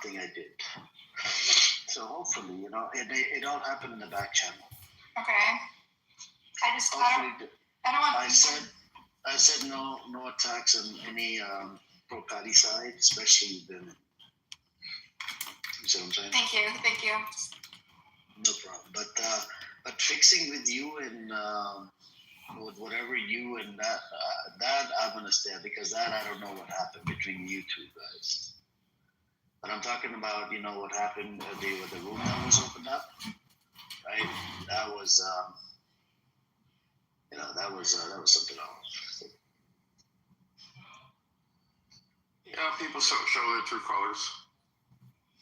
something I did. So hopefully, it all happened in the back channel. Okay. I don't want. I said no attacks on any pro-Cali side, especially women. You see what I'm saying? Thank you. No problem. But fixing with you and with whatever you and that I'm gonna stand, because that I don't know what happened between you two guys. But I'm talking about what happened the day when the room that was opened up, right? That was that was something else. Yeah, people show their true colors.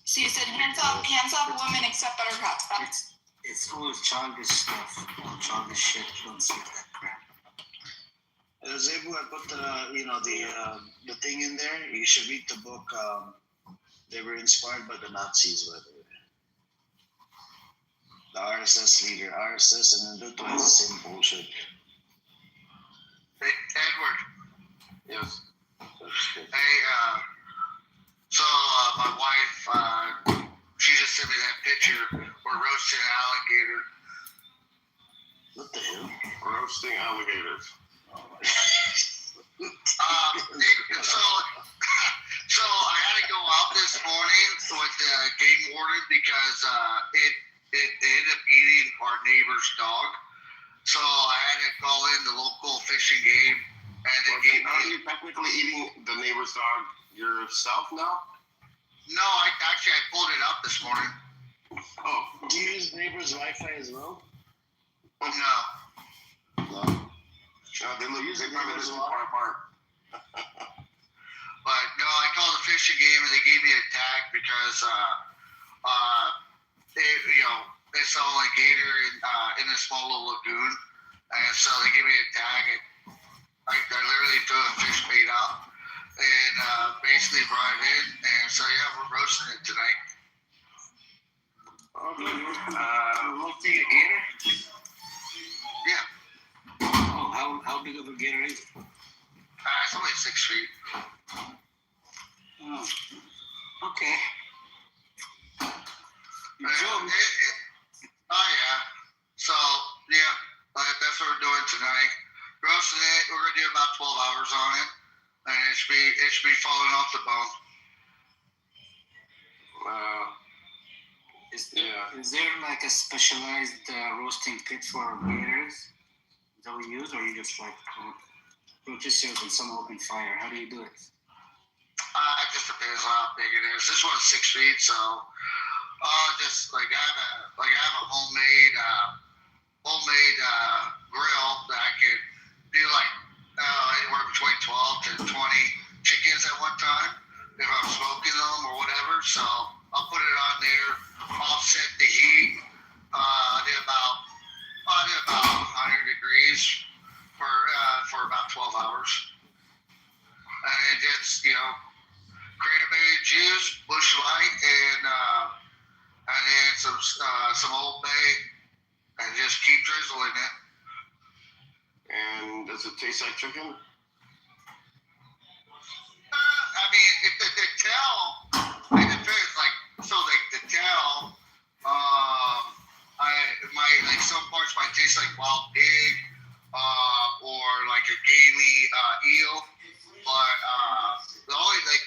So you said hands off women except buttercup. It's all childish stuff, childish shit. Don't see that crap. Zebu, I put the thing in there. You should read the book. They were inspired by the Nazis, by the way. The RSS leader, RSS and Hinduism is the same bullshit. Hey, Edward. Yes. Hey, so my wife, she just sent me that picture. We're roasting an alligator. What the hell? Roasting alligators. Oh my So I had to go out this morning with the game warden because it ended up eating our neighbor's dog. So I had to call in the local fishing game, and they gave me. Are you technically eating the neighbor's dog yourself now? No, I pulled it up this morning. Oh. Do you use neighbor's Wi-Fi as well? No. No. They probably live far apart. But no, I called the fishing game and they gave me a tag because it's only gator in a small little lagoon, and so they gave me a tag and I literally threw a fish bait out and basically brought it in, and so yeah, we're roasting it tonight. Roasting a gator? Yeah. Oh, how big of a gator is it? It's only 6 feet. Oh, okay. Yeah. So yeah, that's what we're doing tonight. Roasting it. We're gonna do about 12 hours on it, and it should be falling off the bone. Is there like a specialized roasting pit for gators that we use, or you just like purchase it and some open fire? How do you do it? It just depends on how big it is. This one's 6 feet, so just like I have a homemade grill that I could do like anywhere between 12 to 20 chickens at one time if I'm smoking them or whatever. So I'll put it on there, offset the heat. I do about 100 degrees for about 12 hours, and just cranberry juice, Bush Light, and then some Old Bay, and just keep drizzling it. And does it taste like chicken? I mean, if the tail, it depends. The tail, some parts might taste like wild pig, or like a gamey eel. But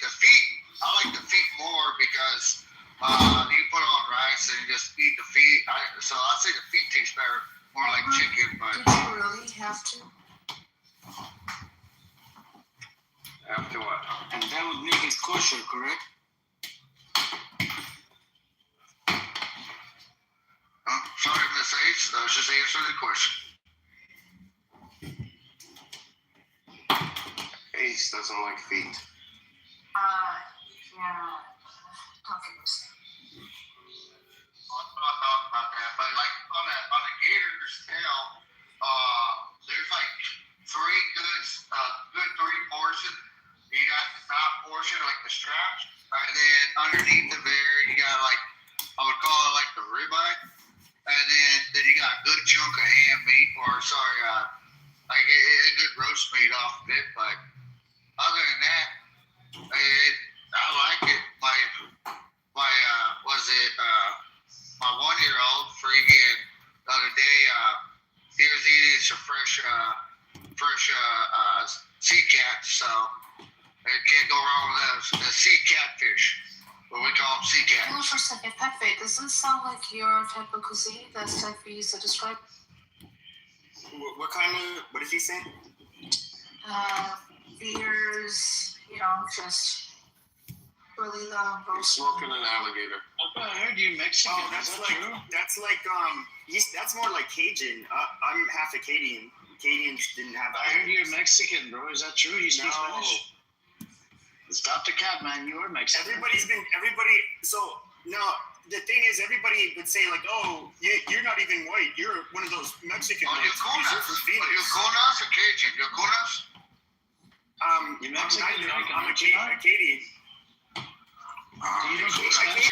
the feet, I like the feet more because you put it on rice and you just eat the feet. So I'd say the feet taste better, more like chicken. But did you really have to? After what? And that would make it kosher, correct? Sorry, Miss H. I was just answering the question. Ace doesn't like feet. Yeah. Talking about that. I'm not talking about that, but like on a gator's tail, there's like good three portions. You got the top portion, like the straps, and then underneath the there, you got like, I would call it like the ribeye, and then you got a good chunk of ham meat, like a good roast meat off of it. But other than that, I like it. My for a second, Pepe, does this sound like your type of cuisine that Steffi used to describe? What kind of? What did he say? Beers, you know, just really long You're roast. smoking an alligator. I heard you Mexican. Oh, that's Is that like true? that's more like Cajun. I'm half Acadian. Acadians didn't have. I heard you're Mexican, bro. Is that true? You speak Spanish? Stop the cap, man. You are Mexican. So no. The thing is, everybody would say like, "Oh, you're not even white. You're one of those Mexican Are you whites because you're Kunas? from Are Phoenix." you Kunas or Cajun? You're Kunas? You Mexican? I'm Acadian? Acadian. You don't speak Spanish?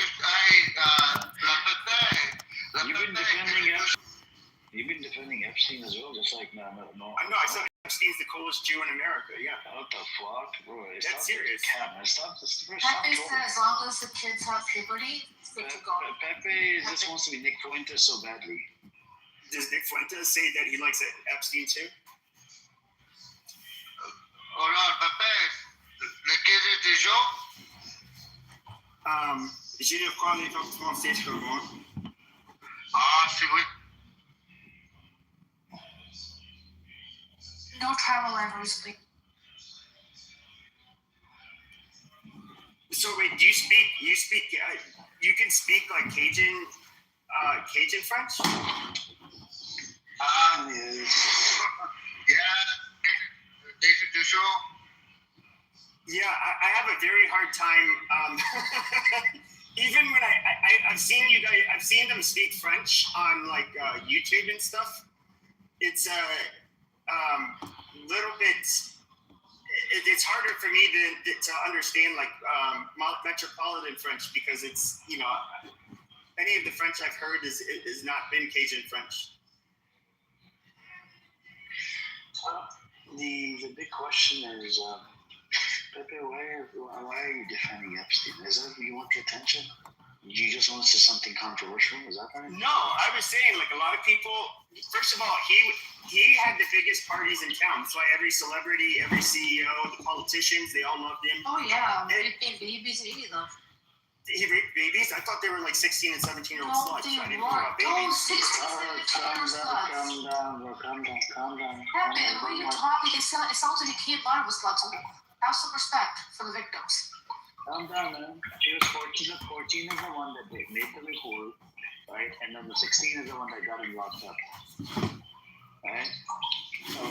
You've been defending Epstein as well, just like no. I know. I said Epstein's the coolest Jew in America. Yeah. What the fuck, bro? That's serious. Stop this. Stop Pepe trolling. said as long as the kids have puberty, it's good to go. Pepe just wants to be Nick Fuentes so badly. Does Nick Fuentes say that he likes Epstein too? Hold on, Pepe. Le quiere de yo? J'ai le quoi les gens français sur moi. Ah, sí, güey. No travel language, please. So wait, you can speak like Cajun French? Yeah. Cajun de yo? Yeah, I have a very hard time. Even when I've seen you guys, I've seen them speak French on like YouTube and stuff. It's little bit. It's harder for me to understand like metropolitan French because it's any of the French I've heard is not been Cajun French. The big question is, Pepe, why are you defending Epstein? Is that you want the attention? You just want to say something controversial? Is that right? No, I was saying like a lot of people. First of all, he had the biggest parties in town. That's why every celebrity, every CEO, the politicians, they all loved him. Oh yeah, raping babies, eating them. He raped babies. I thought they were like 16 and 17-year-old No, sluts. they I didn't know about weren't. Oh, babies. 16, 17 sluts. Calm down, bro. Calm down. Pepe, the way you're talking, it sounds like you can't lie with sluts. Have some respect for the victims. Calm down, man. She was 14. 14 is the one that they made the report, right? And then the 16 is the one that got him locked up, right? So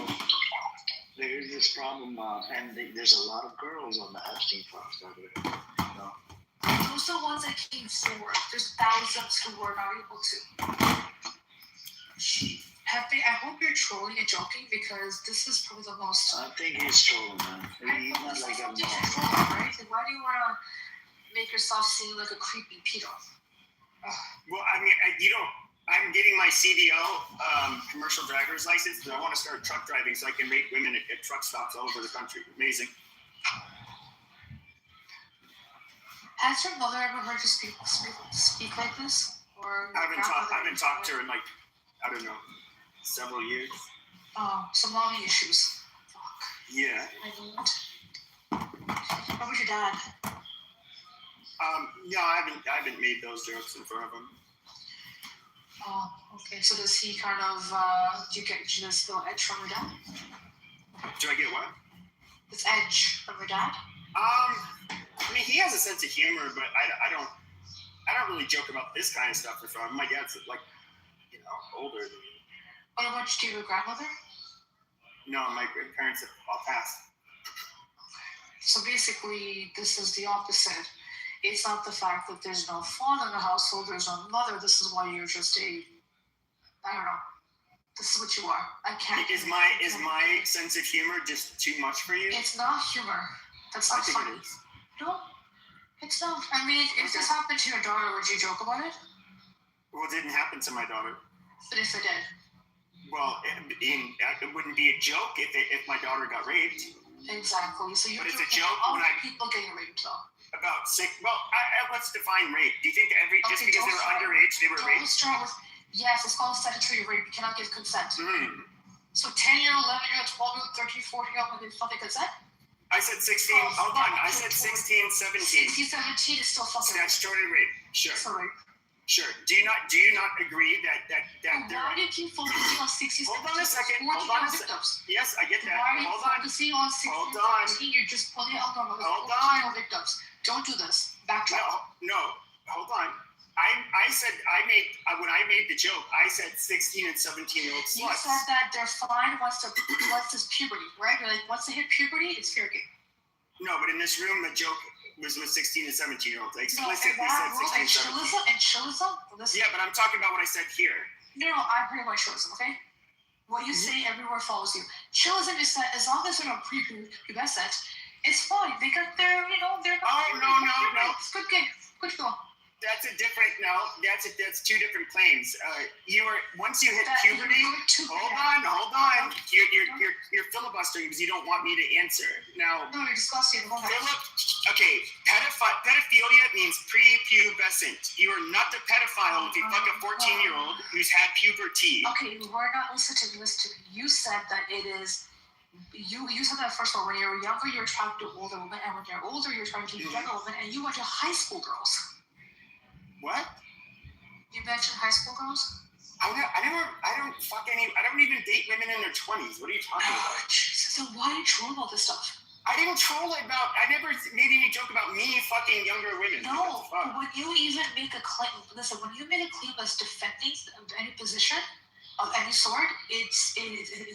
there is this problem, and there's a lot of girls on the Epstein files, by the way. Those are the ones that came forward. There's thousands who were not able to. Pepe, I hope you're trolling and joking because this is probably the most. I think he's trolling, man. He's not like a right? Like, why do you want to make yourself seem like a creepy pedo? Well, I mean, I'm getting my CDL, commercial driver's license, and I want to start truck driving so I can rape women at truck stops all over the country. Amazing. Has your mother ever heard you speak like this? Or I haven't talked to her in like, I don't know, several years. Oh, some mommy issues. Fuck. Yeah. I don't. What about your dad? No, I haven't made those jokes in front of him. Oh, okay. So does he kind of, do you just little edge from your dad? Do I get what? This edge from your dad? I mean, he has a sense of humor, but I don't really joke about this kind of stuff in front of him. My dad's like, older than me. What about your grandmother? No, my grandparents have all passed. So basically, this is the opposite. It's not the fact that there's no father in the household, there's no mother. This is why you're just I don't know. This is what you are. I can't. Is my sense of humor just too much for you? It's not humor. That's not funny. No, it's not. I mean, if this happened to your daughter, would you joke about it? Well, it didn't happen to my daughter. But if it did? Well, it wouldn't be a joke if my daughter got raped. Exactly. So you're But it's a joking joke about when people getting raped, though. About sick. Well, let's define rape. Do you think just Okay, because they were underage they were Don't raped? start with, yes, it's called statutory rape. You cannot give consent. Mm. So 10-year, 11-year, 12-year, 13-year, 14-year, they consent? I said 16. Hold on. I said 16, 17. 16, 17 is still fucking. Statutory rape. Sure. Sorry. Sure. Do you not agree that Why do you keep focusing on 16, 17? Hold on a second. 14 Hold on a victims. Yes, I get that. Why are you Hold on. focusing on 16, Hold on. 17? You're just pulling out numbers. Hold 14 on. victims. Don't do this. Backtrack. No. Hold on. I said when I made the joke, I said 16 and 17-year-old You sluts. said that they're fine once this puberty, right? You're like, once they hit puberty, it's fair game. No, but in this room, the joke was with 16 and 17-year-olds. I No, explicitly and that rule said 16 and and 17. chillism, listen. Yeah, but I'm talking about what I said here. No, I agree with chillism, okay? What you say everywhere follows you. Chillism is that as long as they're not prepubescent, it's fine. They got their, they're not. Oh, no. It's good game. Good go. That's that's two different claims. Once you hit puberty. Hold on. You're filibustering because you don't want me to answer. Now, No, you're disgusting. Go ahead. okay, pedophilia means prepubescent. You are not the pedophile if you fuck a 14-year-old who's had puberty. Okay, we're not listening to me. You said that it is. You said that first of all, when you were younger, you were attracted to older women, and when you're older, you're attracted to younger women, and you went to high school girls. What? You mentioned high school girls? I don't even date women in their 20s. What are you talking about? Jesus, so why are you trolling about this stuff? I never made any joke about me fucking younger women. No, when you even make a claim, listen, when you make a claim that's defending any position of any sort, it's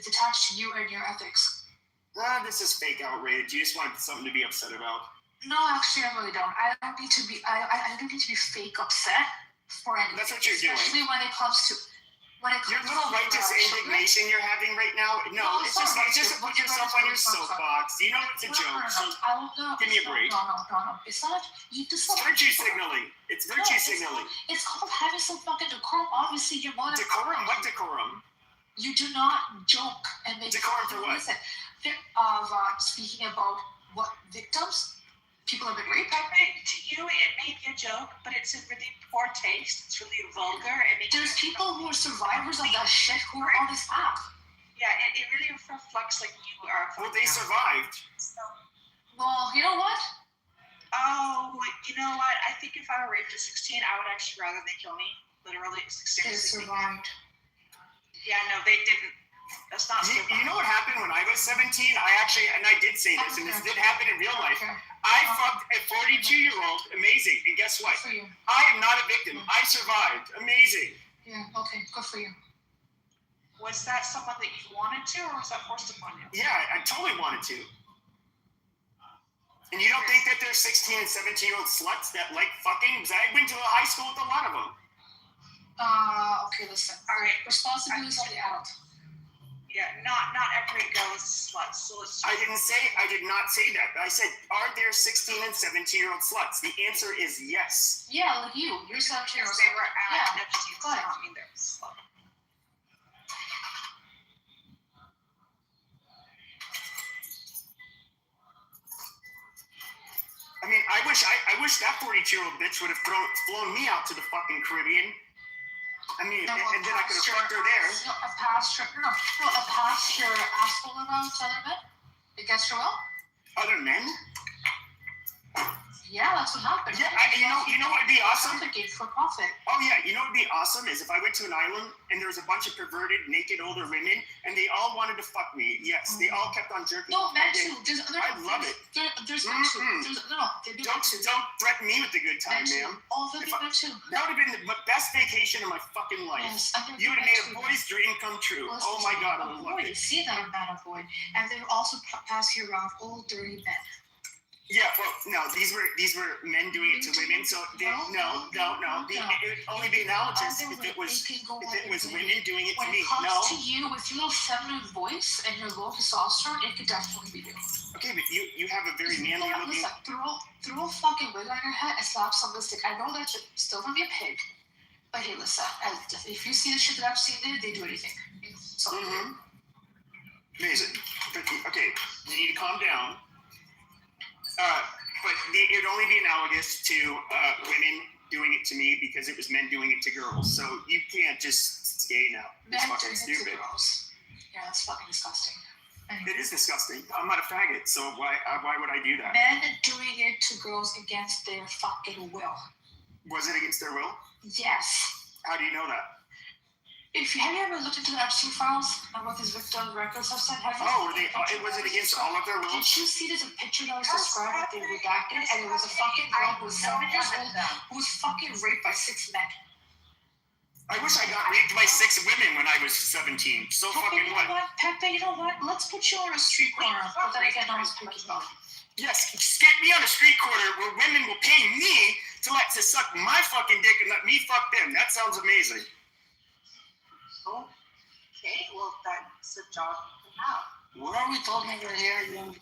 attached to you and your ethics. This is fake outrage. You just want something to be upset about. No, actually, I really don't. I don't need to be. I don't need to be fake upset for anything. That's what you're doing. Especially when it comes to Your little righteous indignation you're having right now. No, it's just to put yourself on your soapbox. You know it's a joke. No. Give me a break. No. It's not. You just. It's virtue signaling. It's virtue signaling. It's called having some fucking decorum. Obviously, you're one. Decorum? What decorum? You do not joke and make. Decorum for what? Listen, speaking about what victims. People have been raped. To you, it may be a joke, but it's in really poor taste. It's really vulgar. There's people who are survivors of that shit who are on this app. Yeah, it really reflects like you are. Well, they survived. So, Well, you know what? you know what? I think if I were raped at 16, I would actually rather they kill me. Literally, They 16. survived. Yeah, no, they didn't. That's not. You know what happened when I was 17? I did say this, and this did happen in real life. Okay. I fucked a 42-year-old. Amazing. And guess what? Good for you. I am not a victim. I survived. Amazing. Yeah, okay, good for you. Was that someone that you wanted to, or was that forced upon you? Yeah, I totally wanted to. And you don't think that there's 16 and 17-year-old sluts that like fucking? Because I went to a high school with a lot of them. Okay, listen. All right. Responsibilities on the adult. Yeah, not every girl is sluts. So let's. I did not say that. I said, are there 16 and 17-year-old sluts? The answer is yes. Yeah, like you. You're 17 years They old. were at Yeah, Epstein, go so I ahead. don't mean they're slut. I mean, I wish that 42-year-old bitch would have flown me out to the fucking Caribbean. I mean, No, and then I could have fucked her there. No, a pasture asshole around other men against your will? Other men? Yeah, that's what happened. Yeah, you know what'd be awesome? Trafficking for profit. Oh yeah, you know what'd be awesome is if I went to an island and there was a bunch of perverted, naked older women and they all wanted to fuck me. Yes, they all kept on jerking. No, off men my dick. too. I love it. There's men too. They do men too. Don't threaten me with a good time, Men too. ma'am. All of them If do men too. That would have been the best vacation of my fucking life. Yes, and You would have made a boy's dream come true. Oh my god, I would love it. See that a man avoid, and they also pass you around old dirty men. Yeah, well, no, these were men doing it to women. So no. It would only be analogous if it was women doing it to When me. it comes No. to you with your little feminine voice and your low testosterone, it could definitely be you. Okay, but you have a very manly looking. Listen, throw a fucking wig on your head and slap some lipstick. I know that you're still gonna be a pig, but hey, listen, if you see the shit that I've seen, they do anything. So, Amazing. But, okay, you need to calm down. But it would only be analogous to women doing it to me because it was men doing it to girls. So you can't just stay now. It's men fucking turn into stupid. girls. Yeah, that's fucking disgusting. Anyway. It is disgusting. I'm not a faggot, so why would I do that? Men doing it to girls against their fucking will. Was it against their will? Yes. How do you know that? Have you ever looked into the Epstein files and what his victim records have said? Oh, was it against all of their Did wills? you see there's a picture that was described that they redacted, and it was a fucking girl who was 7 years old who was fucking raped by 6 men. I wish I got raped by 6 women when I was 17. So fucking what? Pepe, you know what? Let's put you on a street corner, but then again, I was picking up. Yes, get me on a street corner where women will pay me to suck my fucking dick and let me fuck them. That sounds amazing. Okay, well, that's a job for now. What are we talking about here?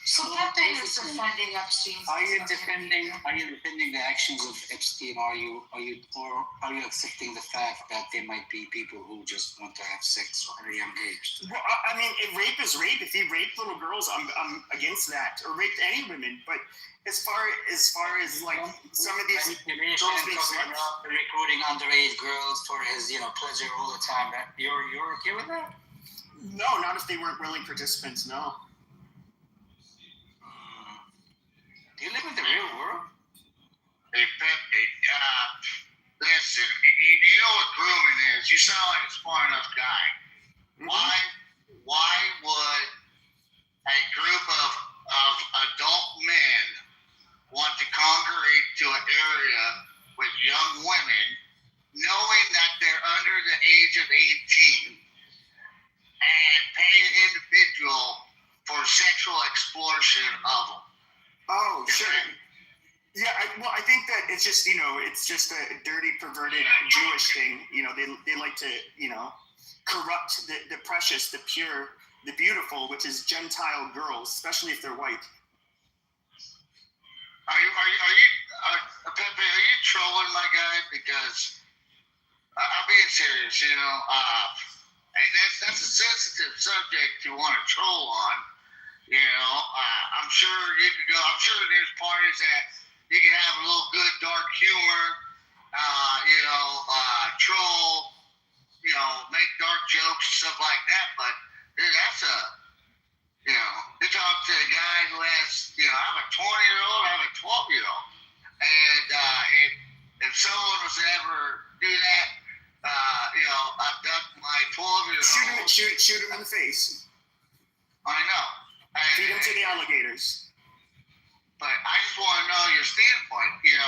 So Pepe is defending Epstein. Are you defending the actions of Epstein? Are you accepting the fact that there might be people who just want to have sex at a young age? Well, I mean, rape is rape. If he raped little girls, I'm against that. Or raped any women. But as far as like some of these girls being sluts, recruiting underage girls for his pleasure all the time. You're okay with that? no, not if they weren't willing participants. No. Do you live in the real world? Hey, Pepe, listen, you know what grooming is. You sound like a smart enough guy. Mm-hmm. Why would a group of adult men want to congregate to an area with young women, knowing that they're under the age of 18, and pay an individual for sexual exploration of them? Oh, sure. Yeah, I think that it's just a dirty, perverted Jewish thing. They like to corrupt the precious, the pure, the beautiful, which is Gentile girls, especially if they're white. Are you Pepe? Are you trolling my guy? Because I'm being serious. That's a sensitive subject to want to troll on. I'm sure you could go. I'm sure there's parties that you can have a little good dark humor, troll, make dark jokes, stuff like that. But dude, you talk to a guy who has, I have a 20-year-old, I have a 12-year-old, and if someone was to ever do that, abduct my 12-year-old, Shoot him in the face. I know. Feed him to the alligators. But I just want to know your standpoint. Even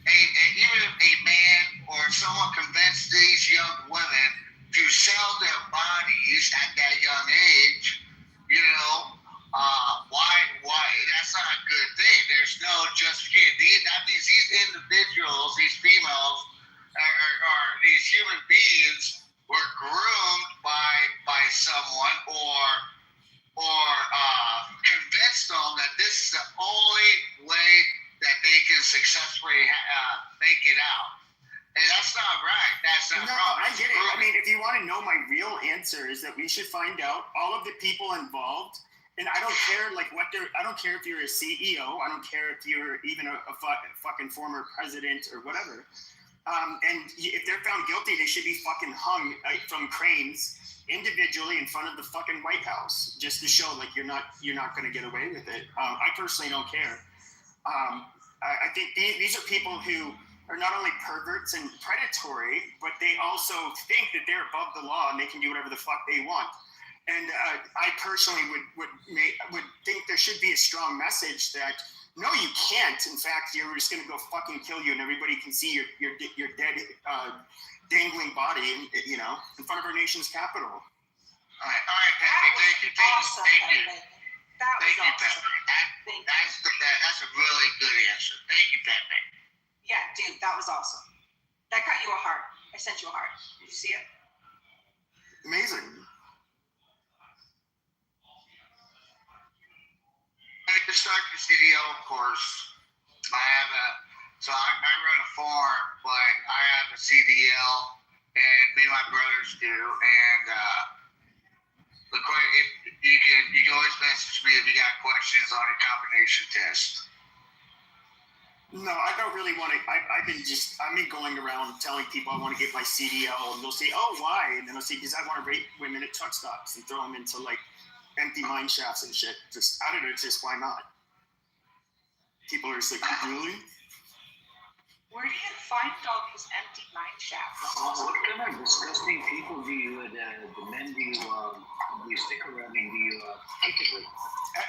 if a man or someone convinced these young women to sell their bodies at that young age, why? That's not a good thing. There's no justification. That means these individuals, these females, are these human beings were groomed by someone or convinced them that this is the only way that they can successfully make it out. And that's not right. That's not wrong. I get it. I mean, if you want to know, my real answer is that we should find out all of the people involved. And I don't care I don't care if you're a CEO. I don't care if you're even a fucking former president or whatever. And if they're found guilty, they should be fucking hung from cranes individually in front of the fucking White House, just to show you're not going to get away with it. I personally don't care. I think these are people who are not only perverts and predatory, but they also think that they're above the law and they can do whatever the fuck they want. And I personally would think there should be a strong message that no, you can't. In fact, you're just going to go fucking kill you, and everybody can see your dead, dangling body, in front of our nation's capital. All right, Pepe. Thank you. Thank you. That was Pepe. awesome. That's a really good answer. Thank you, Pepe. Yeah, dude, that was awesome. That got you a heart. I sent you a heart. Did you see it? Amazing. To start the CDL, of course, I run a farm, but I have a CDL, and me and my brothers do. And you can always message me if you got questions on a combination test. No, I don't really want to. I've been going around telling people I want to get my CDL, and they'll say, "Oh, why?" And then I'll say, "Because I want to rape women at truck stops and throw them into like empty mine shafts and shit." Just I don't know, just why not? People are just like, "Really?" Where do you find all these empty mine shafts? What kind of disgusting people do you, the men do you stick around and do you take it with?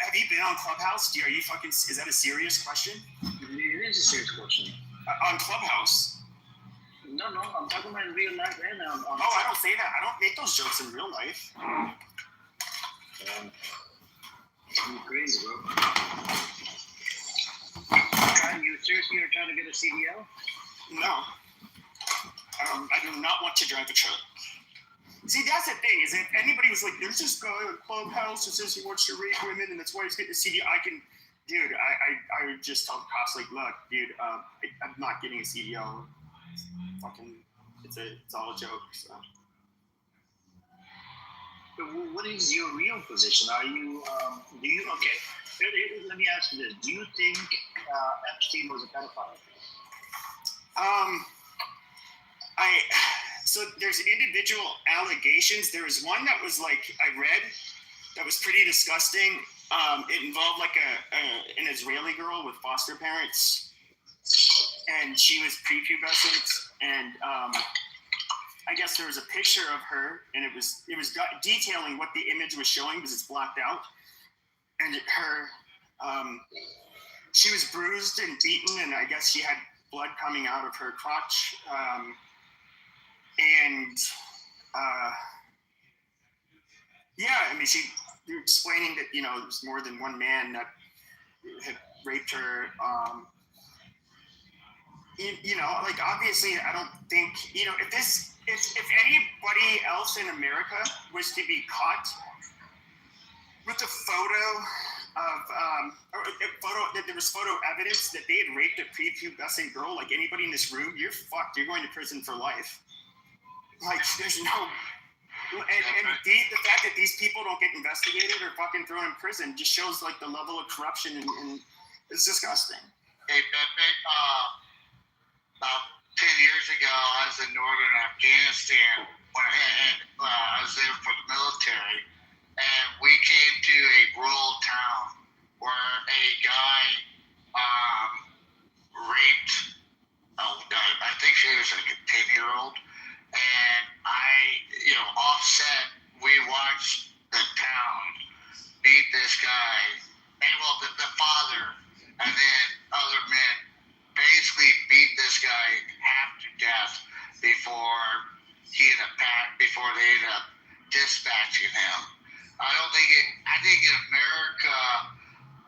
Have you been on Clubhouse? Are you fucking? Is that a serious question? It is a serious question. On Clubhouse? No, I'm talking about in real life and on. Oh, I don't say that. I don't make those jokes in real life. You're crazy, bro. You seriously are trying to get a CDL? No. I do not want to drive a truck. See, that's the thing, is if anybody was like, there's this guy on Clubhouse who says he wants to rape women and that's why he's getting a CDL, I would just tell the cops, like, look, dude, I'm not getting a CDL. Fucking, it's all a joke, so. But what is your real position? Are you, let me ask you this. Do you think Epstein was a pedophile? So there's individual allegations. There was one that was like, I read, that was pretty disgusting. It involved like an Israeli girl with foster parents, and she was prepubescent, and I guess there was a picture of her, and it was detailing what the image was showing because it's blacked out, and she was bruised and beaten, and I guess she had blood coming out of her crotch, you're explaining that, there was more than one man that had raped her. Like, obviously, I don't think, if anybody else in America was to be caught with a photo that there was photo evidence that they had raped a prepubescent girl, like anybody in this room, you're fucked. You're going to prison for life. Like, there's no. The fact that these people don't get investigated or fucking thrown in prison just shows like the level of corruption, and it's disgusting. Hey, Pepe, about 10 years ago, I was in northern Afghanistan when I was there for the military, and we came to a rural town where a guy raped, I think she was like a 10-year-old, and offset, we watched the town beat this guy, and the father, and then other men basically beat this guy half to death before they ended up dispatching him. I think in America,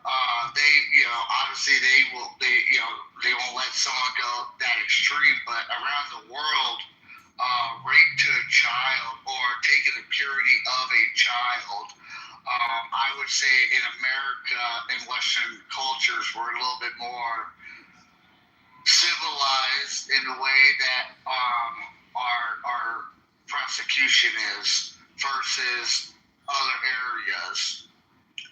obviously they won't let someone go that extreme, but around the world, rape to a child or taking the purity of a child, I would say in America, in Western cultures, we're a little bit more civilized in the way that our prosecution is versus other areas.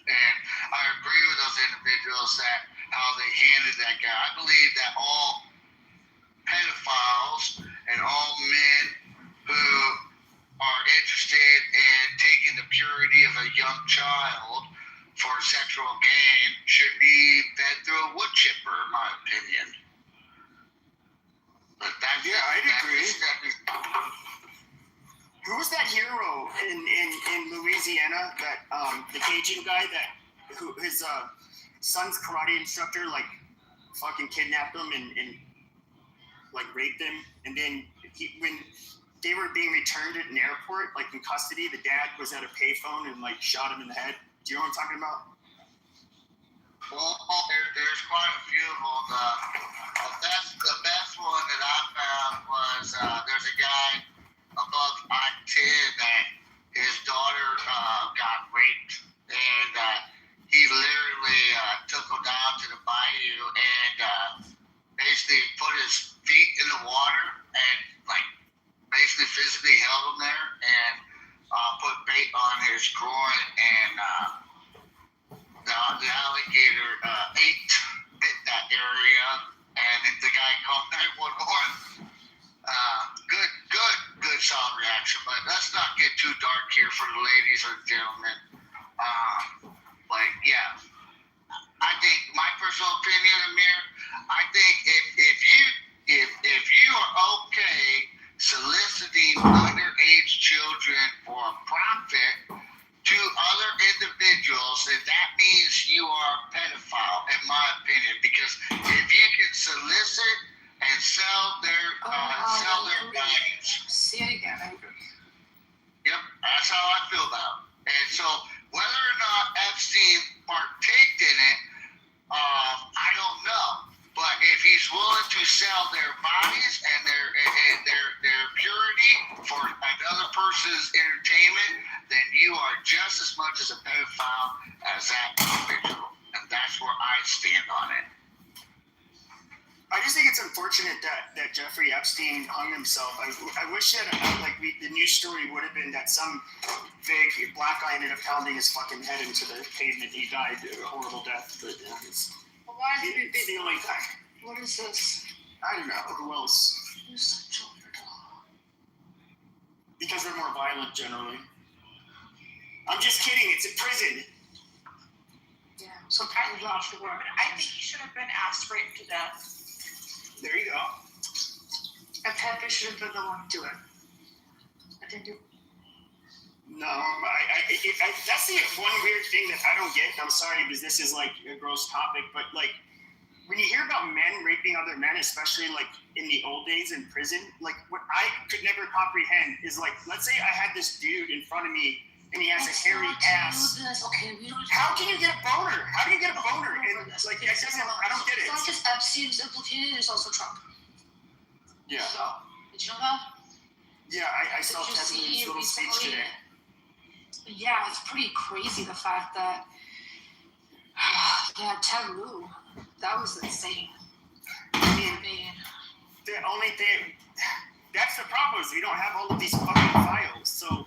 And I agree with those individuals that how they handled that guy. I believe that all pedophiles and all men who are interested in taking the purity of a young child for sexual gain should be fed through a wood chipper, in my opinion. But I'd agree. Who was that hero in Louisiana? That the Cajun guy who his son's karate instructor like fucking kidnapped him and like raped him, and then when they were being returned at an airport, like in custody, the dad was at a payphone and like shot him in the head. Do you know what I'm talking about? Well, there's quite a few of them. The best one that I found was there's a guy above I-10 that his daughter got raped, and he literally took her down to the bayou and basically put his feet in the water and like basically physically held him there and put bait on his groin, and the alligator bit that area, think if you are okay soliciting underage children for profit to other individuals, then that means you are a pedophile, in my opinion. Because if you can solicit and sell their bodies, Say it again. I agree. yep, that's how I feel about it. And so, whether or not Epstein partaked in it, I don't know. But if he's willing to sell their bodies and their purity for another person's entertainment, then you are just as much as a pedophile as that individual. And that's where I stand on it. I just think it's unfortunate that Jeffrey Epstein hung himself. I wish that the news story would have been that some big black guy ended up pounding his fucking head into the pavement. He died a horrible death, but it's Why is it the only guy. What is this? I don't know who else. Who's such a weirdo? Because they're more violent generally. I'm just kidding. It's a prison. Yeah. So I kind think, of off the word. I think he should have been asked raped to death. There you go. And Pepe should have been the one to do it. I think you. No, that's the one weird thing that I don't get. I'm sorry because this is like a gross topic, but like when you hear about men raping other men, especially like in the old days in prison, like what I could never comprehend is like, let's say I had this dude in front of me and he has a hairy ass. Okay, we don't. How can you get a boner? How do you get a boner? And like that doesn't. I don't get it. It's not just Epstein who's implicated. It's also Trump. Yeah, So did you know that? yeah. I saw Did you Ted see Lee's little speech recently? today. Yeah, it's pretty crazy the fact that. Yeah, Ted Lieu. That was insane. I mean, the only thing that's the problem is we don't have all of these fucking files. So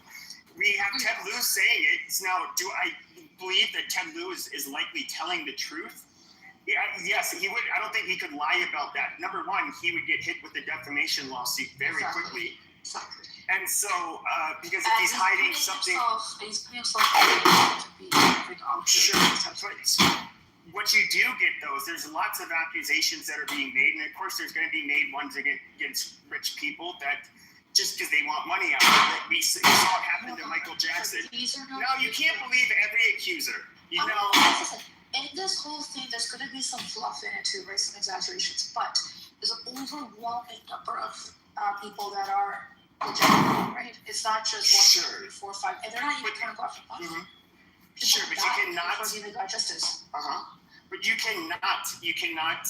we have Ted Lieu saying it. Now, do I believe that Ted Lieu is likely telling the truth? Yeah, yes, he would. I don't think he could lie about that. Number one, he would get hit with the defamation lawsuit very quickly. Exactly. And so, because if he's hiding something, He's putting himself to be out sure. there. But what you do get though is there's lots of accusations that are being made, and of course there's going to be made ones against rich people that just because they want money out of it. We saw it happen to Michael Jackson. No, you can't believe every accuser. You know. In this whole thing, there's going to be some fluff in it too, right? Some exaggerations, but there's an overwhelming number of people that are legitimate, right? It's not just 1, 2, 3, 4, 5, and they're not even pornographic. Mm-hmm. Sure, but you cannot. Before they got justice. But you cannot.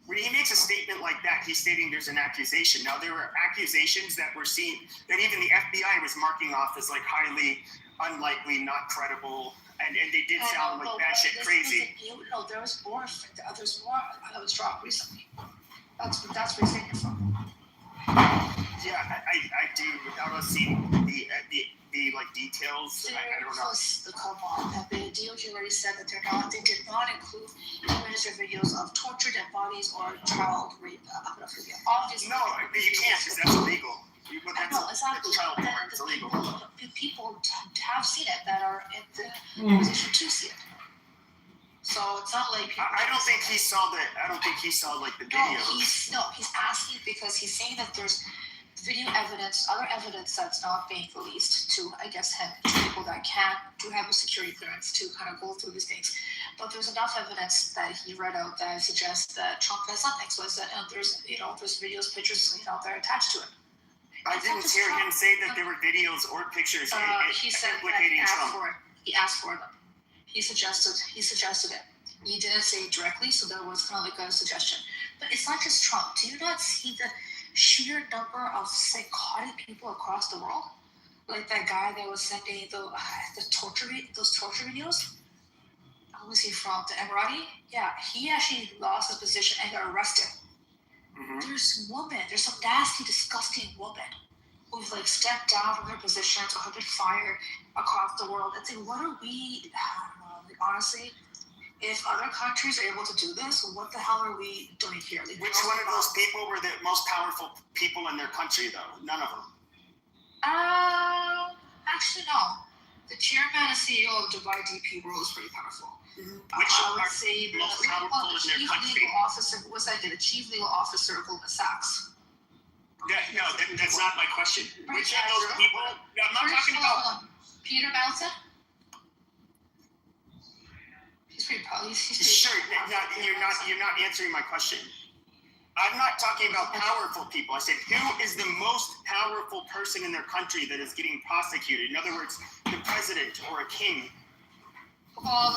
When he makes a statement like that, he's stating there's an accusation. Now there were accusations that were seen that even the FBI was marking off as like highly unlikely, not credible, and they did sound like that shit crazy. No, there was more. There's more that was dropped recently. That's where he's taking it from. Yeah, I do. Without us seeing the like details, I don't know. Come on, Pepe. DOJ already said that they did not include images or videos of tortured dead bodies or child rape. Obviously, No, you can't because that's illegal. No, it's not child porn. It's illegal. People have seen it that are in the position to see it. So it's not like I don't think he saw that. I don't think he saw like the video. He's asking because he's saying that there's video evidence, other evidence that's not being released to, I guess, him, to people that do have a security clearance to kind of go through these things. But there's enough evidence that he read out that suggests that Trump has something. So that there's videos, pictures, that are attached to it. I didn't hear him say that there were videos or pictures he said implicating that Trump. he asked for them. He suggested it. He didn't say it directly, so that was kind of like a suggestion. But it's not just Trump. Do you not see the sheer number of psychotic people across the world? Like that guy that was sending those torture videos. Who was he from? The Emirati? Yeah, he actually lost his position and got arrested. Mm-hmm. There's some nasty, disgusting woman who've like stepped down from their positions or have been fired across the world. It's like, what are we? I don't know. Like, honestly, if other countries are able to do this, what the hell are we doing here? Like, which one of those people were the most powerful people in their country, though? None of them. Actually, no. The chairman and CEO of Dubai DP World is pretty powerful. Which I would are say the most powerful in their chief country? legal officer. What's that? The chief legal officer of Goldman Sachs. That's not my question. Which of those people? I'm not talking about. Peter Mountain. He's pretty powerful. He's pretty Sure, powerful. you're not answering my question. I'm not talking about powerful people. I said, who is the most powerful person in their country that is getting prosecuted? In other words, the president or a king. Well,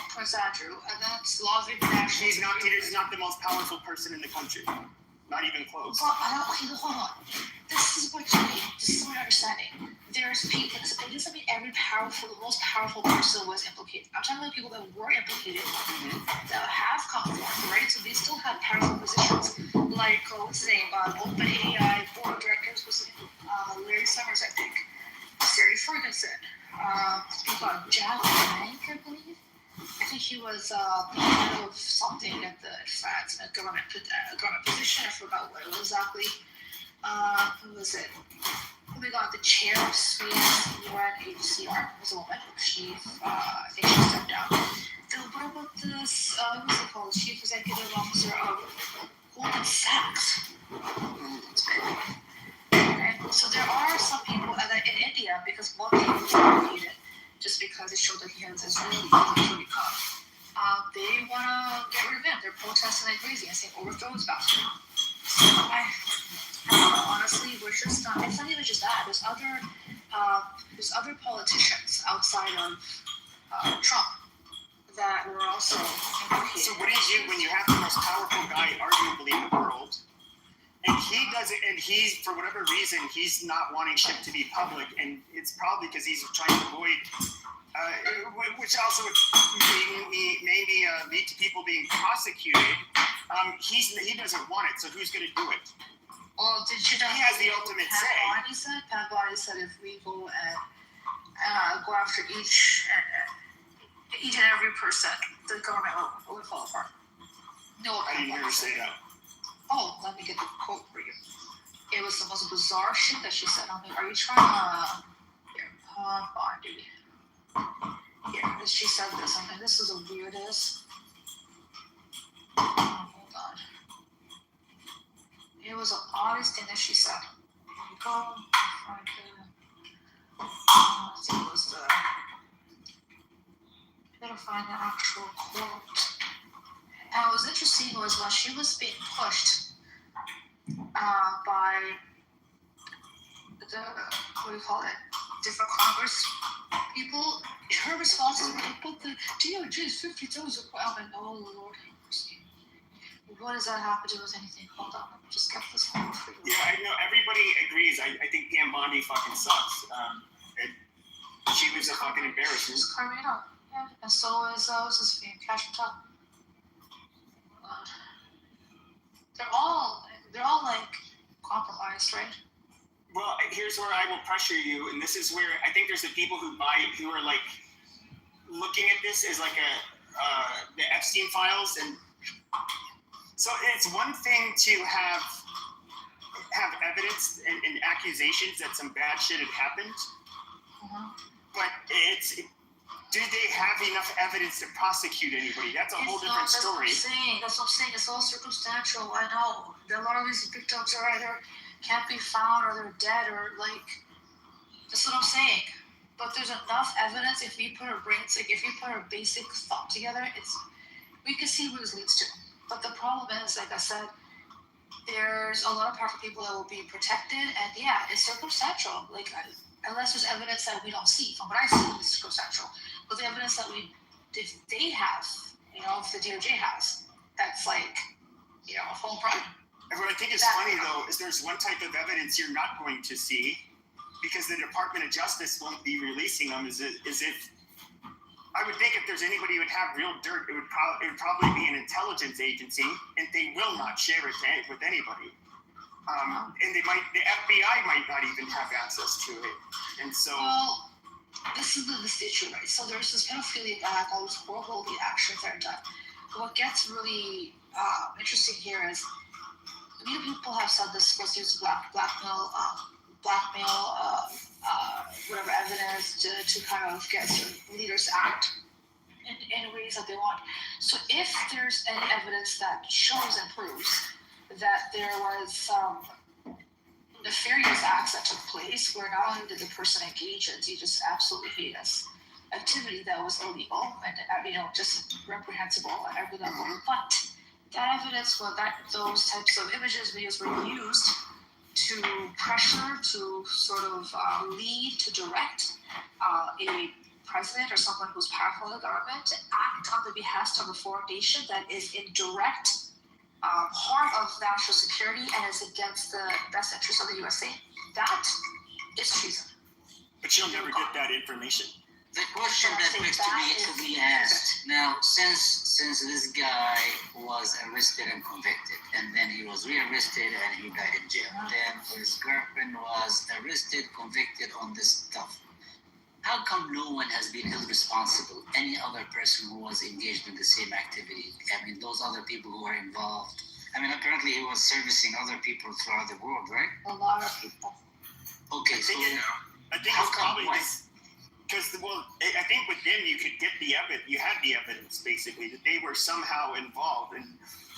Prince Andrew, and that's law of international. He's not the most powerful person in the country. Not even close. Well, okay, hold on. This is what you're understanding. There's people. It doesn't mean the most powerful person was implicated. I'm talking about people that were implicated, that have come forth, right? So they still have powerful positions, like what's his name? OpenAI board of directors was Larry Summers, I think. Sari Ferguson. Jack Bank, I believe. I think he was the head of something at the France, a government position. I forgot what it was exactly. Who was it? We got the chair of Sweden's UNHCR was a woman. I think she stepped down. What about this? What's it called? Chief Executive Officer of Goldman Sachs. Okay. So there are some people in India, because one thing was implicated, just because it showed that he has Israeli military come. They want to get rid of him. They're protesting like crazy and saying overthrow his bastard. So honestly, we're just not. It's not even just that. There's other politicians outside of Trump that were also implicated. So what do you do when you have the most powerful guy, arguably, in the world, and he doesn't, and he's, for whatever reason, he's not wanting shit to be public, and it's probably because he's trying to avoid, which also would maybe lead to people being prosecuted. He doesn't want it, so who's going to do it? Well, did you know he has the ultimate say. Pat Body said if we go and go after each and every person, the government will fall apart. No, I didn't hear her say that. Oh, let me get the quote for you. It was the most bizarre shit that she said. I'm like, are you trying to... Here, Pat Body. Here, she said this. I'm like, this is the weirdest. Hold on. It was the oddest thing that she said. Here we go. I think it was the... I gotta find the actual quote. And what was interesting was when she was being pushed by the, what do you call it, different Congress people, her response was like, but the DOJ is 50,000. I'm like, oh Lord have mercy. What does that have to do with anything? Hold on, let me just get this one for you. Yeah, I know, everybody agrees. I think Pam Bondi fucking sucks. She was a fucking embarrassment. She's carving it out. Yeah, and so is what's his name, Cash Patel. They're all like compromised, right? Well, here's where I will pressure you, and this is where I think there's the people who are like looking at this as like the Epstein files, and so it's one thing to have evidence and accusations that some bad shit had happened, but do they have enough evidence to prosecute anybody? That's a whole different story. That's what I'm saying. It's all circumstantial. I know. A lot of these victims are either can't be found or they're dead or like. That's what I'm saying. But there's enough evidence if we put our brains, like if we put our basic thought together, we can see where this leads to. But the problem is, like I said, there's a lot of powerful people that will be protected, and yeah, it's circumstantial. Like unless there's evidence that we don't see. From what I see, it's circumstantial. But the evidence that they have, if the DOJ has, that's like, a home run. And what I think is funny though is there's one type of evidence you're not going to see because the Department of Justice won't be releasing them. Is if I would think if there's anybody who would have real dirt, it would probably be an intelligence agency, and they will not share it with anybody. And the FBI might not even have access to it, and so. Well, this is the issue, right? So there's this pedophilia back, all these horrible actions that are done. What gets really interesting here is many people have said this was used to blackmail whatever evidence to kind of get certain leaders to act in ways that they want. So if there's any evidence that shows and proves that there was some nefarious acts that took place where not only did the person engage in just absolutely heinous activity that was illegal and just reprehensible at every level, but that evidence, those types of images, videos were used to pressure, to sort of lead, to direct a president or someone who's powerful in the government to act on the behest of a foreign nation that is in direct harm of national security and is against the best interests of the USA. That is treason. But you'll never get that information. The question that needs to be asked now, since this guy was arrested and convicted, and then he was rearrested and he died in jail, then his girlfriend was arrested, convicted on this stuff. How come no one has been held responsible? Any other person who was engaged in the same activity? I mean, those other people who were involved. I mean, apparently he was servicing other people throughout the world, right? A lot of people. Okay, so I think how it's come probably this. Because, I think with them you could get the evidence. You had the evidence basically that they were somehow involved, and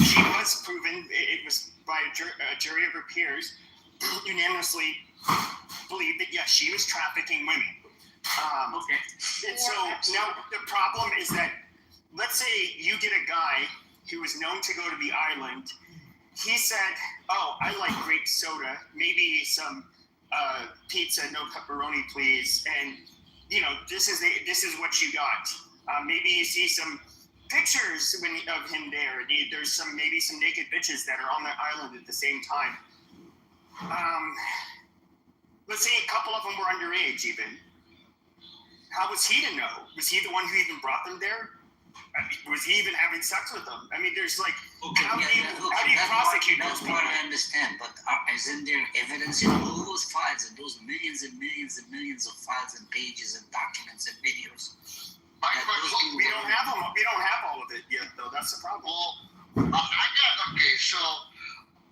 she was proven. It was by a jury of her peers unanimously believed that yes, she was trafficking women. okay. And so now the problem is that let's say you get a guy who was known to go to the island. He said, "Oh, I like grape soda. Maybe some pizza, no pepperoni, please." And this is what you got. Maybe you see some pictures of him there. There's maybe some naked bitches that are on the island at the same time. Let's say a couple of them were underage even. How was he to know? Was he the one who even brought them there? Was he even having sex with them? I mean, there's like, how do you prosecute those people? That's what I understand, but isn't there evidence in all those files and those millions and millions and millions of files and pages and documents and videos? We don't have them. We don't have all of it yet, though. That's the problem. Well, so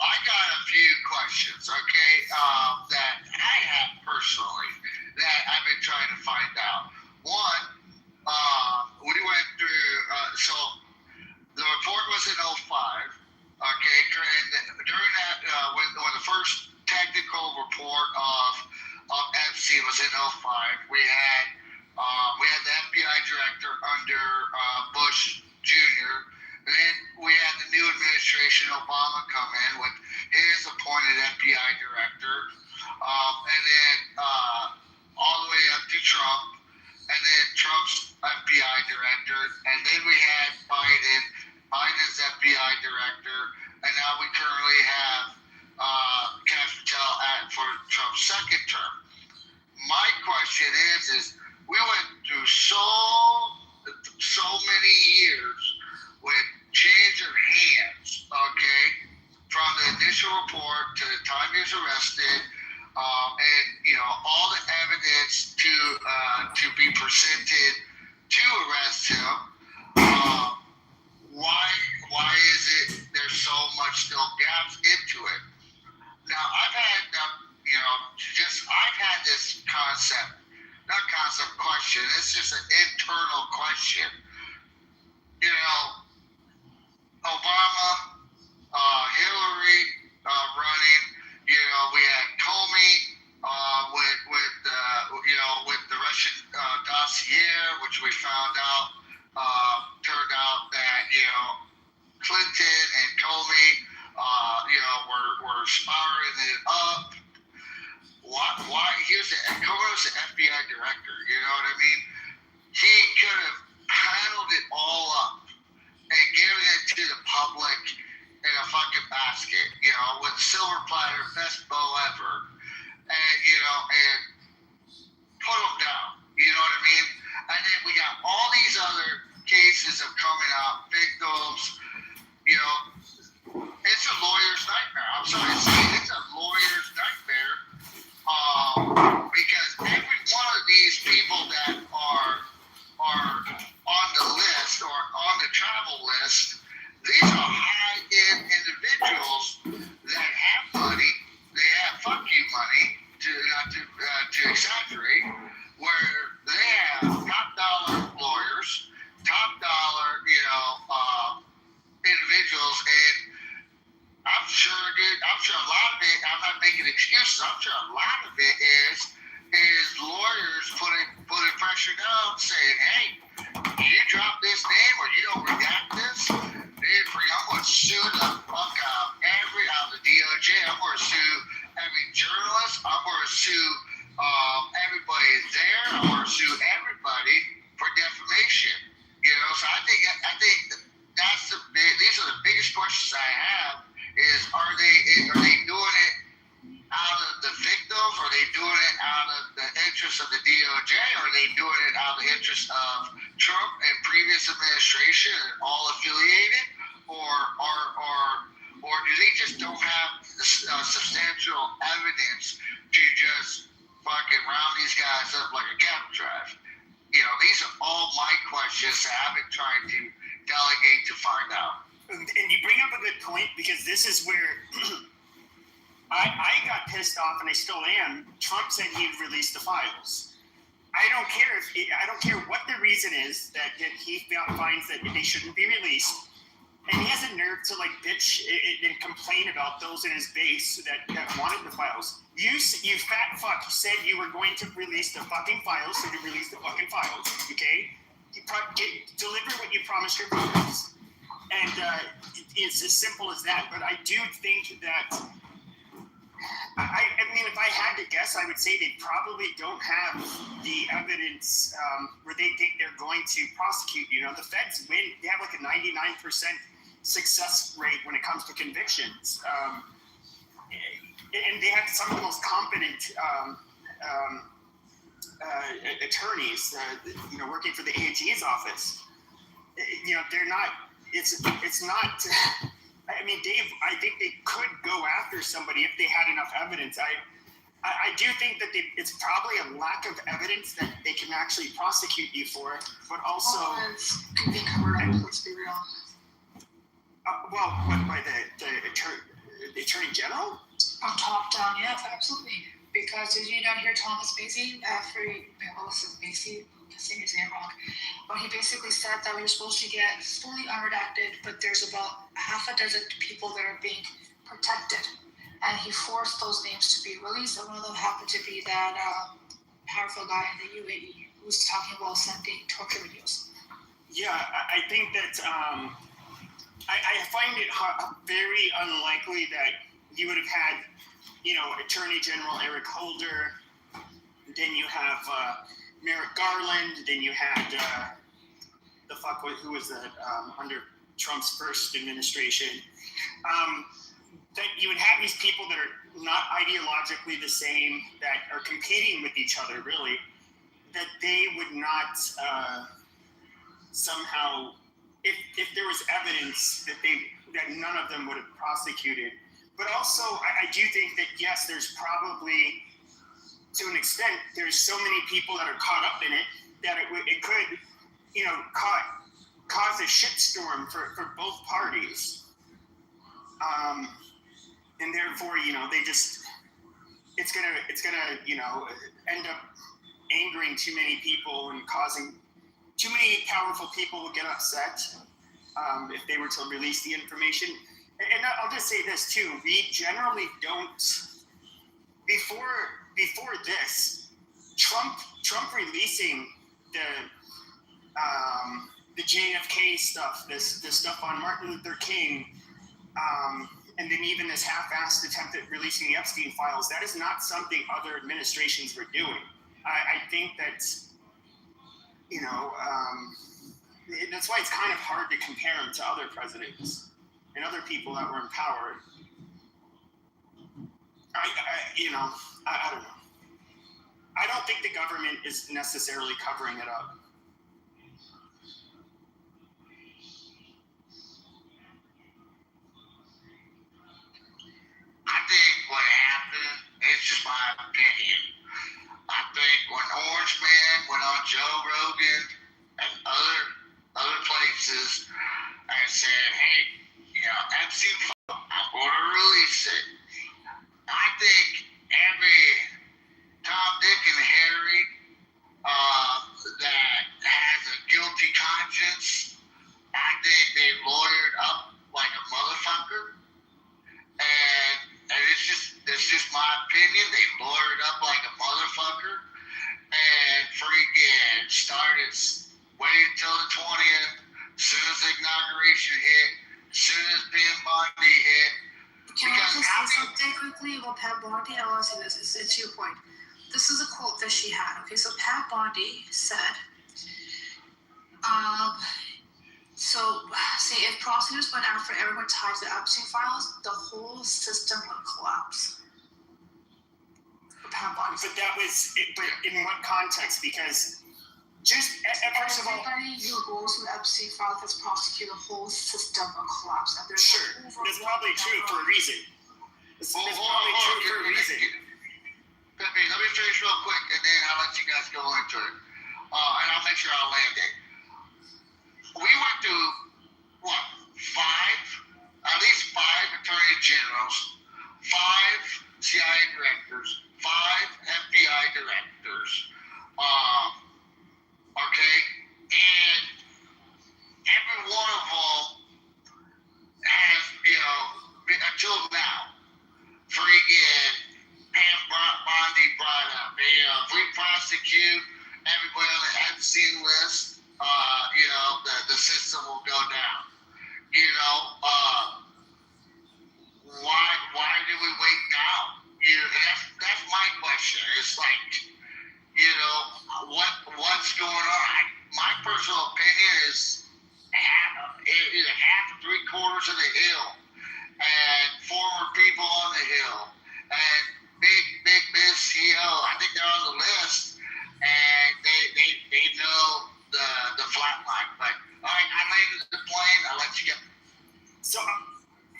I got a few questions, that I have personally that I've been trying to find out. One, we went through, so the report was in 05, and during that, when the first technical report of Epstein was in 05, we had the FBI director under Bush Jr., and then we had the new administration, Obama, come in with his appointed FBI director, and then all the way up to Trump, and then Trump's FBI director, and then we had Biden's FBI director, and now we currently have Kash Patel for Trump's second term. My question is we went through so many years with change of hands, from the initial report to the time he was arrested, and all the evidence to be presented to arrest him. Why is it there's so much still gaps into it? Now I've had this question. It's just an internal question. Obama, Hillary running. We had Comey with the Russian dossier, which we found out turned out that Clinton and Comey were spiraling it up. Why? Comey was the FBI director. You know what I mean? He could have handled it all up and given it to the public in a fucking basket, with silver platter, best bow ever, and put them down. You know what I mean? And then we got all these other cases of coming out, victims. It's a lawyer's nightmare. I'm sorry to say, it's a lawyer's nightmare, because every one of these people that are on the list or on the travel list, these are high-end individuals that have money. They have fuck you money, to exaggerate. making excuses. I'm sure a lot of it is lawyers putting pressure down, saying, "Hey, you drop this name or you don't redact this, I'm going to sue the fuck out the DOJ. I'm going to sue every journalist. I'm going to sue everybody there. I'm going to sue everybody for defamation." You know, so I think that's these are the biggest questions I have. Is are they doing it out of the victims? Are they doing it out of the interest of the DOJ? Are they doing it out of the interest of Trump and previous administration and all affiliated? Or do they just don't have substantial evidence to just fucking round these guys up like a cattle drive? You know, these are all my questions that I've been trying to delegate to find out. And you bring up a good point, because this is where I got pissed off, and I still am. Trump said he'd release the files. I don't care what the reason is that he finds that they shouldn't be released, and he has a nerve to like bitch and complain about those in his base that wanted the files. You fat fuck said you were going to release the fucking files, so you release the fucking files. Okay, deliver what you promised your voters. And it's as simple as that. But I do think that, I mean, if I had to guess, I would say they probably don't have the evidence where they think they're going to prosecute. You know, the feds win. They have like a 99% success rate when it comes to convictions. And they have some of the most competent attorneys, you know, working for the AG's office. You know, they're not. It's not. I mean, Dave, I think they could go after somebody if they had enough evidence. I do think that it's probably a lack of evidence that they can actually prosecute you for, but also. Can be covered up, let's be real. Well, what, by the Attorney General? From top down, yes, absolutely. Because did you not hear Thomas Macy Macy? Saying his name wrong, but he basically said that we were supposed to get fully unredacted, but there's about half a dozen people that are being protected, and he forced those names to be released, and one of them happened to be that powerful guy in the UAE who was talking about sending torture videos. Yeah, I think that I find it very unlikely that you would have had, you know, Attorney General Eric Holder, then you have Merrick Garland, then you had who was that under Trump's first administration, that you would have these people that are not ideologically the same, that are competing with each other, really, that they would not somehow, if there was evidence that none of them would have prosecuted. But also, I do think that, yes, there's probably, to an extent, there's so many people that are caught up in it that it could, you know, cause a shitstorm for both parties. And therefore, you know, it's gonna, you know, end up angering too many people and causing too many powerful people will get upset if they were to release the information. And I'll just say this too: we generally don't. Before this, Trump releasing the JFK stuff, this stuff on Martin Luther King, and then even this half-assed attempt at releasing the Epstein files, that is not something other administrations were doing. I think that, you know, that's why it's kind of hard to compare him to other presidents and other people that were in power. I don't know. I don't think the government is necessarily covering it up. I think what happened, it's just my opinion. I think when Orange Man went on Joe Rogan and other places and said, "Hey, you know, Epstein, I'm going to release it." I think every Tom, Dick, and Harry that has a guilty conscience, I think they lawyered up like a motherfucker, and it's just my about Pat Bondi, I want to say this. It's your point. This is a quote that she had. Okay, so Pat Bondi said, see, if prosecutors went after everyone tied to the Epstein files, the whole system would collapse. Pat Bondi. But that was, but in what context? Because just first of all, everybody who goes to the Epstein file gets prosecuted, the whole system will collapse. And there's sure, that's probably true for a reason. It's probably true for a reason. Let me finish real quick, and then I'll let you guys go into it. And I'll make sure I'll land it. We went through, at least five attorney generals, 5 CIA directors, 5 FBI directors, okay? And every one of them has, until now, freaking Pam Bondi brought up. If we prosecute everybody on the Epstein list, the system will go down. Why do we wait now? That's my question. It's like, what's going on? My personal opinion is either half to 3/4 of the Hill, and former people on the Hill, and big CEO. I think they're on the list, and they know the flat line. But all right, I landed the plane. I'll let you go. So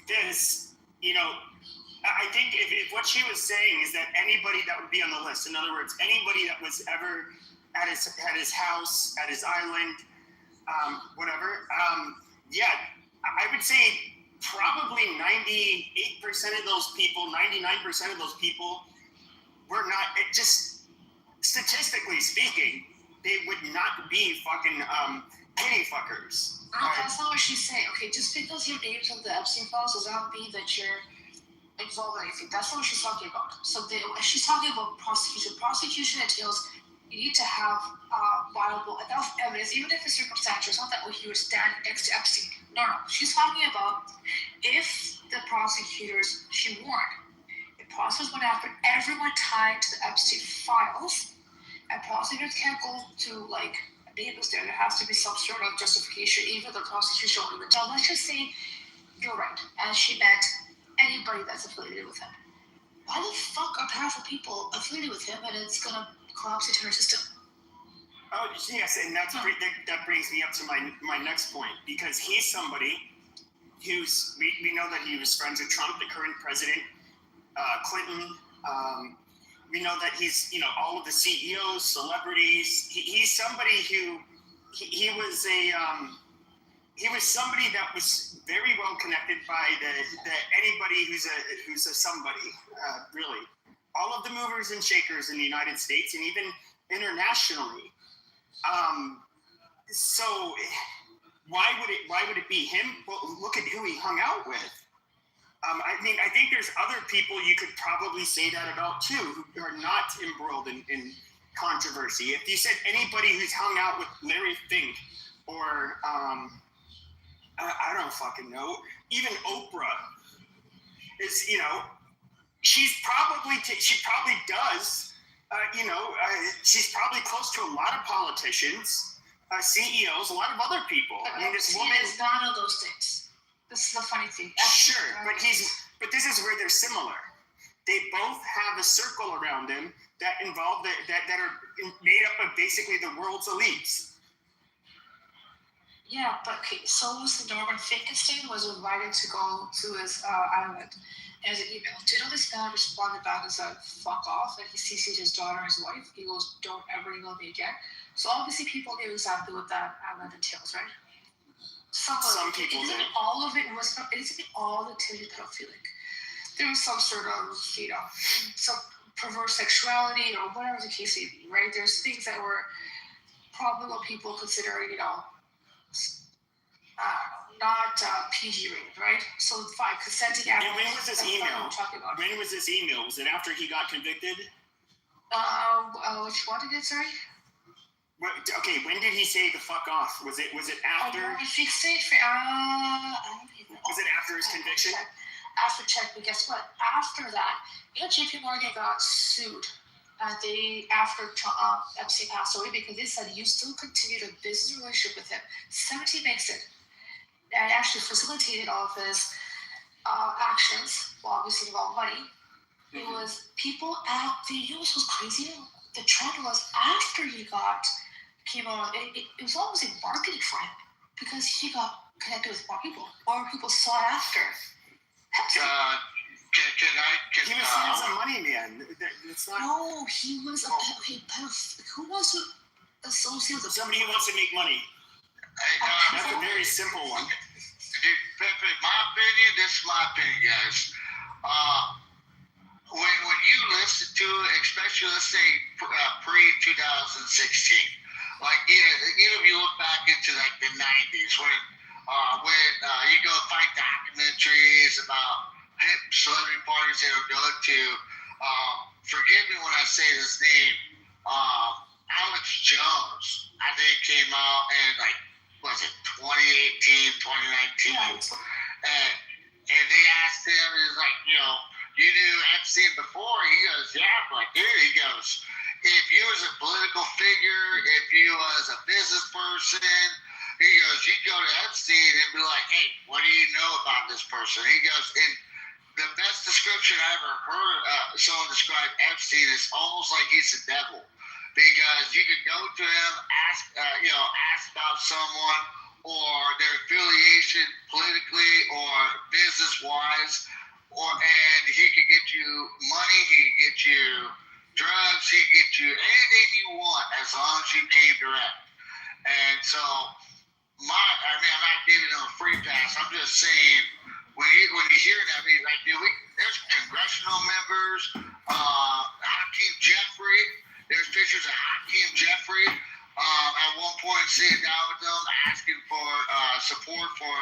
this, I think if what she was saying is that anybody that would be on the list, in other words, anybody that was ever at his house, at his island, whatever, I would say probably 98% of those people, 99% of those people were not, just statistically speaking, they would not be fucking penny fuckers. That's not what she's saying. Okay, just because your name's on the Epstein files does not mean that you're involved in anything. That's not what she's talking about. So she's talking about prosecution. Prosecution entails you need to have viable enough evidence, even if it's circumstantial. It's not that he would stand next to Epstein. No. She's talking about if the prosecutors, she warned, if prosecutors went after everyone tied to the Epstein files, and prosecutors can't go to neighbors there has to be some sort of justification, even the prosecution would even tell. Let's just say you're right, and she meant anybody that's affiliated with him. Why the fuck are powerful people affiliated with him and it's gonna collapse the entire system? Oh yes, and that brings me up to my next point, because he's somebody who's we know that he was friends with Trump, the current president, Clinton. We know that he's all of the CEOs, celebrities. He's somebody who he was somebody that was very well connected by the anybody who's a somebody, really. All of the movers and shakers in the United States and even internationally. So why would it be him? Well, look at who he hung out with. I think there's other people you could probably say that about too, who are not embroiled in controversy. If you said anybody who's hung out with Larry Fink or I don't fucking know, even Oprah is, she probably does, she's probably close to a lot of politicians, CEOs, a lot of other people. This woman is none of those things. This is the funny thing. Sure, but this is where they're similar. They both have a circle around them that involve that are made up of basically the world's elites. Yeah, but okay, so was Norman Finkelstein was invited to go to his island as an email. Do you know this man responded back and said, fuck off, and he CC'd his daughter and his wife. He goes, don't ever email me again. So obviously people knew exactly what that island entails, right? Some people did. Isn't all of it was not, isn't all activity pedophilic? There was some sort of, some perverse sexuality or whatever the case may be, right? There's things that were probably what people consider, not PG rated, right? So fine, consenting acts. And when was this email? When was this email? Was it after he got convicted? Which one did it, sorry? Okay, when did he say the fuck off? Was it after? Was it after his conviction? after check, but guess what? After that, JP Morgan got sued. After Epstein passed away, because they said you still continued a business relationship with him. 17 makes it, and actually facilitated all of his actions. Well, obviously about money. It was people at the. You know what was crazy? The trend was after he came out. It was almost a marketing for him because he got connected with more people. More people sought after Pepsi. He was seen as a money man. It's not. No, he was who wants to associate with Somebody who wants to make money. That's a very simple one. My opinion, this is my opinion, guys. When you listen to it, especially let's say pre-2016, like even if you look back into like the 90s when you go find documentaries about hip celebrity parties they would go to. Forgive me when I say this name. Alex Jones, I think, came out in like, was it 2018, 2019? Yeah. And they asked him, he's like, you knew Epstein before? He goes, yeah. I'm like, dude, he goes, if you was a political figure, if you was a business person, he goes, you go to Epstein and be like, hey, what do you know about this person? He goes, and the best description I ever heard someone describe Epstein is almost like he's the devil, because you could go to him, ask about someone or their affiliation politically or business wise, and he could get you money, he could get you drugs, he could get you anything you want as long as you came direct. And so, I'm not giving him a free pass. I'm just saying, when you hear that, there's congressional members, Hakeem Jeffrey. There's pictures of Hakeem Jeffrey at one point sitting down with them, asking for support for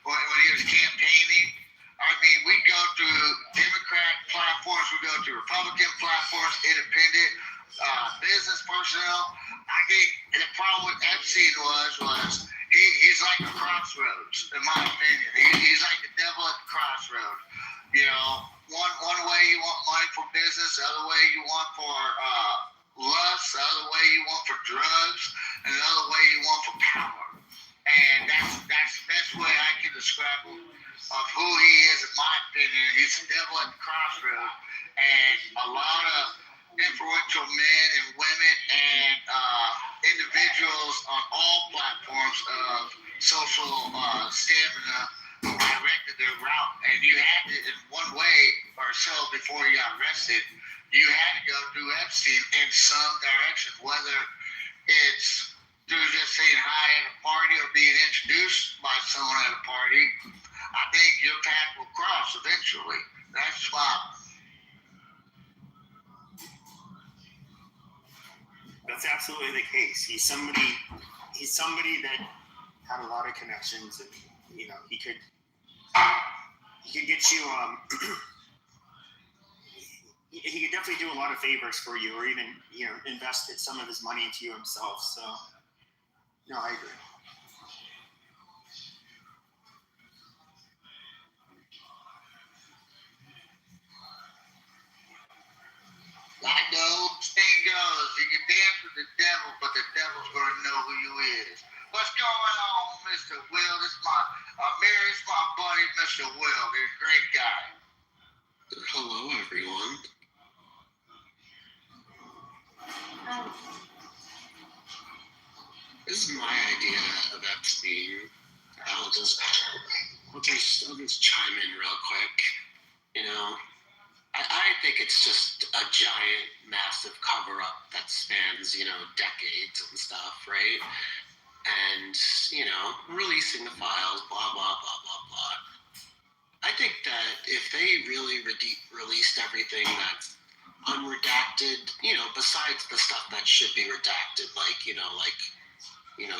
when he was campaigning. We go through Democrat platforms, we go through Republican platforms, independent business personnel. I think the problem with Epstein was he's like a crossroads, in my opinion. He's like the devil at the crossroad. One way you want money for business, the other way you want for lust, the other way you want for drugs, and the other way you want for power. And that's the best way I can describe him of who he is, in my opinion. He's the devil at the crossroad. And a lot of influential men and women and individuals on all platforms of social stamina directed their route. And you had to, in one way or so before you got arrested, you had to go through Epstein in some direction, whether it's through just saying hi at a party or being introduced by someone at a party. I think your path will cross eventually. That's why. That's absolutely the case. He's somebody that had a lot of connections, and he could get you. He could definitely do a lot of favors for you, or even invest some of his money into you himself. So, no, I agree. Like the old saying goes, you can dance with the devil, but the devil's going to know who you is. What's going on, Mr. Will? This is Mary's my buddy, Mr. Will. He's a great guy. Hello, everyone. This is my idea of Epstein. I'll just chime in real quick. I think it's just a giant, massive cover-up that spans, decades and stuff, right? And, releasing the files, blah, blah, blah, blah, blah. I think that if they really released everything that's unredacted, besides the stuff that should be redacted, like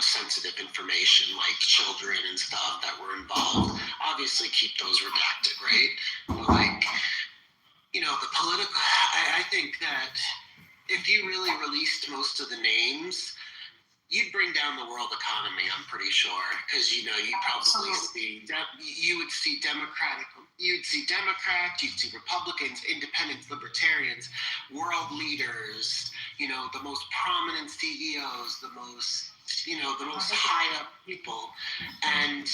sensitive information, like children and stuff that were involved, obviously keep those redacted, right? But the political, I think that if you really released most of the names, you'd bring down the world economy. I'm pretty sure, because you probably you'd see Democrats, you'd see Republicans, Independents, Libertarians, world leaders, the most prominent CEOs, the most high up people, and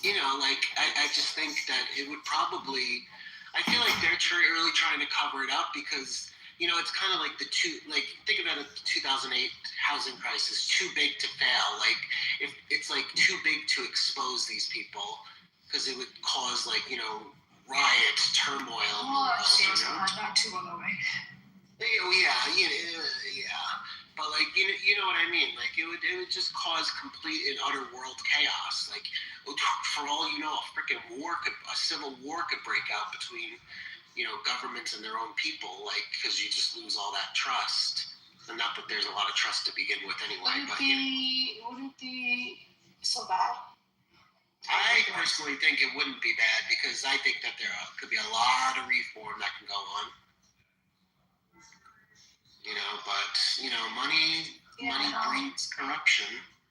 I just think that it would probably. I feel like they're really trying to cover it up because it's kind of like think about it, the 2008 housing crisis, too big to fail. Like if it's like too big to expose these people because it would cause riots, turmoil. Well, not too long away. Yeah. But you know what I mean? Like it would just cause complete and utter world chaos. Like for all you know, a civil war could break out between governments and their own people, because you just lose all that trust. And not that there's a lot of trust to begin with anyway. Would it be so bad? I personally think it wouldn't be bad because I think that there could be a lot of reform that can go on. But money breeds corruption.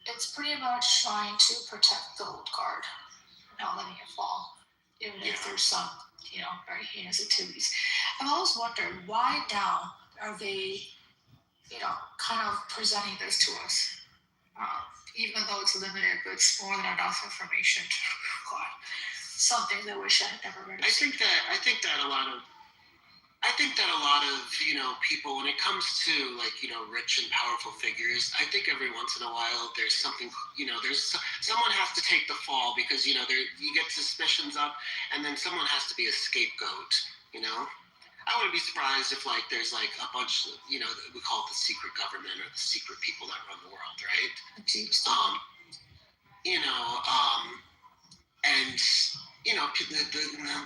It's pretty much trying to protect the old guard, not letting it fall, even if there's some very heinous activities. I've always wondered why now are they kind of presenting this to us, even though it's limited, but it's more than enough information. God, something that I wish I had never read. I think that a lot of people, when it comes to rich and powerful figures, I think every once in a while there's something, someone has to take the fall because you get suspicions up, and then someone has to be a scapegoat. I wouldn't be surprised if there's a bunch of we call it the secret government or the secret people that run the world, right? And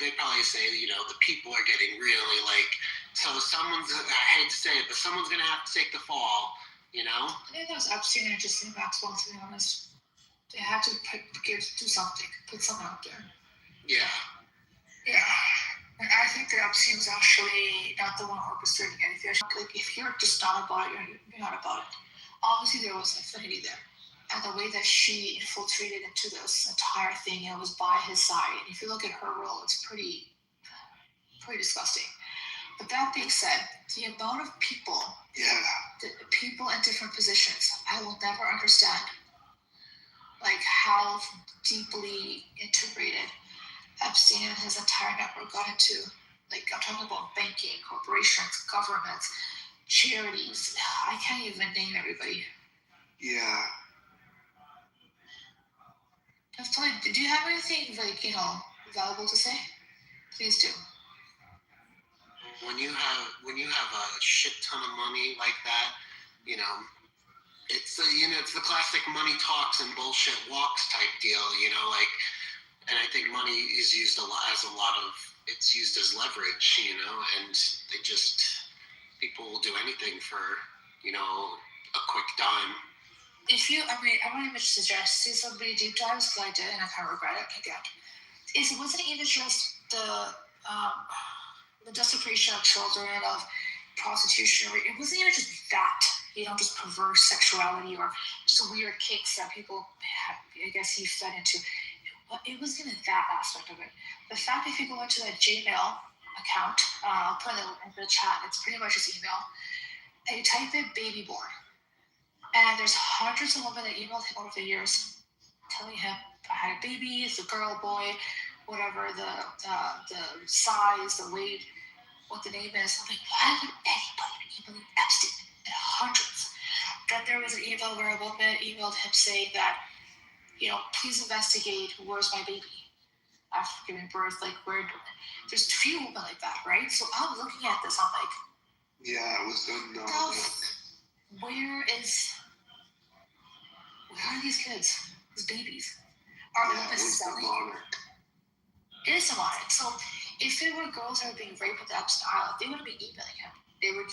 they probably say the people are getting really so someone's, I hate to say it, but someone's gonna have to take the fall. I think that was Epstein and Justine Maxwell, to be honest. They had to do something, put something out there. Yeah. And I think that Epstein was actually not the one orchestrating anything. If you're just not about it, you're not about it. Obviously, there was an affinity there. And the way that she infiltrated into this entire thing, it was by his side. And if you look at her role, it's pretty disgusting. But that being said, the amount of people, the people in different positions, I will never understand, how deeply integrated Epstein and his entire network got into. I'm talking about banking, corporations, governments, charities. I can't even name everybody. Yeah. Do you have anything valuable to say? Please do. When you have a shit ton of money like that, it's it's the classic money talks and bullshit walks type deal, and I think money is used it's used as leverage, and people will do anything for a quick dime. I want to suggest somebody deep dives, because I did, and I kind of regret it again. It wasn't even just the desecration of children, of prostitution. It wasn't even just that, just perverse sexuality or just weird kicks that people have, I guess he fed into. It wasn't even that aspect of it. The fact that if you go into that Gmail account, I'll put it in the chat, it's pretty much his email, and you type in baby born. And there's hundreds of women that emailed him over the years telling him, I had a baby, it's a girl, boy, whatever, the size, the weight, what the name is. I'm like, why would anybody be emailing Epstein? And hundreds. Then there was an email where a woman emailed him saying that, please investigate, where's my baby? After giving birth, there's a few women like that, right? So I'm looking at this, I'm like, yeah, it was done. Where are these kids? These babies? Are women selling? It is demonic. So if it were girls that were being raped at the Epstein Island, they wouldn't be emailing him. They would,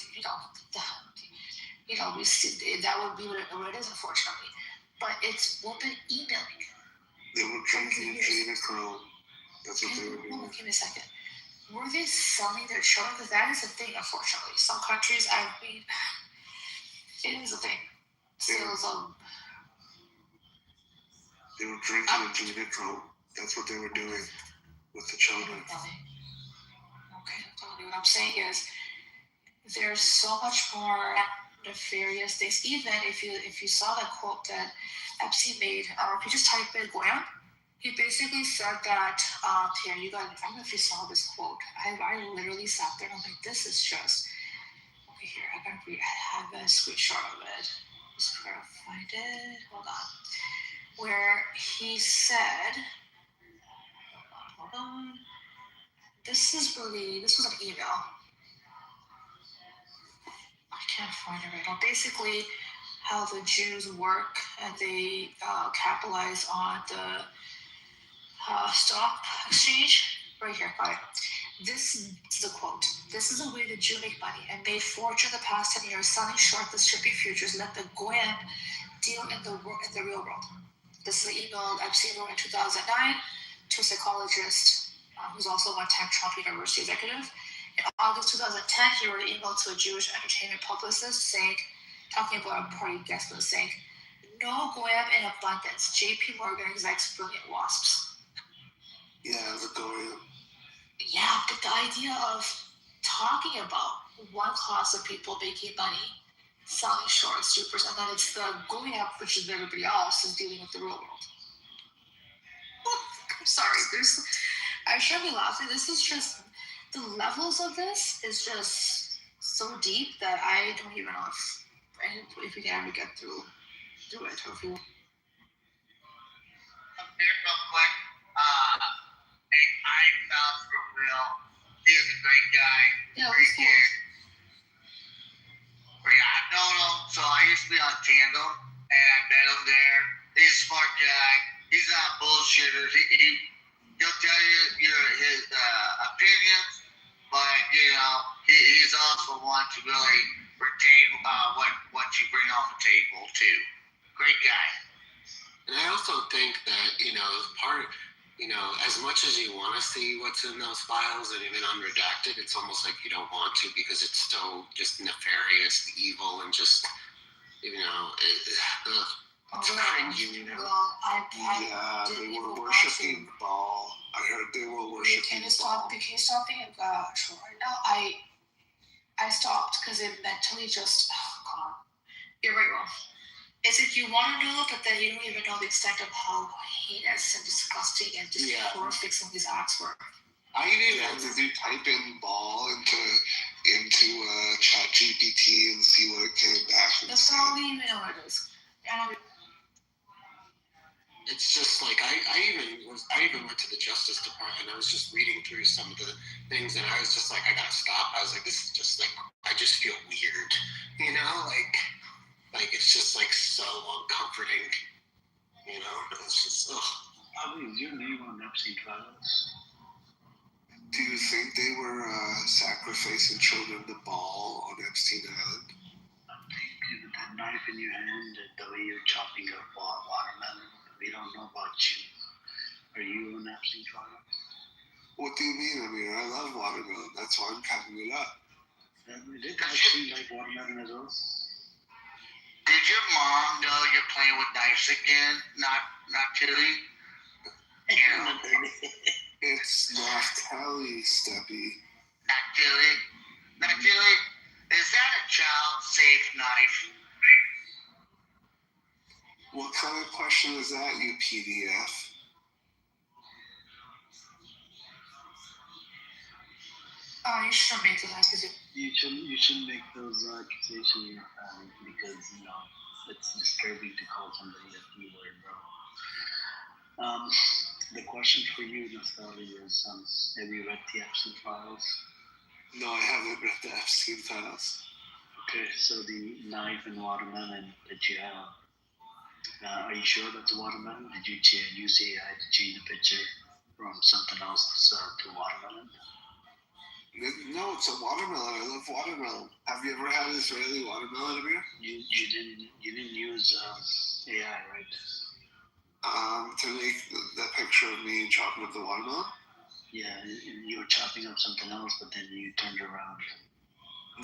we see, that would be what it is, unfortunately. But it's women emailing. They were drinking adrenochrome. That's what they were doing. Give me a second. Were they selling their children? Because that is a thing, unfortunately. Some countries, it is a thing. Sales of They were drinking and doing it drunk. That's what they were doing with the children. Okay, totally. What I'm saying is, there's so much more nefarious things. Even if you saw that quote that Epstein made, if you just type in Graham, he basically said that here you got. I don't know if you saw this quote. I literally sat there and I'm like, this is just okay. Here I have a screenshot of it. Just trying to find it. Hold on. Where he said, hold on. This was an email. I can't find it right now. Basically, how the Jews work and they capitalize on the stock exchange. Right here, got it. This is a quote. This is the way the Jew make money and made fortune in the past 10 years, selling short the shipping futures, let the Goyim deal in the real world. This is an email Epstein wrote in 2009 to a psychologist who's also a one-time Trump University executive. In August 2010, he wrote an email to a Jewish entertainment publicist talking about a party guest list, saying, no Goyim in abundance. JP Morgan execs brilliant wasps. Yeah, the Goyim. Yeah, but the idea of talking about one class of people making money, selling short supers, and then it's the Goyim, which is everybody else, is dealing with the real world. I'm sorry, I shouldn't be laughing. This is just, the levels of this is just so deep that I don't even know if we can ever get through it. Or if we... Up there real quick. I found for real. He was a great guy. Yeah, Great cool. kid. But yeah, I've known him. So I used to be on Tandem and I met him there. He's a smart guy. He's not bullshitter. He'll tell you his opinions, but he's also one to really retain what you bring on the table too. Great guy. And I also think that, as much as you want to see what's in those files and even unredacted, it's almost like you don't want to because it's so just nefarious, evil, and just, it's cringy, Well, they were worshiping Baal. I heard they were worshiping Baal. Can you stop being true right now? I stopped because it mentally just, God, you're right, wrong. It's like you want to know, but then you don't even know the extent of how heinous and disgusting and just horrific some of these acts were. I even had to type in Baal into Chat GPT and see what it came back and That's all we even know what it is. It's just like I even went to the Justice Department. I was just reading through some of the things, and I was just like, I gotta stop. I was like, this is just like, I just feel weird, like it's just like so uncomforting, It's just Is your name on Epstein files? Do you think they were sacrificing children to Baal on Epstein Island? I'm thinking with that knife in your hand, the way you're chopping up watermelon. We don't know about you. Are you on Epstein files? What do you mean? I love watermelon. That's why I'm cutting it up. Did Epstein like watermelon as well? Did your mom know you're playing with knives again? Not Tilly? It's Naftali, Steppy. Not Tilly? Not Tilly? Is that a child-safe knife? What kind of question is that, you PDF? You shouldn't make that because You shouldn't make those accusations because it's disturbing to call somebody a P-word, bro. The question for you, Naftali, is have you read the Epstein files? No, I haven't read the Epstein files. Okay, so the knife and watermelon that you have, are you sure that's a watermelon? Did you use AI to change the picture from something else to watermelon? No, it's a watermelon. I love watermelon. Have you ever had Israeli watermelon, Amir? You didn't use AI, right? To make the picture of me chopping up the watermelon? Yeah, you were chopping up something else, but then you turned around.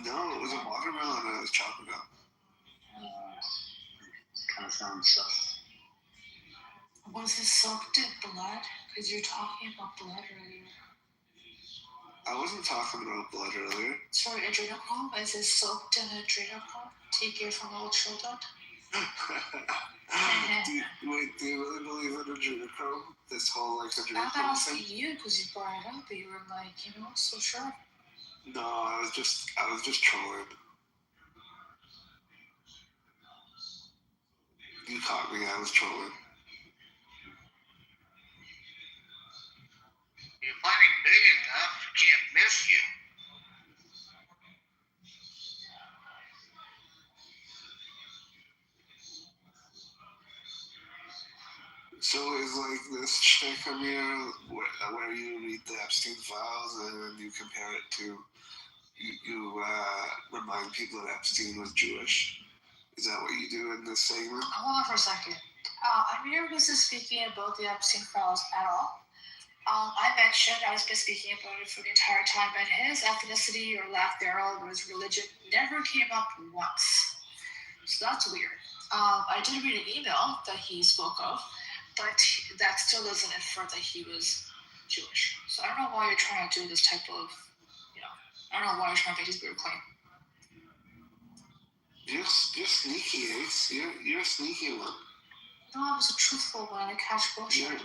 No, it was a watermelon I was chopping up. Kind of sounds sus. Was it soaked in blood? Because you're talking about blood earlier. I wasn't talking about blood earlier. Sorry, adrenochrome? Is it soaked in adrenochrome? Take it from old children? Do you really believe in adrenochrome? This whole like I'm adrenochrome asking thing? you because you brought it up, but you were like, so sure. No, I was just trolling. You caught me. I was trolling. You're fighting big enough, can't miss you. So is like this chick Amir where you read the Epstein files and then you compare it to you remind people that Epstein was Jewish. Is that what you do in this segment? Hold on for a second. Amir wasn't speaking about the Epstein files at all. I mentioned I was been speaking about it for the entire time, but his ethnicity or lack thereof or his religion never came up once. So that's weird. I did read an email that he spoke of, but that still doesn't infer that he was Jewish. So I don't know why you're trying to do this type of, I don't know why you're trying to make this weird claim. You're sneaky, Ace. You're a sneaky one. No, I was a truthful one. I catch bullshit.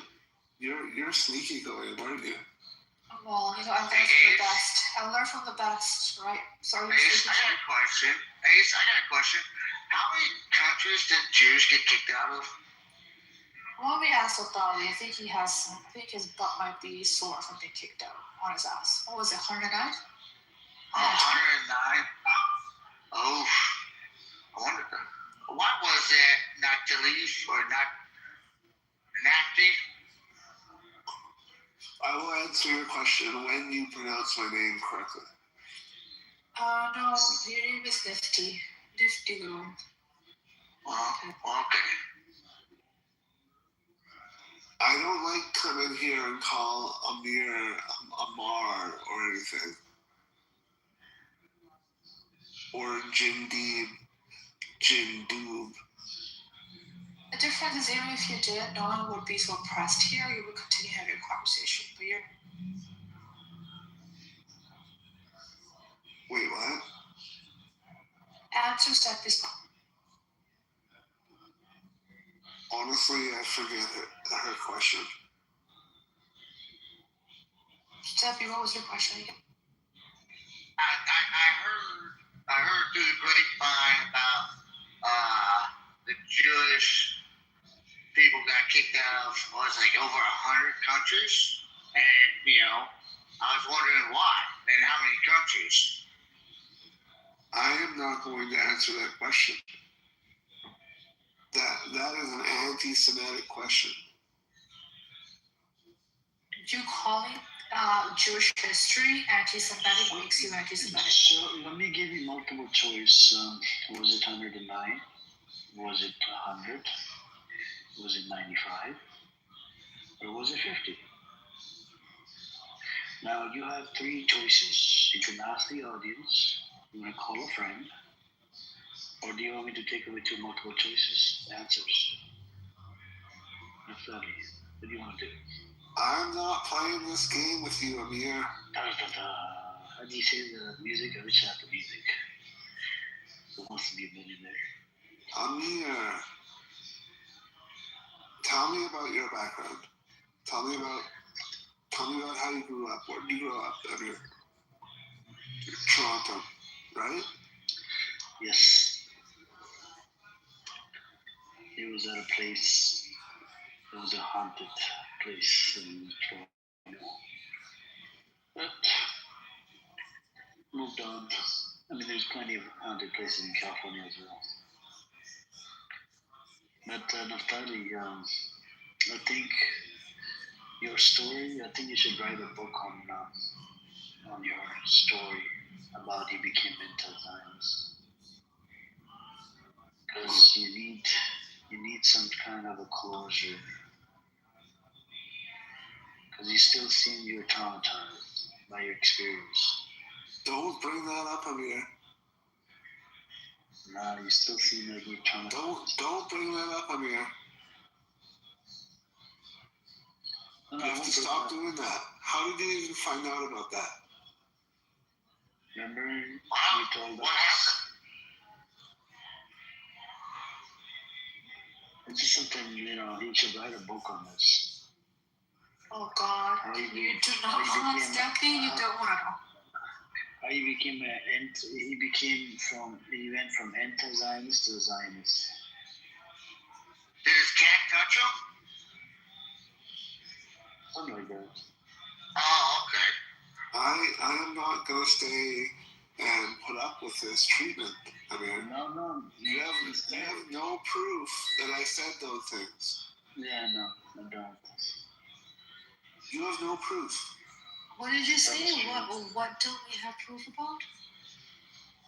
You're sneaky going, aren't you? Well, I learned from the best. I learned from the best, right? Sorry. Ace, I got a question. How many countries did Jews get kicked out of? Well, let me ask Otali. I think his butt might be sore from being kicked out on his ass. What was it, 109? 109? Oh, I wonder, why was it not Delete or not Nafty? I will answer your question when you pronounce my name correctly. No, your name is Nifty. Nifty girl. Okay. I don't like coming here and call Amir Amar or anything. Or Jindoob. The difference is even if you did, no one would be so pressed here. You would continue having a conversation. But you're... Wait, what? Answer step is... Honestly, I forget her question. Stephanie, what was your question again? I heard through the grapevine about the Jewish people got kicked out of over 100 countries, and I was wondering why and how many countries. I am not going to answer that question. That is an anti-Semitic question. You calling Jewish history anti-Semitic makes you anti-Semitic. So let me give you multiple choice. Was it 109? Was it 100? Was it 95? Or was it 50? Now you have three choices. You can ask the audience, you want to call a friend, or do you want me to take away two multiple choices answers? What do you want to do? I'm not playing this game with you, Amir. How do you say the music? I wish I had the music. Who wants to be a millionaire? Amir, tell me about your background. Tell me about how you grew up. Where did you grow up, Amir? Toronto, right? Yes. It was at a place. It was a haunted place in Toronto. But moved on. I mean, there's plenty of haunted places in California as well. But Naftali, I think your story. I think you should write a book on your story about you became mental because you need some kind of a closure because you still seem you're traumatized by your experience. Don't bring that up, Amir. No, you still seem like you're traumatized. Don't bring that up, Amir. No, You I have won't to say stop that. doing that. How did you even find out about that? Remember, you Wow. told What us. happened? It's just something, he should write a book on this. Oh God, How you you do how not you want became- Stephanie. You don't want to know. How he went from anti-Zionist to Zionist. Did his cat touch him? Something like that. Oh, okay. I am not gonna stay and put up with this treatment. I mean, No. you have no proof that I said those things. Yeah, no, I don't. You have no proof. What did you say? That's true. What don't we have proof about?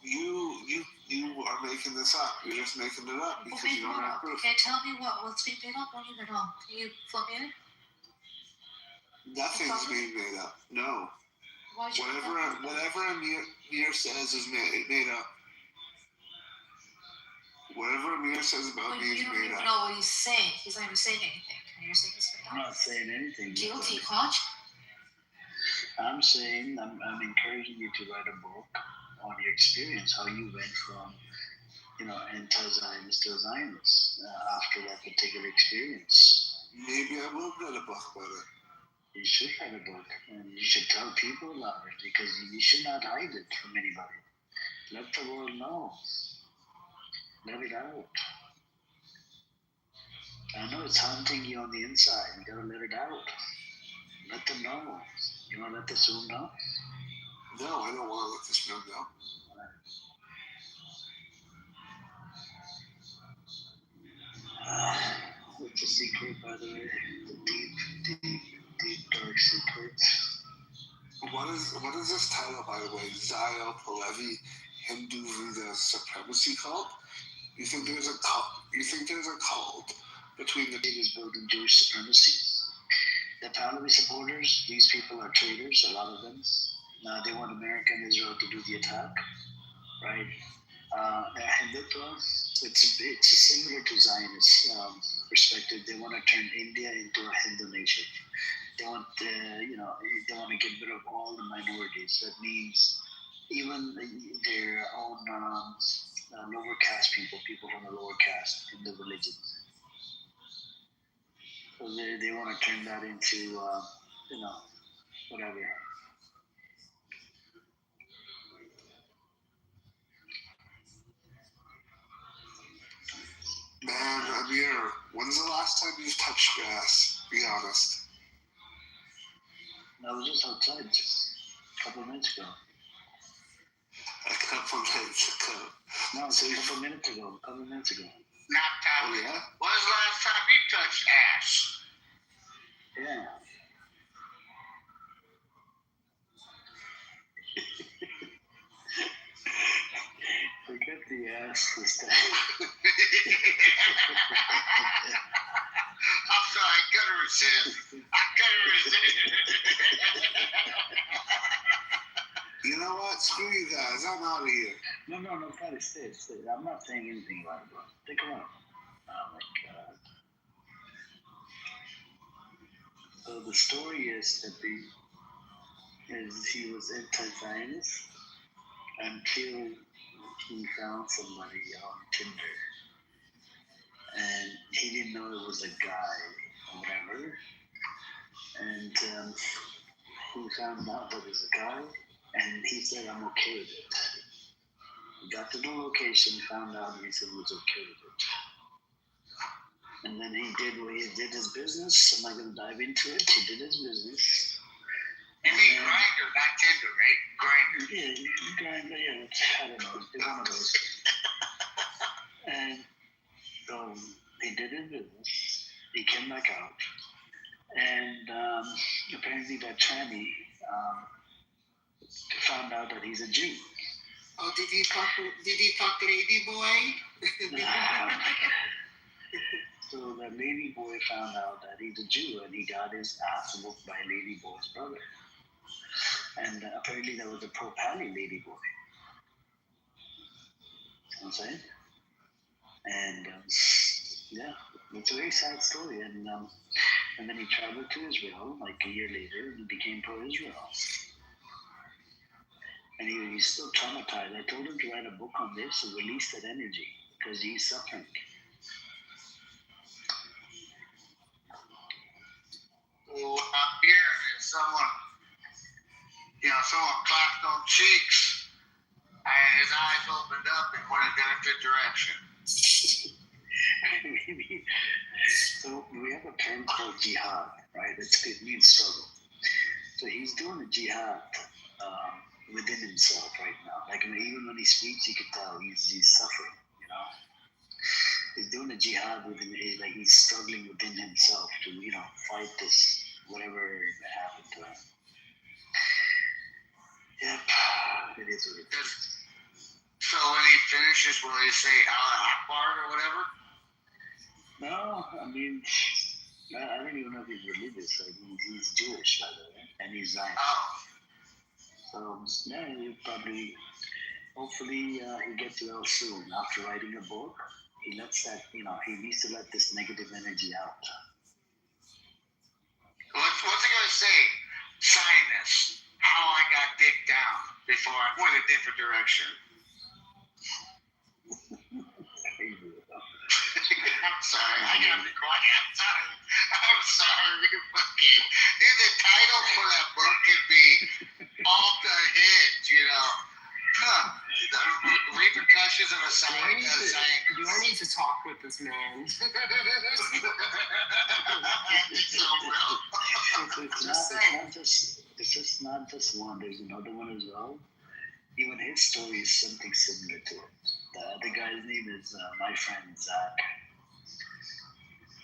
You are making this up. You're just making it up because you don't have proof. Okay, tell me what's being made up. What do you know? Can you fill me in? Nothing's being made up. No. Why'd you make that? Whatever Amir says is made up. Whatever Amir says about Well, me you is don't made even up. know what he's saying. He's not even saying anything. And you're saying it's made I'm up. not saying anything. Guilty, Koch. I'm saying I'm encouraging you to write a book on your experience, how you went from anti-Zionist to Zionist after that particular experience. Maybe I will write a book about it. You should write a book, and you should tell people about it because you should not hide it from anybody. Let the world know. Let it out. I know it's haunting you on the inside. You gotta let it out. Let them know. You wanna let this room know? No, I don't want to let this room know. It's a secret, by the way. The deep, dark secrets. What is this title, by the way? Zio Palevi Hindu Buddha Supremacy Cult? You think there's a cult? You think there's a cult between the It is building Jewish supremacy. The Pahlavi supporters, these people are traitors, a lot of them. They want America and Israel to do the attack, right? Hindutva, it's similar to Zionist perspective. They want to turn India into a Hindu nation. They want, they want to get rid of all the minorities. That means even their own lower caste people from the lower caste in the religion. So they want to turn that into, whatever. Man, Amir, when's the last time you've touched grass? Be honest. I was just outside a couple of minutes ago. A couple minutes ago. No, it's a couple of minutes ago. Not Oh, touching. yeah? When was the last time you touched ass? Yeah. Forget the ass this time. I'm sorry, I couldn't resist. You know what? Screw you guys. I'm out of here. No, Patty, stay. I'm not saying anything about it, bro. Take him out. Oh my God. So the story is that he was anti-Zionist until he found somebody on Tinder, and he didn't know it was a guy or whatever, and he found out that it was a guy, and he said, "I'm okay with it." He got to the location, found out, and he said he was okay with it. And then he did his business. I'm not going to dive into it. He did his business. You mean Grindr, not Tinder, right? Grindr. Yeah, Grindr, yeah, I don't know. It's one of those. And so he did his business. He came back out. And apparently that tranny found out that he's a Jew. Oh, did he fuck Lady Boy? So the lady boy found out that he's a Jew, and he got his ass whooped by lady boy's brother. And apparently there was a pro-Pally lady boy. You know what I'm saying? And yeah, it's a very sad story. And And then he traveled to Israel, like a year later, and became pro-Israel. And he's still traumatized. I told him to write a book on this and release that energy because he's suffering. Well, what I'm hearing is someone clapped on cheeks and his eyes opened up and went a different direction. So we have a term called jihad, right? It means struggle. So he's doing a jihad within himself right now. Like even when he speaks, you can tell he's suffering. He's doing a jihad within, like he's struggling within himself to fight this whatever happened to him. Yep, it is what it is. So when he finishes, will he say Allah Akbar or whatever? No, I mean, I don't even know if he's religious. Like he's Jewish, by the way, and he's Zion. Oh. So yeah, he probably, hopefully, he gets well soon. After writing a book, he lets that, he needs to let this negative energy out. What's it gonna say? Sinus. How I got dicked down before I went a different direction. I'm sorry. I gotta be quiet. I'm sorry. Fucking. Dude, the title for that book could be off the hinge, The repercussions of a science. Do I need to talk with this man? It's just not just one. There's another one as well. Even his story is something similar to it. The other guy's name is my friend Zach.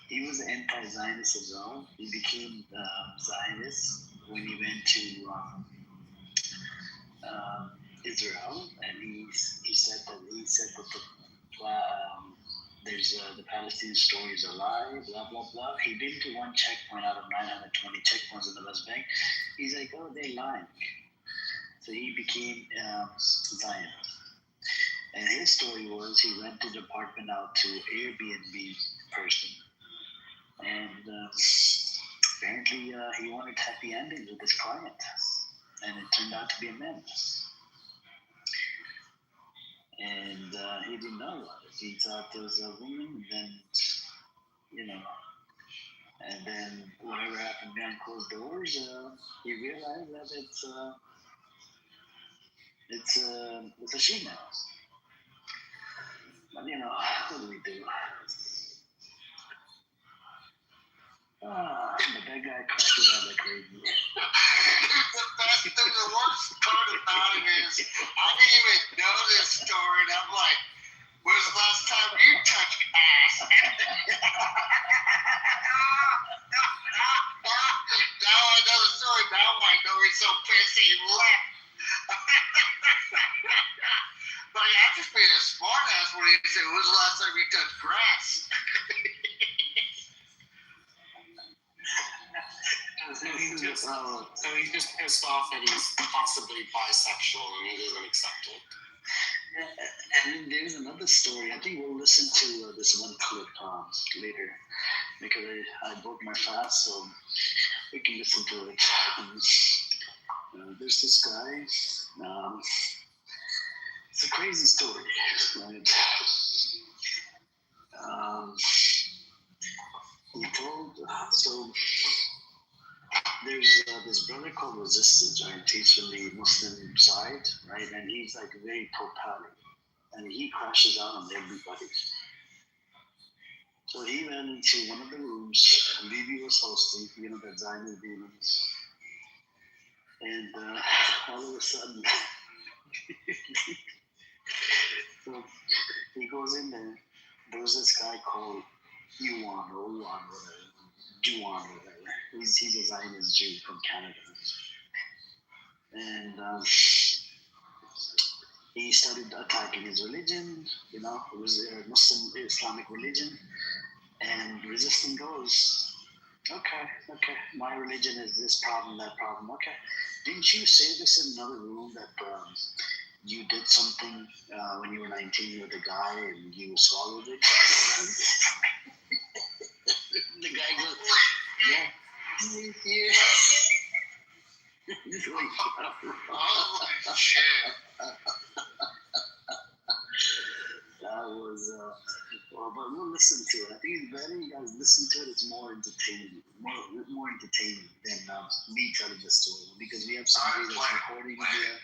He was anti-Zionist as well. He became Zionist when he went to Israel, and he said that the Palestinian story is a lie, blah blah blah. He'd been to one checkpoint out of 920 checkpoints in the West Bank. He's like, oh, they're lying. So he became Zionist. And his story was he rented an apartment out to Airbnb person, and apparently he wanted happy endings with his client, and it turned out to be a man. And he didn't know about it. He thought there was a woman, and then, and then whatever happened behind closed doors, he realized that it's a she now. But what do we do? But that guy crashes out like crazy. The worst part about it is I didn't even know this story, and I'm like, when's the last time you touched ass? Now I know the story. Now I know he's so pissy he left. But I'm just being a smart ass when he said, when's the last time you touched grass? So he's just pissed off that he's possibly bisexual and he doesn't accept it. And then there's another story. I think we'll listen to this one clip later because I broke my fast, so we can listen to it. There's this guy. It's a crazy story, right? He told so. There's this brother called Resistance, right? He's from the Muslim side, right? And he's like very pro-Pali. And he crashes out on everybody. So he went into one of the rooms, Levy was hosting, that Zionist demons. And all of a sudden, so he goes in there. There was this guy called Yuan or Uwan, whatever. Juwan, whatever. He's a Zionist Jew from Canada. And he started attacking his religion, it was a Muslim Islamic religion. And Resistance goes, okay, my religion is this problem, that problem, okay. Didn't you say this in another room that you did something when you were 19 with a guy and you swallowed it? The guy goes, Yeah. Yeah. He's like, Holy shit. that was, well, but we'll listen to it. I think it's better you guys listen to it. It's more entertaining, more entertaining than me telling the story, because we have somebody that's recording here.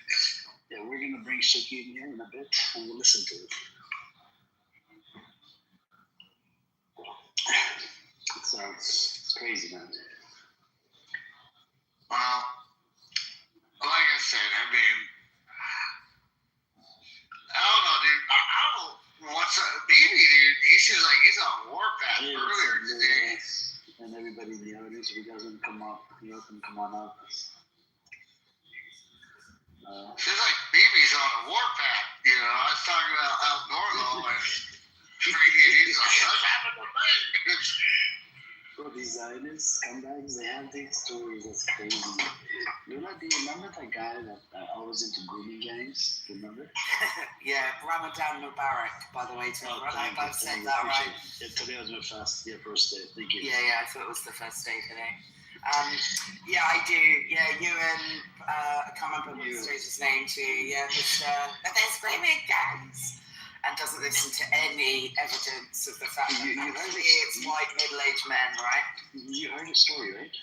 Yeah, we're gonna bring Shiki in here in a bit, and we'll listen to it. It's crazy, man. Well, like I said, I mean, I don't know, dude. I don't know what's up. BB, dude, he seems like he's on warpath Yeah, earlier today. And everybody in the audience, if you guys want to come up, you can come on up. Seems like BB's on a warpath. You know, I was talking about out normal and freaking, he's like, let's have a debate. Bro, these Zionists, scumbags, they have these stories that's crazy. Do you remember that guy that always into grooming gangs? Do you remember? Yeah, Ramadan Mubarak, by the way, too. Oh, Right? I've said you. that right. Yeah, today was my first day. Thank you. Yeah, I thought it was the first day today. Yeah, I do. Yeah, you and I can't remember what his name too. Yeah, Mr. There's grooming gangs. And doesn't listen to any evidence of the fact that it's white middle-aged men, right? You heard the story, right?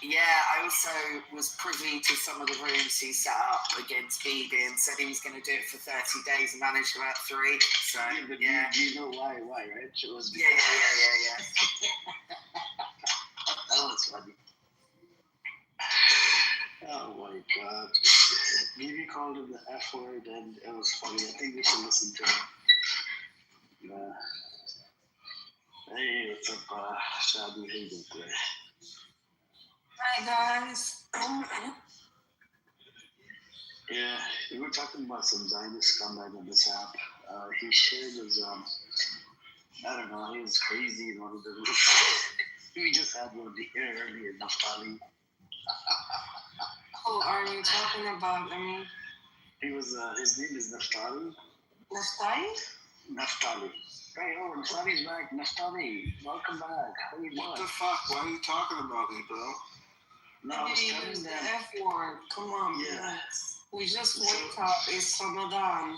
Yeah, I also was privy to some of the rooms he set up against BB and said he was going to do it for 30 days and managed about 3. So, yeah. Do you know why, right? It was Yeah. That was funny. Oh my God. BB called him the F word and it was funny. I think we should listen to him. Hey, what's up, Shadi? How you doing today? Hi guys. Yeah, we were talking about some Zionist scumbag on this app. He shared his, I don't know, he was crazy and one of the we just had one here earlier, Naftali. Who are you talking about? He was, his name is Naftali. Naftali? Naftali. Hey, Naftali's back. Naftali, welcome back. How you doing? What the fuck? Why are you talking about me, bro? No, I was Use telling the them. F word. Come on, Yeah. please. We just woke up. It's Ramadan.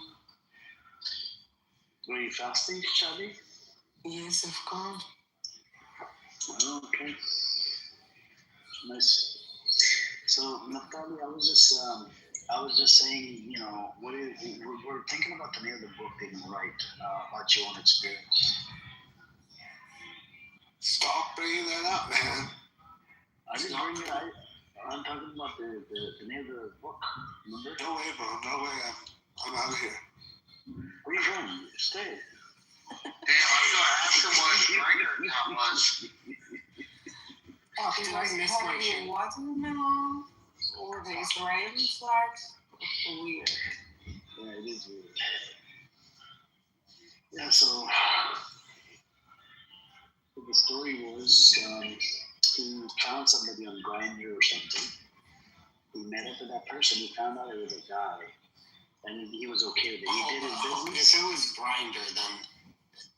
Were you fasting, Shadi? Yes, of course. Oh, okay. Nice. So, Naftali, I was just saying, you know, we're thinking about the name of the book that you write about your own experience. Stop bringing that up, man. I didn't bring it. I'm talking about the name of the book. Remember? No way, bro. No way. I'm out of here. Where are you going? Stay. Damn, I asked him what his Grindr account was. He was calling watermelon or the Israeli flags. Weird. Yeah, it is weird. Yeah, so the story was he found somebody on Grindr or something. He met up with that person. He found out it was a guy, and he was okay with it. He did his business. If it was Grindr, then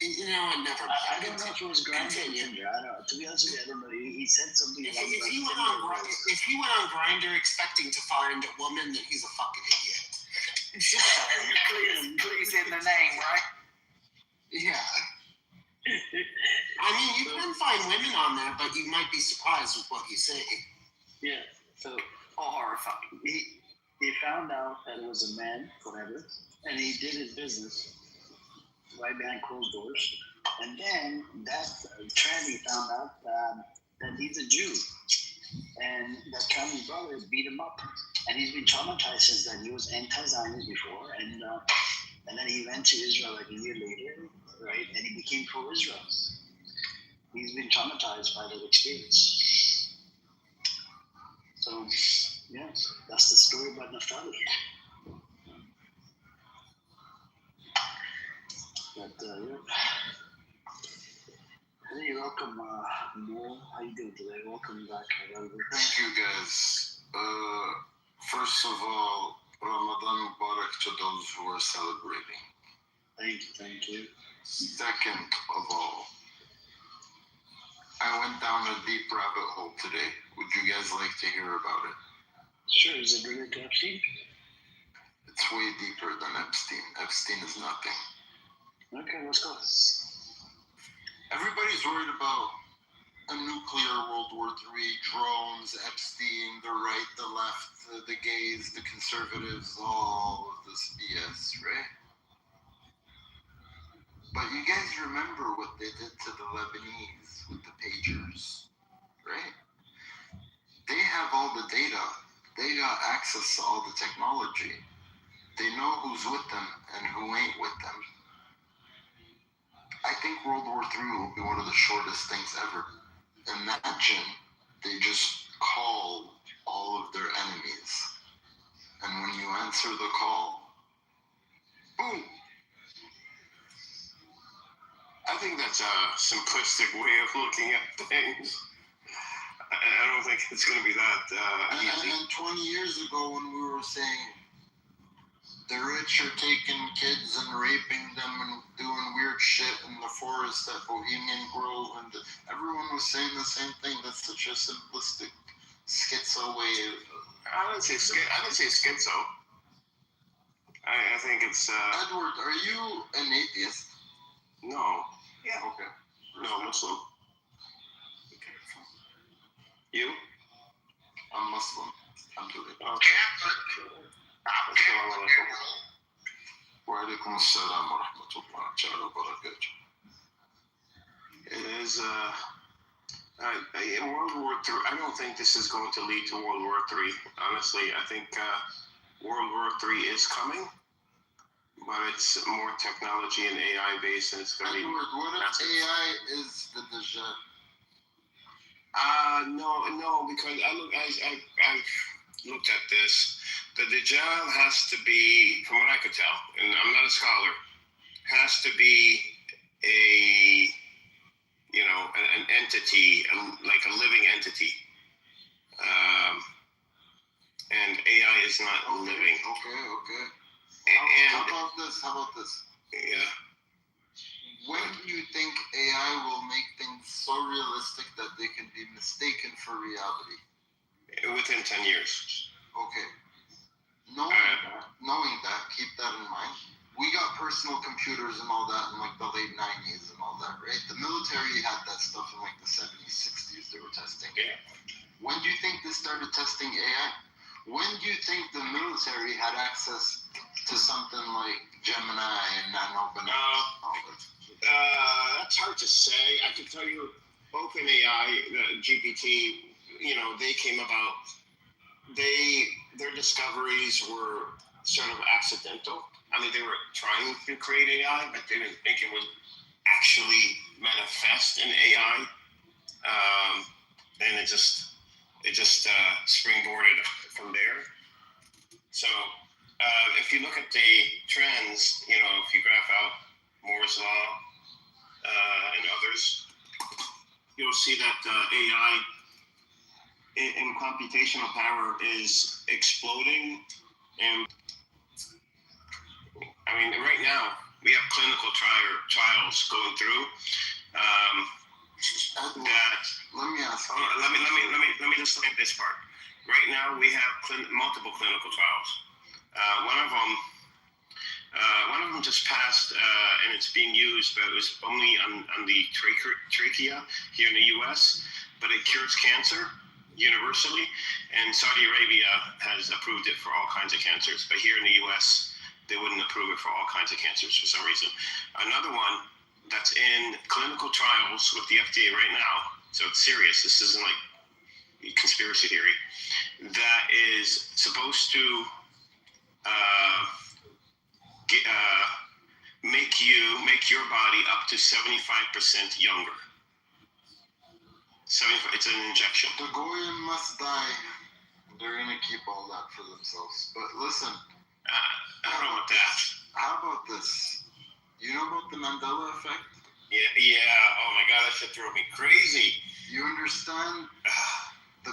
you know, I never. I don't know if it was Grindr or Tinder. I don't. To be honest with you, I don't know. He said something. If he went on Grindr expecting to find a woman, then he's a fucking idiot. Clues in the name, right? Yeah. I mean, you can find women on there, but you might be surprised with what you see. Yeah. So horrifying. He found out that it was a man, whatever, and he did his business right behind closed doors. And then that tranny found out that he's a Jew, and that tranny brother beat him up, and he's been traumatized since then. He was anti-Zionist before, and then he went to Israel like a year later, right? And he became pro-Israel. He's been traumatized by that experience. So, yeah, that's the story about Naftali. But, yeah. Hey, welcome, Mo. How you doing today? Welcome back. Thank you, guys. First of all, Ramadan Mubarak to those who are celebrating. Thank you. Second of all, I went down a deep rabbit hole today. Would you guys like to hear about it? Sure. Is it related to Epstein? It's way deeper than Epstein. Epstein is nothing. Okay, let's go. Everybody's worried about a nuclear World War III, drones, Epstein, the right, the left, the gays, the conservatives, all of this BS, right? But you guys remember what they did to the Lebanese with the pagers, right? They have all the data. They got access to all the technology. They know who's with them and who ain't with them. I think World War III will be one of the shortest things ever. Imagine they just call all of their enemies. And when you answer the call, boom. I think that's a simplistic way of looking at things. I don't think it's going to be that easy. And 20 years ago when we were saying the rich are taking kids and raping them and doing weird shit in the forest at Bohemian Grove, and everyone was saying the same thing. That's such a simplistic schizo way. I didn't say schizo. I think it's... Edward, are you an atheist? No. Yeah. Okay. No, Muslim. You? I'm Muslim. I'm doing it. Okay. Wa alaikum assalam wa rahmatullahi ta'ala wa barakatuh. It is, in World War III, I don't think this is going to lead to World War III. Honestly, I think World War III is coming, but it's more technology and AI based, and it's going to be... Edward, what if AI is the Dajjal? No, because I've looked at this. The Dajjal has to be, from what I could tell, and I'm not a scholar, has to be an entity, like a living entity. And AI is not living. Okay. And How about this? Yeah. When do you think AI will make things so realistic that they can be mistaken for reality? Within 10 years. Okay. Knowing that, keep that in mind. We got personal computers and all that in like the late 90s and all that, right? The military had that stuff in like the 70s, 60s. They were testing. Yeah. When do you think they started testing AI? When do you think the military had access to something like Gemini and Nano Banana? That's hard to say. I can tell you, OpenAI, GPT, they came about. Their discoveries were sort of accidental. I mean, they were trying to create AI, but they didn't think it would actually manifest in AI. And it just springboarded from there. So if you look at the trends, if you graph out Moore's Law and others, you'll see that AI in computational power is exploding. And I mean, right now we have clinical trials going through. Let me ask. Let me just say this part. Right now we have multiple clinical trials. One of them just passed, and it's being used, but it was only on the trachea here in the U.S. But it cures cancer universally, and Saudi Arabia has approved it for all kinds of cancers. But here in the U.S., they wouldn't approve it for all kinds of cancers for some reason. Another one that's in clinical trials with the FDA right now, so it's serious. This isn't like conspiracy theory. That is supposed to make your body up to 75% younger. 75. It's an injection. The Goyim must die. They're gonna keep all that for themselves. But listen, I don't know about that. How about this? You know about the Mandela effect? Yeah. Oh my God, that shit drove me crazy. You understand?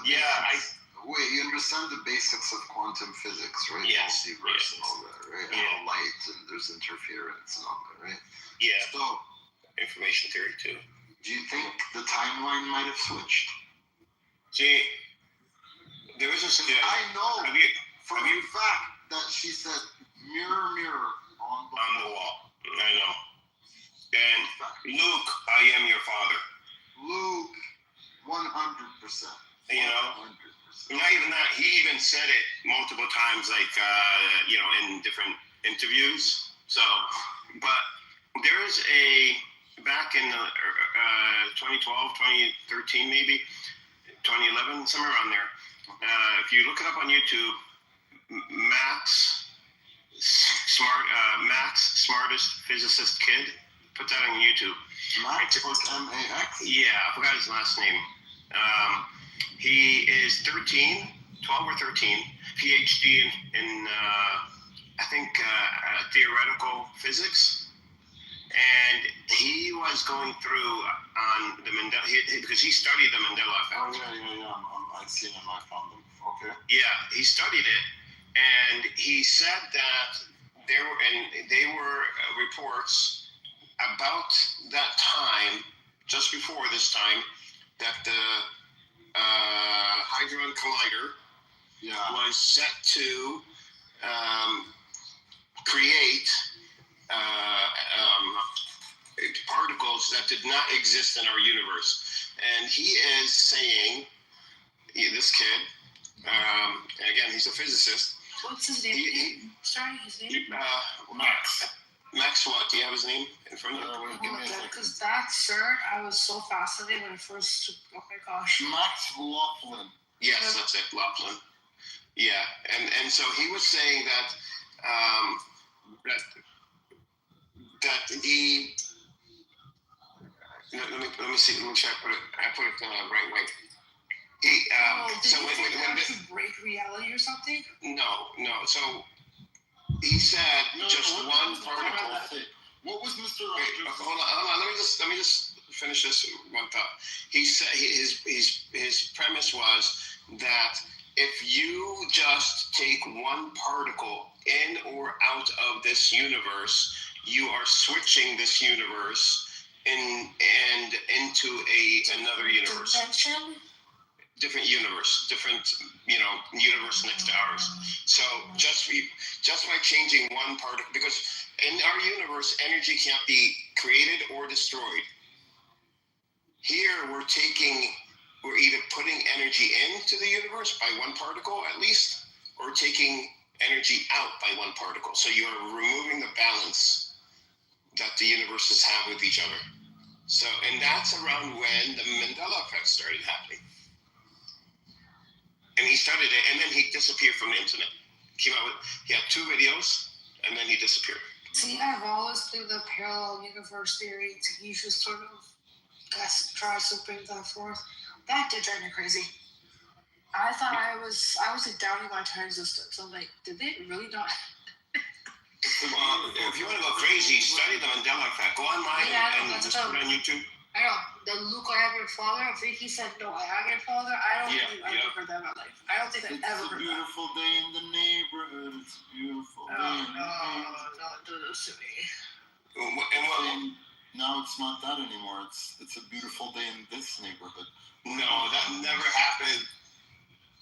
You understand the basics of quantum physics, right? Yes. Multiverse and all that, right? Yeah. And light and there's interference and all that, right? Yeah. So information theory too. Do you think the timeline might have switched? See, there was a skit. I know Have you for a fact that she said, "Mirror, mirror on the wall? I know. And Luke, I am your father. Luke, 100%. You know, 100%. not even that. He even said it multiple times, like in different interviews. So, but there is back in 2012, 2013, maybe 2011, somewhere around there. If you look it up on YouTube, Max smartest physicist kid. Put that on YouTube. Max, like M-A-X? Yeah, I forgot his last name. He is 12 or 13, PhD in I think theoretical physics. And he was going through on the Mandela, because he studied the Mandela effect. Oh, yeah. I've seen him, I found him. Okay. Yeah, he studied it. And he said that they were reports about that time, just before this time, that the Hadron Collider was set to create particles that did not exist in our universe. And he is saying, this kid, again, he's a physicist. What's his name? Sorry, his name? Max. Max what? Do you have his name in front of you? Because that CERN, I was so fascinated when I first, oh my gosh. Max Laughlin. Yes, that's it, Laughlin. Yeah, and so he was saying that that he. Let me see. Let me check. I put it the right way. He. Did So you think that was to break reality or something? No. So he said just one particle. What was Mr. Hold on. Let me just finish this one thought. He said his premise was that if you just take one particle in or out of this universe, you are switching this universe into another universe. Dimension? Different universe, universe next to ours. So just by changing one particle, because in our universe, energy can't be created or destroyed. Here, we're either putting energy into the universe by one particle at least, or taking energy out by one particle. So you are removing the balance that the universes have with each other. So, and that's around when the Mandela effect started happening. And he started it, and then he disappeared from the internet. He had 2 videos, and then he disappeared. See, I've always believed the parallel universe theory to use just sort of tries to bring that forth. That did drive me crazy. I thought I was like doubting my entire existence. I'm like, did they really not? Well, if you want to go crazy, study the Mandela effect. Go online and just put it on YouTube. I know. The Luke, I have your father. I think he said, no, I have your father. I don't think I've ever heard that in my life. I don't think I've ever heard that. It's a beautiful day in the neighborhood. It's a beautiful day in the neighborhood. Don't do this to me. Now it's not that anymore. It's a beautiful day in this neighborhood. No, that never happened.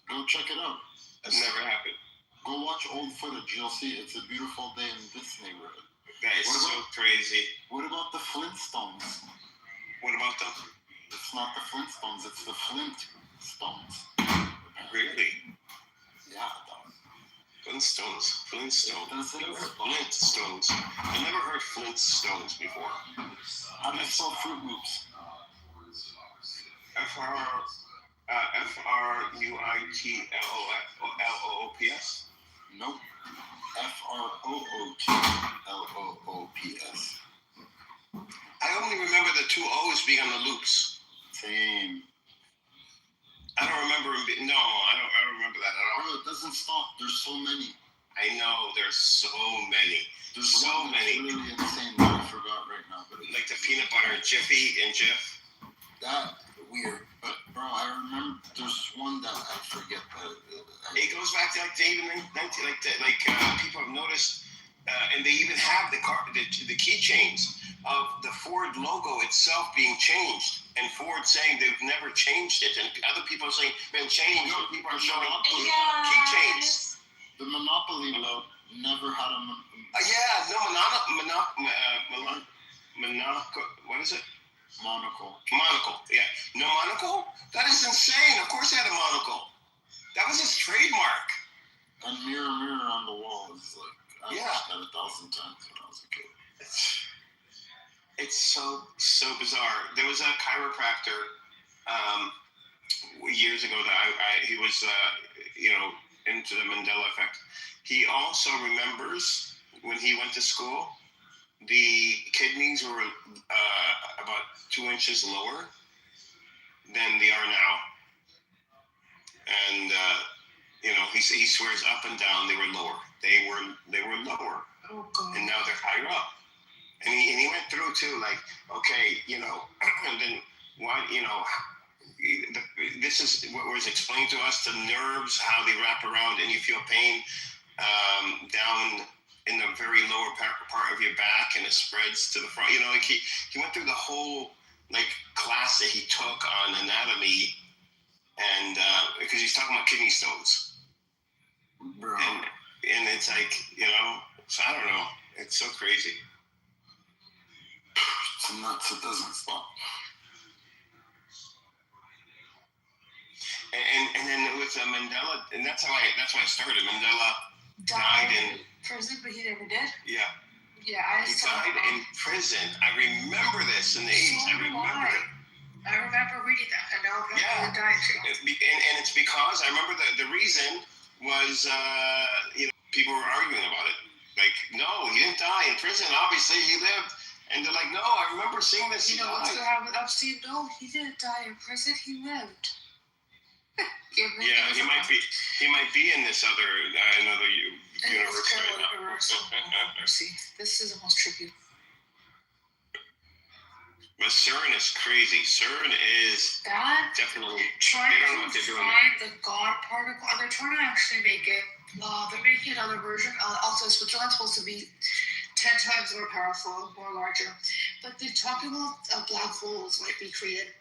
Go check it out. That never happened. Go watch old footage. You'll see it's a beautiful day in this neighborhood. That is so crazy. What about the Flintstones? What about them? It's not the Flintstones. It's the Flintstones. Really? Yeah, dog. Flintstones. I never heard Flintstones before. How do you spell Fruit Loops? Fruitloops? Nope. Frootloops. I only remember the 2 O's being on the loops. Same. I don't remember I don't remember that at all. Bro, it doesn't stop. There's so many. I know there's so many. There's so many. It's really insane that I forgot right now. But like the peanut butter Jiffy and Jif. That weird. But bro, I remember there's one that I forget. It goes back to even people have noticed, and they even have the keychains of the Ford logo itself being changed, and Ford saying they've never changed it, and other people are saying been changed. No, People are showing Yeah. keychains. The Monopoly logo never had a Yeah, no, monocle. What is it? monocle. Monocle. Yeah, no monocle. That is insane. Of course, they had a monocle. That was his trademark. And mirror on the wall is like, I watched that 1,000 times when I was a kid. It's so bizarre. There was a chiropractor years ago that he was into the Mandela effect. He also remembers when he went to school, the kidneys were about 2 inches lower than they are now, and he swears up and down they were lower. They were lower, and now they're higher up. And he went through too, like, okay, and then why, this is what was explained to us, the nerves, how they wrap around, and you feel pain down in the very lower part of your back, and it spreads to the front. Like he went through the whole class that he took on anatomy, and because he's talking about kidney stones, Bro. and it's like, so I don't know, it's so crazy. It's nuts. It doesn't stop. And then with Mandela, and that's why I started. Mandela died in prison, but he never did. Yeah. Yeah, He died in prison. I remember this in the 80s. I remember it. I remember reading that, and now Yeah. he died too. And it's because I remember the reason was people were arguing about it. Like, no, he didn't die in prison. Obviously, he lived. And they're like, no, I remember seeing this. You know what's going to happen with Epstein? No, he didn't die in prison. He lived. Yeah, he might be in this another universe right now. See, this is the most tricky. But CERN is crazy. CERN is definitely. Trying they don't know what to they're doing. find the God particle, and they're trying to actually make it. They're making another version. Also, Switzerland's supposed to be 10 times more powerful, more larger. But they're talking about black holes might be created.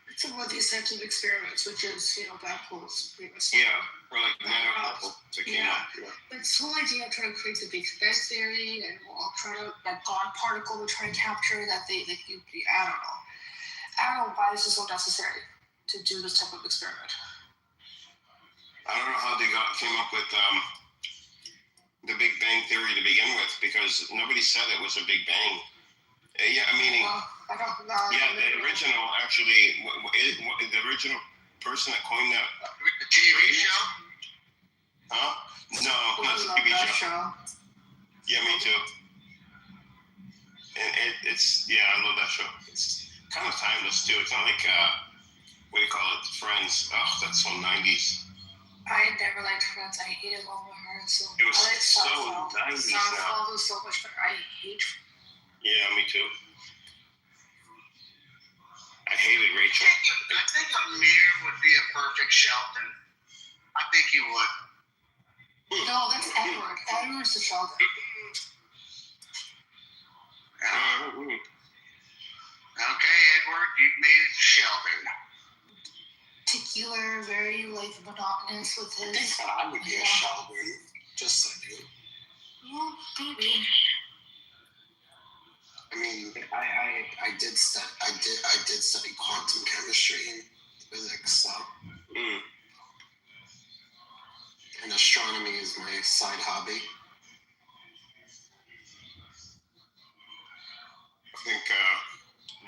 It's one of these types of experiments, which is, black holes. Yeah, or like nanoparticles. Yeah. But this whole idea of trying to create the Big Bang theory and trying to, that God particle, we're trying to capture that I don't know why this is so necessary to do this type of experiment. I don't know how they came up with the Big Bang theory to begin with, because nobody said it was a Big Bang. Yeah, meaning. I don't know. Yeah, the original actually, the original person that coined that. The TV show? Huh? No, not the TV show. Yeah, me too. And it's I love that show. It's kind of timeless too. It's not like what do you call it? Friends. Oh, that's so 90s. I never liked Friends. I hated all of her. So it was I liked so Seinfeld. 90s Seinfeld now. was so much better. I hate. Yeah, me too. I hated Rachel. I think Amir would be a perfect Sheldon. I think he would. No, that's Edward. Edward's the Sheldon. Okay, Edward, you made it to Sheldon. Particular, very monotonous with his. I think I would be a Sheldon, just like you. Well, maybe. I mean, I did study quantum chemistry and physics, so. And astronomy is my side hobby. I think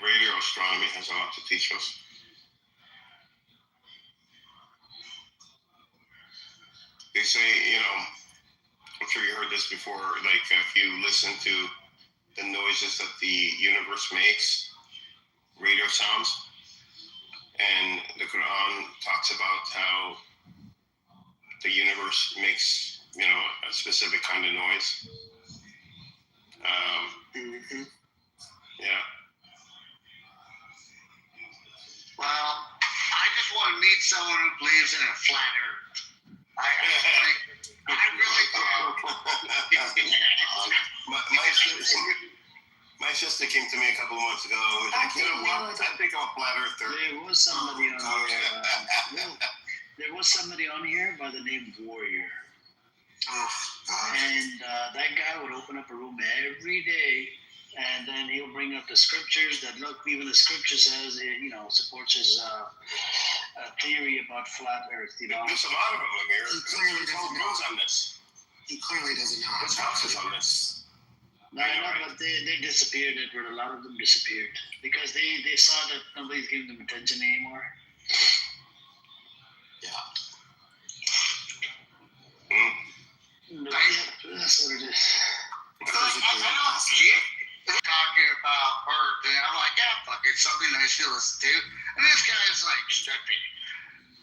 radio astronomy has a lot to teach us. They say, I'm sure you heard this before, like if you listen to the noises that the universe makes, radio sounds, and the Quran talks about how the universe makes, a specific kind of noise. Yeah. Well, I just want to meet someone who believes in a flat earth. I really do. My sister came to me a couple of months ago. I was like, you know what? I think I'm a flat earther. There was somebody on here. There was somebody on here by the name Warrior. Oh, God. And that guy would open up a room every day, and then he'll bring up the scriptures that look, even the scripture says, supports his theory about flat Earth. There's a lot of them in here. He clearly His whole doesn't know. goes on this. He clearly doesn't know. His house is on this. No, but they disappeared, Edward. A lot of them disappeared because they saw that nobody's giving them attention anymore. Yeah. No, yeah, that's what it is. I know shit talking about Earth, and I'm like, yeah, fuck it, something I should listen to. And this guy's like, stripping.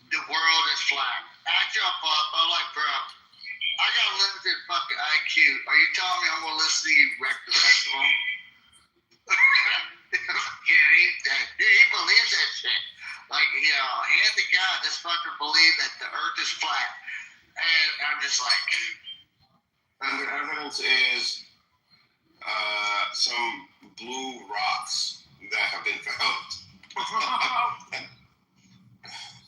The world is flat. I jump up, I'm like, bro, I got limited fucking IQ. Are you telling me I'm gonna listen to you wreck the rest of them? He believes that shit. Like, hand to God, this fucker believes that the Earth is flat. And I'm just like, And the evidence is some blue rocks that have been found.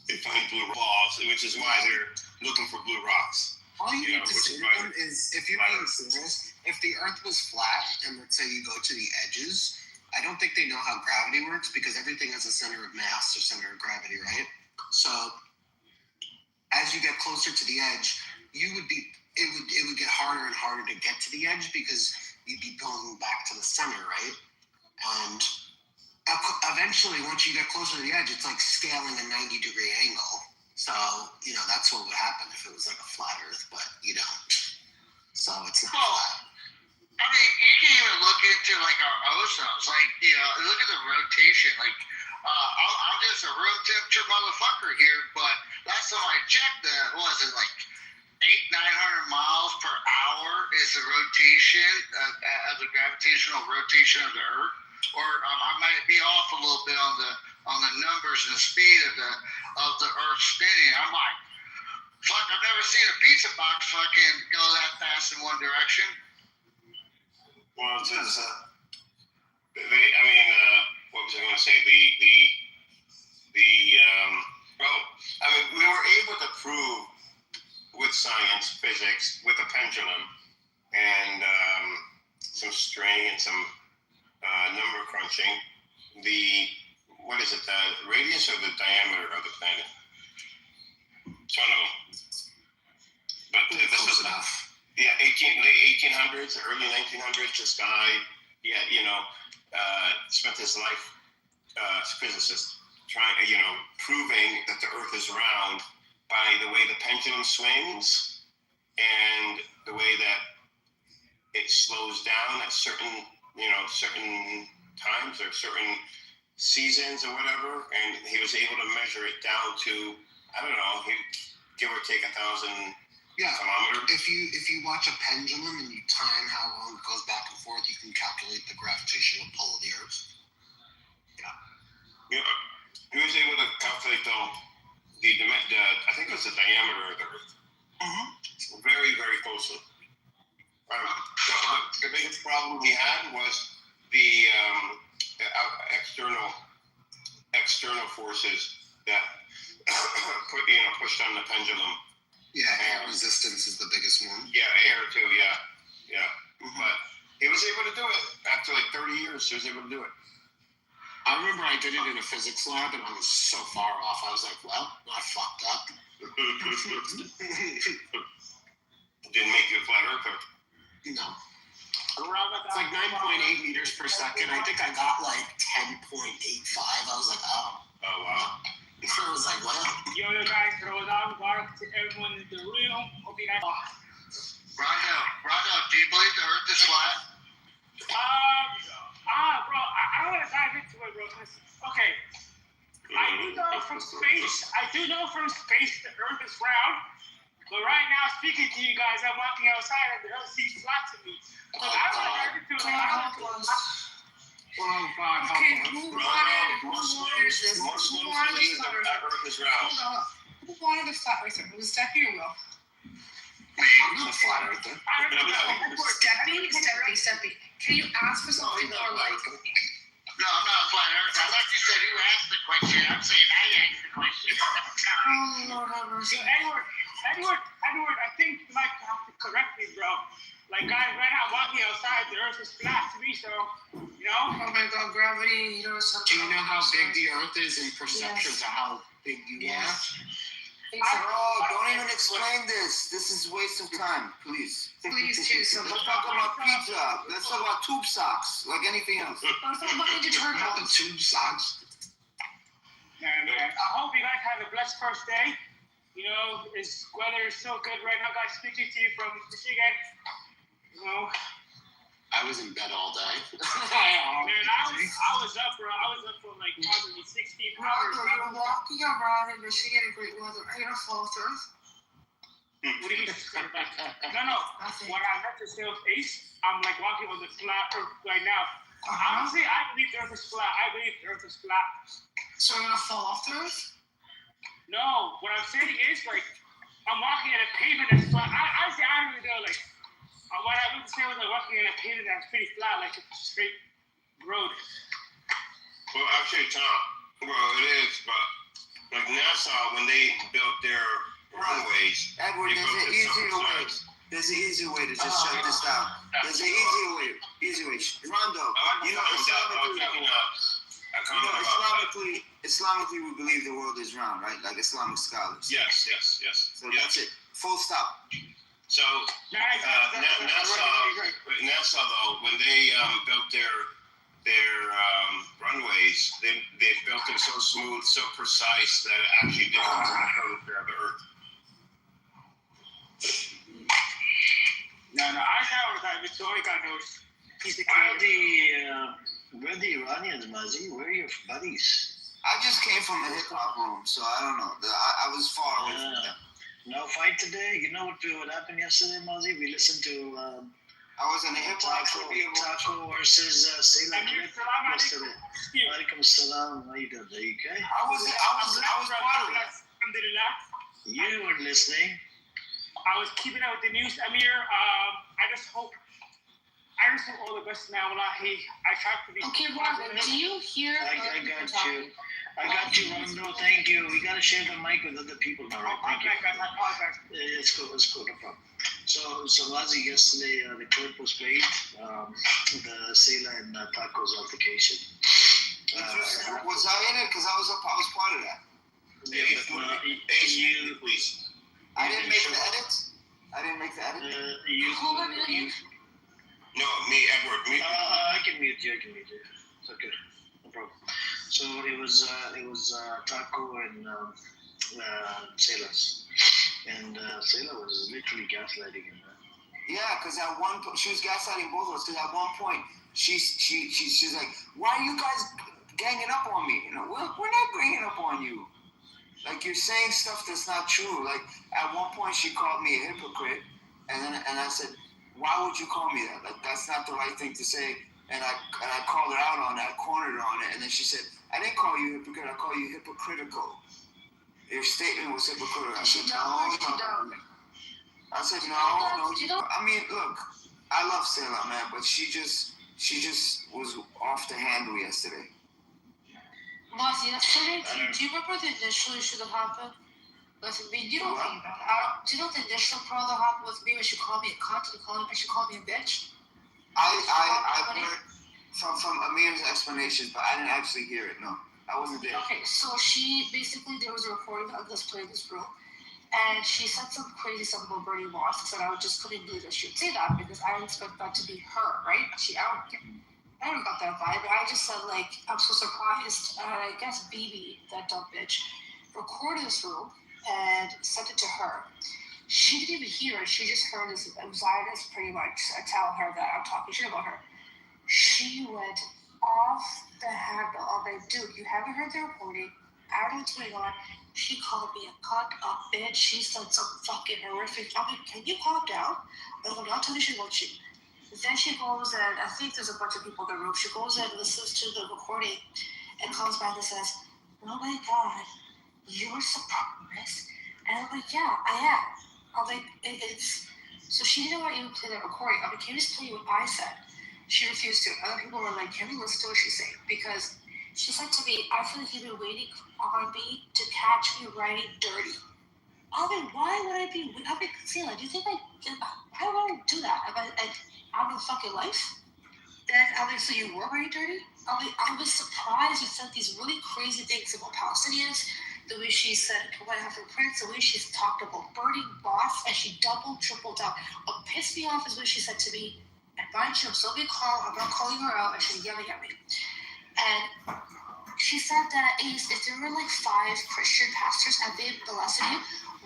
They find blue balls, which is why they're looking for blue rocks. All you need to say to them is, if you're being serious, if the Earth was flat, and let's say you go to the edges, I don't think they know how gravity works because everything has a center of mass or center of gravity, right? So as you get closer to the edge, it would get harder and harder to get to the edge because you'd be going back to the center, right? And eventually, once you get closer to the edge, it's like scaling a 90-degree angle. So, that's what would happen if it was like a flat Earth, but you don't. So it's not flat. I mean, you can even look into like our ozones, like, look at the rotation. Like, I'm just a room temperature motherfucker here, but last time I checked, what was it, like 800-900 miles per hour is the rotation of the gravitational rotation of the Earth, or I might be off a little bit on the numbers and the speed of the Earth spinning. I'm like, fuck, I've never seen a pizza box fucking go that fast in one direction. Well, what was I going to say? We were able to prove with science, physics, with a pendulum and some string and some number crunching, the radius or the diameter of the planet? It's one of them. But this was enough. Yeah, late 1800s, early 1900s, this guy, spent his life as a physicist proving that the Earth is round by the way the pendulum swings and the way that it slows down at certain times or certain seasons or whatever, and he was able to measure it down to, give or take 1,000 kilometers. If you watch a pendulum and you time how long it goes back and forth, you can calculate the gravitational pull of the Earth. Yeah. He was able to calculate I think it was the diameter of the Earth. Very, very closely. The biggest problem we had was the external forces that pushed on the pendulum. Yeah, air resistance is the biggest one. Yeah, air too. Yeah. But he was able to do it after like 30 years. He was able to do it. I remember I did it in a physics lab, and I was so far off. I was like, well, I fucked up. Didn't make you a flat earther. No. It's like 9.8 meters per second. I think I got like 10.85. I was like, oh. Oh, wow. I was like, what? Yo, guys, welcome to everyone in the room. Hope you guys Rondo, do you believe the Earth is flat? Bro, I want to dive into it real quick. Okay, I do know from space the Earth is round, but right now, speaking to you guys, I'm walking outside and the Earth seems flat to me. So I want to dive into it. Okay, who wanted a flat earther? It was Debbie or Will? I'm not a flat earther. Steppy. Can you ask for something more like you said who asked the question. I'm saying I asked the question. Oh, Lord have mercy. So Edward, I think you might have to correct me, bro. Like, guys, right now, walking outside, the earth is flat to me, so, you know? Oh my God, gravity, Do you know how big the earth is in perception to how big you are? Bro, don't even explain this. This is a waste of time, please. Please choose something. Let's talk about pizza. Let's talk about tube socks, like anything else. Let's talk about Ninja Not the Turtles. tube socks. And I hope you guys have a blessed first day. You know, weather is so good right now, guys. Speaking to you from Michigan. You know, I was in bed all day. man, I was up, bro. I was up for like probably 16 hours. Bro, you're walking around in Michigan in great weather. Are you gonna fall off the earth? What do you mean? No. Nothing. What I meant to say was, Ace, I'm like walking on the flat earth right now. Honestly, I believe the earth is flat. I believe the earth is flat. So you're gonna fall off the earth? No, what I'm saying is, like, I'm walking in a pavement that's flat. I don't even know, like, what I meant to say was like walking in a pavement that's pretty flat, like a straight road. Well, actually, Tom, well, it is, but like NASA, when they built their runways, Edward, they there's built an it easier way. sides. There's an easier way to just shut this down. There's an easier way. Rondo, you know, Islamically, we believe the world is round, right? Like Islamic scholars. Yes. So that's it. Full stop. So NASA though, when they built their runways, they built them so smooth, so precise that it actually didn't hurt the Earth. No, I know that Victoria got those piece of Where the Iranians, Mazi? Where are your buddies? I just came from a hip hop room, so I don't know. I was far away from them. No fight today. You know what happened yesterday, Mazi? We listened to I was in a hip hop Taco versus Sailor clip yesterday. Alaikum salam. How you doing? Are you okay? I was part of that. You were listening. I was keeping up with the news, Amir. I just hope all the best now. Wallahi, I tried to be. Okay, Robin, do you hear? I got you, Rondo. Thank you. We gotta share the mic with other people now, right? Thank you. It's cool. No problem. So Mazi, yesterday the clip was played. The Sailor and Taco's altercation. Was I in it? Because I was part of that. Please. I didn't make the edits. No, me, Edward. Me. I can mute you. It's okay. No problem. So it was Taco and Sailor's. And Sailor was literally gaslighting him. Yeah, because at one point, she was gaslighting both of us, because at one point, she's like, why are you guys ganging up on me? You know, we're not ganging up on you. Like, you're saying stuff that's not true. Like, at one point, she called me a hypocrite, and I said, why would you call me that? Like, that's not the right thing to say. And I called her out on it, I cornered her on it, and then she said, I didn't call you hypocrite, I call you hypocritical. Your statement was hypocritical. I said, no. I said, no. I mean, look, I love Sailor, man, but she just was off the handle yesterday. Marcy, yesterday, do you remember the initial issue that happened? Listen, I mean, you don't think about it. Do you know the initial problem that happened with me when she called me a cunt and she called me a bitch? I heard from Amir's explanations, but I didn't actually hear it, no. I wasn't there. Okay, so there was a recording of this play in this room, and she said some crazy stuff about Bernie Moss, and I just couldn't believe that she would say that, because I didn't expect that to be her, right? I don't got that vibe, but I just said, like, I'm so surprised. I guess BB, that dumb bitch, recorded this room and sent it to her. She didn't even hear it. She just heard this Zionist pretty much tell her that I'm talking shit about her. She went off the handle. I'm like, dude, you haven't heard the recording. I don't know what's going on. She called me a cunt, a bitch. She said some fucking horrific. I'm like, can you calm down? I'm not telling you she wants you. Then she goes and I think there's a bunch of people in the room. She goes and listens to the recording and comes back and says, oh my God, you're surprised? And I'm like, yeah, I am. I'm like, it's... So she didn't want you to play that recording. I'm like, can you just play what I said? She refused to. Other people were like, can we listen to what she's saying? Because She said to me, I feel like you've been waiting on me to catch me writing dirty. I mean, why would I be? I mean, Celia, do you think why would I do that? I'm in fucking life? Then, I mean, so you were writing dirty? I mean, I was surprised you said these really crazy things about Palestinians, the way she said White African Prince, the way she's talked about burning mosques, and she doubled, tripled down. What pissed me off is what she said to me, and mind you, I'm still being called, I'm not calling her out, and she's yelling at me. And she said that if there were like 5 Christian pastors and they molested you,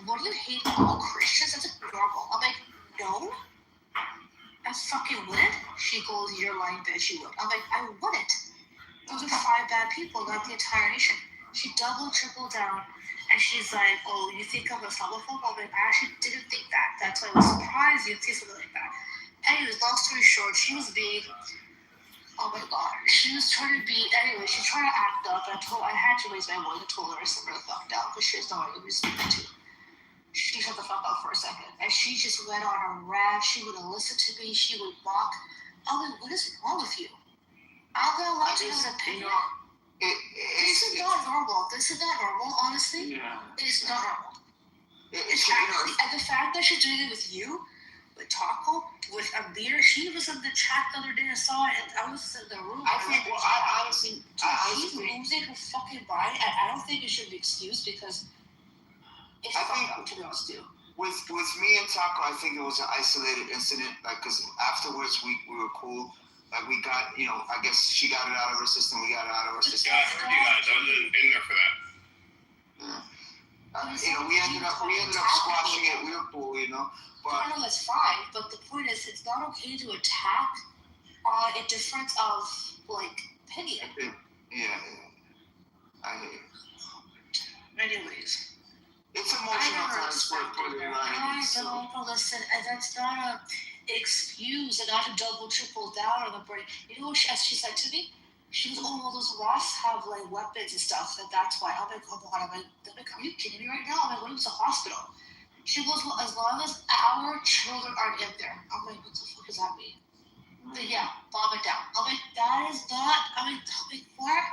what do you hate all Christians? That's like normal. I'm like, no, I fucking wouldn't. She goes, you're lying, bitch, you would. I'm like, I wouldn't. Those are 5 bad people, not the entire nation. She doubled, tripled down, and she's like, oh, you think I'm a Islamophobe? I'm like, I actually didn't think that. That's why I was surprised you'd say something like that. Anyways, long story short, she was being, oh my god, she was trying to be, anyway, she tried to act up, and I had to raise my voice and told her to sit her the fuck down, because she has no idea who she's speaking to. She shut the fuck up for a second. And she just went on a rant. She wouldn't listen to me. She would mock. I'm like, what is wrong with you? I'm not allowed to have an opinion. This is not normal. This is not normal, honestly. Yeah. It's not normal. And the fact that she's doing it with you, with Taco, with Amir, she was in the chat the other day. I saw it, and I was in the room. I honestly, she's losing her fucking mind, and I don't think it should be excused because it's fucked up, to be honest with you. With me and Taco, I think it was an isolated incident. Like, cause afterwards we were cool. Like we got, I guess she got it out of her system. We got it out of our system. Yeah, I heard you guys. I was in there for that. Yeah. We ended up squashing it. We were cool, But I know that's fine, but the point is, it's not okay to attack on a difference of opinion. Yeah. I hear you. Anyways. It's emotional times for the Iranians. I don't, but listen, that's not an excuse and not to double, triple down on the brain. You know what she said to me? She goes, oh, well, those Ross have weapons and stuff, and that's why. I'm like, oh my god, are you kidding me right now? I'm like, what if it's a hospital? She goes, well, as long as our children aren't in there. I'm like, what the fuck does that mean? But yeah, bomb it down. I'm like, that is not, I'm like, what?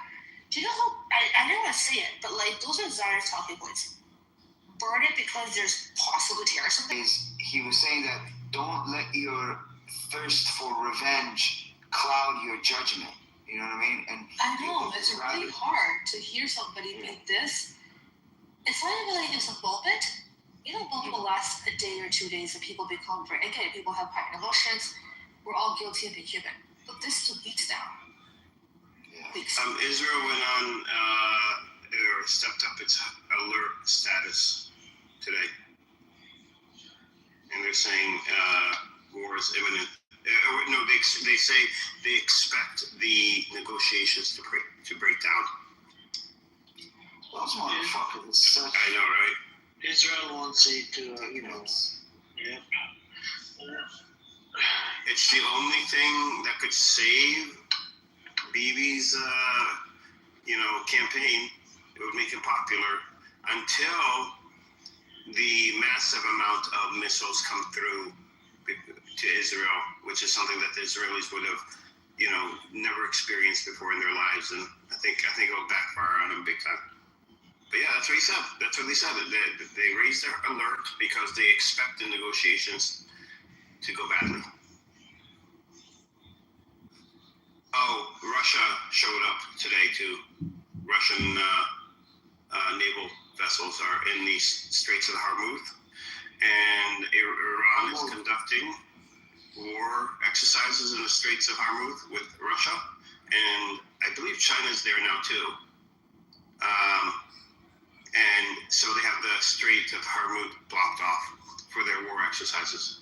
Do you know how, I didn't want to say it, but those are Zionist talking points. Burn it because there's possibly terrorism. He was saying that don't let your thirst for revenge cloud your judgment. You know what I mean? And I know, it's really hard to hear somebody make this. It's not even it's a moment. Moment will last a day or 2 days and people become very, again, people have heightened emotions. We're all guilty of being human. But this took weeks now. Israel went on, or stepped up its alert status today. And they're saying war is imminent. No, they say they expect the negotiations to break down. Those motherfuckers such. I know, right? Israel wants it to, yeah. It's the only thing that could save Bibi's, campaign. It would make him popular until the massive amount of missiles come through to Israel, which is something that the Israelis would have, never experienced before in their lives, and I think it will backfire on them big time. But yeah, that's what he said. That's what they said. They raised their alert because they expect the negotiations to go badly. Oh, Russia showed up today too. Russian naval vessels are in the Straits of Hormuz, and Iran is conducting war exercises in the Straits of Hormuz with Russia, and I believe China's there now too. And so they have the Strait of Hormuz blocked off for their war exercises.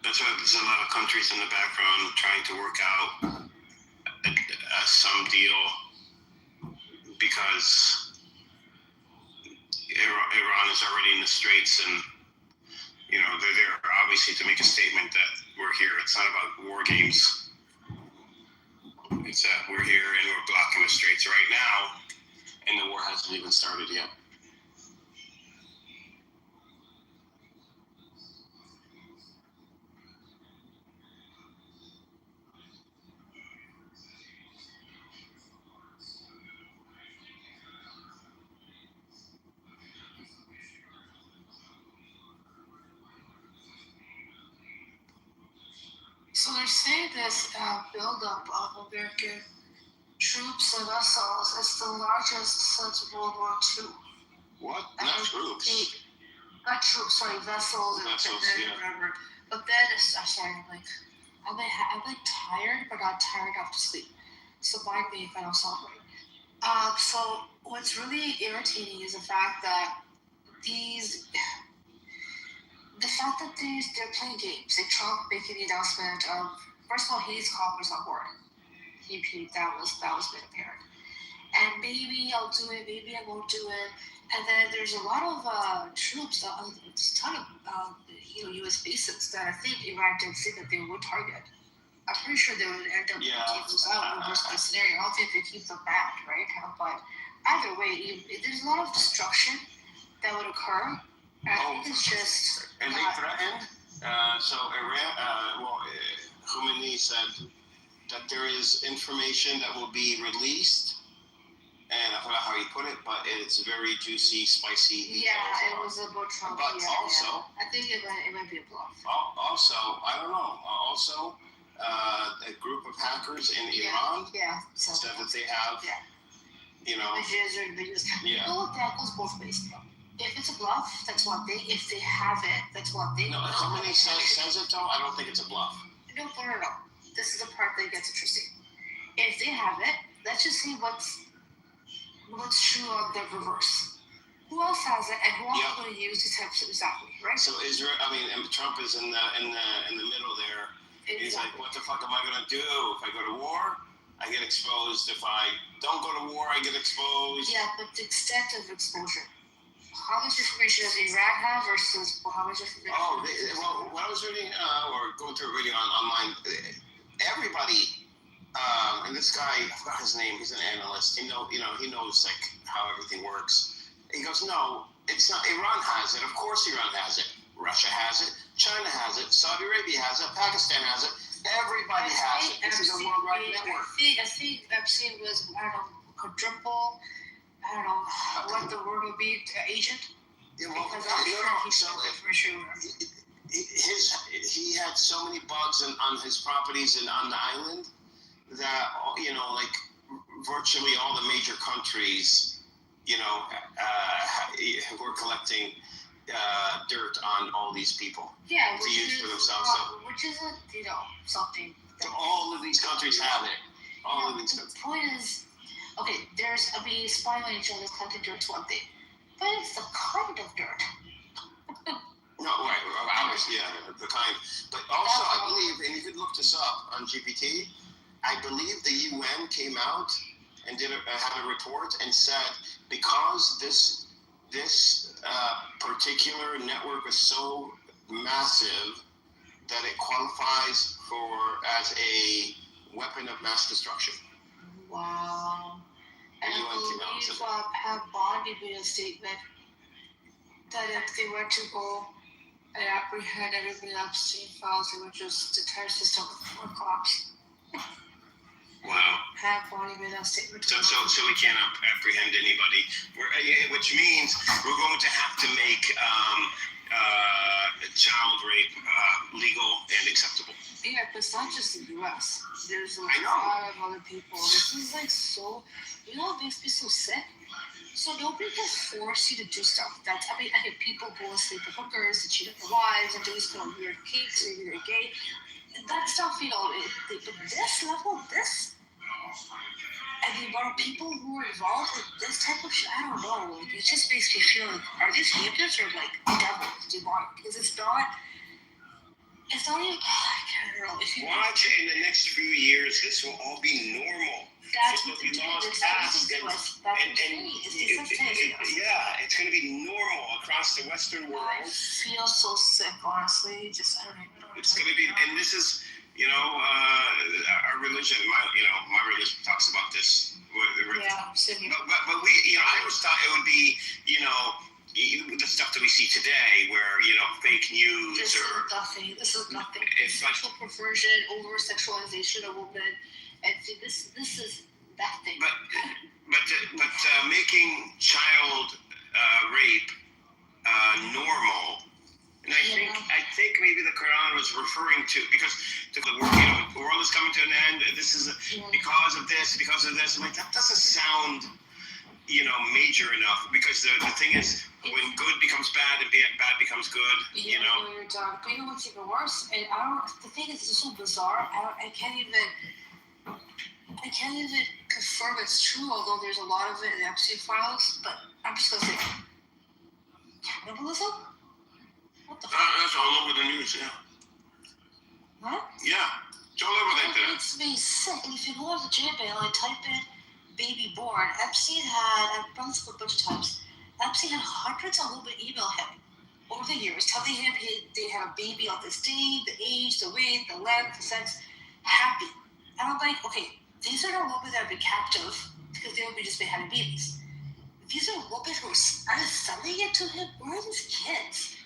That's why there's a lot of countries in the background trying to work out some deal, because Iran is already in the Straits, and they're there obviously to make a statement that we're here. It's not about war games. It's that we're here and we're blocking the Straits right now. and the war hasn't even started yet. So they're saying this buildup of American troops and vessels is the largest since World War II. What? Not troops. Not troops, sorry, vessels and whatever. But then I'm sorry, I'm like tired, but not tired enough to sleep. So mind me if I don't sound right. So what's really irritating is the fact that they're playing games. Like Trump making the announcement of, first of all, he's Congress on board. That was made apparent. And maybe I'll do it, maybe I won't do it. And then there's a lot of troops, a ton of U.S. bases that I think Iran did say that they would target. I'm pretty sure they would end up taking those out in the worst case scenario. I don't think they keep them back, right? But either way, there's a lot of destruction that would occur. I think it's just. And they threatened. So Iran, Khomeini said that there is information that will be released, and I forgot how he put it, but it's very juicy, spicy. Yeah, it was about Trump. But also, I think it might be a bluff. Also, I don't know. Also, a group of hackers in Iran said that they have, You know, that goes both ways. If it's a bluff, that's one thing. If they have it, that's one thing. No, Khomeini says it though. I don't think it's a bluff. No. This is the part that gets interesting. If they have it, let's just see what's true on the reverse. Who else has it, and who else is going to use these types of exactly, right? So Israel, and Trump is in the middle there. Exactly. He's like, what the fuck am I going to do if I go to war? I get exposed. If I don't go to war, I get exposed. Yeah, but the extent of exposure. How much information does Iran have versus how much information? When I was reading or going through a video online, everybody, and this guy, I forgot his name. He's an analyst. He knows like how everything works. He goes, no, it's not. Iran has it. Of course, Iran has it. Russia has it. China has it. Saudi Arabia has it. Pakistan has it. Everybody has it. This is a worldwide network. I think Epstein was, quadruple. I don't know what the word would be, agent. Yeah, well, he had so many bugs on his properties and on the island that virtually all the major countries, were collecting dirt on all these people. Yeah, to use for themselves. Which is something. All of these countries have it. All of these countries. The point is. Okay, spying on each other's collecting dirt's one thing, but it's the kind of dirt. No, right, ours, the kind. But also, I believe, and you could look this up on GPT, I believe the UN came out and had a report and said because this particular network is so massive that it qualifies as a weapon of mass destruction. Wow. And I believe Pat Bondi made a statement that if they were to go and apprehend everybody Epstein files, it would just the entire system would collapse. Wow. Pat Bondi made that statement. So we can't apprehend anybody, which means we're going to have to make child rape legal and acceptable. Yeah, but it's not just the U.S. There's a lot of other people. This is like so, what makes me so sick? So nobody can force you to do stuff. I hate people go and sleep with hookers and cheat on their wives and do these kind of weird kinks or they're gay. That stuff, this level, and the amount of people who are involved in this type of shit, I don't know. It just makes me feel like, are these humans or like devils, demonic? Because it's not even, I can't know. Watch it in the next few years, this will all be normal. That's what the laws passed. It's going to be normal across the Western world. I feel so sick, honestly. I don't even know. It's going to be, and this is, our religion, my religion talks about this. Yeah, I'm sitting here. But we, nothing. It's sexual perversion, over sexualization of women, and see, this is that thing. But making child rape normal, and I think maybe the Quran was referring to, because the world is coming to an end. This is because of this. I'm like, that doesn't sound major enough, because the thing is, when good becomes bad and bad becomes good, You're done. But you know what's even worse? And the thing is, it's so bizarre. I can't even confirm it's true, although there's a lot of it in the Epstein files. But I'm just gonna say, cannibalism? What the fuck? That's all over the news, yeah. What? Yeah, it's all over the internet. It makes me sick. And if you go to the Gmail and type in baby born, Epstein had, I've done this a bunch of times, Epstein had hundreds of women email him over the years, telling him they had a baby on this day, the age, the weight, the length, the sex, happy. And I'm like, okay, these are the women that have been captive because they would be just been having babies. These are women who are selling it to him. Where are these kids?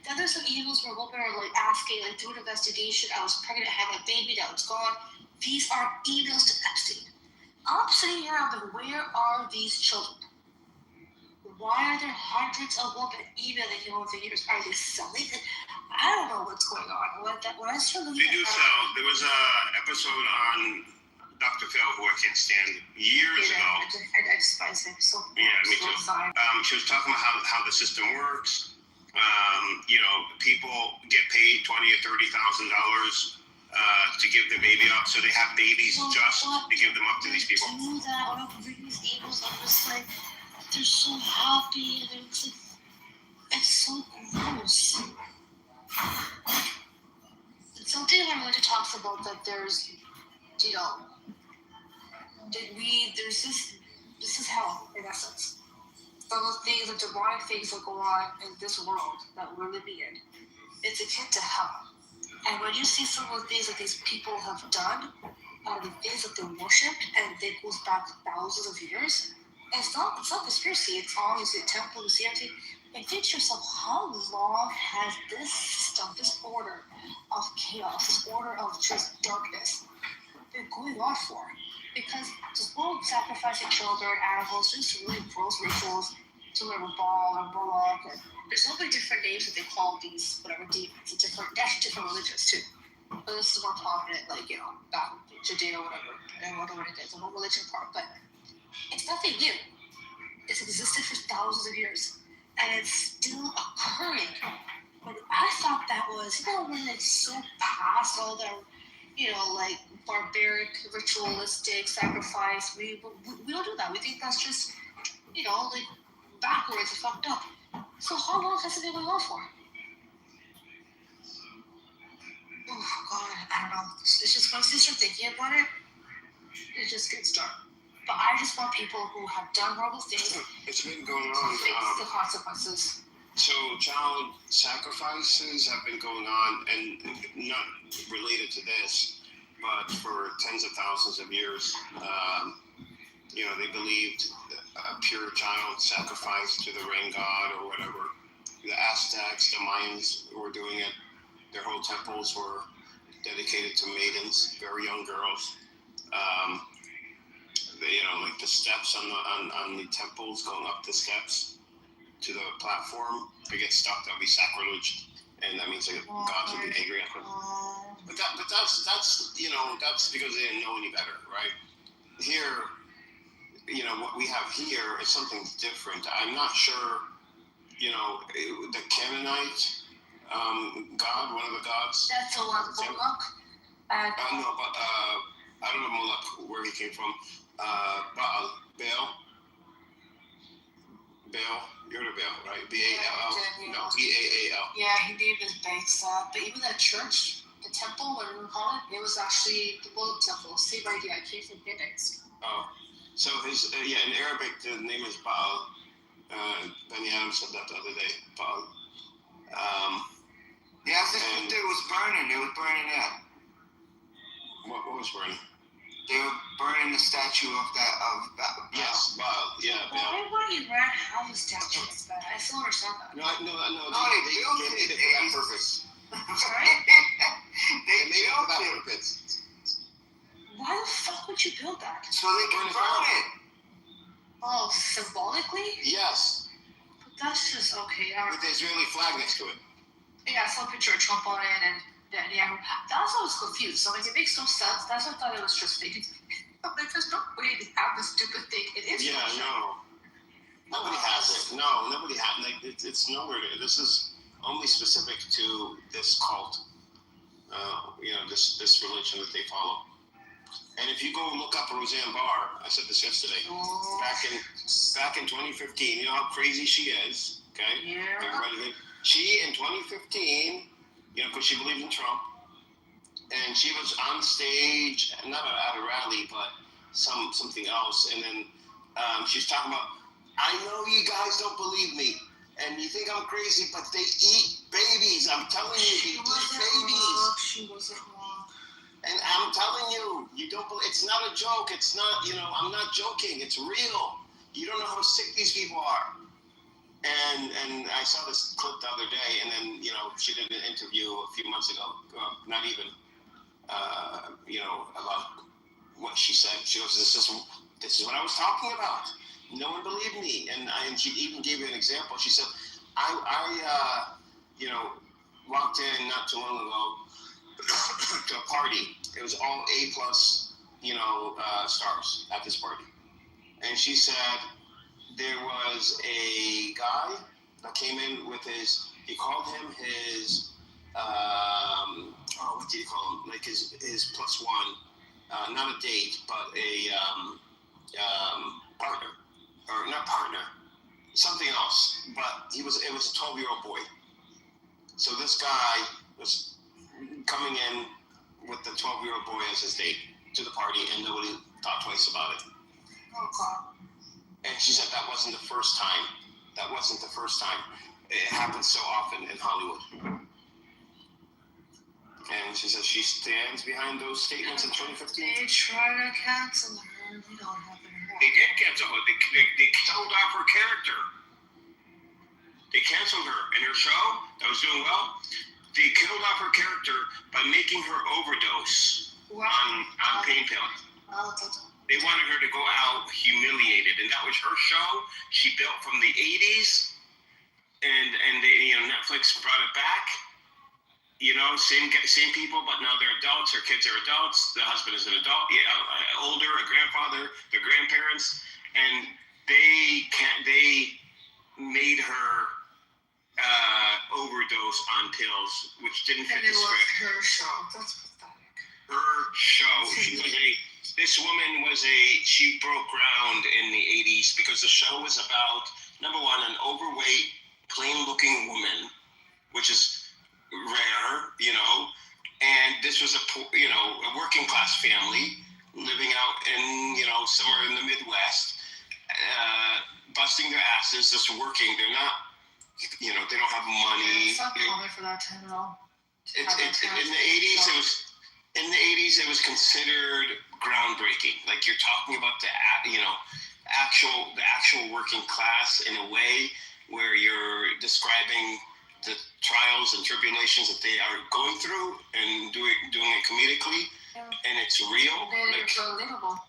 Then there's some emails where women are like asking, like, do an investigation. I was pregnant, I had a baby, that was gone. These are emails to Epstein. I'm sitting here, I'm like, where are these children? Why are there hundreds of women emailing him over the years? Are they selling it? I don't know what's going on. When I started looking they do sell. There was an episode on Dr. Phil, who I can't stand, years ago. I despise him so much. Yeah, me too. She was talking about how the system works. People get paid $20,000 or $30,000 to give their baby up, so they have babies just to give them up to these people. Do that. When I read these emails, I'm just like, they're so happy, and it's so gross. Something that religion talks about, that there's, this is hell, in essence. Those things, the demonic things that go on in this world that we're living in, it's akin to hell. And when you see some of the things that these people have done, the things that they worshipped, and it goes back thousands of years, it's not conspiracy. It's obviously a temple, you see everything. And think to yourself, how long has this system, this order of chaos, this order of just darkness been going on for? Because just go sacrificing children, animals, just really gross rituals to whatever Baal or Moloch, and there's so many different names that they call these whatever demons. It's different religions too. But this is more prominent, back in Judea or whatever, and whatever it is, the whole religion part. But it's nothing new. It's existed for thousands of years, and it's still occurring. But I thought that was, when it's so past all the, barbaric, ritualistic sacrifice. We don't do that. We think that's just, backwards and fucked up. So how long has it been going on for? Oh God, I don't know. It's just once you start thinking about it, it just gets dark. But I just want people who have done horrible things. It's been going on. To face the consequences. So child sacrifices have been going on, and not related to this, but for tens of thousands of years. They believed a pure child sacrificed to the rain god or whatever. The Aztecs, the Mayans were doing it. Their whole temples were dedicated to maidens, very young girls. Like the steps on the temples, going up the steps to the platform, if it gets stuck, that'll be sacrilege, and that means that God will be angry at them. But that's because they didn't know any better, right? Here, what we have here is something different. I'm not sure, the Canaanite god, one of the gods. That's a lot of Moloch. I don't know Moloch, where he came from. Baal. You're the Baal, right? B-A-L-L. No, B-A-A-L. Yeah, he named his base. But even that church, the temple, whatever you call it, it was actually the Moloch temple. Same idea. I came from Phoenix. Oh. So in Arabic, the name is Baal. Benny Adams said that the other day, Baal. It was burning. It was burning up. What was burning? They were burning the statue of that. Yes, Baal. Yeah, Baal. Why would you run how the statue is bad? I still understand that. No. They built it for that purpose. Sorry? They They made it built without it burn pits. Why the fuck would you build that? so they can burn it. Oh, symbolically? Yes, But that's just okay. with the Israeli flag next to it. Yeah, I saw a picture of Trump on it, and yeah, that's why I was confused. So like, it makes no sense. That's why I thought it was just fake. I'm like, there's no way to have this stupid thing. It is. Yeah, no. Nobody has it. No, nobody has. Like, it's nowhere. This is only specific to this cult. This religion that they follow. And if you go look up Roseanne Barr, I said this yesterday. Back in 2015, you know how crazy she is. Okay. Yeah. Everybody, she in 2015, because she believed in Trump, and she was on stage, not at a rally, but something else, and then she's talking about, I know you guys don't believe me, and you think I'm crazy, but they eat babies. I'm telling you, they eat babies. She wasn't wrong. And I'm telling you, you don't believe. It's not a joke. It's not. I'm not joking. It's real. You don't know how sick these people are. And I saw this clip the other day, and then she did an interview a few months ago. Not even. About what she said. She goes, "This is what I was talking about. No one believed me." And she even gave an example. She said, "I walked in not too long ago to a party. It was all A+, stars at this party. And she said there was a guy that came in with he called him his, what did he call him? Like his +1, not a date, but a partner, or not partner, something else. But it was a 12-year-old boy. So this guy was coming in with the 12-year-old boy as his date to the party, and nobody thought twice about it. Oh, God. And she said that wasn't the first time. It happens so often in Hollywood. And she says she stands behind those statements in 2015. They try to cancel her. They don't have it. They did cancel her. They killed off her character. They canceled her in her show that was doing well. They killed off her character by making her overdose on pain pills. They wanted her to go out humiliated, and that was her show. She built from the 80s, and they, Netflix brought it back. Same people, but now they're adults. Her kids are adults. The husband is an adult, older, a grandfather, their grandparents, and they made her overdose on pills, which didn't fit the script. Her show. That's pathetic. Her show. She broke ground in the 80s because the show was about, number one, an overweight, plain-looking woman, which is rare, and this was a working-class family living out in, somewhere in the Midwest, busting their asses, just working. They're not, they don't have money. It's not common for that time at all. In the 80s, it was considered groundbreaking. Like, you're talking about the actual working class in a way where you're describing the trials and tribulations that they are going through and doing it comedically, and it's real. Very relatable.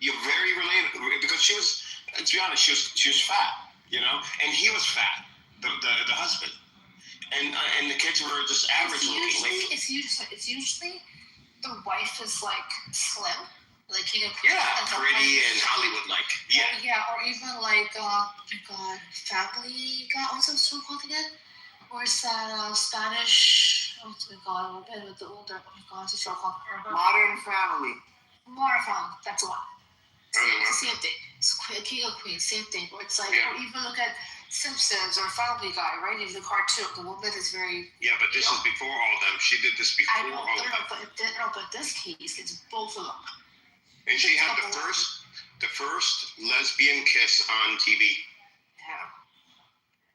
You're very relatable because she was, to be honest, she was fat, and he was fat, the husband, and the kids were just average looking. It's usually the wife is like slim, like pretty and Hollywood like. Or even like Family Guy. What's that show called again? Or is that Spanish? Oh my God, the older. Oh my God, it's a show called Modern Family. Modern Family. That's the one. Same thing. It's King of Queens. Same thing. Where it's like, or even look at Simpsons or Family Guy, right? In the cartoon, the woman is very. Yeah, but this is before all of them. She did this before all of them. But in this case, it's both of them. And she had the first lesbian kiss on TV. Yeah.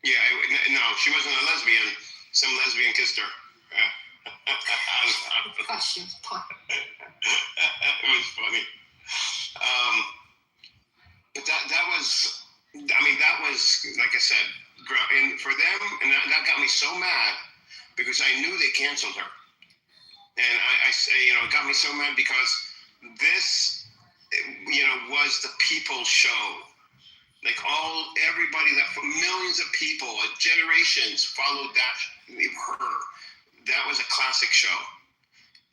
Yeah, no, she wasn't a lesbian. Some lesbian kissed her. Gosh, she was funny. It was funny. But that was, like I said, and for them, and that got me so mad because I knew they canceled her. it got me so mad because this, was the people's show. Like everybody millions of people, generations followed her. That was a classic show.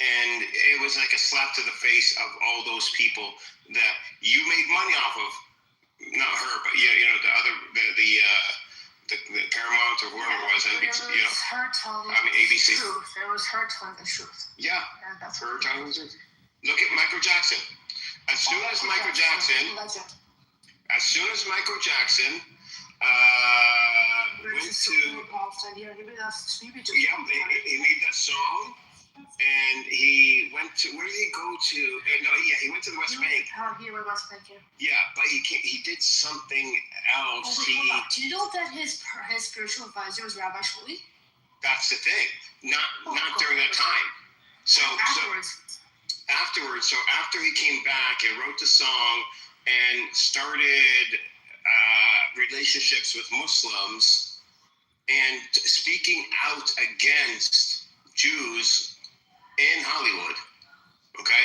And it was like a slap to the face of all those people that you made money off of. Not her, but the other, the Paramount or whoever it was. It was her telling ABC. the truth. It was her telling the truth. Yeah, And that's her telling the truth. Look at Michael Jackson. As soon as Michael Jackson went to he made that song, and he went to, where did he go to? He went to the West Bank. Yeah, but he did something else. Do you know that his spiritual advisor was Rabbi Shmuley? That's the thing. Not during that time. So afterwards, after he came back and wrote the song and started relationships with Muslims and speaking out against Jews in Hollywood. Okay?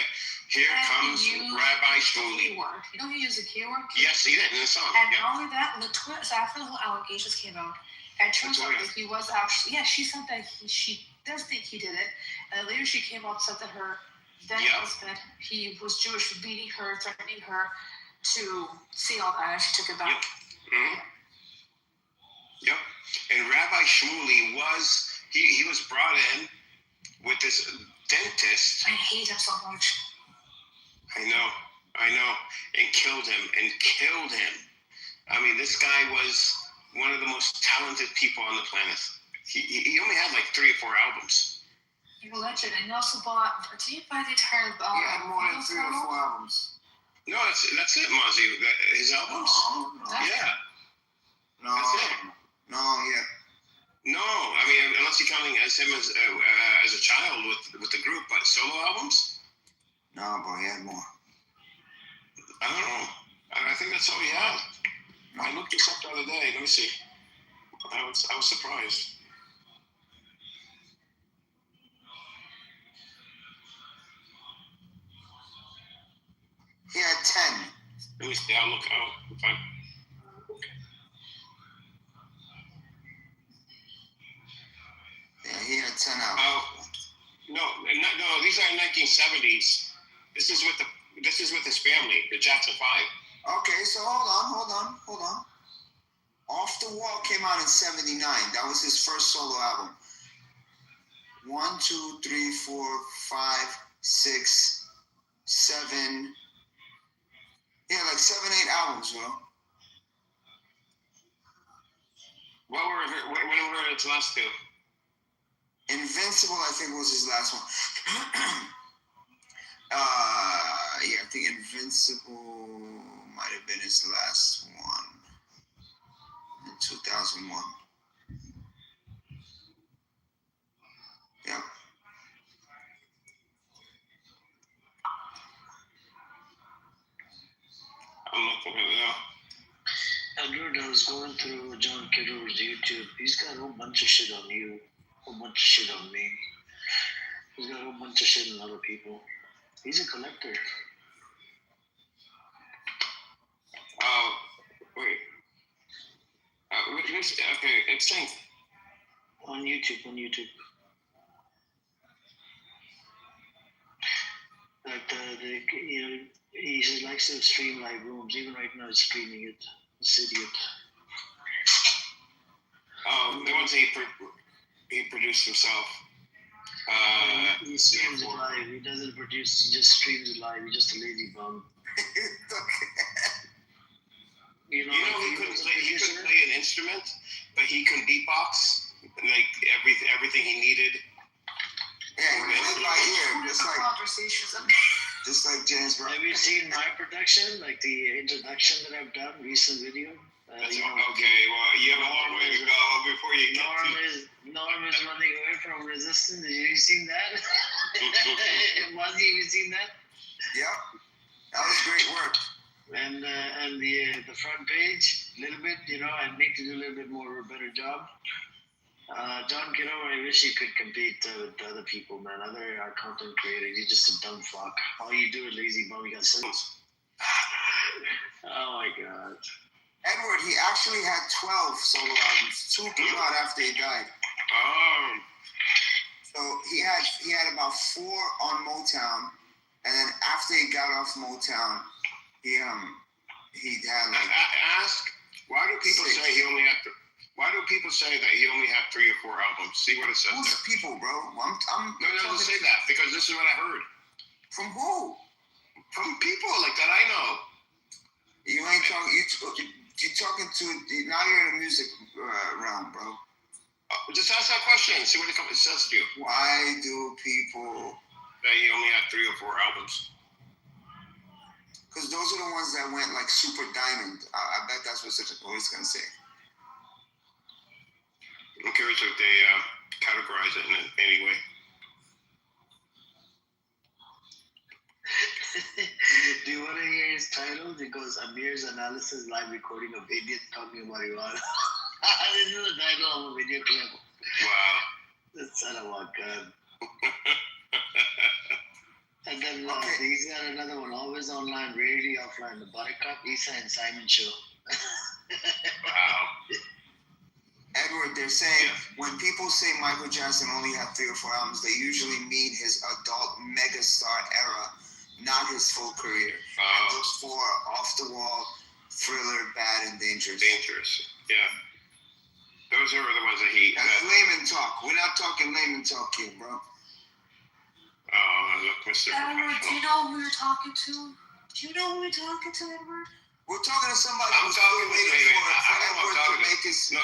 Here comes Rabbi Shmuley. You know he used a keyword? Yes, he did in the song. And not only that, after the whole allegations came out, it turns out that he was actually, she said that she does think he did it. And later she came out and said that her then husband, he was Jewish, beating her, threatening her to see all that, and she took it back. Yep. And Rabbi Shmuley he was brought in with this dentist. I hate him so much. I know. And killed him. I mean, this guy was one of the most talented people on the planet. He only had like 3 or 4 albums. You're a legend. And he also bought, did you buy the entire album? He had more than 3 or 4 albums. No, that's it, Mozzie. His albums? Yeah. No. That's it. No, yeah. No, I mean, unless you're counting him as a child with the group, but solo albums? No, but he had more. I don't know. I think that's all he had. I looked this up the other day. Let me see. I was surprised. He had 10. Let me see. I'll look out. Fine. Yeah, he had 10 albums. No, these are 1970s. This is with his family, the Jackson 5. Okay, so hold on. Off the Wall came out in 79. That was his first solo album. 1, 2, 3, 4, 5, 6, 7. Yeah, like 7, 8 albums, bro. When were its last 2? Invincible, I think, was his last one. I think Invincible might have been his last one in 2001. Yep. I'm looking at it now. Edward, I was going through John Kitover's YouTube. He's got a whole bunch of shit on you, a whole bunch of shit on me. He's got a whole bunch of shit on other people. He's a collector. Wait. Okay, explain. On YouTube. He likes to stream live rooms. Even right now, he's streaming it. This idiot. The ones he produced himself. He streams it live. He doesn't produce. He just streams it live. He's just a lazy bum. He couldn't play an instrument, but he could beatbox like everything he needed. Yeah, he played by ear, just like James Brown. Have you seen my production, like the introduction that I've done, recent video? Okay, well, you have a long way to go before you get Norm is running away from resistance. Have you seen that? Mozzie, have you seen that? Yeah, that was great work. And the front page, a little bit, I need to do a little bit more of a better job. John Kitover, I wish you could compete with other people, man. Other content creators. You're just a dumb fuck. All you do is lazy bum. You got six. Oh my god. Edward, he actually had 12 solo albums. 2 came out after he died. So he had about 4 on Motown, and then after he got off Motown, he had like. Why do people say he only had? Why do people say that he only had 3 or 4 albums? See what it says. Who's there. people, bro? No, don't say that because this is what I heard. From who? From people like that I know. You ain't talking. You're talking to now. You're in the music realm, bro. Just ask that question and see what it says to you. Why do people that he only had 3 or 4 albums? Because those are the ones that went like super diamond. I bet that's what it's gonna say. I'm curious if they categorize it in any way. Do you want to hear his title? It goes Amir's analysis live recording of idiot talking marijuana. This is the title of a video clip. Wow. That's son of a gun. And then he's got another one, always online, rarely offline. The Buttercup, Issa and Simon Show. Wow. Edward, they're saying when people say Michael Jackson only had 3 or 4 albums, they usually mean his adult megastar era, not his full career. And those 4 are Off the Wall, Thriller, Bad, and Dangerous. Yeah. Those are the ones that he. That's layman talk. We're not talking layman talk here, bro. Oh, look, Mr. Edward, do you know who you're talking to? Do you know who you're talking to, Edward? We're talking to somebody I'm who's talking waiting wait, for I know Edward I'm talking to make his. No,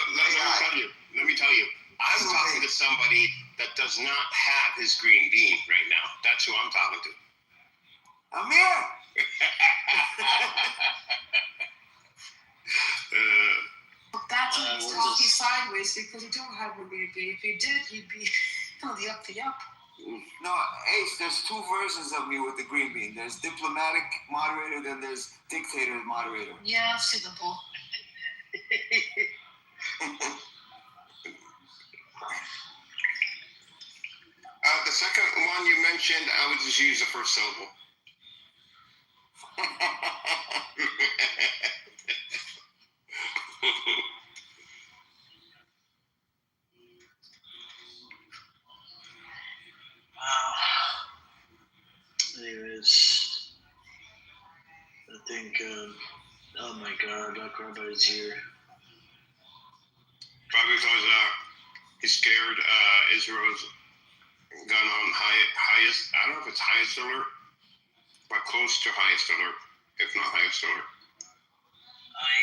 let me tell you. I'm talking to somebody that does not have his green bean right now. That's who I'm talking to. Amir! That's why he's talking sideways because he don't have a green bean. If he did, he'd be on the up to yup. No, Ace, there's 2 versions of me with the green bean. There's diplomatic moderator, then there's dictator moderator. Yeah, I've seen them both. The second one you mentioned, I would just use the first syllable. Anyways, I think, oh my god, Doc Rabbi is here. Probably because he's scared Israel's gone on highest, I don't know if it's highest alert, but close to highest alert, if not highest alert.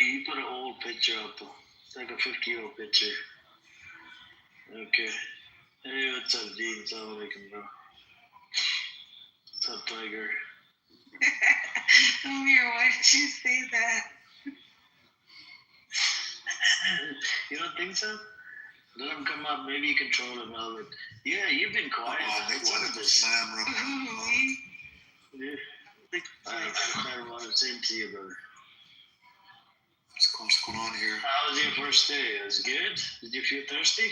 You put an old picture up. It's like a 50-year-old picture. Okay. Hey, what's up, Dean? Assalamu alaikum, bro. What's up, Tiger? Amir, why did you say that? You don't think so? Let him come up. Maybe you control him a little bit. Yeah, you've been quiet. They wanted to slam Yeah. Same to you, brother. What's going on here? How was your first day? It was good? Did you feel thirsty?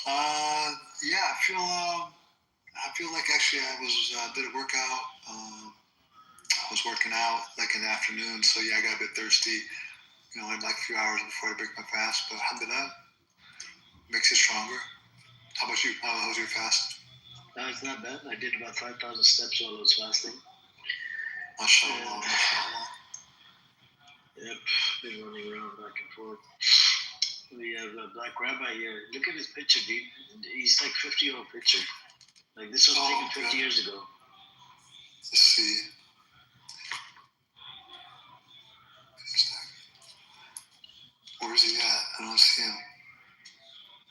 Yeah, I feel like actually I was did a workout. I was working out like in the afternoon, so yeah, I got a bit thirsty. You know, in like a few hours before I break my fast, but alhamdulillah, makes it stronger. How about you? How was your fast? No, it's not bad. I did about 5,000 steps while I was fasting. MashaAllah, MashaAllah. Yep, been running around back and forth. We have a Black Rabbi here. Look at his picture, dude. He's like 50-year-old picture. Like this was taken 50 years ago. Let's see. Where's he at? I don't see him.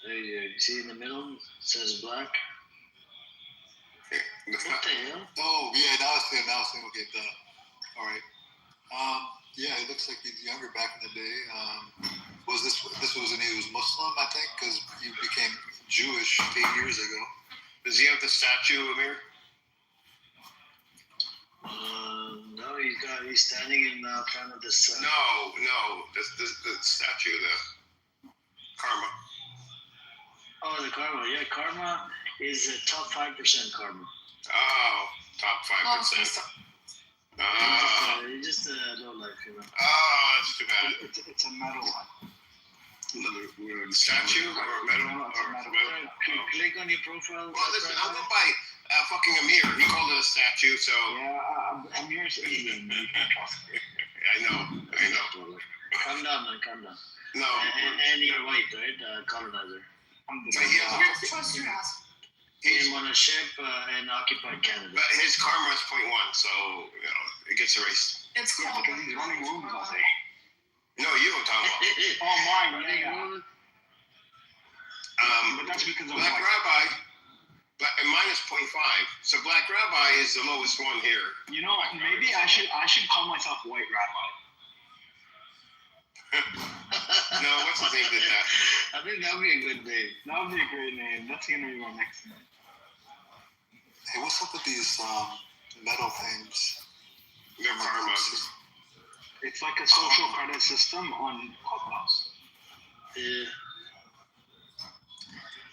There you see in the middle? It says black. What the hell? Oh, yeah, now I see him. Okay, all right. Yeah, it looks like he's younger back in the day. This was when he was Muslim, I think, because he became Jewish 8 years ago. Does he have the statue, Amir? No, he's standing in front of this. No, the statue, the karma. Oh, the karma. Yeah, karma is a top 5% karma. Oh, top 5%. Just a low life, you know. Oh, that's too bad. It's a metal one. Statue or metal? Click on your profile. Well, listen, I'll go by fucking Amir. He called it a statue, so. Yeah, Amir's Indian. You can trust me. I know. Calm down, man. Calm down. No. And you're white, right? Colonizer. But he has Trust your ass. Came on a ship and occupied Canada. But his karma is 0.1, so it gets erased. It's called. Because he's running rooms all day. No, you don't talk about. Oh, mine, yeah. But that's because of Black Rabbi. Mine is 0.5. So Black Rabbi is the lowest one here. You know, maybe I should call myself White Rabbi. No, what's his name did that? I think that would be a good name. That would be a great name. That's gonna be my next name. Hey, what's up with these metal things? They're karma. It's like a social credit system on Clubhouse. Yeah.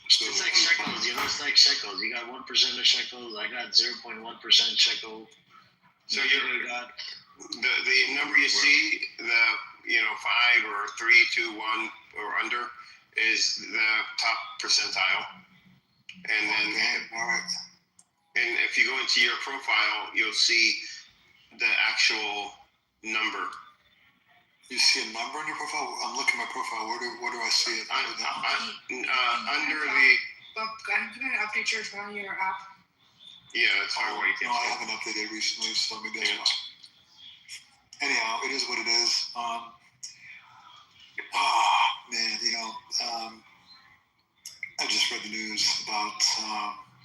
It's like shekels, you know. It's like shekels. You got 1% of shekels. I got 0.1% shekel. So you got the number you see, the 5 or 3, 2, 1 or under is the top percentile, and then and if you go into your profile, you'll see the actual number. You see a number in your profile? I'm looking at my profile. Where do I see it? Under the. I'm gonna update yours on your app. Yeah, that's how I No, I haven't updated recently, so maybe that's why. Anyhow, it is what it is. I just read the news about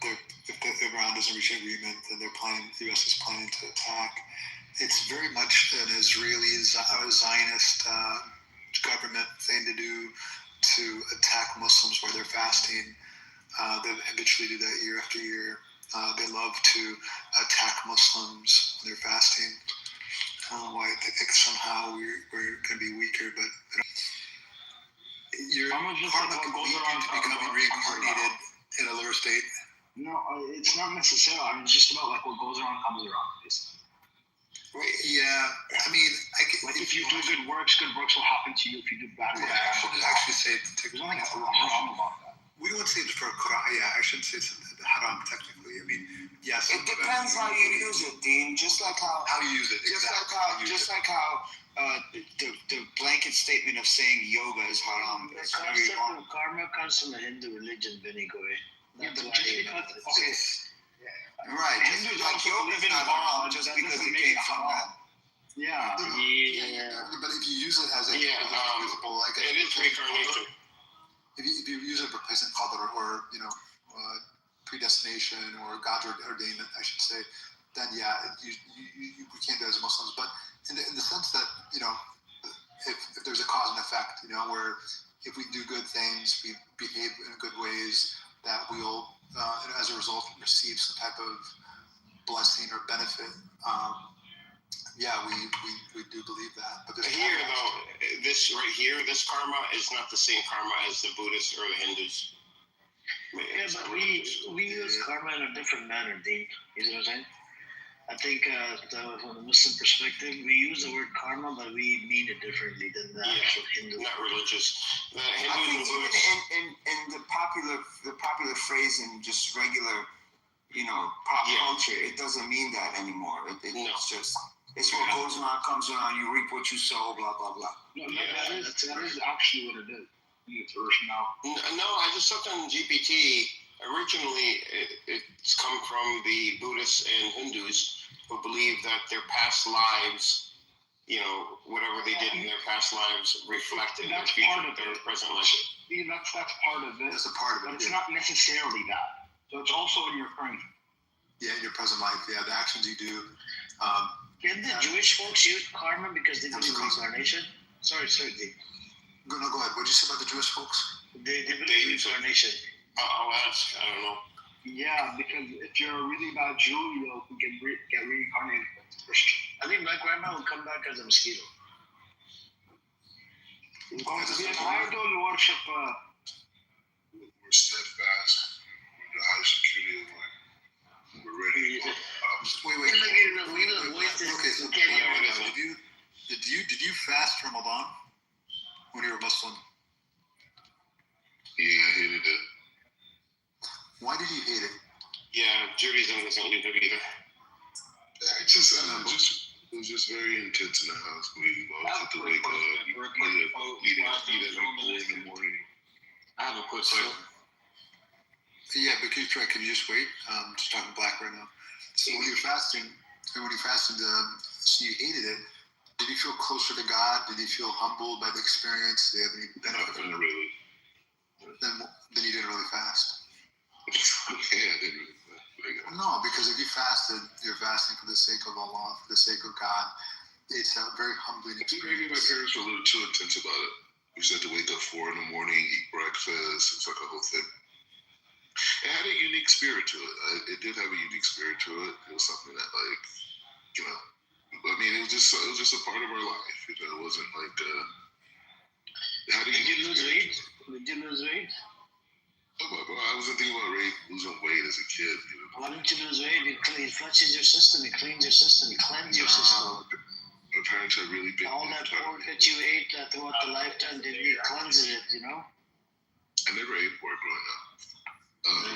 if Iran doesn't reach an agreement, then the U.S. is planning to attack. It's very much an Israeli Zionist government thing to do, to attack Muslims while they're fasting. They habitually do that year after year. They love to attack Muslims when they're fasting. I don't know why they think somehow we're going to be weaker, but your karma can lead you to becoming reincarnated in a lower state. No, it's not necessarily. I mean, it's just about like what goes around comes around, basically. Yeah, I mean, if you do good works will happen to you. If you do bad works, I shouldn't actually say it. There's nothing wrong about that. We don't say it for Quran. Yeah, I shouldn't say it's the haram technically. I mean, yes. It depends how you use it, Dean. Just like how you use it. Just like how the blanket statement of saying yoga is haram. The concept of karma comes from the Hindu religion, Vinny Goy. Right. Just like yoga is not haram just because it came from that. Yeah. But if you use it as a principle, like it is reincarnation. If you use it for replacement qadr or predestination or God ordainment, I should say, then we can't do it as Muslims. But in the sense that if there's a cause and effect, where if we do good things, we behave in good ways, that we'll as a result receive some type of blessing or benefit. We do believe that. But here, though, this right here, this karma is not the same karma as the Buddhists or the Hindus. Yeah, but we use karma in a different manner, Dean. You know what I'm saying? I think from the Muslim perspective, we use the word karma, but we mean it differently than the actual Hindu. Not religious. The I think even in the popular phrase in just regular, pop culture, it doesn't mean that anymore. It's just. It's what goes around, comes around, you reap what you sow, blah, blah, blah. No, that is actually what it is. No, I just looked on GPT. Originally, it's come from the Buddhists and Hindus who believe that their past lives, whatever they did in their past lives reflected in their future, their present life. Yeah, that's part of it. That's a part of it. But it's not necessarily that. So it's also in your current. Yeah, in your present life. Yeah, the actions you do. Can the Jewish folks use karma because they believe in reincarnation? Sorry, Dave. Go ahead. What did you say about the Jewish folks? They believe in reincarnation. I'll ask. I don't know. Yeah, because if you're a really bad Jew, you can get reincarnated as a Christian. I think my grandma will come back as a mosquito. It's going to be an idol worship. We're steadfast. fast. The high security is like, we're ready. Wait. Okay, did you fast Ramadan when you were Muslim? Yeah, I hated it. Why did you hate it? Yeah, Judaism doesn't leave it either. It was just very intense in the house. We always had to wake up, eat at like 4 in the morning. I have a quick question. Yeah, but can you just wait? Just talking black right now. So when you're fasting, so you hated it. Did you feel closer to God? Did you feel humbled by the experience? Did you have any benefit? Not really. Then you didn't really fast. Yeah, I didn't really. No, because if you fasted, you're fasting for the sake of Allah, for the sake of God. It's a very humbling experience. Maybe my parents were a little too intense about it. We just had to wake up 4 in the morning, eat breakfast. It's like a whole thing. It had a unique spirit to it. It did have a unique spirit to it. It was something that, like, you know, I mean, it was just a part of our life. You know, it wasn't like. Did you lose weight? I wasn't thinking about losing weight as a kid. You know. Why don't you lose weight? It flushes your system. It cleans your system. It cleanses your system. My parents had really big. All that pork that you ate throughout the lifetime, it cleanses it. You know. I never ate pork growing up.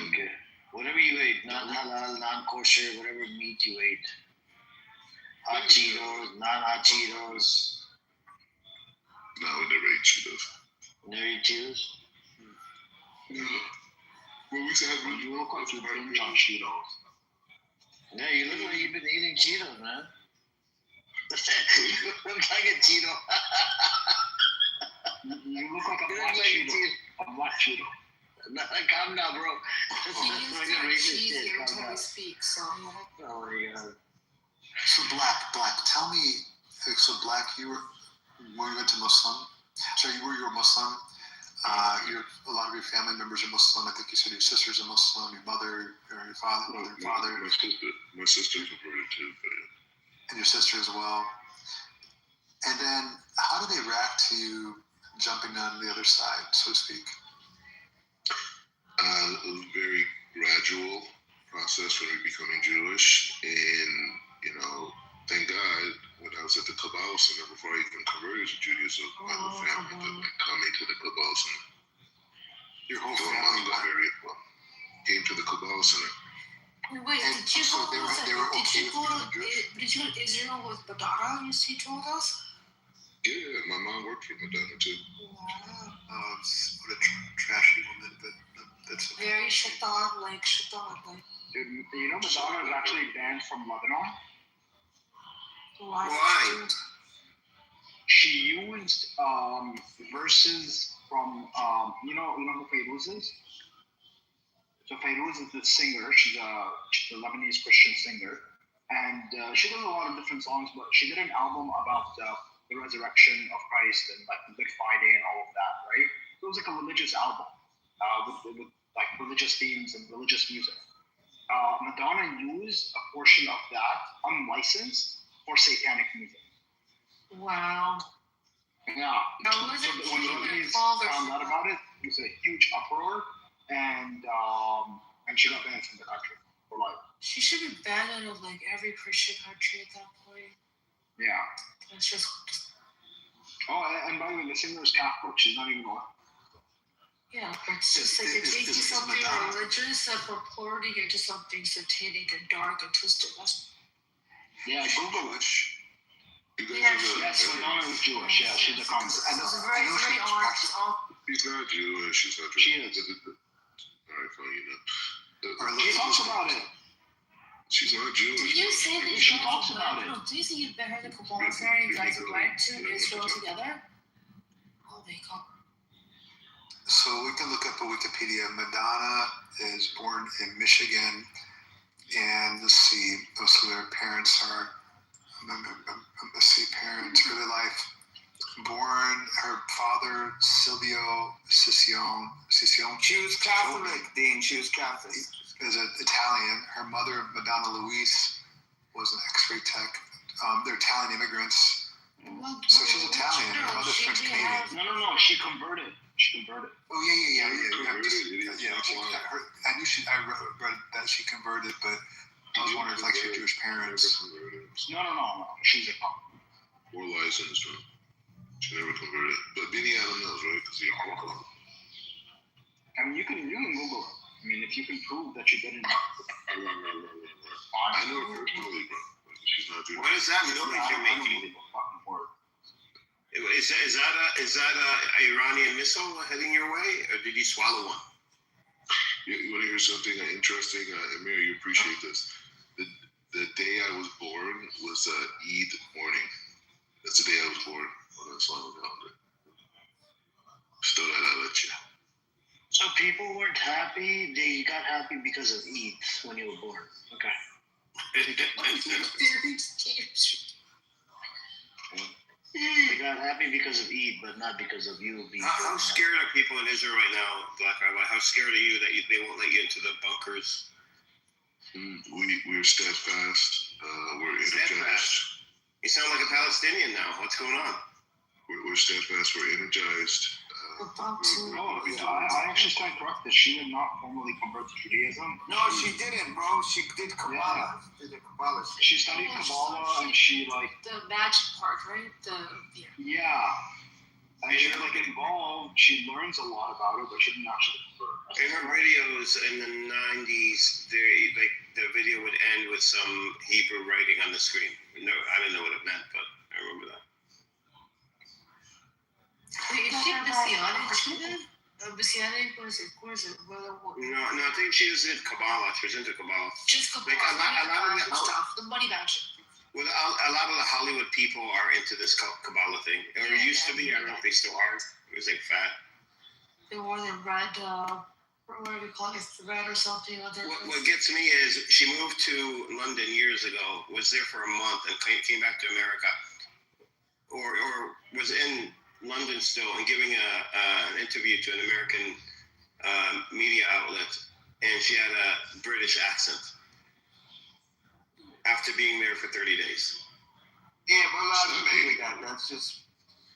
Okay. Whatever you ate, non-halal, non-kosher, whatever meat you ate. Hot Cheetos, non-hot Cheetos. No, we never ate Cheetos. Never eat Cheetos? Well, we used to have You look like you've been on Cheetos. Yeah, you look like you've been eating Cheetos, man. You look like a Cheeto. You look like a black Cheeto. A black Cheeto. Calm down, bro. He used to have cheese every time we speak, so. Oh my God. So Black, tell me, so Black, when you went to Muslim, so you were Muslim, a lot of your family members are Muslim. I think you said your sister's a Muslim, your mother, or your father. My sister's converted too, but yeah. And your sister as well. And then, how do they react to you jumping on the other side, so to speak? It was a very gradual process for me becoming Jewish, and thank God when I was at the Kabbalah Center before I even converted to Judaism, my whole family ended up coming to the Kabbalah Center. Your whole family came to the Kabbalah Center. Wait, did you go to Israel with Badara, you told us? Yeah, my mom worked for Madonna too. Wow. What a trashy woman, but that's okay. Very shaitan like. Dude, you know Madonna is actually banned from Lebanon? Why? She used verses from you know who Fairuz is? So Fairuz is the singer. She's a Lebanese Christian singer, and she does a lot of different songs. But she did an album about the resurrection of Christ and like the Good Friday and all of that, right? It was like a religious album with like religious themes and religious music. Madonna used a portion of that unlicensed for satanic music. Wow. Yeah. Now, was it when the Lebanese found out about it, it was a huge uproar, and she got banned from the country for life. She should be banned out of like every Christian country at that point. Yeah. That's just. Oh, and by the way, the singer is Catholic. She's not even one. Yeah, but it's just like you're taking something religious and purporting into something satanic and dark and twisted. Yeah, Google it. Yes, Madonna is Jewish. Yeah, she's a Congressman. It's very orange. She's not Jewish. She's not She Jewish. is. All right, fine, She talks about it. She's not Jewish. Did you say that she talks about it? Do you think you've heard the Kabbalah Center? You guys went to Israel together? Oh my God. So we can look up on Wikipedia. Madonna is born in Michigan, and let's see. So their parents are. Let's see, parents, early life. Born, her father Silvio Ciccione. She was Catholic, Dean. She was Catholic. Is an Italian. Her mother, Madonna Luis, was an X-ray tech. They're Italian immigrants. Wow. So she's Italian. Her mother's French Canadian. No. She converted. Oh yeah. I knew she. I read that she converted, but I was wondering if like her Jewish parents. No. She's a pop. Or licensed, right? She never converted. But Benny Adam knows, right? Because he all. I mean, you can Google it. I mean, if you can prove that you didn't. I know her personally, bro. She's not Jewish. What is that noise you're making? Is that a Iranian missile heading your way, or did you swallow one? You want to hear something interesting? Amir, you appreciate this. The day I was born was Eid morning. That's the day I was born on the Islamic calendar. Still that I let you. So people weren't happy. They got happy because of Eid when you were born. Okay. They got happy because of Eid, but not because of you being. How scared are people in Israel right now, Black Rabbi? How scared are you that they won't let you into the bunkers? We're steadfast. We're energized. You sound like a Palestinian now. What's going on? We're steadfast. We're energized. I actually stand corrected. She did not formally convert to Judaism. No, she didn't, bro. She did Kabbalah. She studied Kabbalah and she like the magic part, right? Yeah. And she like involved. She learns a lot about it, but she didn't actually convert. In her videos in the 90s, the video would end with some Hebrew writing on the screen. No, I didn't know what it meant, but I remember that. Is she Messianic? What is it? No, I think she was in Kabbalah. She was into Kabbalah. Just Kabbalah. Like a lot of stuff, the money magic. Well, a lot of the Hollywood people are into this Kabbalah thing. Or it used to be. I don't know if they still are. It was like fat. They wore the red, what do we call it? It's red or something. What gets me is she moved to London years ago, was there for a month, and came back to America. Or was in London still and giving an interview to an American media outlet, and she had a British accent after being there for 30 days. Yeah, but a lot of people did that. That's just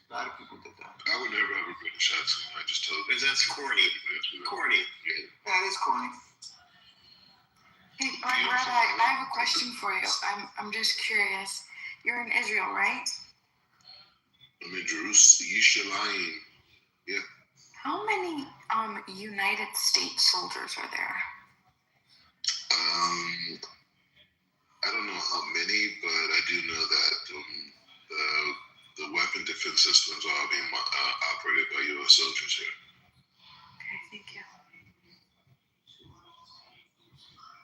a lot of people did that. I would never have a British accent. I just tell you. Because that's corny. Corny. Yeah, that is corny. Hey, Rabbi, I have a question for you. I'm just curious. You're in Israel, right? I'm in Jerusalem. Yeah. How many United States soldiers are there? I don't know how many, but I do know that the weapon defense systems are being operated by U.S. soldiers here. Okay, thank you.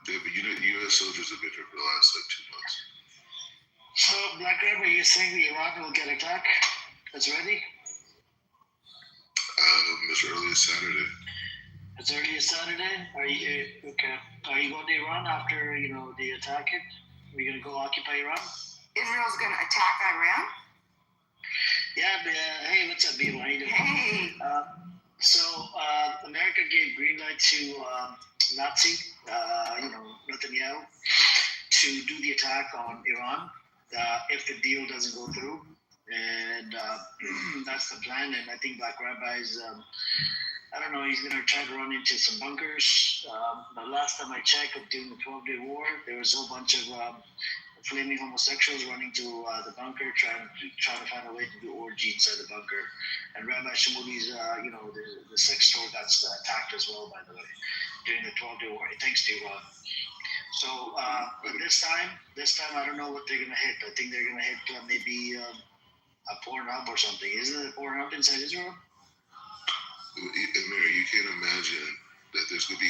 Yeah, but U.S. soldiers have been here for the last 2 months. So, Black Rabbi, you're saying that Iran will get attacked? That's ready? As early as Saturday. As early as Saturday? Are you okay? Are you going to Iran after they attack it? Are you going to go occupy Iran? Israel's going to attack Iran? Yeah, but, hey, what's up, B? How you doing? Hey. So America gave green light to Nazi, Netanyahu, to do the attack on Iran if the deal doesn't go through. And that's the plan. And I think Black Rabbi's, I don't know, he's going to try to run into some bunkers. The last time I checked, during the 12-day war, there was a whole bunch of flaming homosexuals running to the bunker, trying to find a way to do orgy inside the bunker. And Rabbi Shamuli's, the sex store got attacked as well, by the way, during the 12-day war, thanks to Iran. So this time, I don't know what they're going to hit. I think they're going to hit maybe a Pornhub or something. Isn't it a Pornhub inside Israel? Amir, you can't imagine that there's going to be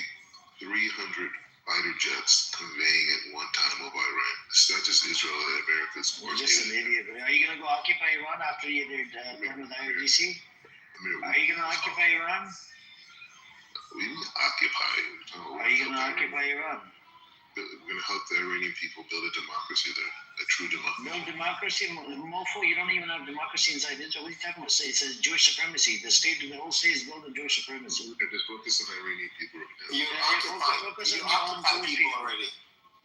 300 fighter jets conveying at one time over Iran. It's not just Israel and America's You're just an idiot. Are you going to go occupy Iran after they're done with IRGC? Are you going to occupy Iran? We occupy. Are you going to occupy Iran? We're going to help the Iranian people build a democracy there, a true democracy. No democracy, mofo. You don't even have democracy inside Israel. What are you talking about? It says Jewish supremacy. The whole state is built on Jewish supremacy. Just focus on Iranian people right now. You occupy people already.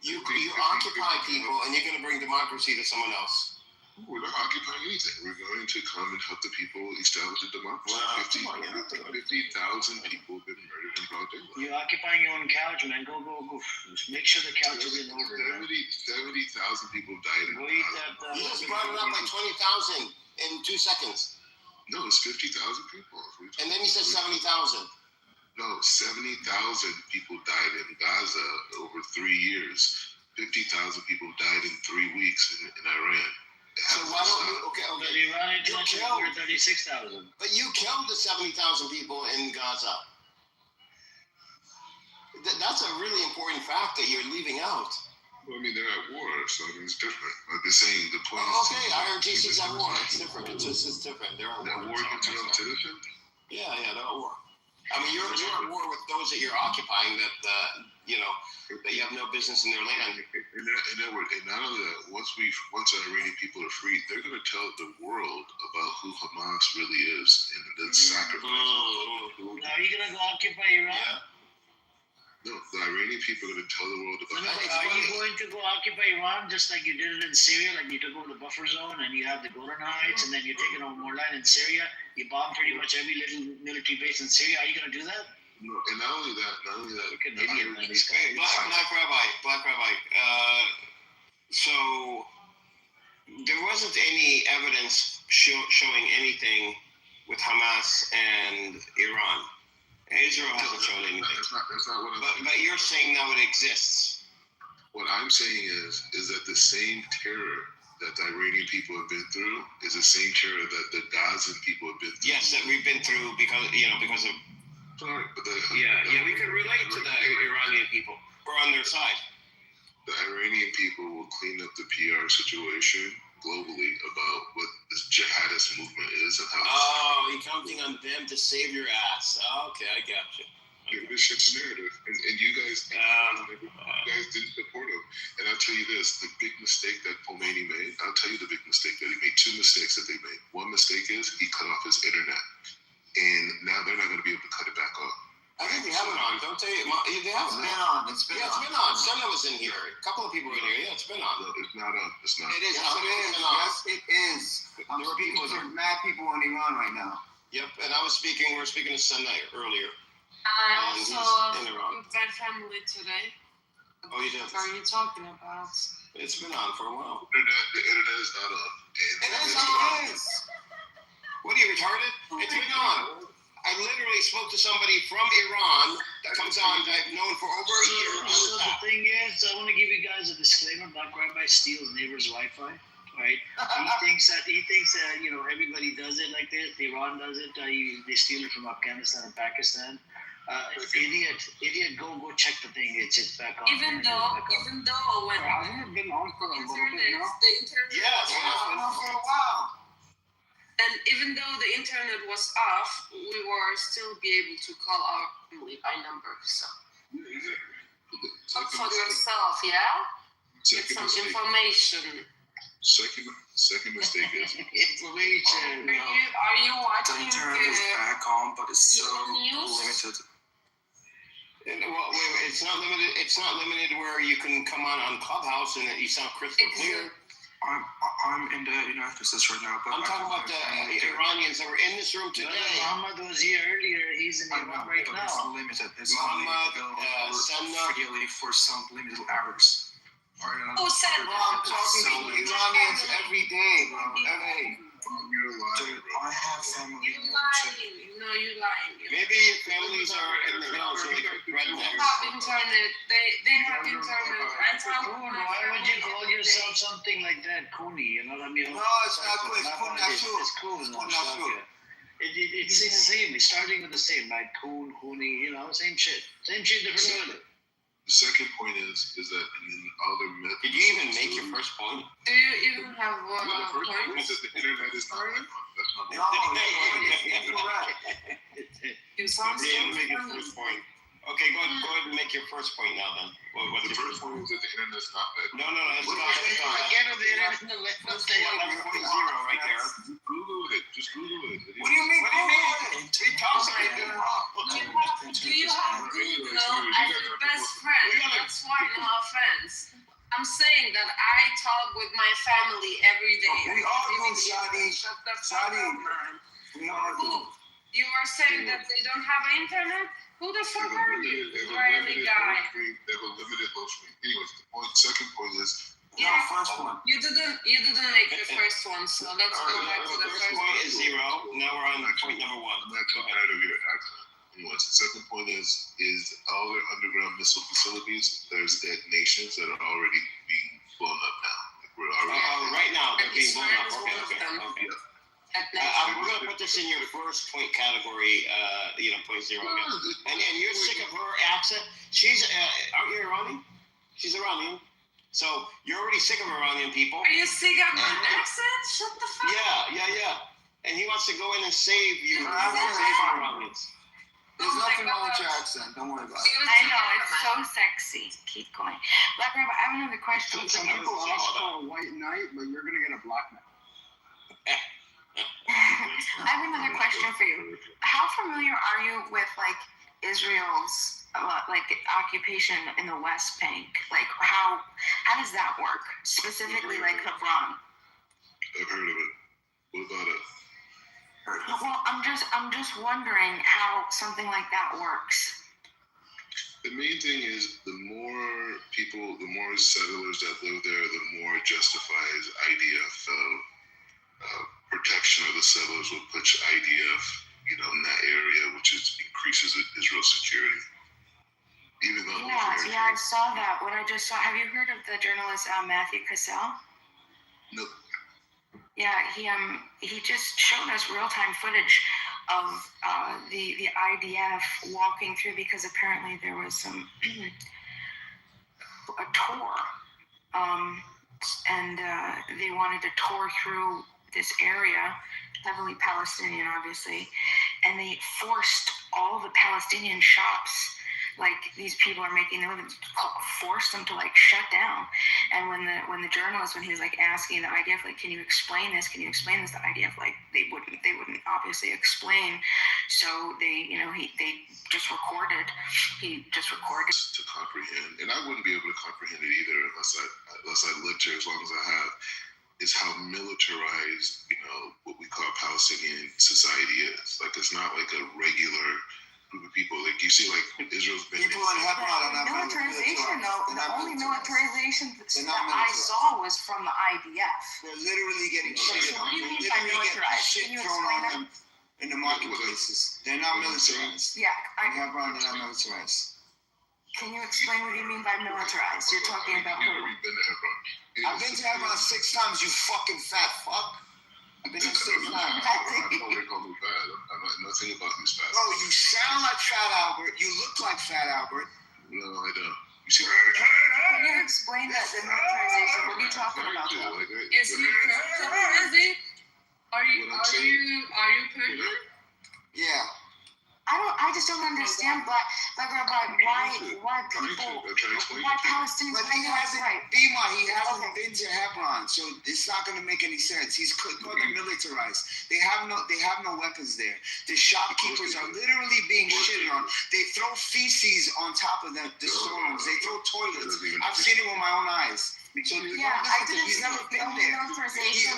You occupy people, and you're going to bring democracy to someone else. We're not occupying anything. We're going to come and help the people establish a democracy. 50,000 people have been murdered in broad daylight. You're occupying your own couch, man. Go. Just make sure the couch is in order. 70,000 people died in Gaza. You just brought it up by 20,000 in 2 seconds. No, it's 50,000 people. And then you said 70,000. No, 70,000 people died in Gaza over 3 years. 50,000 people died in 3 weeks in Iran. So why don't you? Okay. But Iran international over 36,000. But you killed the 70,000 people in Gaza. That's a really important fact that you're leaving out. Well, I mean, they're at war, so I mean, it's different. Like they're saying, the point okay, IRGC's at war. It's different. It's different. They're at war. War against their own citizen? Yeah, they're at war. I mean, you're at war with those that you're occupying that, that you have no business in their land. And not only that, once Iranian people are freed, they're going to tell the world about who Hamas really is and the sacrifice. Now, are you going to go occupy Iran? Yeah. No, the Iranian people are going to tell the world about Are you going to go occupy Iran just like you did it in Syria? Like you took over the buffer zone and you have the Golan Heights and then you're taking over more land in Syria? You bomb pretty much every little military base in Syria. Are you going to do that? No, and not only that. Canadian, man, this guy. Black Rabbi. So there wasn't any evidence showing anything with Hamas and Iran. Israel hasn't shown anything. That's not what I'm saying. But you're saying now it exists. What I'm saying is that the same terror that the Iranian people have been through is the same terror that the Gazan people have been through. Yes, that we've been through because of. Sorry, but we can relate to the Iranian people. We're on their side. The Iranian people will clean up the PR situation globally about what this jihadist movement is and how. Oh, you're counting on them to save your ass. Okay, I got you. This shit's a narrative, and you guys didn't support him. And I'll tell you this: the big mistake that Khomeini made. I'll tell you the big mistake that he made. 2 mistakes that they made. One mistake is he cut off his internet, and now they're not going to be able to cut it back on. I think they have it on. Don't they? They have it on. It's been on. Senna was in here. A couple of people were in here. Yeah, it's been on. No, it's not on. It's not. It is. Yes, it is. I'm speaking to mad people in Iran right now. Yep, and we're speaking to Senna earlier. I And also he's in Iran. with my family today. Oh, you did? What are you talking about? It's been on for a while. The internet is not on. It is. What are you, retarded? It's been on. I literally spoke to somebody from Iran that comes on that I've known for over a year. So the thing is, I want to give you guys a disclaimer. Black Rabbi steals neighbor's Wi-Fi, right? He thinks that everybody does it like this. Iran does it. They steal it from Afghanistan and Pakistan. Idiot, go check the thing. It's back on. Even though when Hasn't it been on for a little bit now? the internet Yeah, it's been on for a while. and even though the internet was off, we were still be able to call our family by number. So talk for yourself, yeah. Get some information. Second mistake is Information. Are you watching The internet is back on, but it's so news? limited. Well, it's not limited. It's not limited where you can come on Clubhouse and you sound crystal clear. I'm in the United States right now, but I'm talking about the Iranians that were in this room today. Muhammad was here earlier. He's in Iran right It's now. limited. It's Muhammad, only Sanna. freely for some limited hours. Who said I'm talking to Iranians every day, bro. Dude, I have family You in lying? No, you lying. Maybe families are in the hills and they're They rednecks. have internet. They have internet. I talk with my Why would you call family every yourself day. something like that, Kuni? You know what I mean? No, it's not cool. It's cool, not true. It's cool. It's cool, not true. It's the same. It's starting with the same, like Kun, Kuni. Same shit. Same shit, different toilet. The second point is that in all the myths. Did you even make your first point? Do you even have one No, the first point point? is that the internet is not back on. That's not No, it's incorrect. You sound so Yeah, make your funny. first point. Okay, go ahead and make your first point now then. What's The your first point is that the internet's not back on. No, it's not. Forget of the internet. Let's say 11.0 right there. Google it. Just Google it. What do you mean? We talk right there. Do you have Google as your best friend? That's why, no offense. I'm saying that I talk with my family every day. We all use Shadi. the Saudi, man. we are Who? You are saying that they don't have internet? Who the fuck are you? They have a Miami limited guy. host stream. They have a limited host stream. Anyways, second point is Yeah, first one. you didn't make the first one, so let's go back to the First first point one. is 0. Now we're on point number 1. I'm not too tired of your accent. Anyways, the second point is all their underground missile facilities, there's detonations that are already being blown up now. Like we're already Right now, they're being blown up. Israel is Okay. one of them. Yeah. We're going to put this in your first point category, point 0 again. And you're sick of her accent. She's, aren't you Iranian? She's Iranian. So you're already sick of Iranian people. Are you sick of my accent? Shut the fuck up. Yeah. And he wants to go in and save you. I'm Save fine. Iranians. There's nothing wrong with your accent. Don't worry about it. I know, it's so sexy. Keep going. Black Rabbit, I have another question. Some people ask for a white knight, but you're gonna get a black knight. I have another question for you. How familiar are you with like Israel's like occupation in the West Bank? Like how does that work? Specifically like Hebron. I've heard of it. What about it? Well, I'm just wondering how something like that works. The main thing is the more settlers that live there, the more it justifies IDF protection of the settlers will put IDF, in that area, which increases Israel's security. Even though I saw that. What I just saw. Have you heard of the journalist Matthew Cassell? No. Yeah, he just showed us real-time footage of the IDF walking through because apparently there was some a tour, and they wanted to tour through this area, heavily Palestinian, obviously, and they forced all the Palestinian shops. Like these people are making their living, forced them to like shut down. And when the journalist, when he was like asking the IDF, like, can you explain this? Can you explain this? The IDF, like, they wouldn't obviously explain. So they just recorded. He just recorded to comprehend, and I wouldn't be able to comprehend it either unless I lived here as long as I have. Is how militarized what we call Palestinian society is. Like it's not like a regular group of people. Like you see, like Israel's been people in Hebron are not militarization. Though the only militarization that I saw was from the IDF. They're literally getting shit. What do you mean by militarized? Shit thrown on them in the marketplaces. They're not militarized. Yeah, in Hebron, they're not militarized. Can you explain what you mean by militarized? You're talking about who? We've been to Hebron. I've been to Hebron 6 times, you fucking fat fuck. I've been to 6 times. I know they call me fat. I'm not nothing about these fat. Bro, you sound like Fat Albert. You look like Fat Albert. No, I don't. You see, can you explain that the militarization? What are you talking about? Is he Persian? Are you Persian? Yeah. I just don't understand why people, why Palestinians. But he hasn't been to Hebron, so it's not going to make any sense. He's called them militarized. They have no weapons there. The shopkeepers are literally being shitted on. They throw feces on top of the storerooms. They throw toilets. I've seen it with my own eyes. So he's never been there. He only stays in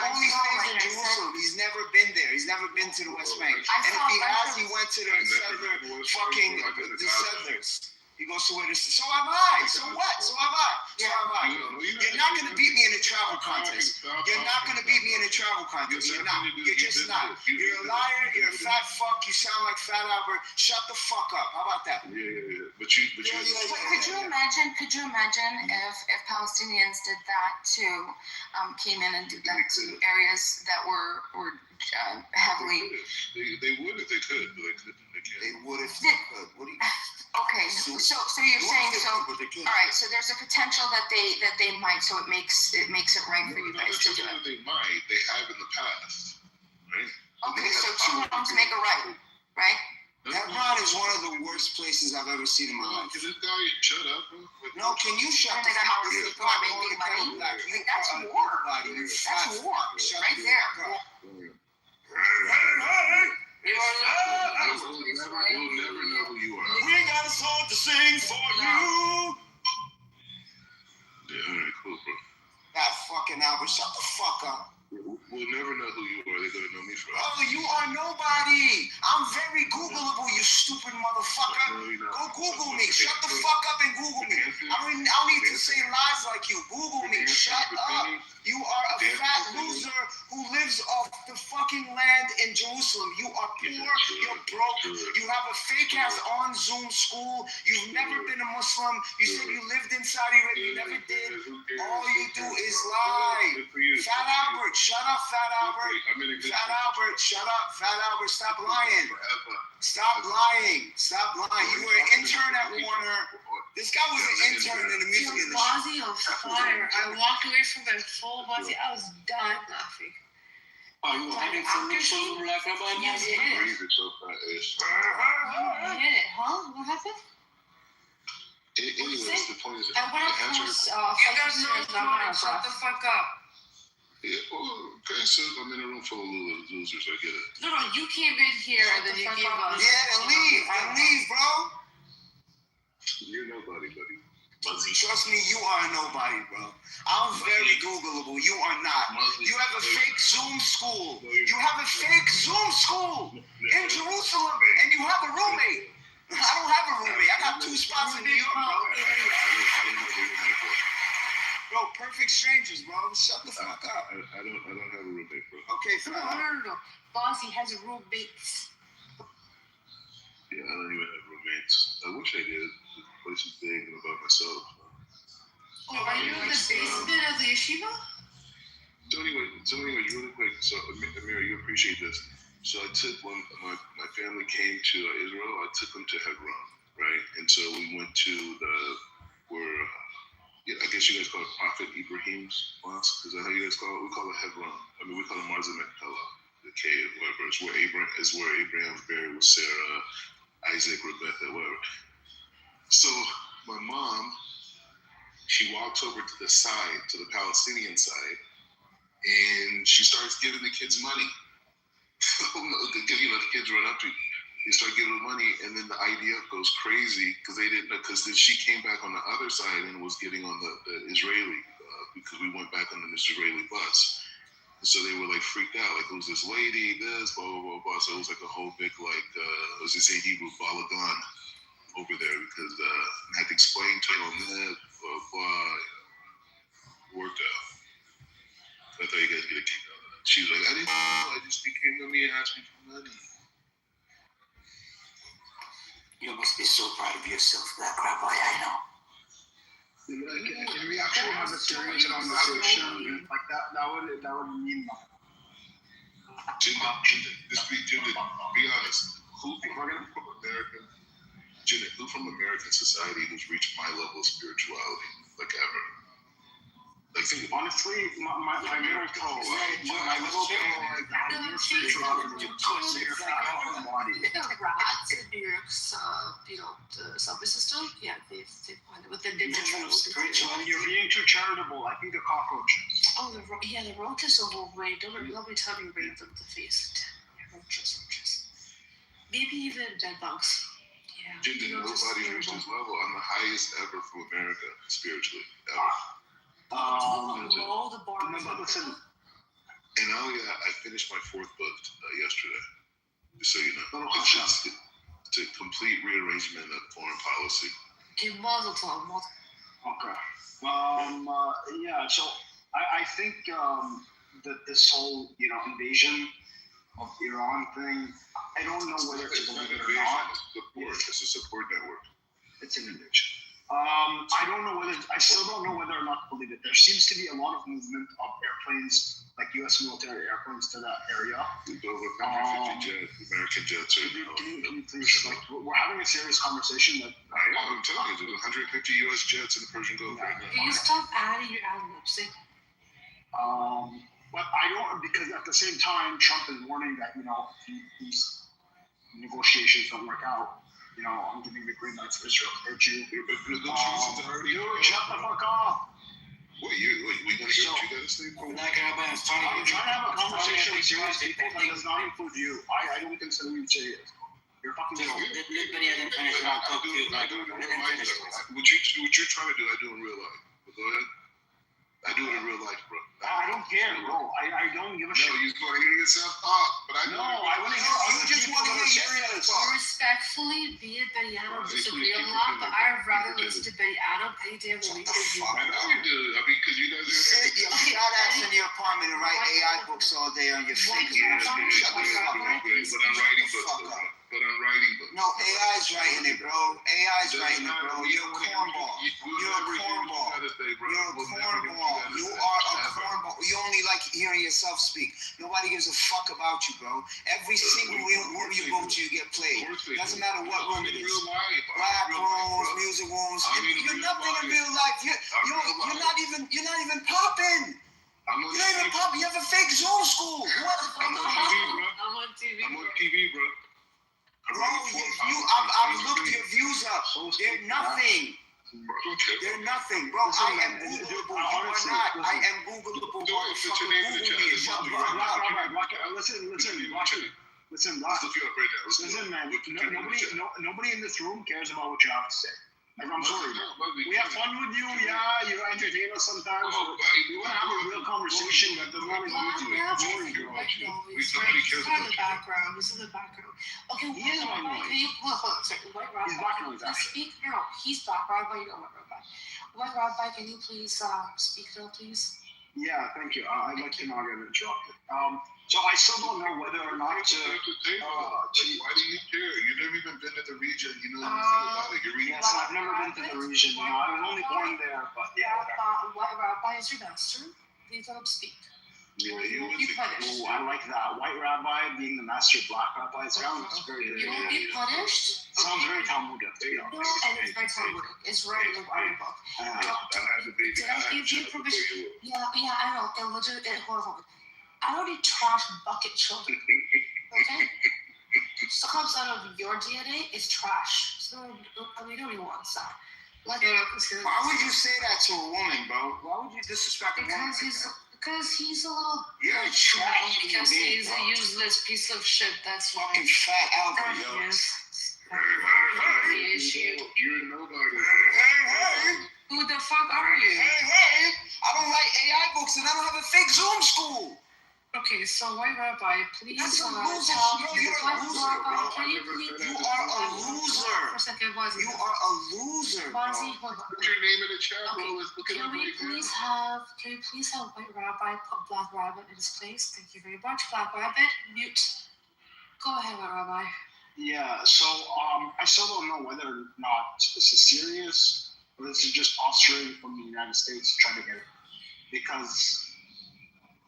Jerusalem. He's never been there. He's never been to the West Bank. And if he has, he went to the settlers. He goes to where the so have I. So what? So have I. So have I. You're not gonna beat me in a travel contest. You're not gonna beat me in a travel contest. You're not. You're just not. You're a liar. You're a fat fuck. You sound like Fat Albert. Shut the fuck up. How about that? Yeah. But could you imagine if Palestinians did that too? Came in and did that to areas that were heavily. They would if they could, but they couldn't. They would if they could. What do you? Okay, so you're saying all right. So there's a potential that they might. So it makes it right for you guys to do it. They might. They have in the past, right? Okay, so 2 wrongs make a right, right? Hebron is one of the worst places I've ever seen in my life. Can this guy shut up? No, can you shut up? That's war. That's war, right there. We'll never know who you are. We got a song to sing for you. Yeah, all right, cool, bro. That fucking Albert, shut the fuck up. We'll never know who you are. They're gonna know me. me for Bro, you are nobody. I'm very Googleable, you stupid motherfucker. Go Google me. Shut the fuck up and Google me. I don't need to say lies like you. Google me. Shut up. You are a fat loser who lives off the fucking land in Jerusalem. You are poor. You're broke. You have a fake ass on Zoom school. You've never been a Muslim. You said you lived in Saudi Arabia. You never did. All you do is lie. Fat Albert, shut up, Fat Albert. Fat Albert, shut up. Fat Albert, stop lying. Stop lying. Stop lying. You were an intern at Warner. This guy was an intern in the music industry. Bozzy on fire. I walked away from that full Bozzy. I was dying laughing. Are you hiding from me, so like about You did it. You did it, huh? What happened? Anyways, the point is, I went across shut the fuck up. yeah, well, okay, so I'm in a room full of losers. I get it. No, you came in here and then you gave us. Yeah, and leave, bro. You're nobody, buddy. Trust me, you are nobody, bro. I'm very Googleable. You are not. You have a fake Zoom school. You have a fake Zoom school in Jerusalem, and you have a roommate. I don't have a roommate. I got 2 spots in New York, bro. Bro, perfect strangers, bro. Shut the fuck up. I don't have a roommate, bro. Okay, No. Bozzy has roommates. Yeah, I don't even have roommates. I wish I did. The place is big and about myself. Oh, are you in the basement of the yeshiva? So anyway, really quick. So Amir, you appreciate this. So I took my family came to Israel. I took them to Hebron, right? And so we went to I guess you guys call it Prophet Ibrahim's mosque. Is that how you guys call it? We call it Hebron. I mean, we call it Marzah Machpelah, the cave, whatever. It's where Abraham was buried with Sarah, Isaac, Rebecca, whatever. So my mom, she walks over to the side, to the Palestinian side, and she starts giving the kids money. The kids run up to you. They start giving them money, and then the IDF goes crazy because they didn't know, because she came back on the other side and was getting on the Israeli, because we went back on an Israeli bus. And so they were like freaked out, like it was this lady, this, blah, blah, blah, blah. So it was like a whole big, like, as they say in Hebrew, balagan over there, because I had to explain to them that, blah, blah, worked out. I thought you guys get a kick out of that. She was like, I didn't know, he came to me and asked me for money. You must be so proud of yourself, Black Rabbi, I know. If we actually have a series on the show, like that would mean nothing. Judith, be honest. Who from American society who's reached my level of spirituality, like ever? Like, honestly, my little toe, rats in New York's, the subway system. Yeah, they've find it with the digitals. You're being too charitable. I think the cockroaches. Oh, the roaches are overweight. Don't let me tell you, raise them to face. Roaches. Maybe even bed bugs. Yeah. Judith, nobody reached this level. I'm the highest ever from America, spiritually, ever. The bar. And I finished my 4th book yesterday, just so you know. It's a complete rearrangement of foreign policy. Okay, mazel tov. Okay. Yeah. So I think that this whole invasion of Iran thing, I don't know whether to believe it or not. It's a support network. It's an invasion. I still don't know whether or not to believe it. There seems to be a lot of movement of airplanes, like U.S. military airplanes, to that area. Over 150 American jets. Can you please, we're having a serious conversation. I'm telling you, 150 U.S. jets in the Persian Gulf right now. Can you stop adding your ad-libs? But I don't, because at the same time, Trump is warning that, if these negotiations don't work out, I'm giving the green light for Israel. Shut the fuck up. We gonna get you guys sleep? I'm trying to have a conversation with serious people that does not include you. I don't consider you serious. You're fucking What you're trying to do, I do in real life. But go ahead. I do it in real life, bro. I don't care, bro. I don't give a shit. No, you're gonna yourself talk, but I know I want to hear. You just want to hear yourself talk. Respectfully, me and Betty Adam disagree a lot, but I'd rather listen to Betty Adam any day of the week than you. I know you do. I mean, because you guys are. Sit your fat ass in your apartment and write AI books all day on your fingers. Shut the fuck up. But I'm writing books, though. But I'm writing books. No, AI's writing it, bro. AI's writing it, bro. You're a cornball. You're a cornball. You're a cornball. You are a cornball. You only like hearing yourself speak. Nobody gives a fuck about you, bro. Every single room you go to, you get played. Doesn't matter what room it is. Rap rooms, music rooms. You're nothing in real life. You're not even popping. You're not even popping. You have a fake Zoom school. What the fuck? I'm on TV. I'm on TV, bro. Bro, I've looked your views up. They're nothing. They're nothing, bro. I am Googleable. You are not. I am Googleable. Motherfucker, Google me. Shut the fuck up. Listen, man. Nobody in this room cares about what you have to say. Like, I'm sorry. We have fun with you, yeah. You entertain us sometimes. We want to have a real conversation that does not include you. He's in the background. He's in the background. Okay, He's White Rabbi, can you speak? No, he's Black Rabbi. You know White Rabbi. White Rabbi, can you please speak now, please? Yeah, thank you. I'd like to not get interrupted. So I still don't know whether or not to. Why do you care? You've never even been to the region. You know anything about it. Yes, I've never been to the region. I was only born there, but yeah. White Rabbi is your master. Please let him speak. Yeah, Oh, I like that. White Rabbi being the master of Black Rabbi. It sounds very. You won't be punished. Sounds very Talmudic. No, and it's very Talmudic. It's right in the Bible book. Did I give you permission? Yeah, I know. Illegitimate, horrible. I don't need trash bucket children. Okay? So comes out of your DNA is trash. So nobody wants that. Why would you say that to a woman, bro? Why would you disrespect a woman? Because he's a little. You're trash. Because he's a useless piece of shit. That's why. Fucking fat Albert, yo. The issue. You're nobody. Hey. Who the fuck are you? Hey. I don't write AI books and I don't have a fake Zoom school. Okay, so White Rabbi, please That's a tell loser, me. bro. You're a loser, bro. Can you please? You are a loser. For a second, Wazi. You are a loser, bro. Wazi, hold on. Put your name in the chat, bro. Let's look it Can up we right please now. have White Rabbi put Black Rabbit in his place? Thank you very much. Black Rabbit, mute. Go ahead, White Rabbi. Yeah, so I still don't know whether or not this is serious or this is just posturing from the United States trying to get it. Because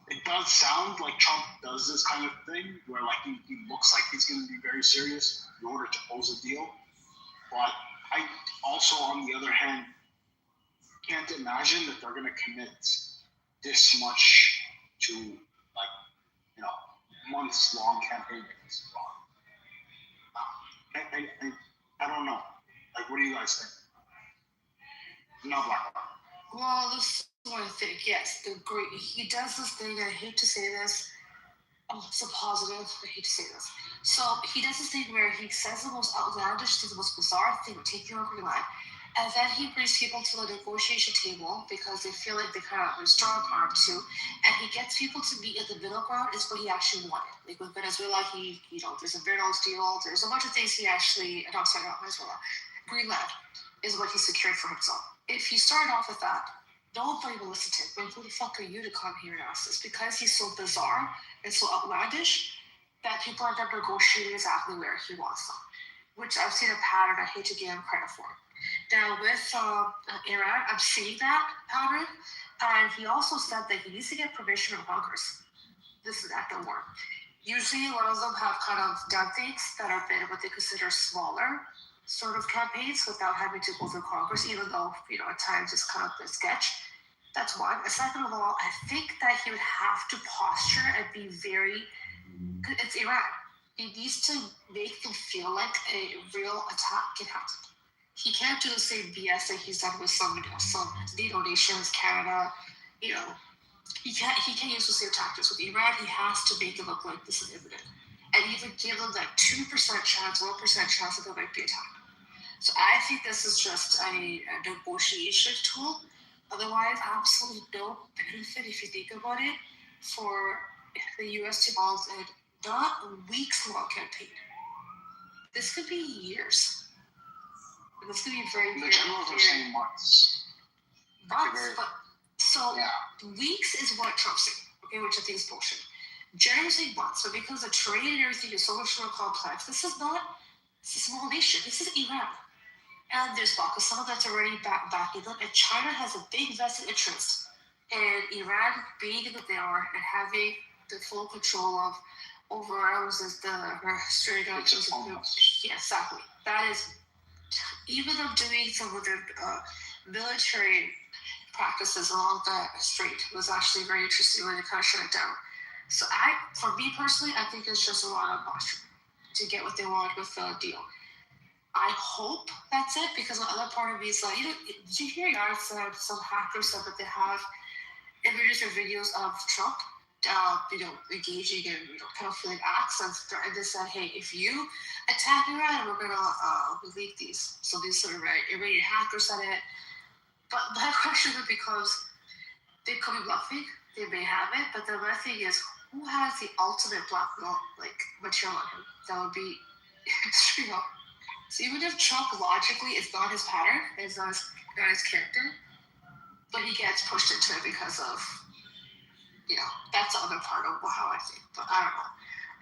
it does sound like Trump does this kind of thing where like he looks like he's going to be very serious in order to close a deal. But I also, on the other hand, can't imagine that they're going to commit this much to like, months-long campaign. I don't know. Like, what do you guys think? Not Black Rock. Well, this is what I think. Yes, he does this thing. I hate to say this. It's a positive. I hate to say this. So he does this thing where he says the most outlandish thing, the most bizarre thing, taking over your life, and then he brings people to the negotiation table because they feel like they kind of strong arm too, and he gets people to meet at the middle ground. Is what he actually wanted. Like with Venezuela, there's a Vernos deal. There's a bunch of things he actually. No, sorry, not Venezuela. Greenland is what he secured for himself. If he started off with that, nobody will listen to him. But who the fuck are you to come here and ask this? Because he's so bizarre and so outlandish that people end up negotiating exactly where he wants them. Which I've seen a pattern. I hate to give him credit for. Now with Iran, I'm seeing that pattern. And he also said that he needs to get permission from Congress. This is at the war. Usually a lot of them have kind of done things that have been what they consider smaller sort of campaigns without having to go through Congress, even though, at times it's kind of a sketch. That's one. And second of all, I think that he would have to posture and be very, it's Iran. He needs to make them feel like a real attack can happen. He can't do the same BS that he's done with some NATO nations, Canada, He can't use the same tactics. With Iran, he has to make it look like this is imminent. And even give them that 2% chance, 1% chance that there might be attack. So I think this is just a negotiation tool. Otherwise, absolutely no benefit, if you think about it, for the U.S. involved in not a weeks-long campaign. This could be years. This could be very. The generals are saying months. Months, but so weeks is what Trump's saying, okay, which I think is bullshit. Generally saying months, but because the trade and everything is so much more complex, this is not a small nation. This is Iran. And there's Pakistan that's already backing them, and China has a big vested interest in Iran being in the war and having the full control of over the straight up. Yeah, exactly. That is, even them doing some of their military practices along the strait was actually very interesting when they kind of shut it down. So for me personally, I think it's just a lot of posturing to get what they want with the deal. I hope that's it, because the other part of me is like, did you hear some hackers said that they have images or videos of Trump, engaging in pedophilia acts, and they said, hey, if you attack Iran, we're gonna leak these. So these sort of Iranian hackers said it. But my question is, because they could be bluffing, they may have it, but the other thing is, who has the ultimate blackmail material on him? That would be extreme. So even if Trump logically is not his pattern, is not his character, but he gets pushed into it because of, that's the other part of how I think. But I don't know.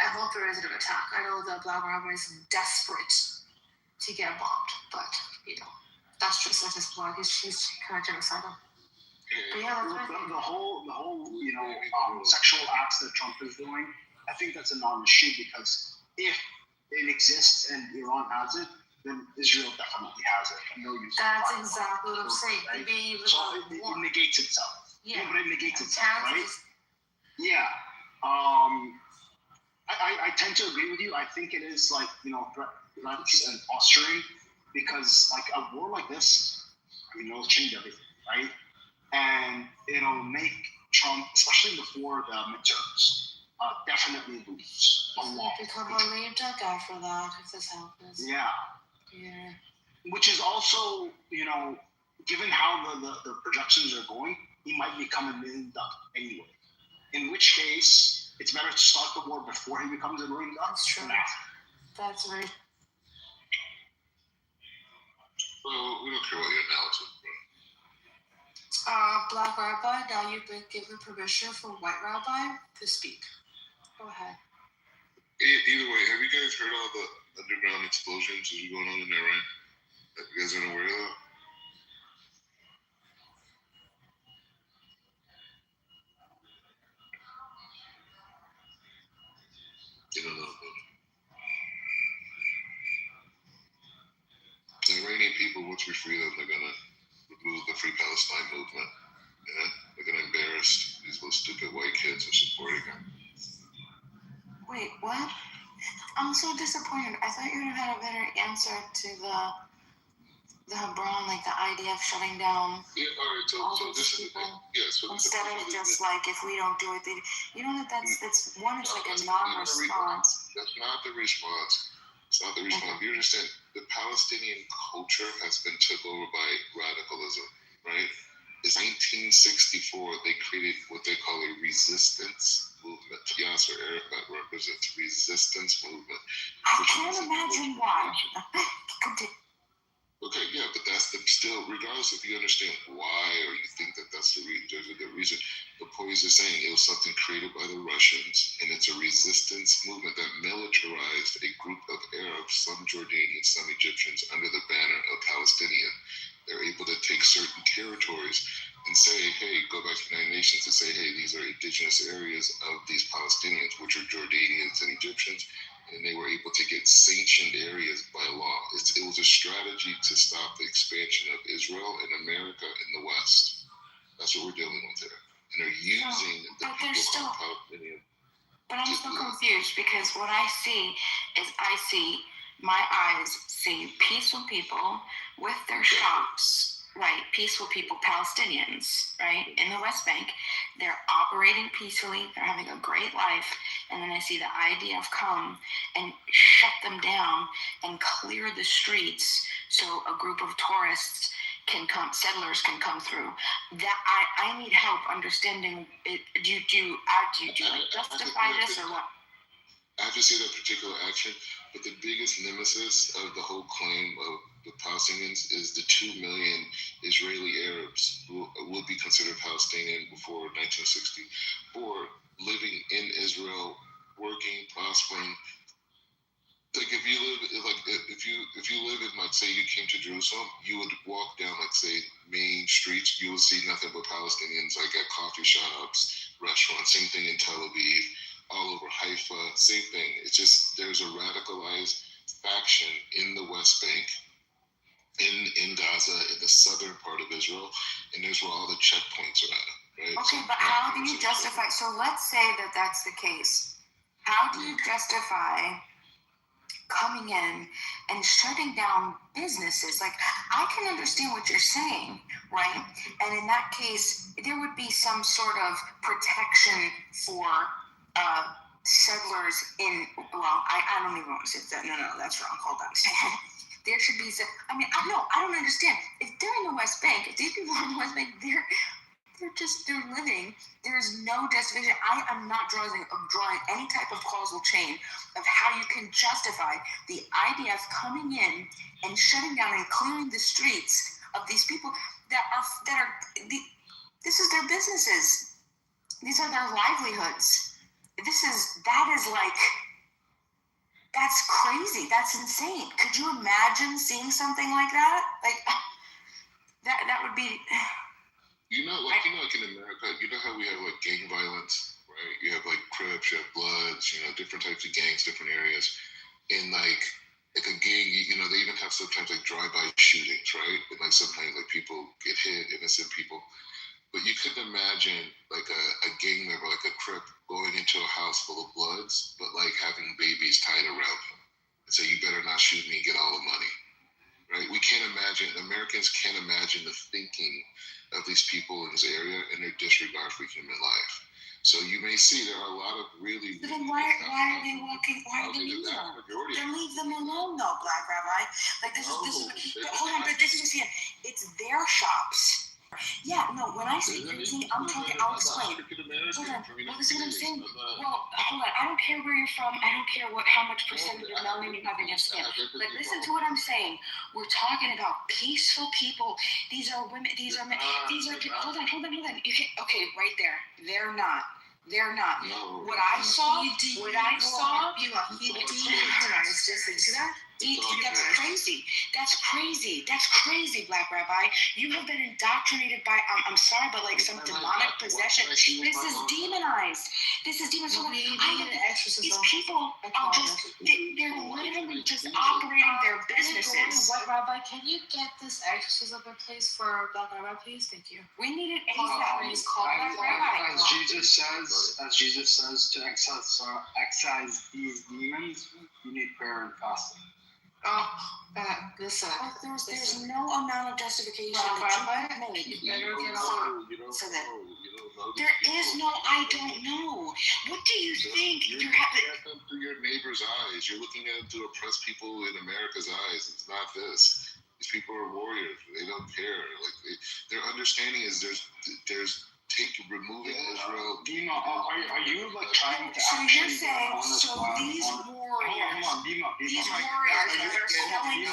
I hope there isn't an attack. I know the Black Rabbi is desperate to get bombed, but that's just like his blood. He's kind of genocidal. But yeah, the whole sexual acts that Trump is doing, I think that's a non-issue, because if it exists and Iran has it, then Israel definitely has it. That's exactly what I'm saying. Right? Maybe even So it negates itself. Yeah. But it negates itself, right? Yeah. I tend to agree with you. I think it is threats and posturing, because a war like this, it'll change everything, right? And it'll make Trump, especially before the midterms, definitely lose a lot. Become a lame duck after that if this happens. Yeah. Yeah. Which is also, given how the projections are going, he might become a lame duck anyway. In which case, it's better to start the war before he becomes a lame duck. That's true. That's very. Well, we don't care about your analysis, bro. Black Rabbi, now you've been given permission from White Rabbi to speak. Go ahead. Either way, have you guys heard all the underground explosions that are going on in Iran? That you guys aren't aware of? You don't know about it. The Iranian people, once we free them, they're gonna remove the Free Palestine movement. Yeah? They're gonna embarrass these little stupid white kids who are supporting them. Wait, what? I'm so disappointed. I thought you would have had a better answer to the Hebron, the idea of shutting down. Yeah, all right. So this is so instead of just if we don't do it, that's one. It's like a non-response. That's not the response. It's not the response. You understand? The Palestinian culture has been took over by radicalism, right? In 1964, they created what they call a resistance movement. Yasser Arafat represents resistance movement. I can't imagine why. Okay, yeah, but that's still, regardless if you understand why or you think that that's the reason, the point is saying it was something created by the Russians, and it's a resistance movement that militarized a group of Arabs, some Jordanians, some Egyptians, under the banner of Palestinian. They're able to take certain territories and say, hey, go back to the United Nations and say, hey, these are indigenous areas of these Palestinians, which are Jordanians and Egyptians, and they were able to get sanctioned areas by law. It was a strategy to stop the expansion of Israel and America in the West. That's what we're dealing with here. And they're using the people of Palestinian. But I'm still confused, because what I see is my eyes see peaceful people with their shops, right? Peaceful people, Palestinians, right? In the West Bank. They're operating peacefully. They're having a great life. And then I see the IDF come and shut them down and clear the streets so a group of tourists settlers can come through. That I need help understanding it. Do you like justify this or what? I have to say that particular action, but the biggest nemesis of the whole claim of the Palestinians is the 2 million Israeli Arabs who would be considered Palestinian before 1964, living in Israel, working, prospering. Like if you live in, like, say you came to Jerusalem, you would walk down, like, say, main streets, you would see nothing but Palestinians, like at coffee shops, restaurants. Same thing in Tel Aviv, all over Haifa, same thing. It's just there's a radicalized faction in the West Bank, in Gaza, in the southern part of Israel, and there's where all the checkpoints are at, right? Okay, but how do you justify? So let's say that that's the case. How do you justify coming in and shutting down businesses? Like, I can understand what you're saying, right? And in that case, there would be some sort of protection for settlers in, well, I don't even want to say that. No, that's wrong. Hold on a second. There should be some, I don't understand. If they're in the West Bank, if these people are in the West Bank, they're living. There's no justification. I am not drawing any type of causal chain of how you can justify the IDF coming in and shutting down and clearing the streets of these people this is their businesses. These are their livelihoods. That's crazy. That's insane. Could you imagine seeing something like that? Like that would be. Like in America, you know how we have like gang violence, right? You have like Crips, you have Bloods, different types of gangs, different areas. And like a gang, they even have sometimes like drive-by shootings, right? And like sometimes like people get hit, innocent people. But you couldn't imagine like a gang member, like a Crip, going into a house full of Bloods, but like having babies tied around him. And say, you better not shoot me and get all the money, right? We can't imagine, Americans can't imagine the thinking of these people in this area and their disregard for human life. So you may see there are a lot of really. But then why are they walking? Why are they leaving them? Then leave them alone, though, Black Rabbi. Like this is. But hold on, but this is it's their shops. Yeah, no. When I say crazy, I'm talking. I'll explain. Hold on. Well, this is what I'm saying. Well, hold on. I don't care where you're from. I don't care how much percentage of melanin you have in your skin. But listen to what I'm saying. We're talking about peaceful people. These are women. These are men. These are people. Hold on. You can. Okay, right there. They're not. No. What I saw. See that? That's crazy, Black Rabbi. You have been indoctrinated by, I'm sorry, but like some demonic possession. This is demonized. These people are they're literally just operating their businesses. White Rabbi, can you get this exorcism in place for Black Rabbi, please? Thank you. We need it ASAP. It's called Black Rabbi. As Jesus says, to excise these demons, you need prayer and fasting. Listen. There's no amount of justification that you can make for that. There is no. I don't know. What do you think? You're looking at them through your neighbor's eyes. You're looking at them to oppress people in America's eyes. It's not this. These people are warriors. They don't care. Like their understanding is there's removing Israel. Dima, are you like trying to so actually? You're saying so these warriors. These warriors that are selling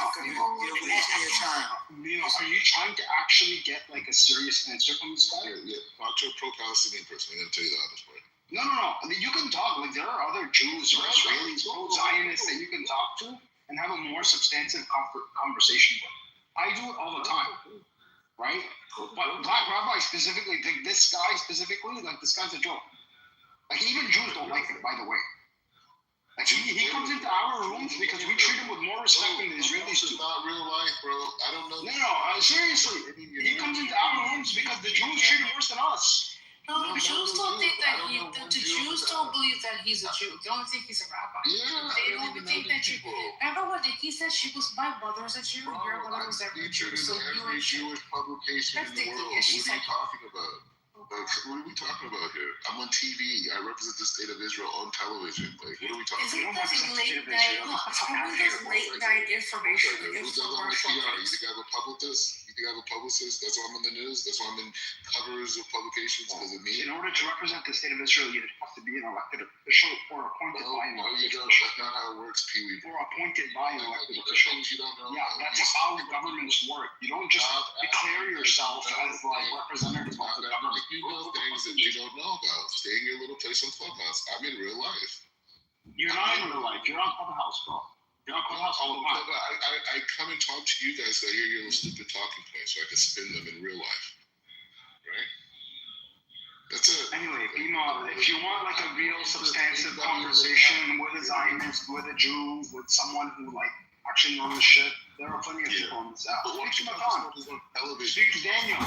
Dima, are you trying to actually get like a serious answer from this guy? Yeah. Talk to a pro-Palestinian person. I'm gonna tell you the honest part. No. I mean, you can talk. Like there are other Jews or Israelis, Zionists that you can talk to and have a more substantive conversation with. I do it all the time, right? But Black Rabbi specifically, this guy's a joke. Like even Jews don't like it, by the way. Like he comes into our rooms because we treat him with more respect than the Israelis do. It's not real life, bro. I don't know. No, seriously. He comes into our rooms because the Jews treat him worse than us. No, the Jews don't think that the Jews don't believe that he's a Jew. They don't think he's a rabbi. Yeah, they don't think that you. Remember what Nikki said? She was, my mother's a Jew. Your mother was a Jew. So every Jewish publication in the world. What are you talking about? Like, what are we talking about here? I'm on TV. I represent the state of Israel on television. Like, what are we talking about? Isn't this late night information? Who does all my PR? You think I have a publicist? You You have a publicist. That's why I'm on the news. That's why I'm in covers of publications because of me. In order to represent the state of Israel, you have to be an elected official or appointed by an elected official. That's not how it works, Pee Wee. Or appointed by an elected official. Things you don't know. Yeah, that's how governments work. You don't just declare yourself as like representative of the government. You know things that you don't know about. Stay in your little place on Clubhouse. I'm in real life. You're not in real life. You're on Clubhouse, bro. You're on Clubhouse all the time. I come and talk to you guys. I hear your little stupid talking points, so I can spin them in real life. Right? That's it. Anyway, Bima, if you want like a real substantive conversation with a Zionist, with a Jew, with someone who like actually knows shit, there are plenty of people on this app. Speak to Makan. Speak to Daniel.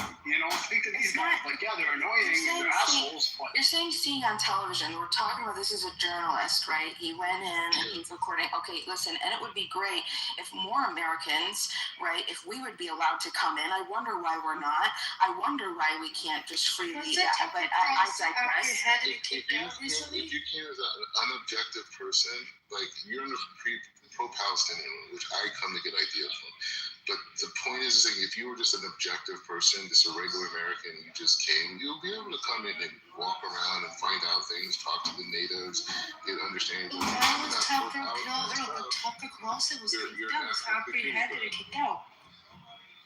Speak to these guys. Like, yeah, they're annoying and they're assholes. But You're saying seeing on television, we're talking about this as a journalist, right? He went in and he's recording. Okay, listen, and it would be great if more Americans, right, if we would be allowed to come in. I wonder why we're not. I wonder why we can't just freely, but I digress. If you came as an unobjective person, like you're in the pro-Palestinian, which I come to get ideas from. But the point is saying if you were just an objective person, just a regular American, you just came, you'll be able to come in and walk around and find out things, talk to the natives, get understanding. Tucker Carlson was kicked out. Was apprehended and kicked out.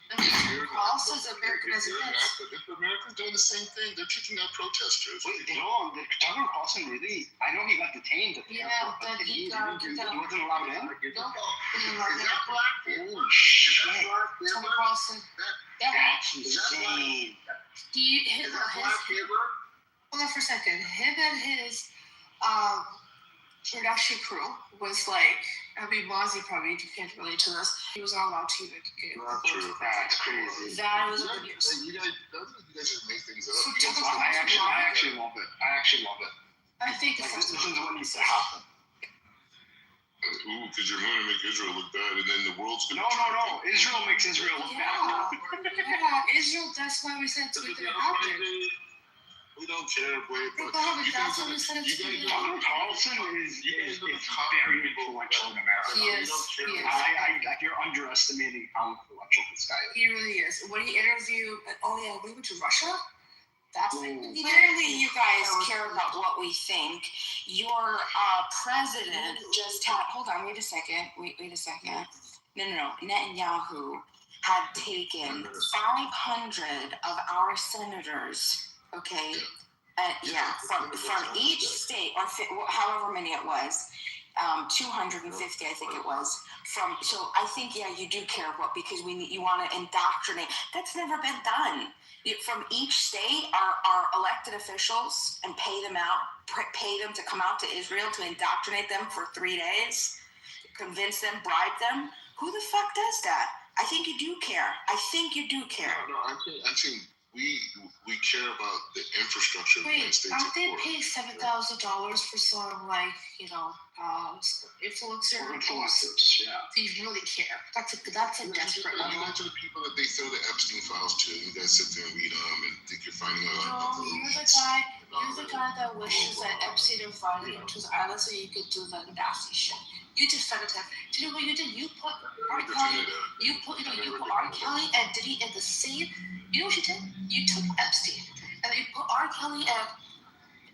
Carlson's American as it is. If Americans doing the same thing, they're kicking out protesters. Wait, no, did Tucker Carlson really? I know he got detained at the airport, but he wasn't allowed in? No, he wasn't allowed in. Holy shit. Tucker Carlson. That's insane. Hold on for a second. Him and his production crew was like, Mozzie probably can't relate to this. He was not allowed to even get That's crazy. That was good news. You guys just make things up. I actually love it. I think this is what needs to happen. Ooh, because you're going to make Israel look bad, and then the world's going to... No. Israel makes Israel look bad. Yeah, Israel, that's why we said it's going to happen. We don't care, boy. That's what we said it's going to happen. Carlson is very influential in America. He is. You're underestimating how influential this guy is. He really is. When he interviewed, we went to Russia? That's Clearly, you guys care about what we think. Your president just had. Hold on. Wait a second. No. Netanyahu had taken 500 of our senators. Okay. From each state, or however many it was. 250, I think it was. So I think you do care because you want to indoctrinate. That's never been done. From each state, our elected officials and pay them to come out to Israel to indoctrinate them for 3 days, convince them, bribe them. Who the fuck does that? I think you do care. No, I'm saying we care about the infrastructure of the United States. Aren't they paying $7,000 for some influencers? Yeah. They really care. That's a desperate level. Imagine the people that they throw the Epstein files to, and you guys sit there and read them and think you're finding out. No, you're the guy that wishes that Epstein invited him to his island so you could do the nasty shit. You defended him. Do you know what you did? You put R. Kelly. You put R. Kelly and Diddy in the same. You know what you did? You took Epstein and you put R. Kelly and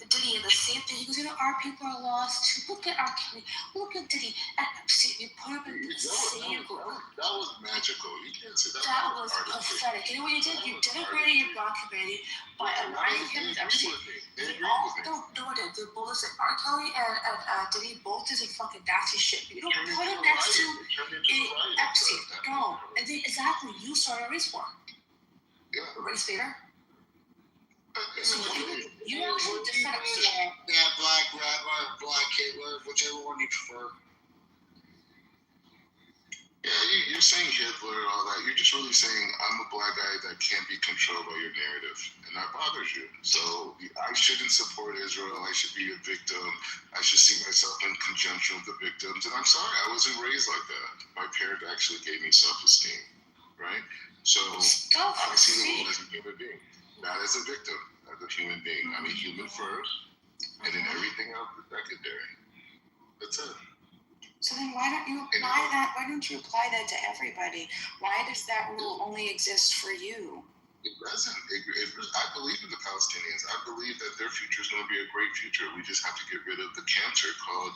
Diddy in the same thing. He goes, our people are lost too. Look at R. Kelly. Look at Diddy and Epstein. You put them in the same group. That was magical. You can't say that. That was pathetic. You know what you did? You denigrated your Brown committee by aligning him with Epstein. They both said R. Kelly and Diddy both did some fucking nasty shit. But you don't put him next to Epstein. No. And exactly, you started a race war. Race theater. You actually defend Epstein. Black rabbi, black Hitler, whichever one you prefer. Yeah, you're saying Hitler and all that. You're just really saying I'm a black guy that can't be controlled by your narrative, and that bothers you. So I shouldn't support Israel. I should be a victim. I should see myself in conjunction with the victims. And I'm sorry, I wasn't raised like that. My parents actually gave me self-esteem, right? So I see the world as a human being, not as a victim, as a human being. I'm a human first, and then everything else is secondary. That's it. So then why don't you apply that? Why don't you apply that to everybody? Why does that rule only exist for you? It doesn't. I believe in the Palestinians. I believe that their future is going to be a great future. We just have to get rid of the cancer called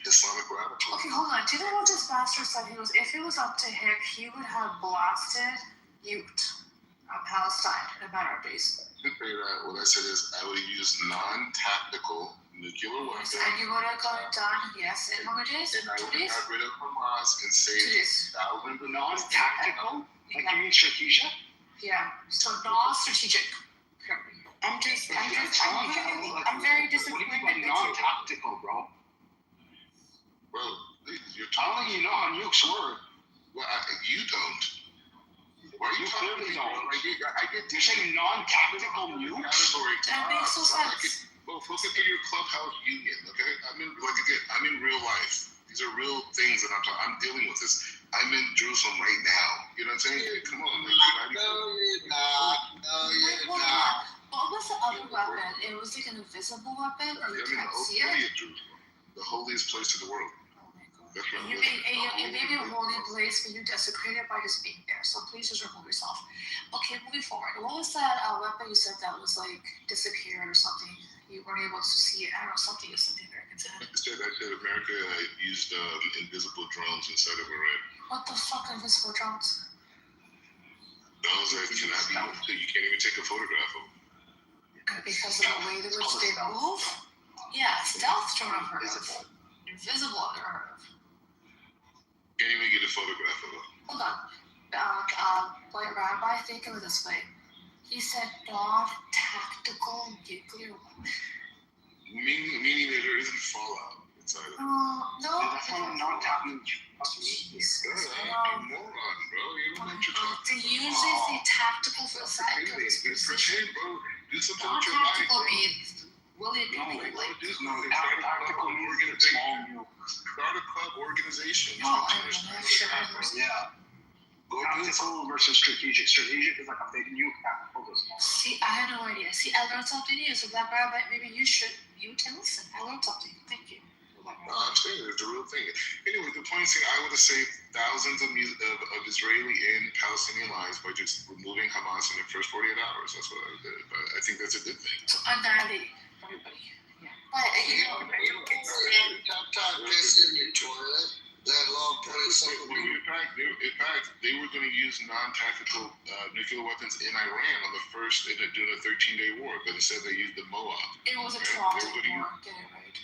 Islamic radicalism. Okay, hold on. Do you know what this bastard said? If it was up to him, he would have blasted Palestine, no matter base. I didn't say that. What I said is I would use non-tactical nuclear weapons. And you would have got it done, yes, in how many days? And I would have got rid of Hamas and saved thousands of non-tactical? Like you mean strategic? Yeah, so non-strategic. I'm very disappointed. What do you mean by non-tactical, bro? Well, you're telling you know how nukes work. Well, you don't. Why are you talking clearly about? You're saying non-tactical nukes? That makes no sense. Well, focus on your clubhouse union, okay? I'm in real life. These are real things that I'm dealing with this. I'm in Jerusalem right now. You know what I'm saying? Come on. No, you're not. What was the other weapon? It was like an invisible weapon that you can't see it? Jerusalem, the holiest place in the world. It may be a holy place, but you desecrated by just being there. So please just remove yourself. Okay, moving forward. What was that weapon you said that was like disappeared or something? You weren't able to see it. I don't know, something American said. I said America used invisible drones inside of Iran. What the fuck are invisible drones? Drones that you can't even take a photograph of. Because of the way in which they move? Yeah, stealth drone I've heard of. Invisible I've heard of. Can't even get a photograph of it. Hold on. White Rabbi, think of it this way. He said non-tactical nuclear weapon. Meaning that there isn't fallout inside of it. No. That's not non-tactical. Jesus. You're a moron, bro. You don't know what you're talking about. They usually say tactical for a second. Pretend, bro. Do something with your life, bro. Non-tactical means willy-nilly. Tactical organization. Start a club organization. Yeah. Tactical versus strategic. Strategic is like a big nuke. Tactical is small. See, I had no idea. See, I learned something new. So Black Rabbi, maybe you can listen. I learned something. Thank you. No, I'm saying it's a real thing. Anyway, the point is, I would have saved thousands of Israeli and Palestinian lives by just removing Hamas in the first 48 hours. That's what I did. But I think that's a good thing. So annihilating everybody. Yeah. But piss in your toilet. That long putting something. In fact, they were going to use non-tactical nuclear weapons in Iran on the first during a 13-day war, but instead they used the Moab. It was a traumatic war. Get it right.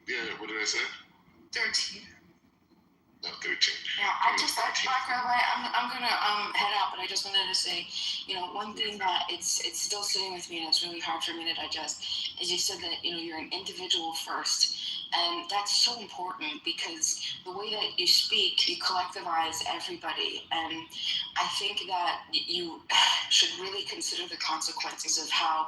Yeah, what did I say? 13. No, 13. Yeah, Black Rabbi, I'm gonna head out, but I just wanted to say, one thing that it's still sitting with me and it's really hard for me to digest is you said that you're an individual first. And that's so important because the way that you speak, you collectivize everybody. And I think that you should really consider the consequences of how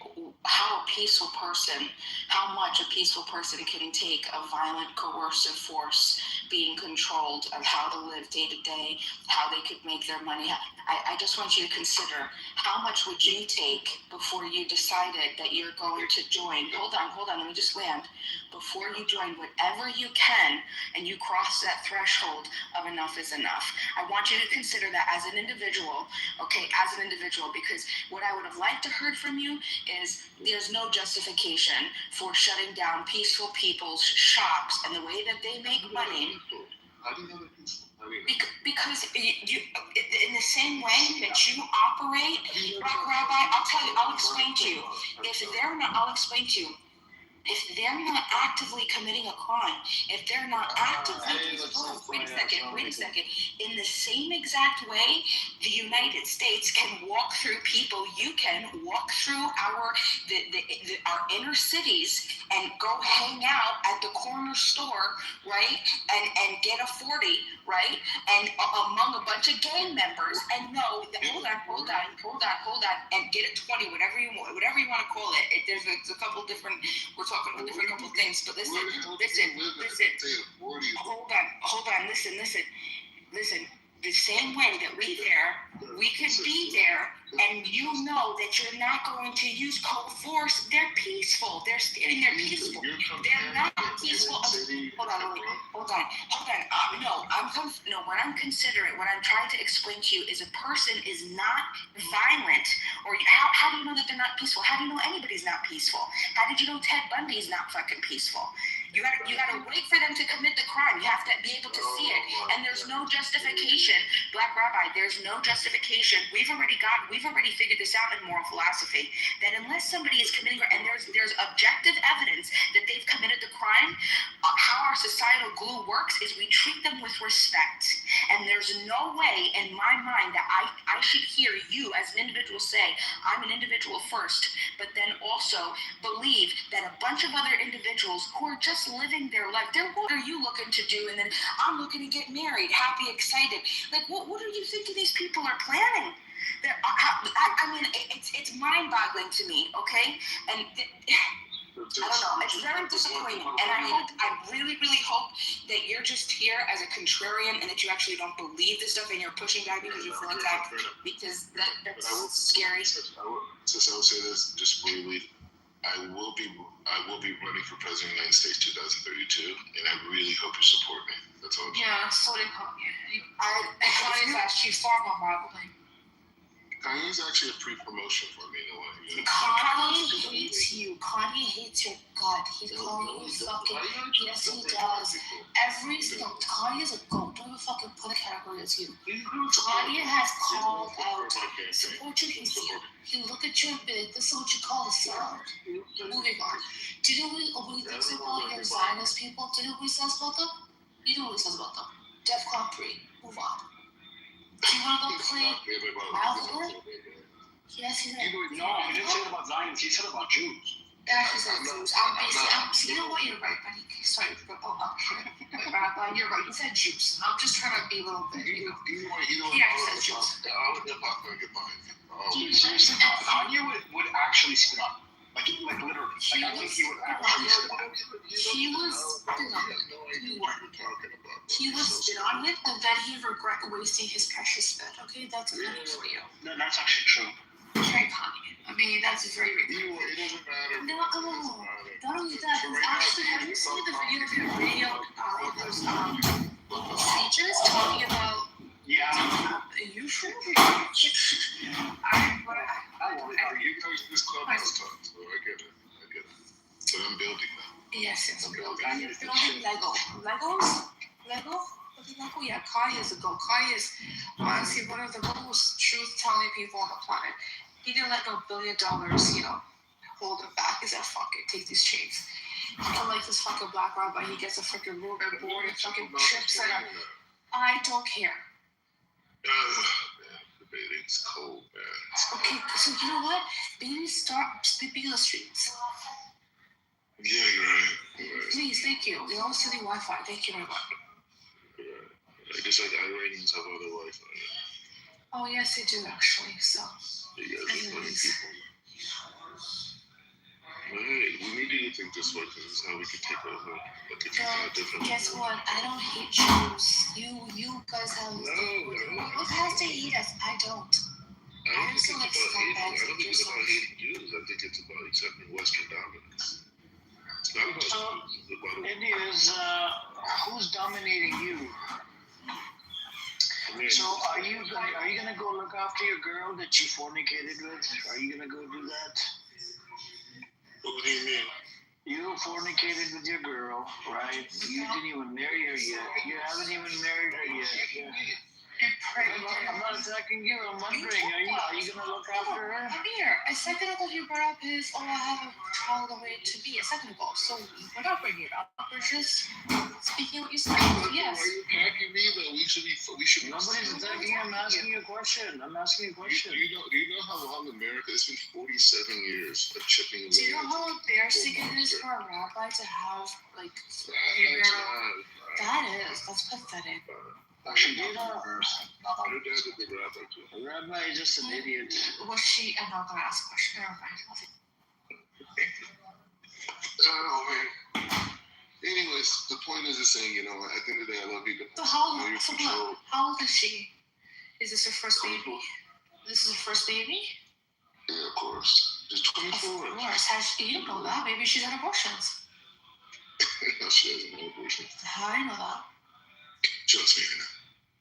a peaceful person, how much a peaceful person can take a violent, coercive force being controlled of how to live day to day, how they could make their money. I just want you to consider how much would you take before you decided that you're going to join. Hold on, let me just land. Before you join whatever you can and you cross that threshold of enough is enough. I want you to consider that as an individual, because what I would have liked to heard from you is there's no justification for shutting down peaceful people's shops and the way that they make money. How do you know they're peaceful? Because you, in the same way that you operate, Rabbi, I'll explain to you. If they're not actively committing a crime, if they're not actively, wait a second. In the same exact way, the United States can walk through people. You can walk through our inner cities and go hang out at the corner store, right? And get a 40, right? And among a bunch of gang members, and know that hold on, and get a 20, whatever you want to call it. There's a couple different. We're talking about different couple things, but listen. Hold on, listen. The same way that we there We could be there, and you know that you're not going to use cold force. They're peaceful. They're standing there peaceful. They're not peaceful. Hold on. No, what I'm considering, what I'm trying to explain to you is a person is not violent, or how do you know that they're not peaceful? How do you know anybody's not peaceful? How did you know Ted Bundy is not fucking peaceful? You gotta wait for them to commit the crime. You have to be able to see it, and there's no justification. Black Rabbi, there's no justification. We've already figured this out in moral philosophy, that unless somebody is committing, and there's objective evidence that they've committed the crime, how our societal glue works is we treat them with respect. And there's no way in my mind that I should hear you as an individual say, I'm an individual first, but then also believe that a bunch of other individuals who are just living their life, what are you looking to do? And then I'm looking to get married, happy, excited. Like, what are you thinking these people are planning? I mean, it's mind-boggling to me, okay? And I don't know. It's very disappointing, and I really, really hope that you're just here as a contrarian, and that you actually don't believe this stuff, and you're pushing back because you feel attacked. Because that's scary. Since I will say this just briefly, I will be running for president of the United States 2032, and I really hope you support me. That's all. Yeah, so did Kanye. Kanye's actually far more probably. Kanye's actually a pre-promotion for me in a way. Kanye hates you. Kanye hates your gut. He's calling you fucking. Yes, he does. Kanye is a goat. Don't even fucking put a category as you. Kanye has called out. Support you, hates you. He look at you and be like, this is what you call a sound. Moving on. Do you know what he thinks about your Zionist people? Do you know what he says about them? You know what he says about them. DEFCON 3. Move on. Do you want to go play Wild? Yes, he said. No, he didn't say it about Zions. He said about Jews. Yeah, he said Jews. You know what? You're right, buddy. Sorry. Rabbi, you're right. He said Jews. I'm just trying to be a little bit. He actually said Jews. Seriously, Kanye would actually spit on him. Like literally. Like, I think he would actually spit on him. He was spit on him. He was spit on him, and then he regret wasting his precious spit. Okay, that's good for you. No, that's actually true. Very Kanye. I mean, that's very regrettable. It doesn't matter. No, not only that, actually, have you seen the video of your radio, those speeches talking about? Yeah. Are you sure? You guys, this clubhouse talk, so I get it. But I'm building now. Yes, I'm building. You're building Lego. Legos? Lego? Yeah, Kanye is a goat. Kanye is honestly one of the most truth-telling people on the planet. He didn't let no $1 billion, hold him back. He said, fuck it, take these chains. Unlike this fucking Black Rabbi, he gets a freaking room and board and fucking trips and I don't care. Debating's cold, man. Okay, so you know what? Maybe start sleeping in the streets. Yeah, you're right. Please, thank you. We all city Wi-Fi. Thank you very much. Just like Iranians have other Wi-Fi. Oh yes, they do actually. So. You guys are funny people. But hey, we need you to think this way because this is how we can take over. Guess what? I don't hate Jews. You guys have. Who has to hate us? I don't. I don't think it's about hating Jews. I think it's about accepting Western dominance. It's not about Jews. It's about it is who's dominating you. So are you gonna go look after your girl that you fornicated with? Are you gonna go do that? What do you mean? You fornicated with your girl, right? You didn't even marry her yet. You haven't even married her yet. Yeah. I'm not attacking you. I'm wondering, are you gonna look after her? Amir, a second ago you brought up his, I have a child away to be. A second ago, so we're not bringing it up. We're just speaking what you said. Yes. Why are you attacking me though? We should be. Nobody's attacking you. I'm asking you a question. Do you know how long America? It's been 47 years of chipping away. Do you know how embarrassing it is for a rabbi to have that's pathetic. Actually, your dad is a rabbi too. A rabbi is just an idiot. Was she? I'm not gonna ask a question. Never mind. Oh man. Anyways, the point is saying, at the end of the day, I love you. So how old is she? Is this her first baby? This is her first baby? Yeah, of course. Just 24. Of course. You don't know that. Maybe she's had abortions. No, she hasn't had abortions. How do you know that? Trust me, man.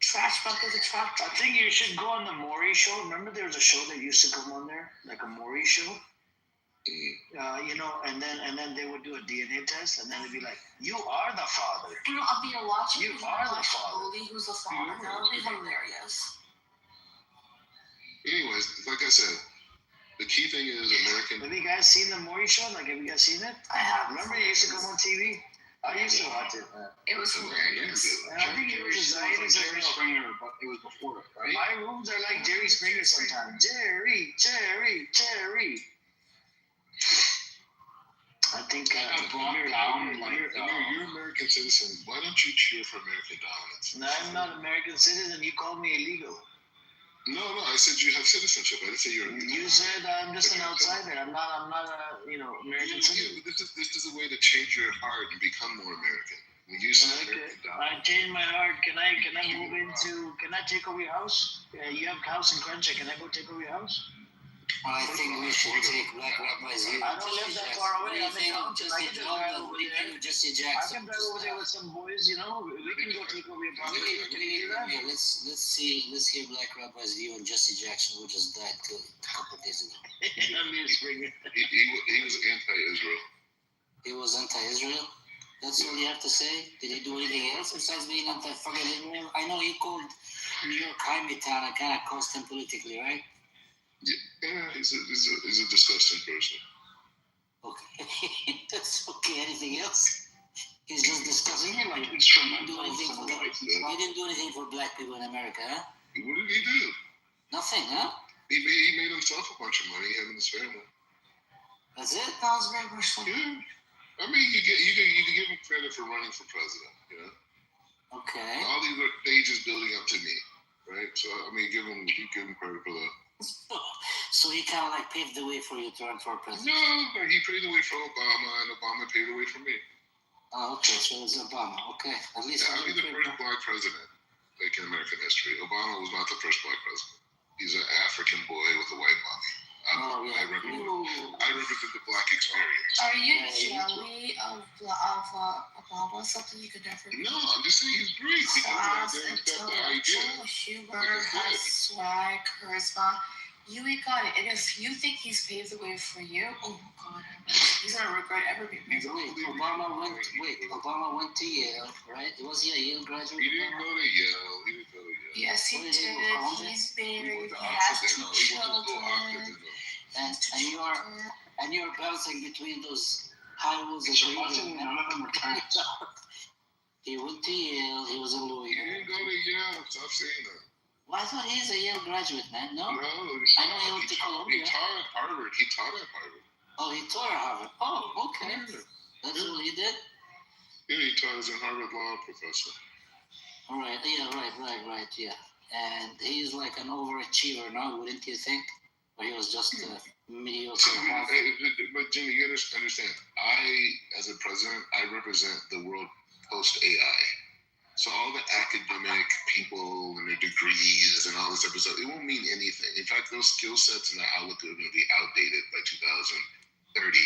Trash bucket, the trash I bucket. think you should go on the Maury show. Remember there was a show that used to come on there, like a Maury show? And then they would do a DNA test, and then it'd be like, you are the father. I'll be watching. You are the father. Slowly, who's the father? That would be hilarious. Anyways, like I said, the key thing is American. Have you guys seen the Maury show? Like, have you guys seen it? I have. Remember it used to come on TV? I used to watch it. It was hilarious. And I think it was Jerry Springer, but it was before it, right? My rooms are like Jerry Springer sometimes. Jerry. I think you're an American citizen. Why don't you cheer for American dominance? No, I'm not American citizen. You called me illegal. No, I said you have citizenship. I didn't say you're. You said I'm just an outsider. I'm not a American citizen. Yeah, but this is a way to change your heart and become more American. When you say American dominance. I changed my heart. Can I move into? Can I take over your house? You have a house in Cruncher. Can I go take over your house? I think we should take Black Rabbi's view. I don't live that far away. I'm in Compton. I can drive over there. I can drive over there with some boys. We can go take over your property. Yeah, let's hear Black Rabbi's view on Jesse Jackson, who just died a couple of days ago. He was anti-Israel. He was anti-Israel. That's all you have to say. Did he do anything else besides being anti-fucking Israel? I know he called New York Jaime Town and kind of cost him politically, right? Yeah, he's a disgusting person. Okay, that's okay. Anything else? He's just disgusting. He didn't do anything for black people in America, huh? What did he do? Nothing, huh? He made himself a bunch of money, him and his family. That's it. That was very much fun. Yeah, I mean, you can give him credit for running for president. Okay. All these are stages building up to me, right? So I mean, give him credit for that. So he kind of paved the way for you to run for president? No, he paved the way for Obama, and Obama paved the way for me. Oh, okay, so it was Obama. Okay, at least. I'll be the first black president, in American history. Obama was not the first black president. He's an African boy with a white mommy. I represent the black experience. Are you jelly of Obama? Something you could never be? No, I'm just saying he's great because I understand the idea. Humor, has swag, charisma. You ain't got it. And if you think he's paved the way for you, oh God, he's gonna regret ever being married. Obama went to Yale, right? Was he a Yale graduate? He didn't go to Yale. Yes, he did. He's married. He has 2 children. And you're bouncing between those high walls of Yale. None of them are trans. He went to Yale. He was a lawyer. He didn't go to Yale. Stop saying that. Well, I thought he's a Yale graduate, man. No? No. I know he went to Columbia. He taught at Harvard. Oh, he taught at Harvard. Oh, okay. That's all he did? Yeah, he taught as a Harvard law professor. All right. Yeah, right. Yeah. And he's like an overachiever, no? Wouldn't you think? Or he was just mediocre. But Jimmy, you understand. As a president, I represent the world post-AI. So all the academic people and their degrees and all this type of stuff, it won't mean anything. In fact, those skill sets and the outlook are going to be outdated by 2030,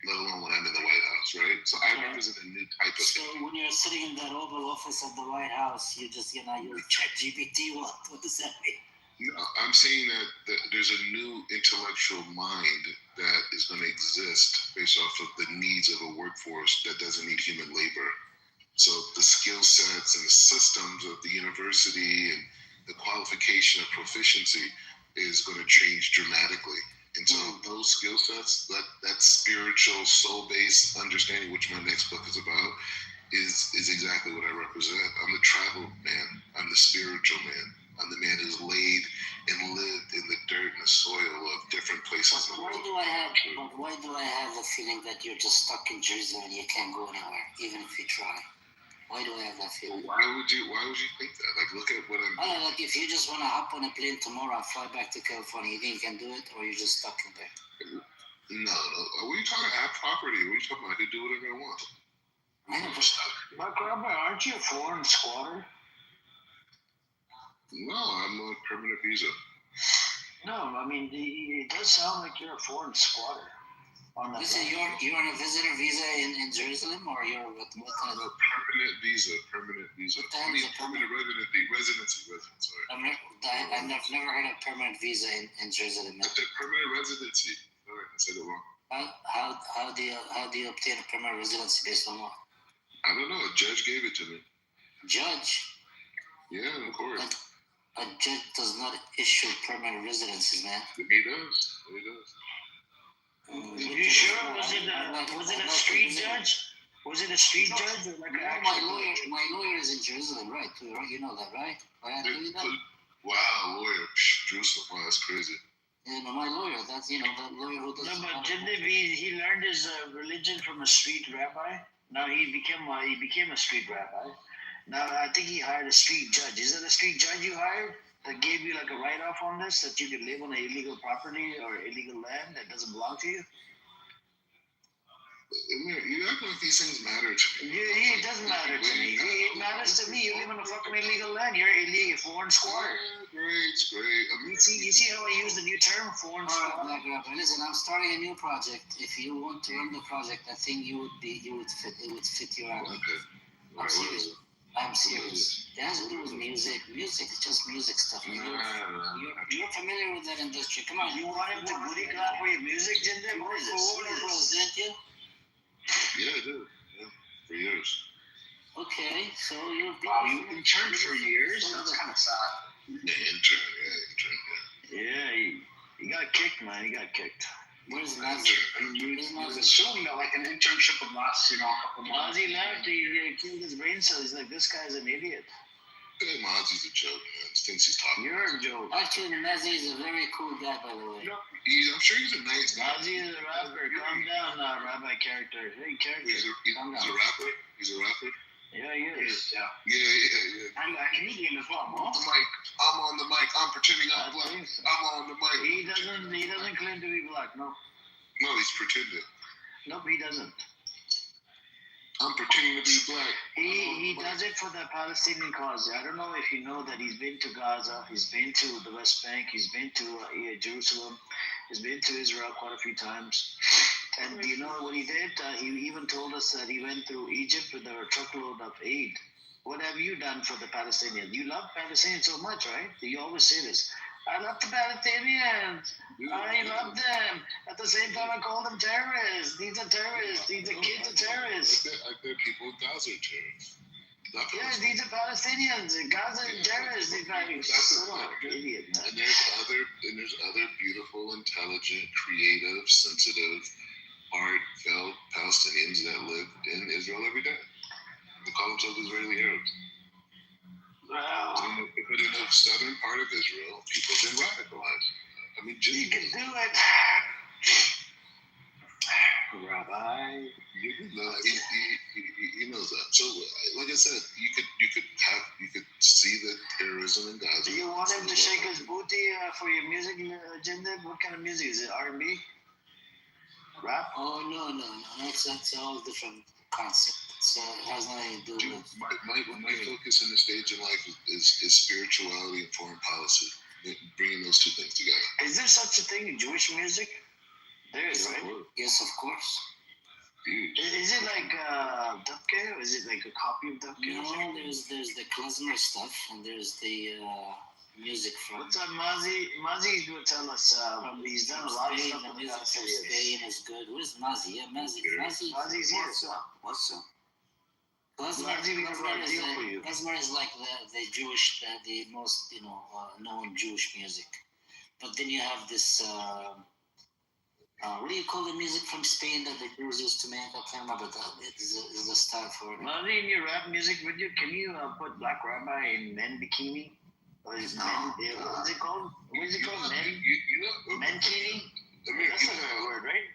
let alone when I'm in the White House, right? So I represent a new type of So when you're sitting in that Oval Office of the White House, you're just use ChatGPT. What does that mean? I'm saying that there's a new intellectual mind that is going to exist based off of the needs of a workforce that doesn't need human labor. So the skill sets and the systems of the university and the qualification of proficiency is going to change dramatically. And so those skill sets, that spiritual, soul-based understanding, which my next book is about, is exactly what I represent. I'm the travel man. I'm the spiritual man. I'm the man who's laid and lived in the dirt and the soil of different places in the world. Why do I have the feeling that you're just stuck in Jersey and you can't go anywhere, even if you try? Why do I have that feeling? Why would you think that? Look at what I'm if you just want to hop on a plane tomorrow and fly back to California, you think you can do it, or you're just stuck in there? No. What are you talking about? I have property. What are you talking about? I can do whatever I want. I never stuck. But Rabbi, aren't you a foreign squatter? No, I'm on permanent visa. No, I mean, it does sound like you're a foreign squatter. Listen, you're on a visitor visa in Jerusalem, or you're what kind of? A permanent visa. What the hell is a permanent residency. Sorry. I've never heard of permanent visa in Jerusalem. I said permanent residency. Sorry, I said it wrong. How do you obtain a permanent residency based on what? I don't know. A judge gave it to me. Judge? Yeah, of course. A judge does not issue permanent residencies, man. He does. You sure? Was it a street judge? Was it a street judge or like my lawyer is in Jerusalem, right? You know that, right? Wow, lawyer, Jerusalem. Wow, that's crazy. Yeah, no, my lawyer. That's the lawyer who does. No, but didn't he learned his religion from a street rabbi? Now he became a street rabbi. Now I think he hired a street judge. Is it a street judge you hired that gave you like a write-off on this, that you could live on an illegal property or illegal land that doesn't belong to you? You act like these things matter to me. It doesn't matter to me. It matters to me. You live on a fucking illegal land. You're illegal, foreign squatter. Great. You see how I use the new term, foreign squatter? Listen, I'm starting a new project. If you want to run the project, I think it would fit your outlook. Okay. I'm serious. It has to do with music. Music is just music stuff. You're familiar with that industry. Come on. You want him to booty clap with music, Jinder? What is this? Didn't you? Yeah, I did. Yeah, for years. Okay, so you interned for years? That's kind of sad. Intern. Yeah, he got kicked, man. He got kicked. Where's Nazi? You assume that like an internship would last, a couple months. Nazi left. He killed his brain cells. He's like, this guy's an idiot. Hey, Nazi's a joke, man. Thinks he's talking. You're a joke. Actually, Nazi is a very cool guy, by the way. I'm sure he's a nice guy. Nazi is a rapper. Calm down, rabbi character. Hey, character. He's a rapper. He's a rapper. Yeah, he is. Yeah. And a comedian as well. I'm on the mic. I'm pretending I'm black. I'm on the mic. He doesn't claim to be black. No. No, he's pretending. Nope, he doesn't. I'm pretending to be black. He does it for the Palestinian cause. I don't know if you know that he's been to Gaza, he's been to the West Bank, he's been to Jerusalem, he's been to Israel quite a few times. And you know what he did? He even told us that he went through Egypt with a truckload of aid. What have you done for the Palestinians? You love Palestinians so much, right? You always say this. I love the Palestinians. I love them. At the same time, I call them terrorists. These are terrorists. These are kids are terrorists. I bet people in Gaza are terrorists. Yeah, these are Palestinians. Gaza are terrorists. These guys are so idiot, man. And there's other beautiful, intelligent, creative, sensitive, heartfelt Palestinians that live in Israel every day. They call themselves Israeli Arabs. Wow. But in the southern part of Israel, people have been radicalized. I mean, you can do it, Rabbi. He knows that. So, like I said, you could see the terrorism in Gaza. Do you want him to shake his booty for your music agenda? What kind of music is it? R&B? Rap? Oh no. That's a whole different concept. So it has nothing to do with. My focus in this stage in life is spirituality and foreign policy. Bringing those two things together. Is there such a thing in Jewish music? There is, right? Yes, of course. Is it like Dubke, or is it like a copy of Dubke? No, there's the klezmer stuff, and there's the music from. What's up, Mazi? Mazi will tell us. He's done a lot of stuff. The music from Spain is good. Where's Mazi? Yeah, Mazi's here. What's up? Klezmer is like the Jewish, the most known Jewish music. But then you have this. What do you call the music from Spain that the Jews used to make? I can't remember that. Is the style for it. Mazi, in your rap music video, can you put Black Rabbi in men bikini? Or is men? What's it called? What is it called? Menkini? That's not a word, right?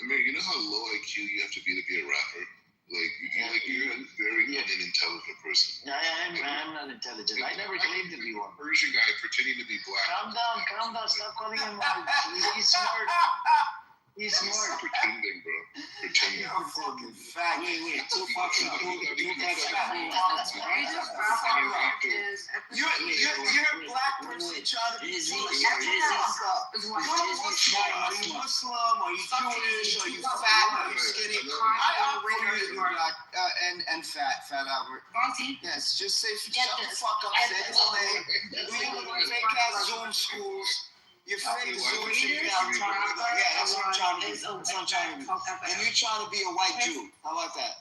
Amir, you know how low IQ you have to be a rapper? You're a very unintelligent person. I'm not intelligent. I never claimed to be one. Persian guy pretending to be black. Calm down. Stop calling him he's smart. He's smart. Pretending, bro. Pretending. You're fucking fat. Wait. Too fucking You're a black person trying to be Jewish. You're Are you Muslim? Are you Jewish? Are you fat? Are you skinny? I operate you black and fat Albert. Yes, just say shut the fuck up. Say it's LA. We live in fake ass Zoom schools. You're fake Zoom schools. Yeah, that's what I'm trying to do. That's what I'm trying to do. And you're trying to be a white Jew. How about that?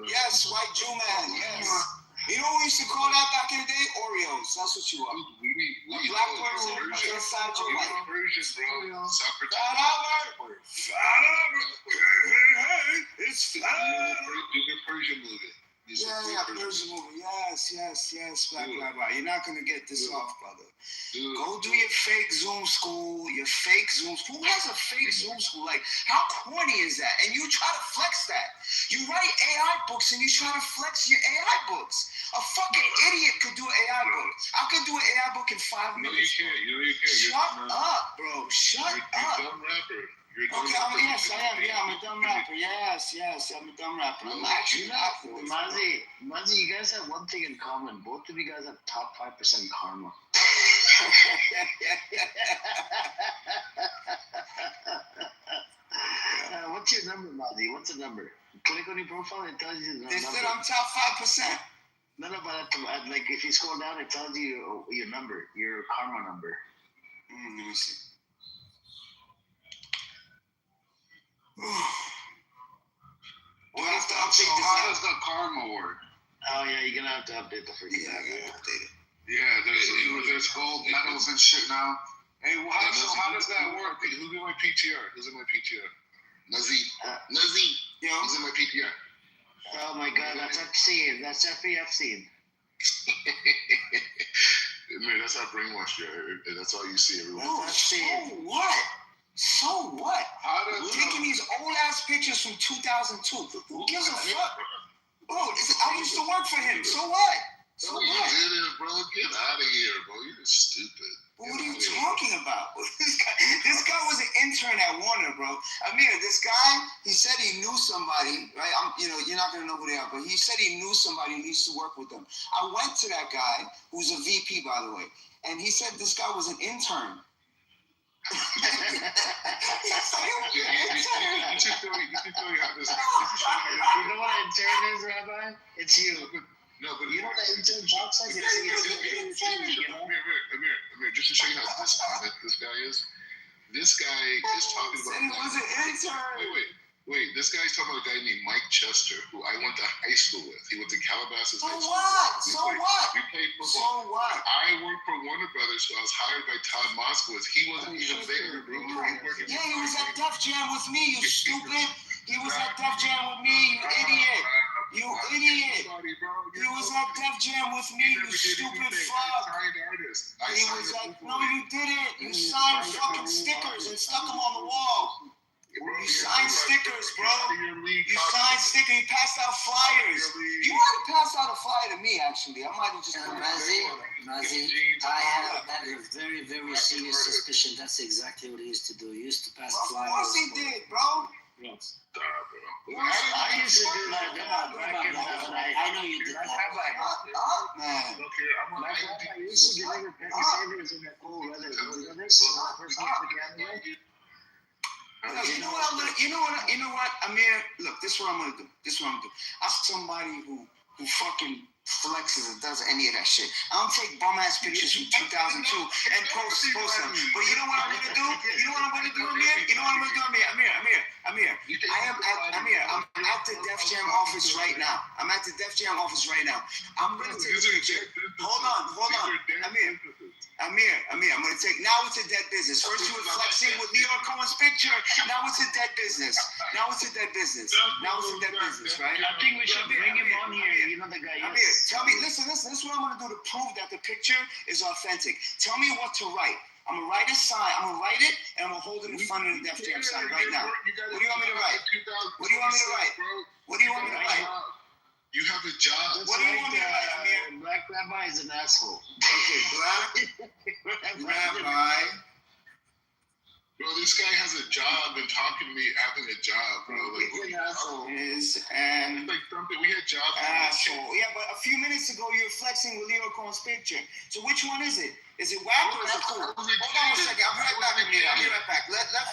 Yes, white Jew man. Yes. You know what we used to call that back in the day? Oreos. That's what you are. A black person inside your white. Fat Albert. It's fat. Persian movie. Yeah, Persian movie. Yes, Black Rabbi. You're not gonna get this off, brother. Go do your fake Zoom school. Your fake Zoom school. Who has a fake Zoom school? Like, how corny is that? And you try to flex that. You write AI books and you try to flex your AI books. A fucking idiot could do an AI book. I could do an AI book in 5 minutes. You can't. Shut up, bro. Shut up. You're a dumb rapper. Okay, yes, I am. Yeah, I'm a dumb rapper. Yes, I'm a dumb rapper. I'm actually not. Mazi, you guys have one thing in common. Both of you guys have top 5% karma. What's your number, Mazi? What's the number? Click on your profile, it tells you the number. They said I'm top 5%. No, but like if you scroll down, it tells you your number, your karma number. Let me see. We'll have to update this. How does the karma work? Oh yeah, you're gonna have to update the freaking app. I gotta update it. Yeah, there's gold medals and shit now. Hey, well, how does that work? Who's in my PTR? Nazi. Yeah. He's in my PTR. Oh my god, that's obscene. That's FEFC. Man, that's how brainwashed you are. That's all you see everywhere. Oh, so what? Taking these old ass pictures from 2002. Who gives a fuck? Bro, I used to work for him. So what? So what? You did it, bro. Get out of here, bro. You're stupid. What are you talking about? This guy was an intern at Warner, bro. Amir, this guy, he said he knew somebody, right? You're not gonna know who they are, but he said he knew somebody and he used to work with them. I went to that guy, who's a VP, by the way, and he said this guy was an intern. You should tell me how this. You know what an intern is, Rabbi? It's you. No, but you know what an intern talks like? Amir, just to show you how dishonest this guy is. This guy is talking about. He was an intern. Wait. This guy's talking about a guy named Mike Chester, who I went to high school with. He went to Calabasas High School. We played football. So what? I worked for Warner Brothers, so I was hired by Todd Moskowitz. He wasn't even there, bro. Yeah, he was at Def Jam with me, you stupid. He was at Def Jam with me, you idiot. You idiot. He was at Def Jam with me, you stupid fuck. He was like, no, you didn't. You signed fucking stickers and stuck them on the wall. You signed stickers, bro. You signed stickers. You passed out flyers. You might have passed out a flyer to me, actually. I might have just put Mazi, I have a very, very serious suspicion that's exactly what he used to do. He used to pass flyers. Of course he did, bro. Yes. I used to do that back in I know you did that. Man. I used to deliver penny savers in that cool weather. You know this? First off the camera. You know what, Amir? Look, this is what I'm gonna do. I'm somebody who fucking flexes and does any of that shit. I don't take bum ass pictures from 2002 and post them. But you know what I'm gonna do? Amir? I'm at the Def Jam office right now. I'm gonna take a picture. Hold on. Amir, I'm gonna take. Now it's a dead business. First you were flexing with New York Cohen's picture. Now it's a dead business. Right? I think we should bring him on here. You know the guy. Amir, tell me. Listen. This is what I'm gonna do to prove that the picture is authentic. Tell me what to write. I'm gonna write a sign. I'm gonna write it and I'm gonna hold it in front of the Def Jam sign right now. What do you want me to write? You have a job. What do you want me to write, Amir? Black Rabbi is an asshole. Okay, Black Rabbi Bro, this guy has a job and talking to me having a job, bro. Like, what asshole is and like something we had jobs. asshole. Yeah, but a few minutes ago you were flexing with Leo Cohen's picture. So which one is it? Is it whack or is it cool? Hold on a second. I'll be right back. I'll be right back. Let's not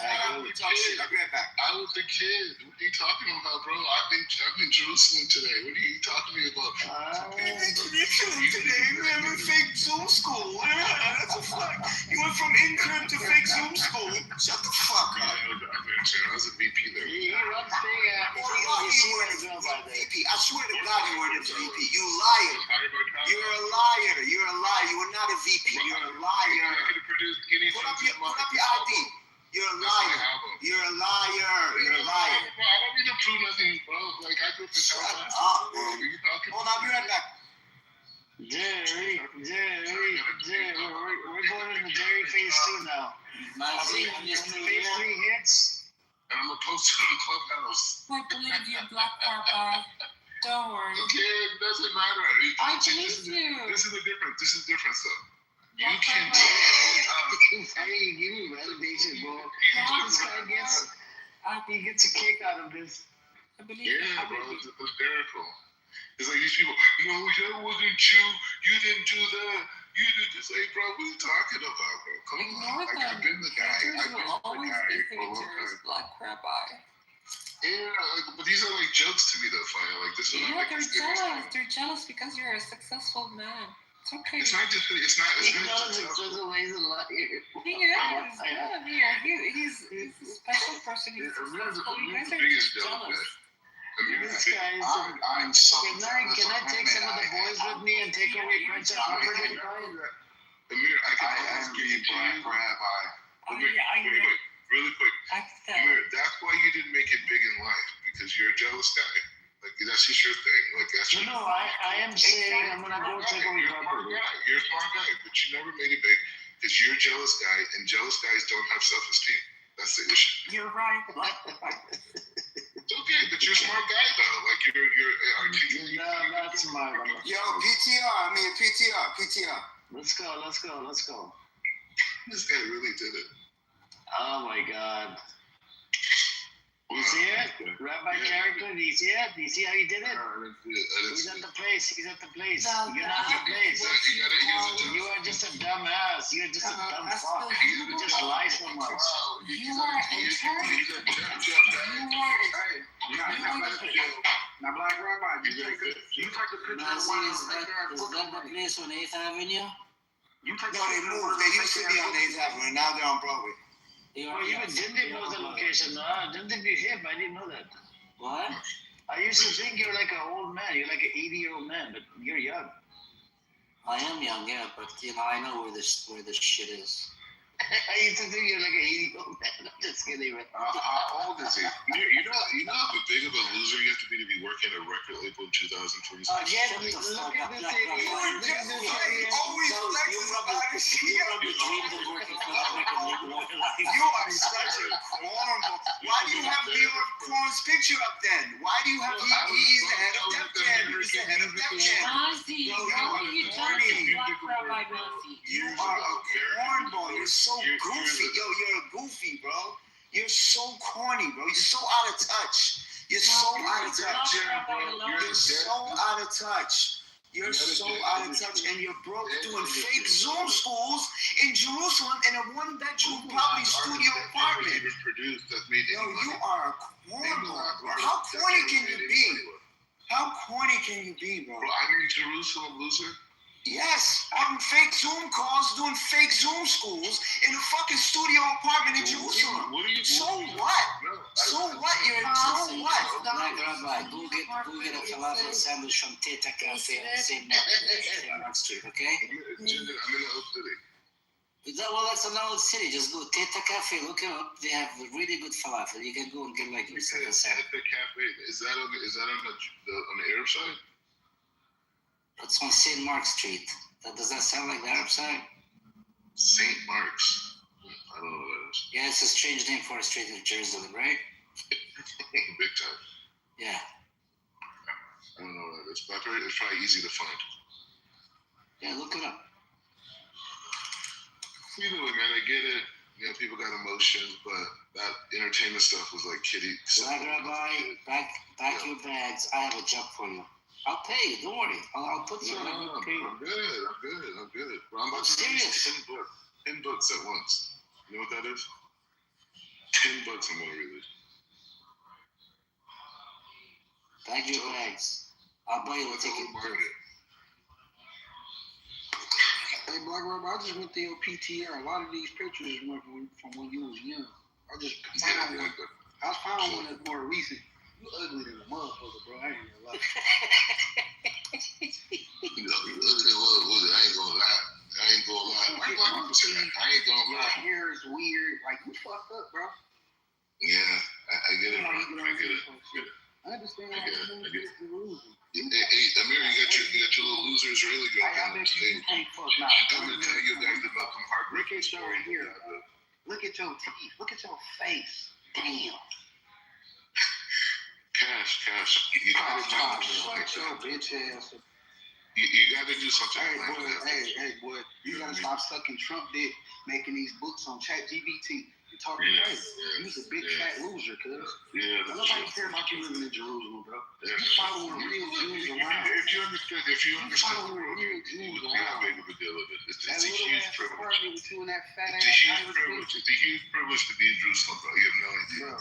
talk shit. I'll be right back. I was a kid. What are you talking about, bro? I'm in Jerusalem today. What are you talking to me about? Today we have a fake Zoom school. That's a fuck. You went from intern to fake Zoom school. Shut the fuck up. I was a VP there. He runs big. I swear to God you weren't a VP. You liar. You're a liar. You're a liar. You were not a VP. You're a liar. Put up your ID. You're a liar. You're a liar. You're a liar. I don't need to prove nothing, bro. Like, I grew up in South Shut up, bro. Hold on, I'll be right back. Jerry, we're going into Jerry phase 2 now. Phase 3 hits. And I'm gonna post it in the clubhouse. I believe you, Black Rabbi. Don't worry. Okay, it doesn't matter. I believe you. This is different stuff. You Black can Rabbi. Hey, give me validation, bro. This guy gets a kick out of this. I believe you. Yeah, bro, it's hysterical. It's like these people, no, that wasn't you. You didn't do that. You did this. Like, bro, what are you talking about, bro? Come on. Like, I've been the guy. Haters will always be haters, Black Rabbi. Yeah, like, but these are like jokes to me that funny. Like, this is Yeah, not they're jealous. They're jealous because you're a successful man. It's okay. It's not just. It's not. He's not as successful as a liar. He is. Yeah, he's a special person. He's successful. You guys are just jealous. This guy is. I'm so. Can I take some of the boys with me and take away French operating? Amir, I can ask you, Black Rabbi. Wait, really quick. Amir, that's why you didn't make it big in life, because you're a jealous guy. Like, that's just your thing. Like, that's your No, I am saying I'm gonna go take away property. You're a smart guy, but you never made it big because you're a jealous guy, and jealous guys don't have self-esteem. That's the issue. You're right. It's okay, but you're a smart guy though. Like, you're articulate. No, not smart. Yo, PTR. Let's go. This guy really did it. Oh my God. You see it? Rabbi character, do you see it? Do you see how he did it? He's at the place. You're not the place. You are just a dumb ass. You're just a dumb fuck. You just lie so much. You are Now, Black Rabbi, you take the picture of one Is that the place on 8th Avenue? You take No, they moved. They used to be on 8th Avenue. Now they're on Broadway. Oh, even Jindip knows the location. Jindip, you hip. I didn't know that. What? I used to think you're like an old man. You're like an 80-year-old man, but you're young. I am young, yeah, but I know where this shit is. I used to think you're like an 80-year-old man. I'm just kidding, man. How old is he? You know how big of a loser you have to be working at a record label in 2026? Yes, look at this idiot. Always flexing about his shit. You are such a cornball. Why do you have Leo Cohen's picture up then? Why do you have he's the head of Def Jam? He's the head of Def Jam. Nazi, why are you jealous of Black Rabbi Nazi? You are a cornball. You're so goofy. Yo, you're a goofy, bro. You're so corny, bro. You're so out of touch. You're so out of touch. You're so out of touch. You're so out of touch, and you're broke doing fake Zoom schools in Jerusalem in a one-bedroom, probably studio apartment. Yo, you are a cornball, bro. How corny can you be? How corny can you be, bro? Bro, I'm in Jerusalem, loser. Yes, on fake Zoom calls, doing fake Zoom schools in a fucking studio apartment in Jerusalem. So what? So what? So what? Black Rabbi, go get a falafel sandwich from Teta Cafe on St. Mark Street, okay? I'm in the old city. Well, that's an old city. Just go Teta Cafe, look it up. They have really good falafel. You can go and get like yourself a sandwich. Teta Cafe, is that on the Arab side? It's on St. Mark Street. Does that sound like the Arab side? St. Mark's. I don't know what that is. Yeah, it's a strange name for a street in Jerusalem, right? Big time. Yeah. I don't know what that is, but it's probably easy to find. Yeah, look it up. Either way, man, I get it. You know, people got emotions, but that entertainment stuff was like kiddie. Black Rabbi, back your bags. I have a job for you. I'll pay you. Don't worry. I'll put you on. Okay. I'm good. Well, I'm about to serious. 10 books at once. You know what that is? 10 books I'm gonna read. Bag your bags. I'll buy you a ticket. Hey, Black Rabbi, I just went to your PTR. A lot of these pictures were from when you was young. I just found one. I found one that's more recent. You ugly than a motherfucker, bro. I ain't gonna lie. You ain't gonna lie. Why you gonna say that? I ain't gonna lie. Your hair is weird. Like, you fucked up, bro. Yeah, I get it, bro. I get it. I understand how you get the rules. Hey, Amir, you got your little loser Israeli girl on the stage. I'm gonna tell you guys about some heartbreaking story here. Look at your teeth. Look at your face. Damn. Cash. You gotta do something like that. You gotta do something like that. Hey, boy. You gotta stop sucking Trump dick, making these books on ChatGPT. You're talking crazy. You're a big fat loser, cuz. Yeah. Nobody cares about you living in Jerusalem, bro. You following real Jews around. If you understand the world, you would not make a big deal of it. It's a huge privilege. It's a huge privilege to be in Jerusalem, bro. You have no idea.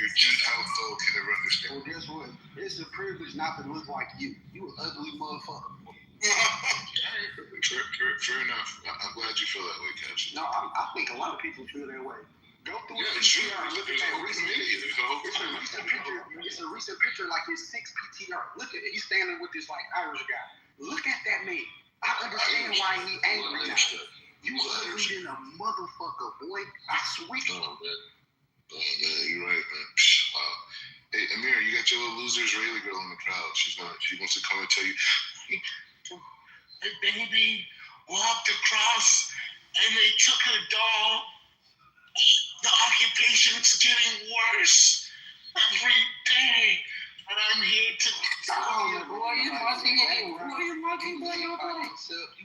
Your Gentile soul can never understand. Well, guess what? It's a privilege not to look like you. You an ugly motherfucker. Fair enough. I'm glad you feel that way, Cash. No, I think a lot of people feel that way. Go through it. Sure. Look at that recent picture. It's a recent picture, like his 6 PTR. Look at it. He's standing with this like Irish guy. Look at that man. I understand why he angry now. You ugly than a motherfucker, boy. I swear. Oh man, you're right, man. Wow. Hey, Amir, you got your little loser Israeli girl in the crowd. She wants to come and tell you. A baby walked across and they took her doll. The occupation's getting worse every day, and I'm here to tell you. Who are you mocking anymore? Who are you mocking, boy?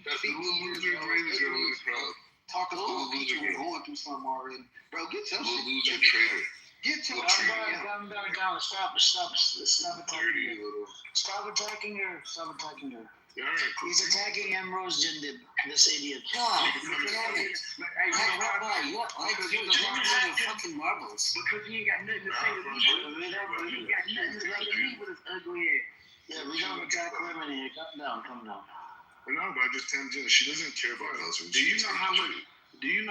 That's the little loser Israeli girl in the crowd. Talking about people going through something already. Bro, get your little shit. Loser traitor. Get your Calm down. Stop attacking her. Stop attacking her. He's attacking Ambrose Jindib, this idiot. God damn it. Rabbi, you're like you're the one with your fucking marbles. Because he ain't got nothing to say to me. He ain't got nothing to say to me with his ugly ass. Yeah, we don't attack women here. Calm down. No, but I just tell you, she doesn't care about those. Do you know how much women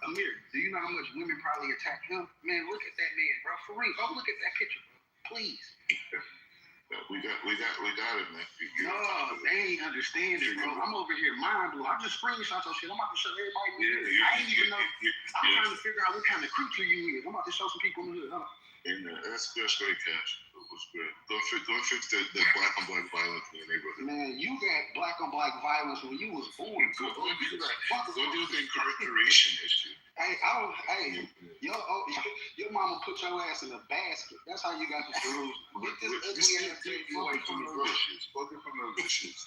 Amir, do you know how much women probably attack him? Man, look at that man, bro. For real. Go look at that picture, bro. Please. We got it, man. No, they ain't understanding, bro. I'm over here mind blowing. I just screenshot your shit. I'm about to show everybody. I ain't even know. I'm trying to figure out what kind of creature you is. I'm about to show some people in the hood. And that's great, Cash. It was great. Go fix the black on black violence in the neighborhood. Man, you got black on black violence when you was born. Go do that. Go do the incarceration issue. Your mama put your ass in a basket. That's how you got the rules. Get this ugly ass thing away from those issues. Focus on those issues.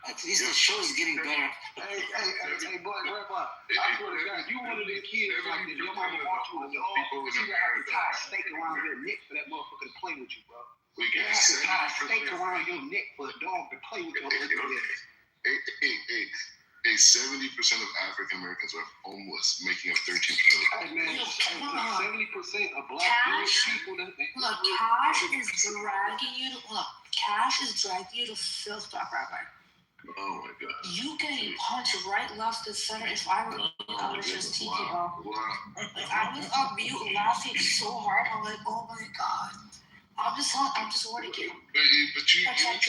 At least the show is getting better. Hey, boy, Rabbi, I swear to God, you one of them kids like if your mama bought you a dog, she would have to tie a stake around your neck for that motherfucker to play with you, bro. You have to tie a stake around your neck for a dog to play with your ugly ass. Hey, 70% of African Americans are homeless, making up 13% of the population. 70% of black people. Look, Cash is dragging you to filth, Black Rabbi. Oh my God. You getting punched right, left, and center. If I were I was just teaching her. I was on mute laughing so hard. I'm like, oh my God. I'm just worried again. But you and Cash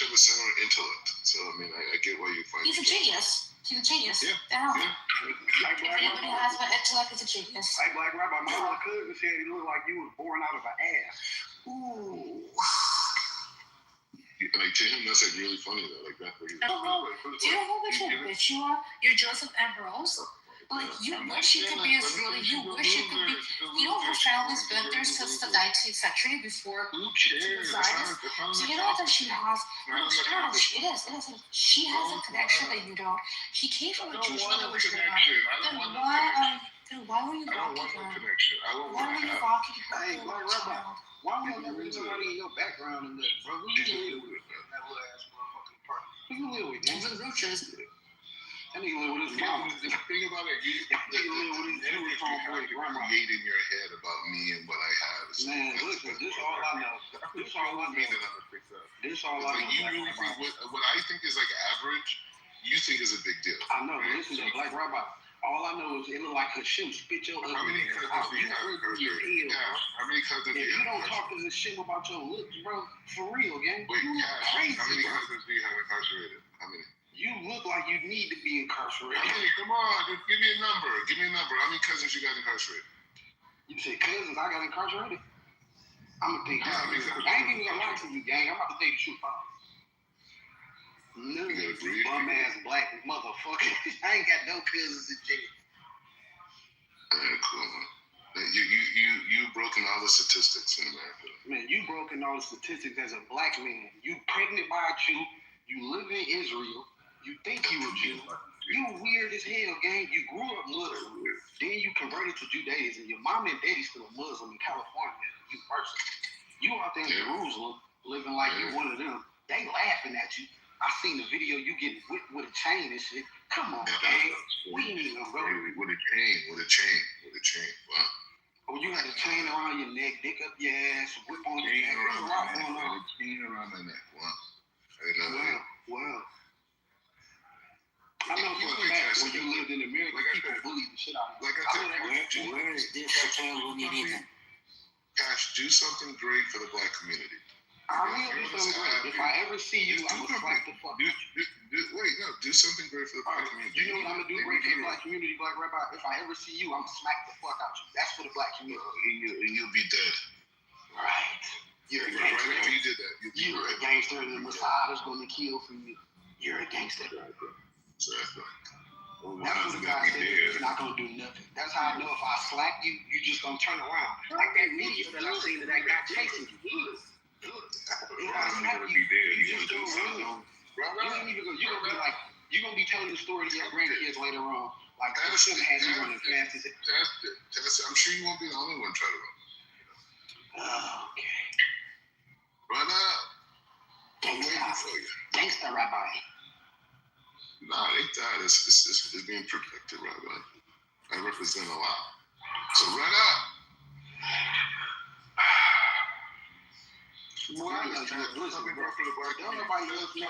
have a similar intellect. So I mean, I get why you find. He's a genius. Yeah. Like if anybody has my intellect, it's a genius. Like Black Rabbi, my little cousin said he looked like you was born out of an ass. Ooh. Like to him, that's like really funny though. Like that. I don't know. Do you know how much of a bitch you are? You're Joseph Ambrose. Like, you wish it could be Israeli. You wish it could be. You know, her family's been there since the 19th century before she was Zionist. So you know that she has. No, it is. She has a connection that you don't. She came from a Jewish mother, which then why were you walking her? Why were you walking her? Hey, Black Rabbi, why don't you never somebody in your background and that, bro? Who you live with? That little ass motherfucking part. Who you live with? Over the roaches. That nigga live with his mom. The thing about it, you live with his Jewish homeboy grandma. hate in your head about me and what I have. Man, listen, this all I know. This all I know. This all I know. You really think what I think is like average, you think is a big deal. I know. Listen to Black Rabbi. All I know is it look like her shoe spit your ugly. How many cousins do you have incarcerated? How many cousins do you have? You don't talk to this shit about your looks, bro. For real, gang. Wait, crazy. How many cousins do you have incarcerated? How many? You look like you need to be incarcerated. How many? Come on, dude, give me a number. Give me a number. How many cousins you got incarcerated? You say cousins? I got incarcerated. I'm gonna think. I ain't even gonna lie to you, gang. I'm about to tell you the truth. No, bum ass black motherfucker. I ain't got no cousins in jail. Alright, cool, man. You've broken all the statistics in America. Man, you broken all the statistics as a black man. You pregnant by a Jew. You live in Israel. You think you a Jew. You weird as hell, gang. You grew up Muslim. Then you converted to Judaism. Your mom and daddy still a Muslim in California. You person. You out there in Jerusalem living like you one of them. They laughing at you. I seen the video you getting whipped with a chain and shit. Come on, gang. We ain't even bro. With a chain. Wow. Oh, you had a chain around your neck, dick up your ass, whip on your neck. There's a lot going on. Chain around my neck. Wow. Wow. I know for a fact when you lived in America, people bullied the shit out of you. Like I said, where is this hotel when you need it? Cash, do something great for the black community. I will do something great. If I ever see you, I'm gonna slap the fuck out you. Do something great for the black community. You know what I'm gonna do great for the black community, Black Rabbi? If I ever see you, I'm gonna smack the fuck out you. That's for the black community. And you'll be dead. Right. You're a gangster. Right after you did that. You're a gangster, and the Messiah's gonna kill for you. You're a gangster. Exactly. That's what the guy said. He's not gonna do nothing. That's how I know if I slap you, you just gonna turn around. Like that video that I seen of that guy chasing you. You're gonna be dead. You're gonna do something. You're gonna be like, you're gonna be telling the story to your grandkids later on. Like, I should have had you running fast as it. I'm sure you won't be the only one trying to run. Okay. Run up. I'm waiting for you. Gangsta Rabbi. Nah, they died. It's being protected, Rabbi. I represent a lot. So run up. Well, I know listen, bro. Don't nobody else know.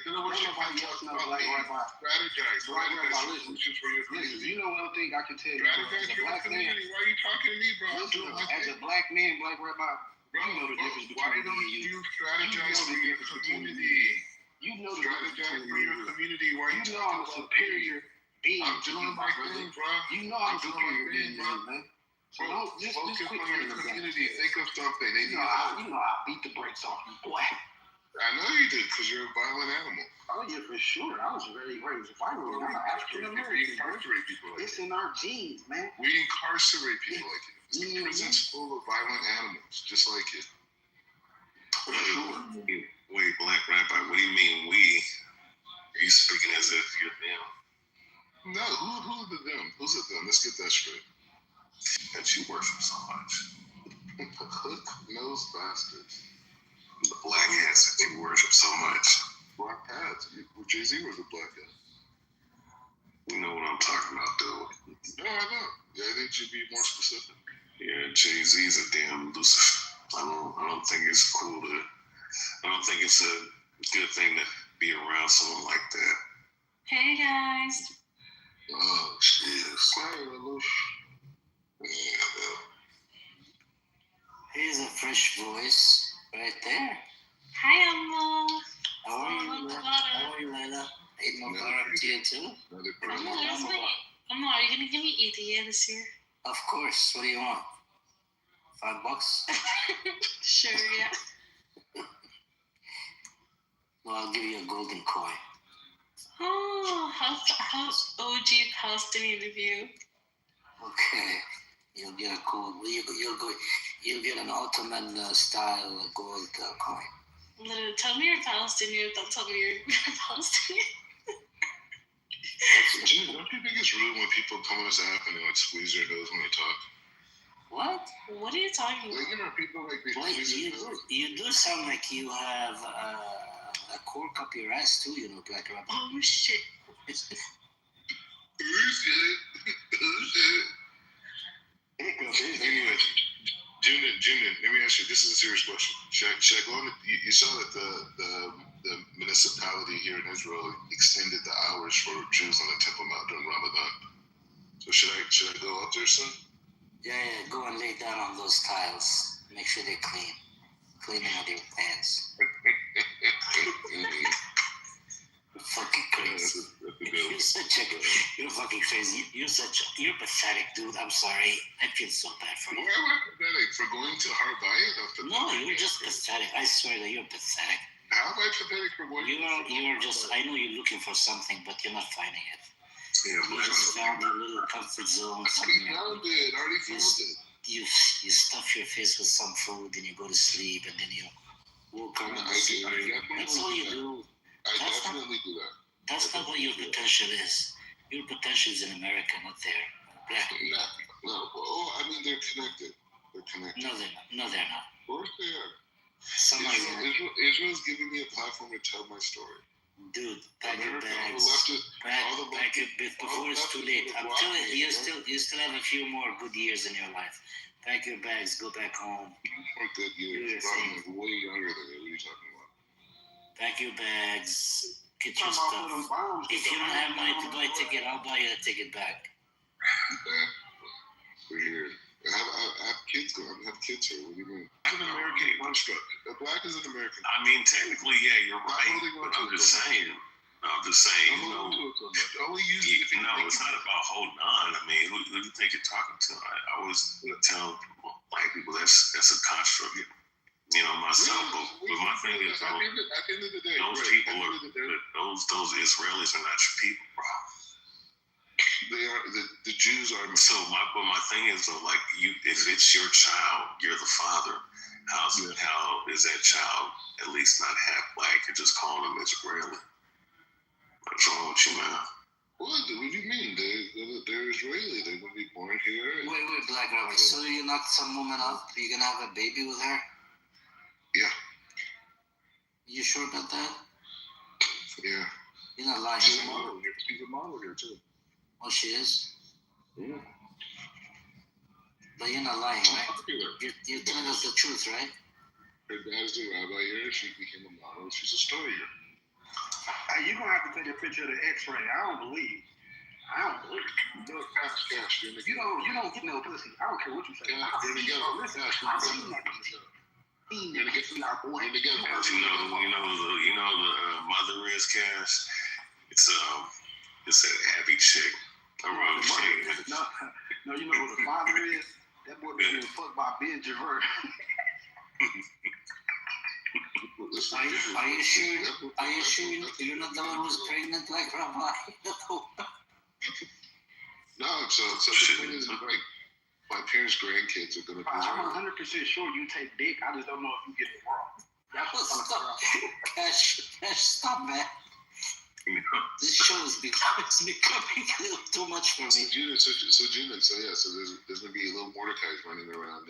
Black Rabbi. Strategize. Listen, you know one thing I can tell you. Strategize for the community. Why are you talking to me, bro? Listen, as a black man, Black Rabbi, you know the difference between me and you. Strategize for your community. You know the difference Strategize for your community. Why you know I'm a superior being. I'm doing my thing, bro. You know I'm a superior being, man. So don't just focus quit on your community. Think of something. You know I beat the brakes off you, boy. I know you did, because you're a violent animal. Oh yeah, for sure. I was very raised violent. I'm an African American. It's in our genes, man. We incarcerate people like you. The prison's full of violent animals, just like you. Wait, Black Rabbi, what do you mean we? Are you speaking as if you're them? No, who's the them? Who's the them? Let's get that straight. That you worship so much. Hook-nosed bastards. The black hats that you worship so much. Black hats? Jay-Z was a black hat. You know what I'm talking about, dude. No, I know. Yeah, I think you'd be more specific. Yeah, Jay-Z's a damn Lucifer. I don't think it's cool to. I don't think it's a good thing to be around someone like that. Hey guys. Oh, shit. Sorry, Lelouch. Here's a fresh voice right there. Hi, Elmo. How are you, Lila? Ain't no car up to you too? Elmo, are you gonna give me EDA this year? Of course. What do you want? $5? Sure, yeah. Well, I'll give you a golden coin. Oh, how's OG OG Palestinian of you. Okay, you'll get a cool. You'll get an Ottoman style gold coin. Literally, tell me you're Palestinian. Don't tell me you're Palestinian. Jim, don't you think it's rude when people come on this app and they like squeeze their nose when they talk? What? What are you talking about? Like, you know, people like they squeeze their nose. You do sound like you have a cork up your ass too, you know, Black Rabbit. Oh shit. Anyway, Junior, let me ask you. This is a serious question. Should I go on? You saw that the municipality here in Israel extended the hours for Jews on the Temple Mount during Ramadan. So should I go up there soon? Yeah, go and lay down on those tiles. Make sure they're clean. Clean them with your pants. You're fucking crazy. You're fucking crazy. You're pathetic, dude. I'm sorry. I feel so bad for you. Why am I pathetic? For going to Harvey? No, you're just pathetic. I swear that you're pathetic. How am I pathetic for going? You're just. I know you're looking for something, but you're not finding it. Yeah, you just found a little comfort zone. I already found it. You stuff your face with some food, and you go to sleep, and then you walk around. That's all you do. I definitely do that. That's not what your potential is. Your potential is in America, not there. No. Oh, I mean, they're connected. No, they're not. Of course they are. Israel's giving me a platform to tell my story. Dude, pack your bags. Pack your bags before it's too late. I'm telling you, you still have a few more good years in your life. Pack your bags, go back home. More good years. I'm way younger than you. What are you talking about? Pack your bags. Get your stuff. If you don't have money to buy a ticket, I'll buy you a ticket back. We're here. I have kids going. I have kids here. What do you mean? It's an American construct. Black is an American. I mean, technically, yeah, you're right. But I'm just saying. You know, it's not about holding on. I mean, who do you think you're talking to? I always tell white people that's a construct. You know, myself, but my thing is, at the end of the day, those people those Israelis are not your people, bro. They are the Jews are. So my thing is though, like if it's your child, you're the father. How is that child at least not half black? You're just calling them Israeli. What's wrong with you, man? What do you mean? They're Israeli. They're gonna be born here. Wait, Black Rabbit. So you knocked some woman up? You're gonna have a baby with her? Yeah. You sure about that? Yeah. You're not lying. She's a model here. She's a model here too. Oh, she is? Yeah. But you're not lying, right? You're telling us the truth, right? Her dad's the rabbi here. She became a model. She's a story here. Hey, you're gonna have to take a picture of the X-ray. I don't believe. No, Cash. You don't get no pussy. I don't care what you say. Listen, I've seen that pussy. You know the mother is Cash. It's that happy chick. No, you know who the father is? That boy been getting fucked by Ben Javert. Are you sure you're not the one who's pregnant, like Rabbi? No, so the thing is, like, my parents' grandkids are gonna be. I'm 100% sure you take dick. I just don't know if you get it wrong. That's what's Cash, stop, man. This show is becoming a little too much for me. So there's gonna be a little Mordecai's running around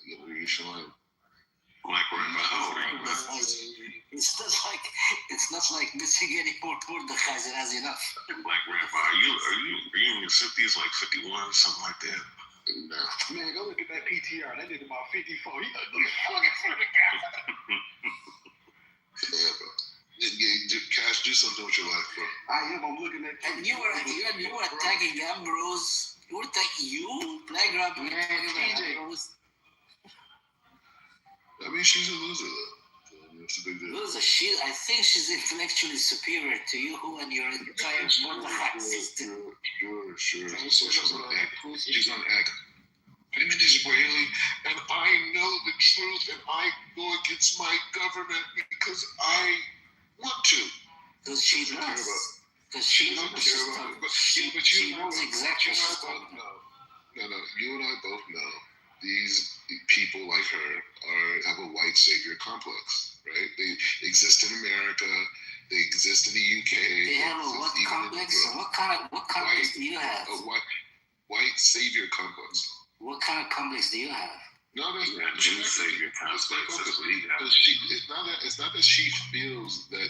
Yerushalayim. Like Rabbi. It's not like missing any more Mordecai's. It has enough. Like Rabbi, are you in your 50s, like 51, something like that? No. Man, go look at that PTR. That nigga about 54. He fucking for the guy. Yeah, bro. Cash, do something with your life, bro. I am. I'm looking at. And you were attacking Ambrose. You were attacking you, Black Rabbit. Ambrose. I mean, she's a loser, though. That's a big deal. Loser. I think she's intellectually superior to you and your entire Mordecai system. Sure. So she's on act. I'm an Israeli, and I know the truth, and I go against my government because I want to. Because she does. Because she knows but you she knows exactly what she's talking about. No. You and I both know these people like her have a white savior complex, right? They exist in America. They exist in the UK. They have a what complex? What complex do you have? A white savior complex. What kind of complex do you have? No, that's not Jew savior complex. It's not that she feels that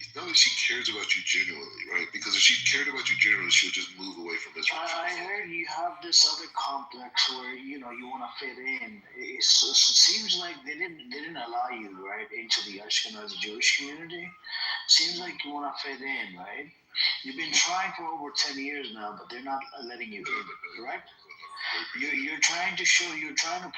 it's not that she cares about you genuinely, right? Because if she cared about you genuinely, she would just move away from this. I heard you have this other complex where you want to fit in. It seems like they didn't allow you right into the Ashkenazi Jewish community. Seems like you want to fit in, right? You've been trying for over 10 years now, but they're not letting you in, correct? You're trying to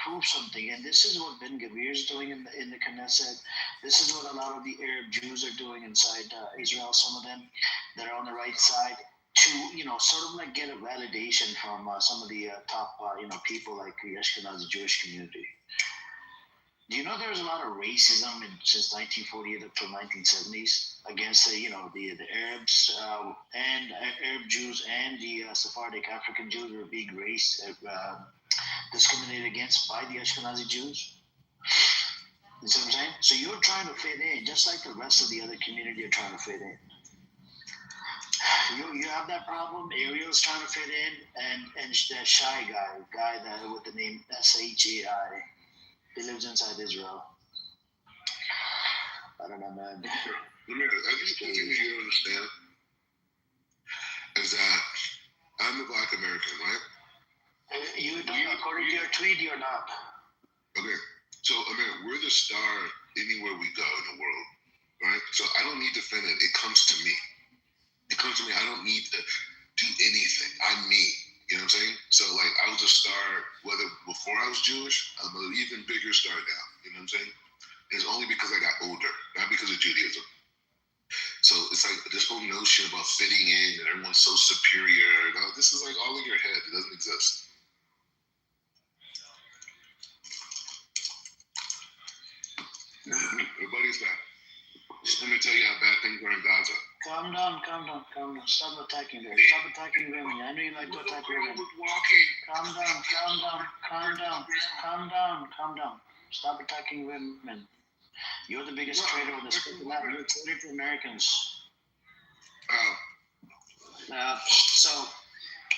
prove something, and this is what Ben Gavir is doing in the Knesset. This is what a lot of the Arab Jews are doing inside Israel. Some of them that are on the right side to sort of like get a validation from some of the top people like the Ashkenazi Jewish community. Do you know there was a lot of racism since 1948 up to 1970s against the Arabs and Arab Jews and the Sephardic African Jews were being discriminated against by the Ashkenazi Jews? You see what I'm saying? So you're trying to fit in, just like the rest of the other community are trying to fit in. You have that problem. Ariel's trying to fit in, and that shy guy that with the name Shai. He lives inside Israel. I don't know, man. I just think you need to understand is that I'm a Black American, right? According to your tweet, you're not. Okay, so we're the star anywhere we go in the world, right? So I don't need to fit in. It comes to me. I don't need to do anything. I'm me. You know what I'm saying? So like I was a star whether before I was Jewish, I'm an even bigger star now. You know what I'm saying? It's only because I got older, not because of Judaism. So it's like this whole notion about fitting in and everyone's so superior. No, this is like all in your head. It doesn't exist. Everybody's back. Let me tell you how bad things are in Gaza. Calm down. Stop attacking her. Stop attacking women. I know you like to attack women. Calm down. Stop attacking women. You're the biggest traitor on the split lab. You're a traitor to Americans. So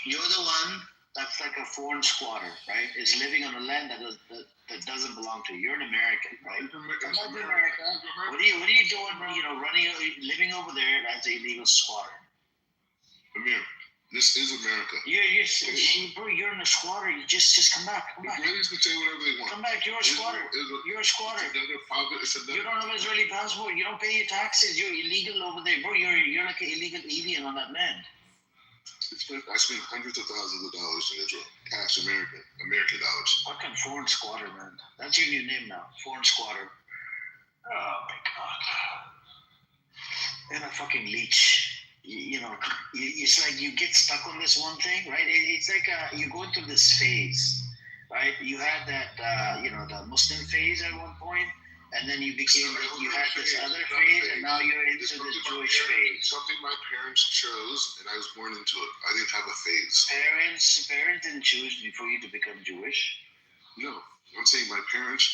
you're the one that's like a foreign squatter, right? Is living on a land that doesn't belong to you. You're an American, right? Come back to America. What are you doing? Living over there as an illegal squatter. Amir, this is America. You're in a squatter. You just come back. The Israelis can say whatever they want. Come back. You're a squatter. You're a squatter. You don't have an Israeli passport. You don't pay your taxes. You're illegal over there, bro. You're like an illegal alien on that land. I spent hundreds of thousands of dollars in Israel, cash American dollars. Fucking foreign squatter, man. That's your new name now, foreign squatter. Oh my god. And a fucking leech. It's like you get stuck on this one thing, right? It's like you're going through this phase, right? You had that, the Muslim phase at one point, and then you had this other phase, and now you're into the Jewish phase. Something my parents chose, and I was born into it. I didn't have a phase. Parents didn't choose for you to become Jewish? No, I'm saying my parents.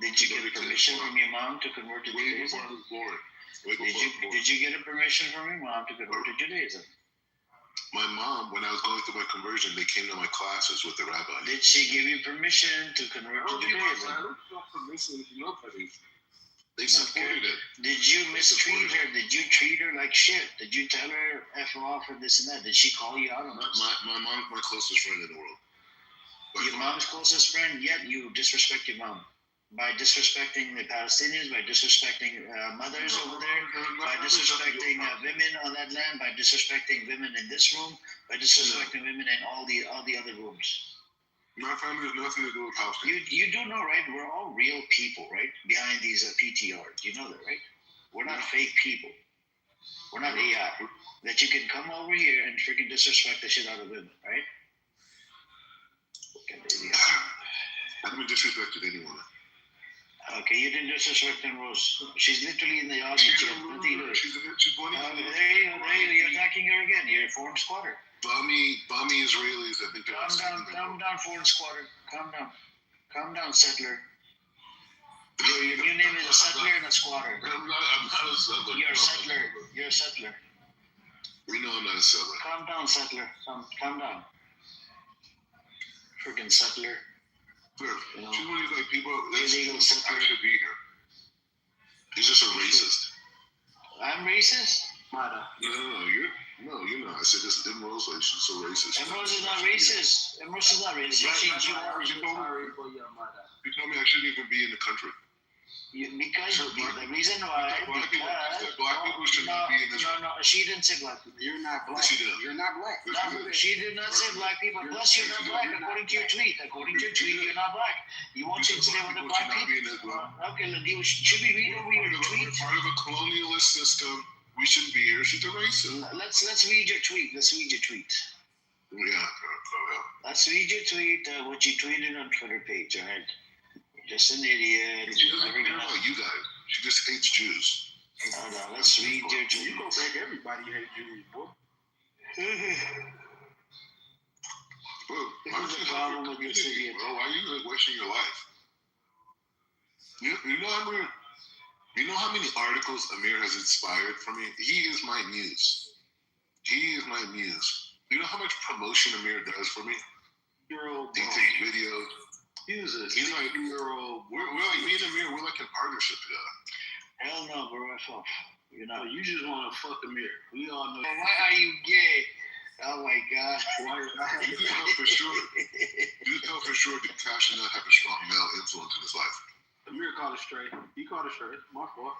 Did you get permission from your mom to convert to Judaism? Before I was born. Did you get a permission from your mom to convert to Judaism? My mom, when I was going through my conversion, they came to my classes with the rabbi. Did she give you permission to convert to Judaism? I don't know permission if nobody. They supported it. Did you mistreat her? Did you treat her like shit? Did you tell her F off and this and that? Did she call you out on this? My mom's my closest friend in the world. Your mom's closest friend, yet you disrespect your mom. By disrespecting the Palestinians, by disrespecting mothers over there, by disrespecting women on that land, by disrespecting women in this room, by disrespecting women in all the other rooms. My family has nothing to do with Palestine. You do know, right? We're all real people, right? Behind these PTRs. You know that, right? We're not fake people. We're not AI. That you can come over here and freaking disrespect the shit out of women, right? I haven't disrespected anyone. Okay, you didn't disrespect Rose. She's literally in the audience. She's She has nothing to do with it. she's one of You're attacking her again. You're a foreign squatter. Bummy Israelis. I think they're Calm down, foreign squatter. Calm down, settler. Your new name is a settler and a squatter. I'm not a settler. You're a settler. You're a settler. We know I'm not a settler. Calm down, settler. Calm down. Freaking settler. Look, You know, she's one of these like people that illegal should be here. He's just a racist. I'm racist? No, you're not. I said this is Rose, like she's so racist. Rose is not racist. Rose is not racist. You told me I shouldn't even be in the country. Because the reason why black people should not be in this. No, she didn't say black people. You're not black. She did. You're not black. No, she did not say black people. Plus, you're not black according to your tweet. According to your tweet, you're not black. You want to stay with the black people? Okay, should we read over your tweet? Part of a colonialist system. We shouldn't be here. She's a racist. Let's read your tweet. Let's read your tweet. Yeah. Let's read your tweet. What you tweeted on Twitter page. All right. You're just an idiot. She doesn't care about you guys. She just hates Jews. No, let's read your tweet. You go back. Everybody hates Jews, boy. This is the problem with this idiot. Bro, why are you like wasting your life? You know how many articles Amir has inspired for me? He is my muse. You know how much promotion Amir does for me? He takes videos. He's like, we're like, me and Amir, we're like in partnership together. Hell no, bro. You know. You just want to fuck Amir. We all know. Why are you gay? Oh my God. You can tell for sure that Cash and I have a strong male influence in his life. Amir called it straight. He called it straight. My fault.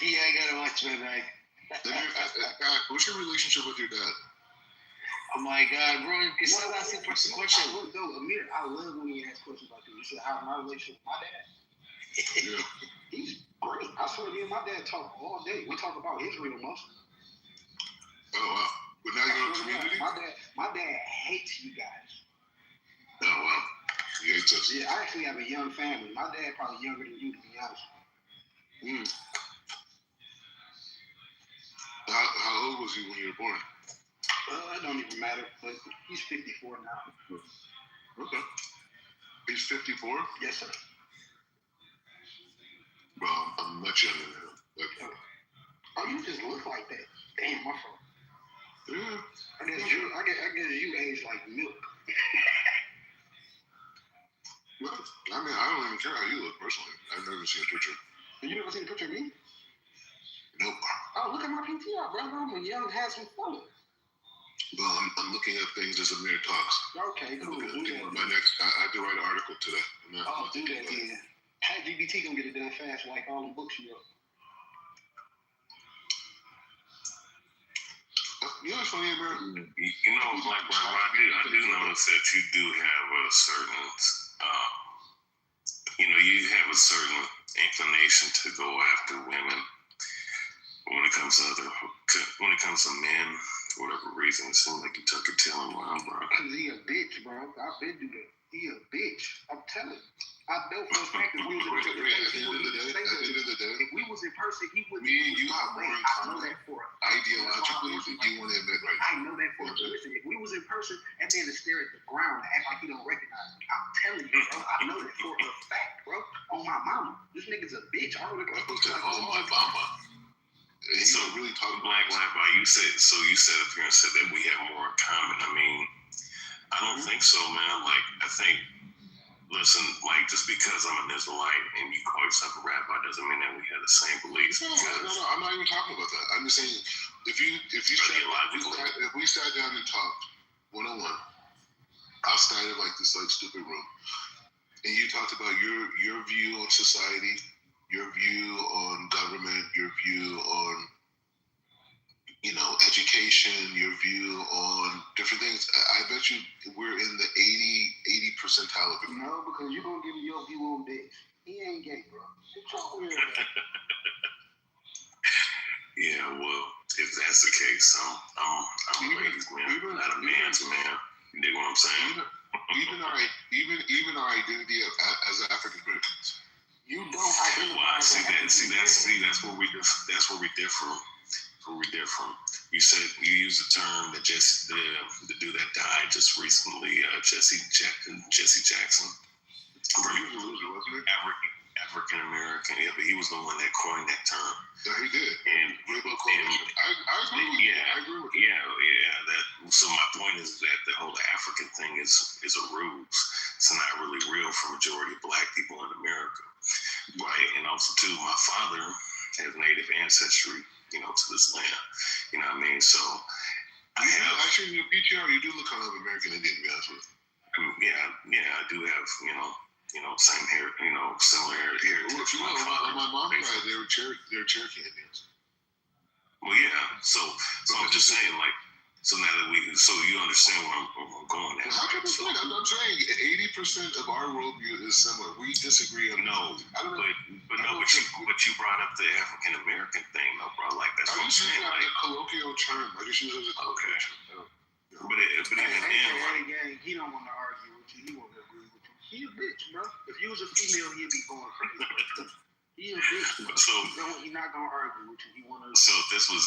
Yeah, I gotta watch my back. What's your relationship with your dad? Oh my God, bro! You stop asking first question. Amir, I love when you ask questions like this. You said, "How's my relationship with my dad?" Yeah. He's great. I swear to you, my dad talk all day. We talk about Israel mostly. Oh wow! But now you're in a community. My dad hates you guys. Oh wow! He hates us. Yeah, I actually have a young family. My dad probably younger than you, to be honest. How old was he when you were born? It don't even matter, but he's 54 now. Okay. He's 54? Yes, sir. Well, I'm much younger than him. Like, oh, you just look like that. Damn, my fault. Yeah. I guess you age like milk. Well, I mean, I don't even care how you look personally. I've never seen a picture. You never seen a picture of me? Nope. Oh, look at my PTR, brother. I'm a young, handsome fella. Well, I'm looking at things as Amir talks. Okay, cool. I do write an article today. Do that then. ChatGPT gonna get it done fast, like all the books you wrote. You know what's funny, Amir? You know, like, I do notice that you do have a certain, you have a certain inclination to go after women when it comes to men. For whatever reason, it seems like you took it to him, bro. Cause he a bitch, bro. I've been through that. He a bitch. I'm telling you. I know for a fact that we was in person. At the end of the day, if we was in person, he wouldn't. Me and you have more in common ideologically than you want to admit right now. I know that for a fact. Listen, if we was in person, that man would stare at the ground and act like he don't recognize me. I'm telling you, bro. I know that for a fact, bro. On my mama. This nigga's a bitch. I don't look at my mama. So really talking Black Lives Matter, you said up here and said that we have more in common. I mean, I don't think so, man. Like, I think, listen, like, just because I'm an Israelite and you call yourself a rabbi doesn't mean that we have the same beliefs. No, I'm not even talking about that. I'm just saying, if we sat down and talked one-on-one outside of like this like stupid room, and you talked about your view on society, your view on government, your view on, education, your view on different things, I bet you we're in the 80 percentile of it. No, because you're going to give me your view on this. He ain't gay, bro. Yeah, well, if that's the case, I'm a ladies' man, not a man's man. You dig what I'm saying? even our identity as African Americans. You don't identify. That's where we differ. You said you used a term that the dude that died just recently, Jesse Jackson. African American, yeah, but he was the one that coined that term. Yeah, he did. And I agree with you. So my point is that the whole African thing is a ruse. It's not really real for majority of Black people in America, right? And also too, my father has Native ancestry, to this land. You know what I mean? So actually in your PTR, you do look kind of American Indian, to be honest with you. I do have, same hair, similar heritage. My mom and I, they're Cherokee Indians. Well, yeah. So I'm just saying, like, so now that you understand where I'm going at. Right? I'm saying 80% of our worldview is similar. We disagree on but you brought up the African American thing, though, bro. Like that's what I'm saying. Like a colloquial term. I just use it as a colloquial term. But even then, gang, he don't want to argue with you. He want to agree with you. He a bitch, bro. If you was a female, he'd be going crazy. He a bitch. So he's not gonna argue with you. He want to. So this was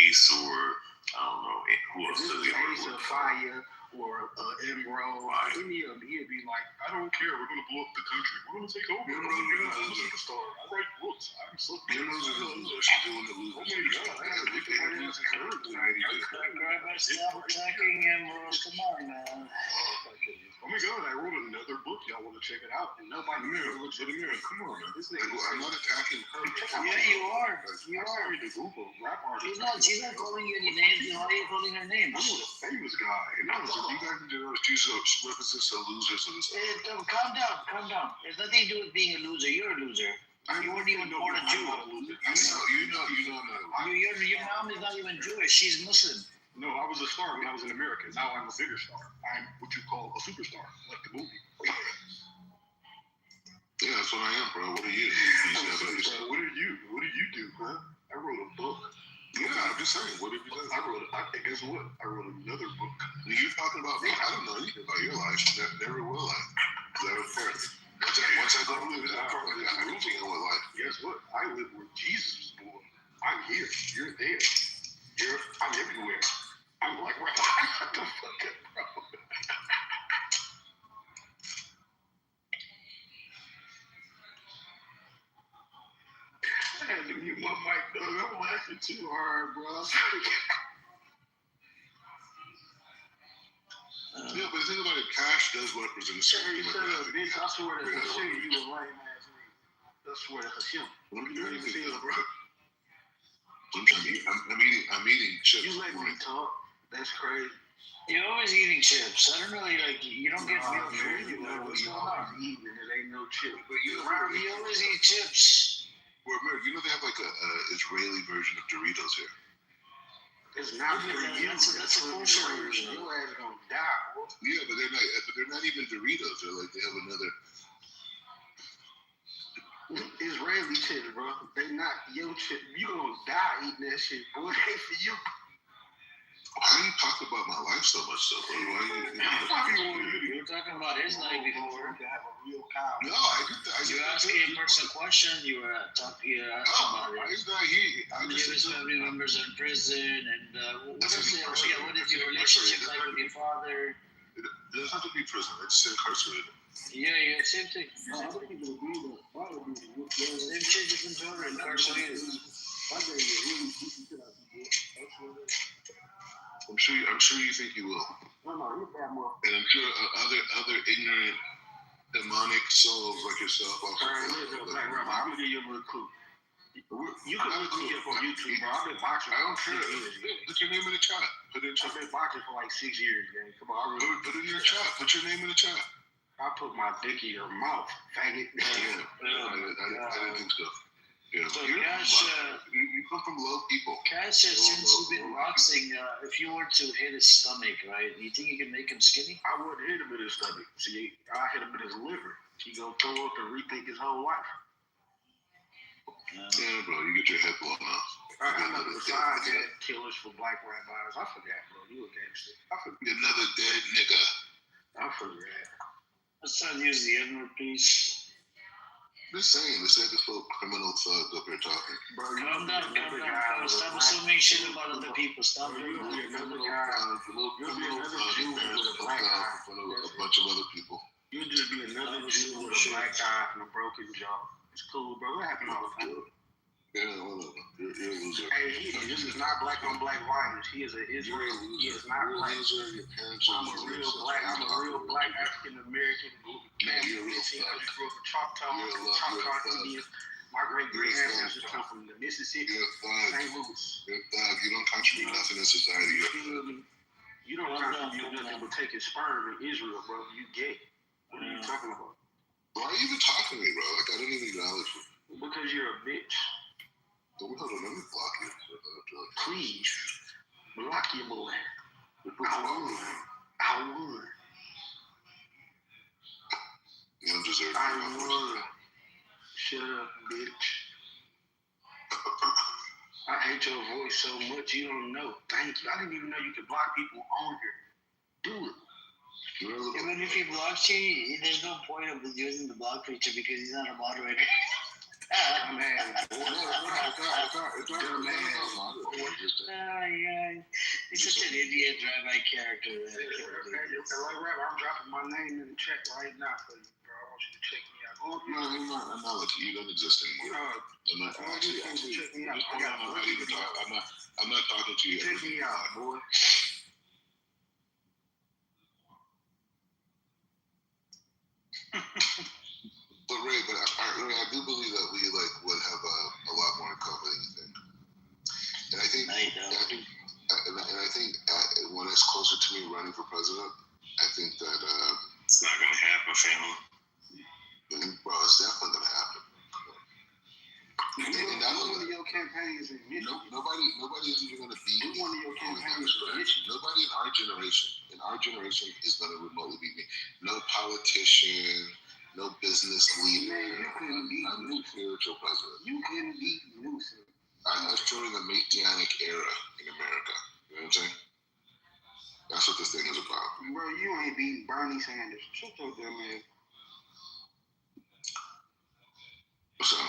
Ace or I don't know who else. This is Ace or Fire or Emerald. Any of them, he'd be like, I don't care. We're gonna blow up the country. We're gonna take over. I'm a superstar. I write books. I'm so. Emerald's a loser. She's doing the loser. Oh my God! I have to grab my stop attacking Emerald. Come on, man. Oh my God, I wrote another book. Y'all want to check it out? And nobody looks at the mirror. Come on, man. This nigga. I'm not attacking her. Yeah, you are. You are. Sorry to Google rap artist. She's not calling you any names. How are you calling her name? I'm a famous guy. No, you guys can do it. She's represents a loser, so this. Calm down. There's nothing to do with being a loser. You're a loser. You weren't even born a Jew. You know, I'm not a loser. Your mom is not even Jewish. She's Muslim. No, I was a star when I was in America. Now I'm a bigger star. I'm what you call a superstar, like the movie. Yeah, that's what I am, bro. What are you? What do you do, huh? I wrote a book. Yeah, I'm just saying. What have you done? Guess what? I wrote another book. You're talking about me. I don't know anything about your life. Never will I. That was fair. Once I go live it, I don't think I will life. Guess what? I live where Jesus was born. I'm here. You're there. I'm everywhere. I'm like, what the fuck, bro? I had to mute my mic, though. I'm laughing too hard, bro. Yeah, but the thing about it, Cash does represent a certain demographic. Bitch, I swear that's a shit. You a lame ass nigga. I swear that's a shit. What do you even feel, bro? I'm eating chips. You let me talk. That's crazy. You're always eating chips. I don't really like. You don't get real food. You know what's going on? Eating and it ain't no chip. But you always eat chips. Well, America, they have like a Israeli version of Doritos here. It's not for you. That's a kosher version. Your ass gonna die, bro. Yeah, but they're not even Doritos. They're like they have another. Israeli chips, bro. They not your chip. You gonna die eating that shit, bro. It ain't for you. Why are you talking about my life so much, though, bro? You were talking about his life before. No, I did. You asked me a personal question. You were talking about it. He's not here. How many of his family members are in prison, and what is your relationship like with your father? It doesn't have to be prison. It's incarcerated. Yeah, same thing. Other people agree that same shit, different genre, incarcerated. I'm sure you think you will. No, you got more. And I'm sure other ignorant, demonic souls like yourself. I'm gonna give you a little clue. You can look me up on YouTube, bro. I've been boxing. I don't care. Put your name in the chat. I've been boxing for like 6 years, man. Come on, put it in your chat. Put your name in the chat. I put my dick in your mouth, faggot. Yeah, I didn't think so. Yeah. So Cash, you come from low people. Cash says since you've been boxing, if you were to hit his stomach, right, do you think you can make him skinny? I wouldn't hit him in his stomach. See, I hit him in his liver. He gonna throw up and rethink his whole life. Yeah, bro, you get your head blown off. Besides that, killers for black rabbis. I forgot, bro. You a gangster. Another dead nigga. I forget. Let's not use the N-word, please. Just saying, this ain't this little criminal thug up here talking. Bro, calm down. Stop assuming shit about other people. Stop doing that. You'll be another Jew with a black eye in front of a bunch of other people. You'll just be another Jew with a black eye and a broken jaw. It's cool, bro. It happens all the time. Yeah, whatever. You're a loser. Hey, this is not black on black violence. He is an Israeli. He is not black. Your parents I'm a real black African American man. You're a real I just grew up in Choctaw Indians. My great ancestors come from the Mississippi, St. Louis. You're a thug. You don't contribute nothing in society. You don't contribute nothing but taking sperm in Israel, bro. You gay. What are you talking about? Why are you even talking to me, bro? Like, I didn't even acknowledge you. Because you're a bitch. Hold on, let me block you. Please, block your boy. I would. You don't deserve it. I would. Shut up, bitch. I hate your voice so much you don't know. Thank you. I didn't even know you could block people on here. Do it. Even if he blocks you, there's no point of using the block feature because he's not a moderator. He's such an idiot drive-by character. I'm dropping my name in the chat right now for you, bro. I want you to check me out. I'm not like you. You don't exist anymore. I'm not actually check me out. I'm not talking to you. Check me out, boy. But Ray, I do believe that we would have a lot more in common than you think. And I think, I think when it's closer to me running for president, I think that it's not gonna happen, family. Well, it's definitely gonna happen. And not one of your campaigns in Michigan. Nobody is even gonna beat me. One of your campaigns in Michigan. Nobody in our generation is gonna remotely beat me. No politician. No business leader. Man, you couldn't beat I'm the spiritual president. You couldn't beat Newsom. I'm during the Messianic era in America. You know what I'm saying? That's what this thing is about. Bro, you ain't beating Bernie Sanders. Shut your dumb ass. So,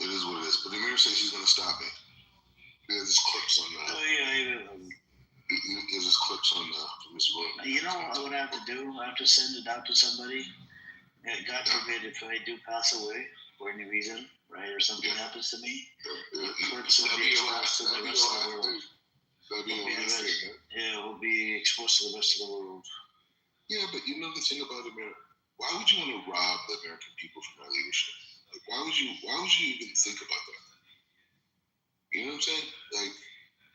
it is what it is. But Amir says he's going to stop me. There's just clips on that. There's just clips on from his book. You know what I would have to do? I have to send it out to somebody. God forbid if I do pass away for any reason, right, or something happens to me, clips will be exposed to the rest of the world. Yeah, it will be exposed to the rest of the world. Yeah, but you know the thing about America, why would you want to rob the American people from our leadership? Like, why would you even think about that? You know what I'm saying? Like,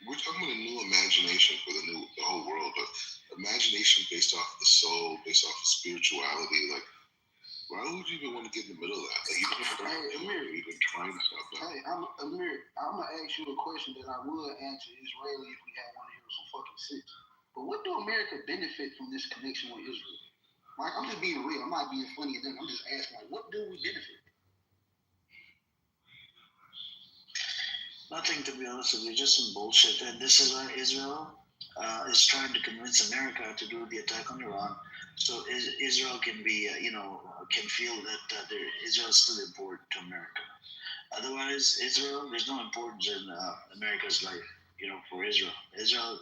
we're talking about a new imagination for the whole world, but imagination based off the soul, based off of spirituality, like. Why would you even want to get in the middle of that? Like, Amir, even trying to stop that. Hey, Amir, I'm gonna ask you a question that I would answer Israeli if we had one of here some fucking sense. But what do America benefit from this connection with Israel? Like, I'm just being real. I'm not being funny. I'm just asking, like, what do we benefit? Nothing, to be honest with you. Just some bullshit. And this is why Israel is trying to convince America to do the attack on Iran. So Israel can be, can feel that Israel is still important to America. Otherwise, Israel, there's no importance in America's life, for Israel. Israel,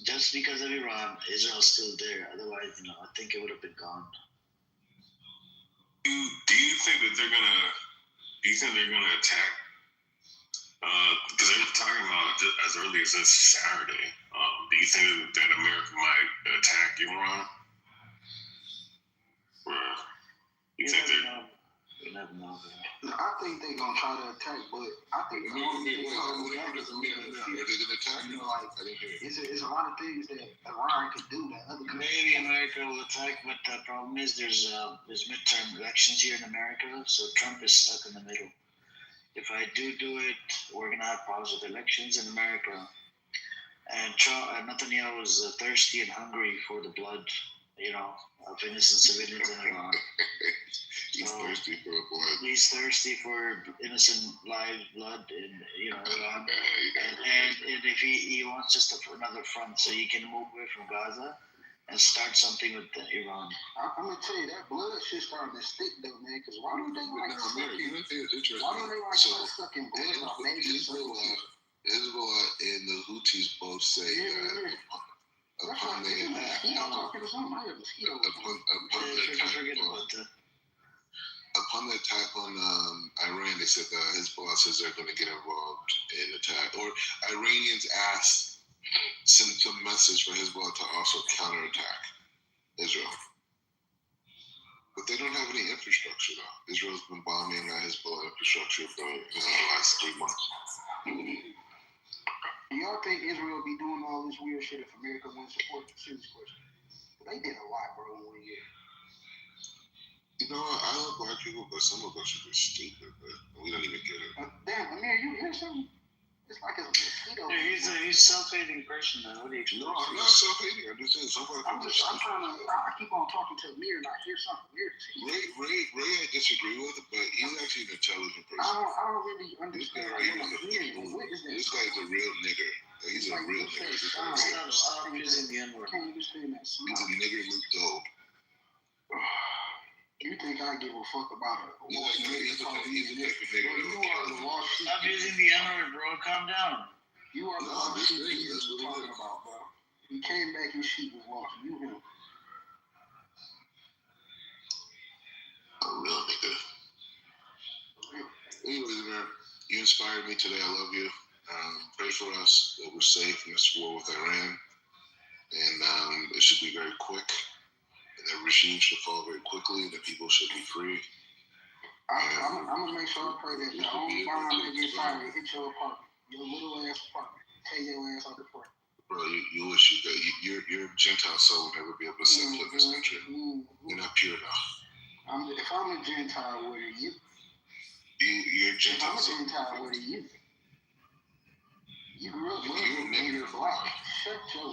just because of Iran, Israel's still there. Otherwise, I think it would have been gone. Do you think that they're gonna attack? Because they're talking about it as early as this Saturday. Do you think that America might attack Iran? Or you think they're... You never know. I think they're gonna try to attack, but I think the only thing Are they gonna attack? It's a lot of things that Iran could do that other countries. Maybe America will attack, but the problem is there's midterm elections here in America, so Trump is stuck in the middle. If I do it, we're gonna have problems with elections in America. And Netanyahu is thirsty and hungry for the blood, of innocent civilians in Iran. He's thirsty for blood. He's thirsty for innocent live blood in Iran. And if he wants just another front so he can move away from Gaza, and start something with Iran. I'm gonna tell you that blood shit starting to stick though, man. Because why don't they like stuck in? Why don't they like stuck in blood or maybe Hezbollah and the Houthis both say that upon the attack on Iran, they said that Hezbollah says they're going to get involved in attack, or Iranians sent some message for Hezbollah to also counterattack Israel. But they don't have any infrastructure though. Israel's been bombing Hezbollah infrastructure for the last 3 months. Do y'all think Israel be doing all this weird shit if America wouldn't support the serious question? They did a lot, bro, in 1 year. You know what? I love black people, but some of us are just stupid, but we don't even get it. Damn, Amir, you hear something? It's like a mosquito. Yeah, he's a self-hating person, man. What do you expect? No, I'm not self-hating. I'm just saying I'm trying to. I keep on talking to Amir and I hear something weird. Ray, I disagree with, but he's actually an intelligent person. I don't really understand what I'm hearing. What is this? This guy's a real nigger. He's a real nigger. Stop using the N-word. Can't understand that. He's a nigger Luke Gold. You think I give a fuck about it? He's a type of nigger. Stop using the N-word, bro. Calm down. You are the one sheep he was talking about, bro. He came back, his sheep was lost. You him. A real nigga. Anyways, man, you inspired me today. I love you. Pray for us that we're safe in this war with Iran. And it should be very quick. And the regime should fall very quickly. And the people should be free. I'm going to make sure I pray that the only bomb that gets fired hit your apartment. Your little ass apartment. Take your ass out the court. Bro, you wish you could. Your Gentile soul will never be able to set foot in this country. You're not pure enough. If I'm a Gentile, what are you? You're a Gentile. If I'm a Gentile, what are you? You grew up Muslim and you're black. Shut your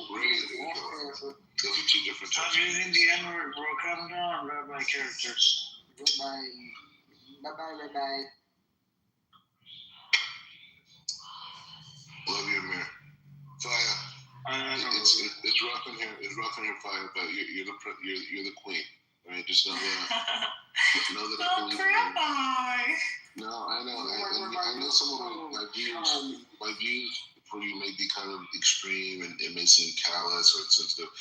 ass up. Those are two different types. Stop using the N-word, bro. Calm down, rabbi characters. Bye-bye. Bye-bye. Love you, Amir. Fire. It's rough in here. It's rough in here, Fire. But you're the queen. All right, just know that. Know that I believe in you. No, I know. I know some of my views for you may be kind of extreme and it may seem callous or insensitive.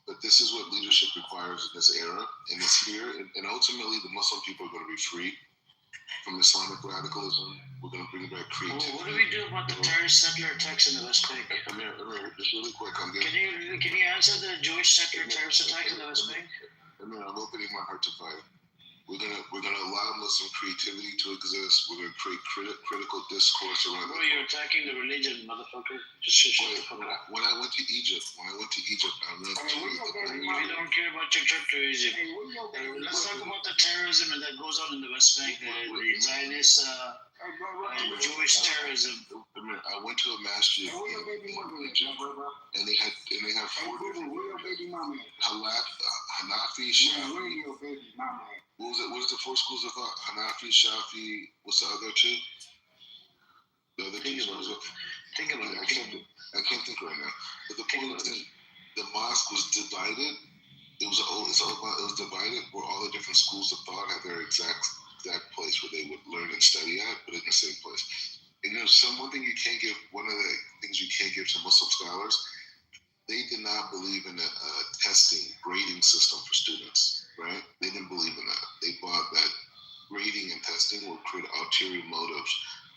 But this is what leadership requires in this era, and it's here. And ultimately, the Muslim people are going to be free from Islamic radicalism. We're going to bring back creativity. What do we do about the terrorist settler attacks in the West Bank? Amir, just really quick, Can you answer the Jewish settler terrorist attacks in the West Bank? Amir, I'm opening my heart to fire. We're gonna allow Muslim creativity to exist. We're gonna create critical discourse around. Bro, you're attacking the religion, motherfucker. Just shut the fuck up. When I went to Egypt, I went to. We don't care about your trip to Egypt. Let's talk about the terrorism that goes on in the West Bank. The Zionist Jewish terrorism. I went to a masjid in Egypt, and they have 4 different Hanafi, Shafi. What was the 4 schools of thought? Hanafi, Shafi. What's the other 2? The other 2 schools of. Think about it. I can't think right now. But the point is, the mosque was divided. It was divided where all the different schools of thought had their exact place where they would learn and study at, but in the same place. And one thing you can't give. One of the things you can't give to Muslim scholars, they did not believe in a testing, grading system for students. Right? They didn't believe in that. They thought that grading and testing would create ulterior motives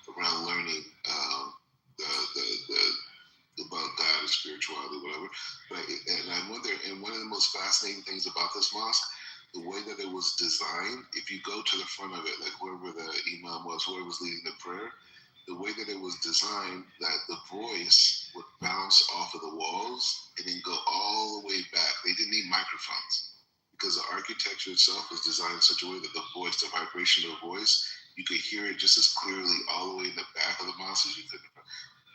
around learning about God and spirituality, whatever. And I wonder, and one of the most fascinating things about this mosque, the way that it was designed, if you go to the front of it, like wherever the imam was, whoever was leading the prayer, the way that it was designed, that the voice would bounce off of the walls and then go all the way back. They didn't need microphones. Because the architecture itself was designed in such a way that the vibration of the voice, you could hear it just as clearly all the way in the back of the mosque as you could.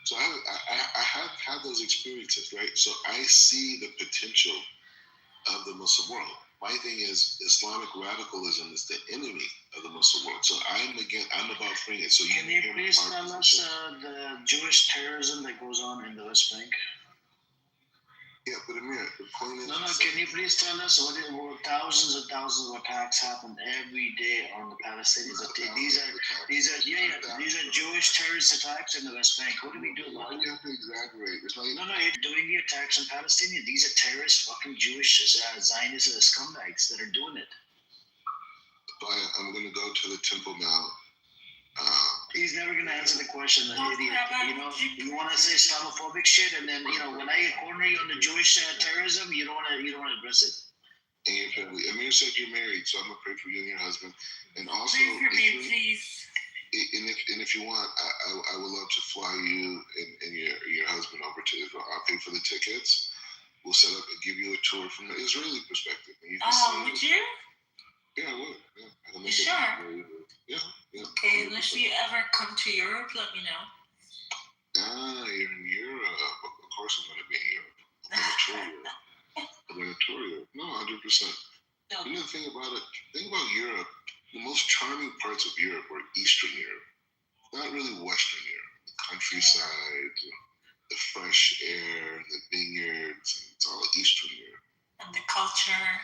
So I have had those experiences, right? So I see the potential of the Muslim world. My thing is Islamic radicalism is the enemy of the Muslim world. So I'm about freeing it. So can you please tell us the Jewish terrorism that goes on in the West Bank? Yeah, but Amir, the point is. No, can you please tell us what thousands and thousands of attacks happen every day on the Palestinians? These are Jewish terrorist attacks in the West Bank. What do we do about it? You have to exaggerate. It's like, No, you're doing the attacks on Palestinians. These are terrorist fucking Jewish Zionist scumbags that are doing it. I'm going to go to the Temple Mount. He's never going to answer the question, the idiot. You want to say Islamophobic shit, and then when I corner you on the Jewish terrorism, you don't want to address it. And your family. Amir said you're married, so I'm gonna pray for you and your husband. And also, Pray for me, please. And if you want, I would love to fly you and your husband over to Israel. I'll pay for the tickets. We'll set up and give you a tour from the Israeli perspective. And you can Would you? Yeah, I would. Yeah, You sure? Yeah. Okay, unless you ever come to Europe, let me know. You're in Europe. Of course I'm going to be in Europe. I'm going to tour Europe. No, 100%. No. You know the thing about it? Think about Europe. The most charming parts of Europe are Eastern Europe. Not really Western Europe. The countryside, the fresh air, the vineyards. It's all Eastern Europe. And the culture.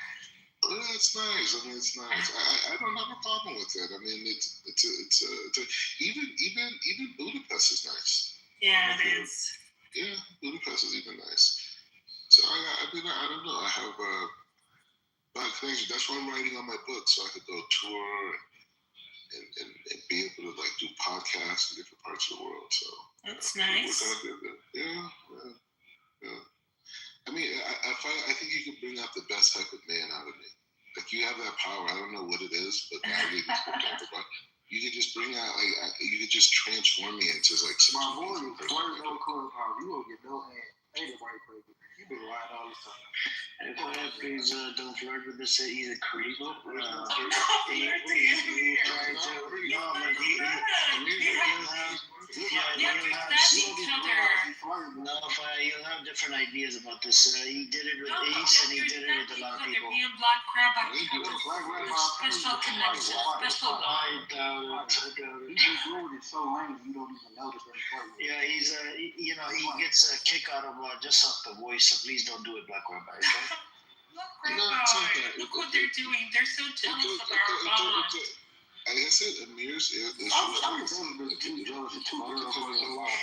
Yeah, it's nice. I mean, it's nice. I don't have a problem with it. I mean, it's even Budapest is nice. Yeah, it is. Yeah, Budapest is even nice. So I don't know. I have black things. That's why I'm writing on my book, so I could go tour and be able to do podcasts in different parts of the world. So that's nice. Yeah. I mean, I think you can bring out the best type of man out of me. Like, you have that power. I don't know what it is, but you could just bring out, you could just transform me into some. My boy is flirting on Clubhouse. You won't get no hand. Ain't nobody crazy. You been lying all the time. Hey, boy, please don't flirt with this. He's a creep. He'll have different ideas about this. He did it with Ace, and he did it with a lot of people. Me and Black Crab special connection, special bond. He's doing it so lame, you don't even notice that he's flirting. Yeah, he's he gets a kick out of just off the voice. So please don't do it, Black Crab. Okay? Look what they're doing. They're so jealous of our bond. Like I said, Amir's I'm too jealous of two girls for so long.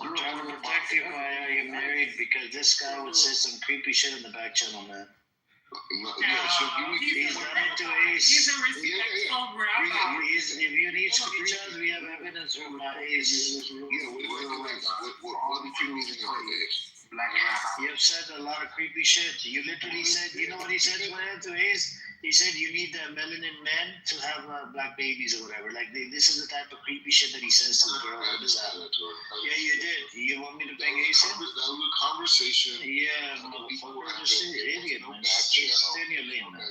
I'm trying to protect you while you're married, because this guy would say some creepy shit in the back channel, man. He's not into Ace. He's a respectful rabbi. If you need screenshots, we have evidence from Ace. What did you mean in Ace? You have said a lot of creepy shit. You literally said, you know what he said to Ace? He said you need the melanin men to have black babies or whatever. Like, this is the type of creepy shit that he says to the girl on this album. Yeah, you did. You want me to bang Ace in? That was a conversation. Yeah, motherfucker. Just an idiot, man. Stay in your lane, man.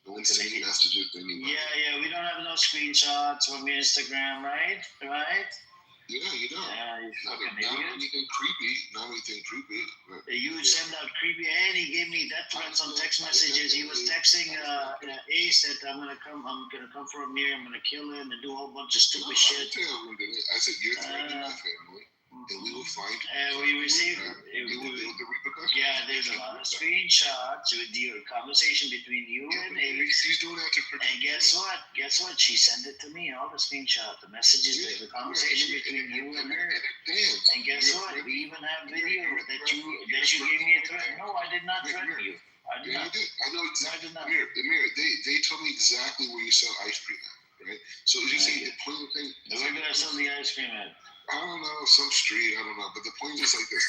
No one's sending messages anymore. Yeah. We don't have no screenshots from your Instagram, right? Yeah, you don't. Yeah, you fucking not idiot. anything creepy. You would send out creepy, and he gave me death threats on text messages. He was texting Ace that I'm gonna come for Amir, I'm gonna kill him and do a whole bunch of stupid shit. I said you're threatening my family, and we will find. And we received. We will deal with the repercussions. Yeah, there's a lot of screenshots with your conversation between you and Ace. He's doing that to protect. And guess what? She sent it to me. All the screenshots, the messages, the conversation between you and her. And guess what? We even have video that you gave me a threat. No, I did not threaten you. I did not. I know exactly. Amir, they told me exactly where you sell ice cream at, right? So you see, the point of the thing. Where did I sell the ice cream at? I don't know, some street. I don't know, but the point is like this.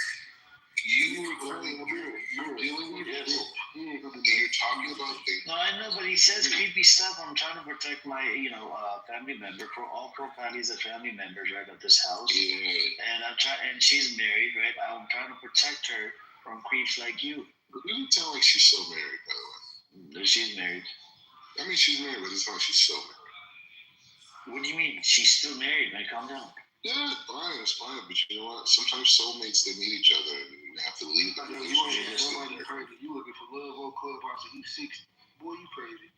You're dealing with this, and you're talking about things. No, I know, but he says creepy stuff. I'm trying to protect my, family member. All Pro Patties are family members, right, at this house. Yeah. And she's married, right? I'm trying to protect her from creeps like you. But you don't tell like she's so married, by the way. She's married. I mean, she's married, but it's not she's so married. What do you mean? She's still married, man. Calm down. Yeah, it's fine. But you know what? Sometimes soulmates, they meet each other and they have to leave the relationship. You looking for love on Clubhouse and you 60. Boy, you crazy.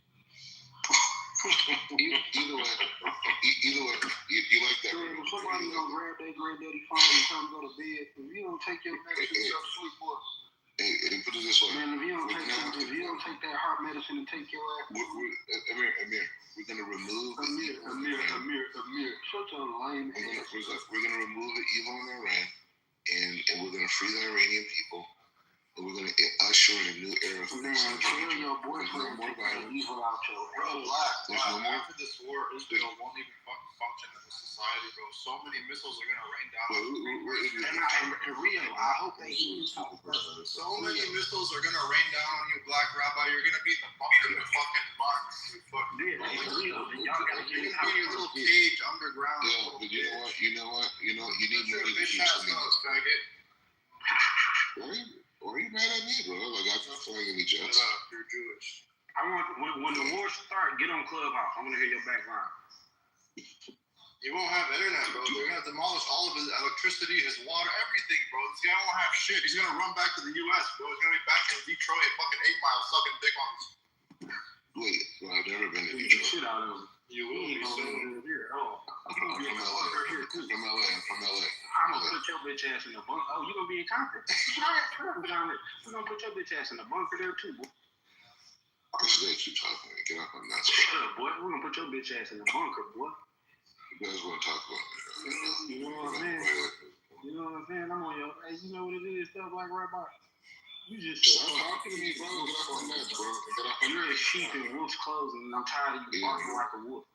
Either way, you like that. If somebody gonna grab their granddaddy phone and come go to bed, if you don't take your medicine, you go to sleep, boy. Hey, put it this way. Man, if you don't take that heart medicine and take your ass. Amir, we're gonna remove Amir, such a lame. We're gonna remove the evil in Iran, and we're gonna free the Iranian people, and we're gonna usher in a new era for Man, tell your boyfriend to take evil out your Black. After this war, Israel won't even fucking function as a society, bro. So many missiles are gonna rain down. And Rio, I hope they use so many missiles are gonna rain down on you, Black Rabbi. You're gonna be in the bunker in fucking months. You fucking y'all gotta get in your little cage underground. Yeah, but you know what? You need more than you faggot. Right? Why are you mad at me, bro? Like, I'm not flying any jets. You're Jewish. I want when the war start, get on Clubhouse. I want to hear your background. You won't have internet, bro. They're gonna demolish all of his electricity, his water, everything, bro. This guy won't have shit. He's gonna run back to the U.S., bro. He's gonna be back in Detroit, fucking 8 Mile, sucking dick on his. Wait, well, I've never been to Detroit. Shit out of him. You will be soon. I'm from LA. I'm gonna put your bitch ass in the bunker. Oh, you gonna be in Congress? We're gonna put your bitch ass in the bunker there too, boy. I should let you talk, man. Get up on that. Shut up, boy. We're gonna put your bitch ass in the bunker, boy. You guys want to talk about it? You know what I'm saying? You know what I'm saying? I'm on your. Hey, you know what it is, stuff like right by. You just stop talking to me, bro. Get up on that, bro. You're a sheep in wolf's clothes, and I'm tired of you barking like a wolf.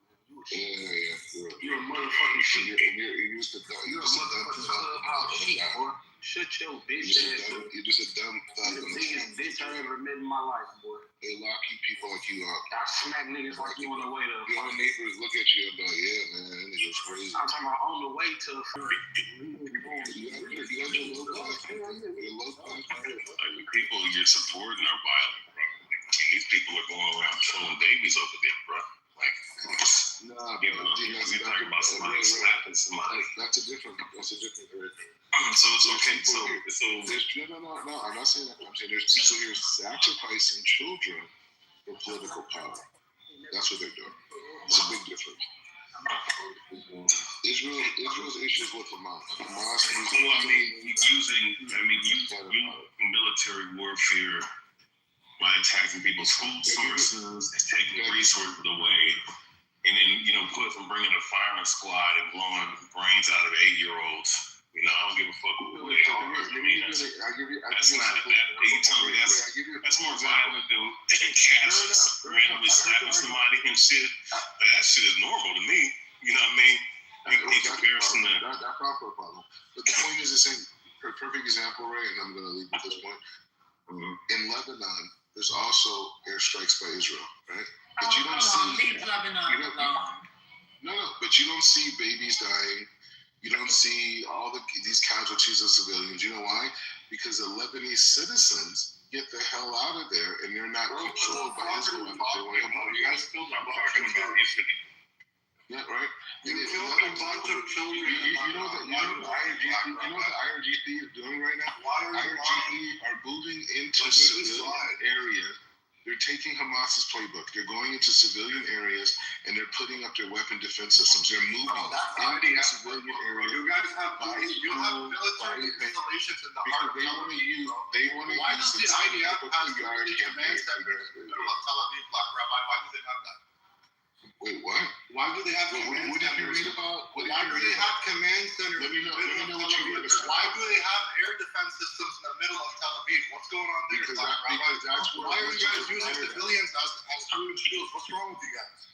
Yeah. You're a motherfucking sheep. You're a motherfucking clubhouse sheep, boy. Shut your bitch ass up. You're just a dumb thug. You're the biggest bitch I ever met in my life, boy. They lock you people like you up. I smack niggas like you on the way to. Your neighbors look at you and be like, yeah, man, that nigga's crazy. I'm talking about on the way to. People you're supporting are violent, bro. These people are going around killing babies over there, bro. Like, you're talking about somebody slapping somebody. That's a different area. So it's okay. So no. I'm not saying that. I'm saying there's people here sacrificing children for political power. That's what they're doing. It's a big difference. Israel's issues with Hamas. Using military warfare by attacking people's food sources and taking resources away, and then bringing a firing squad and blowing brains out of 8-year-olds. I don't give a fuck who they are. That's not that. You tell me that's more violent than cats randomly slapping somebody and shit. Like, that shit is normal to me. You know what I mean? In comparison to that's not a problem. But the point is the same. Perfect example, right? And I'm going to leave at this point. In Lebanon, there's also airstrikes by Israel, right? But you don't see. Leave Lebanon alone. No, but you don't see babies dying. You don't see all these casualties of civilians. You know why? Because the Lebanese citizens get the hell out of there, and they're not controlled by Israel. You guys still are talking about infinity. Yeah, right. You killed a bunch of children. You know what the IRGC is doing right now? IRGC are moving into civilian areas. They're taking Hamas's playbook. They're going into civilian areas and they're putting up their weapon defense systems. They're moving into civilian areas. You guys have military installations in the heart of Why does the IDF have security command centers in the middle of Tel Aviv, Black Rabbi? Why do they have that? Wait, what? Why do they have command centers? What did you read about? Why do they have command centers? Let me know what you read about. Why do they have air defense systems in the middle of Tel Aviv? What's going on there? Because that's why are you guys using civilians as human shields? What's wrong with you guys?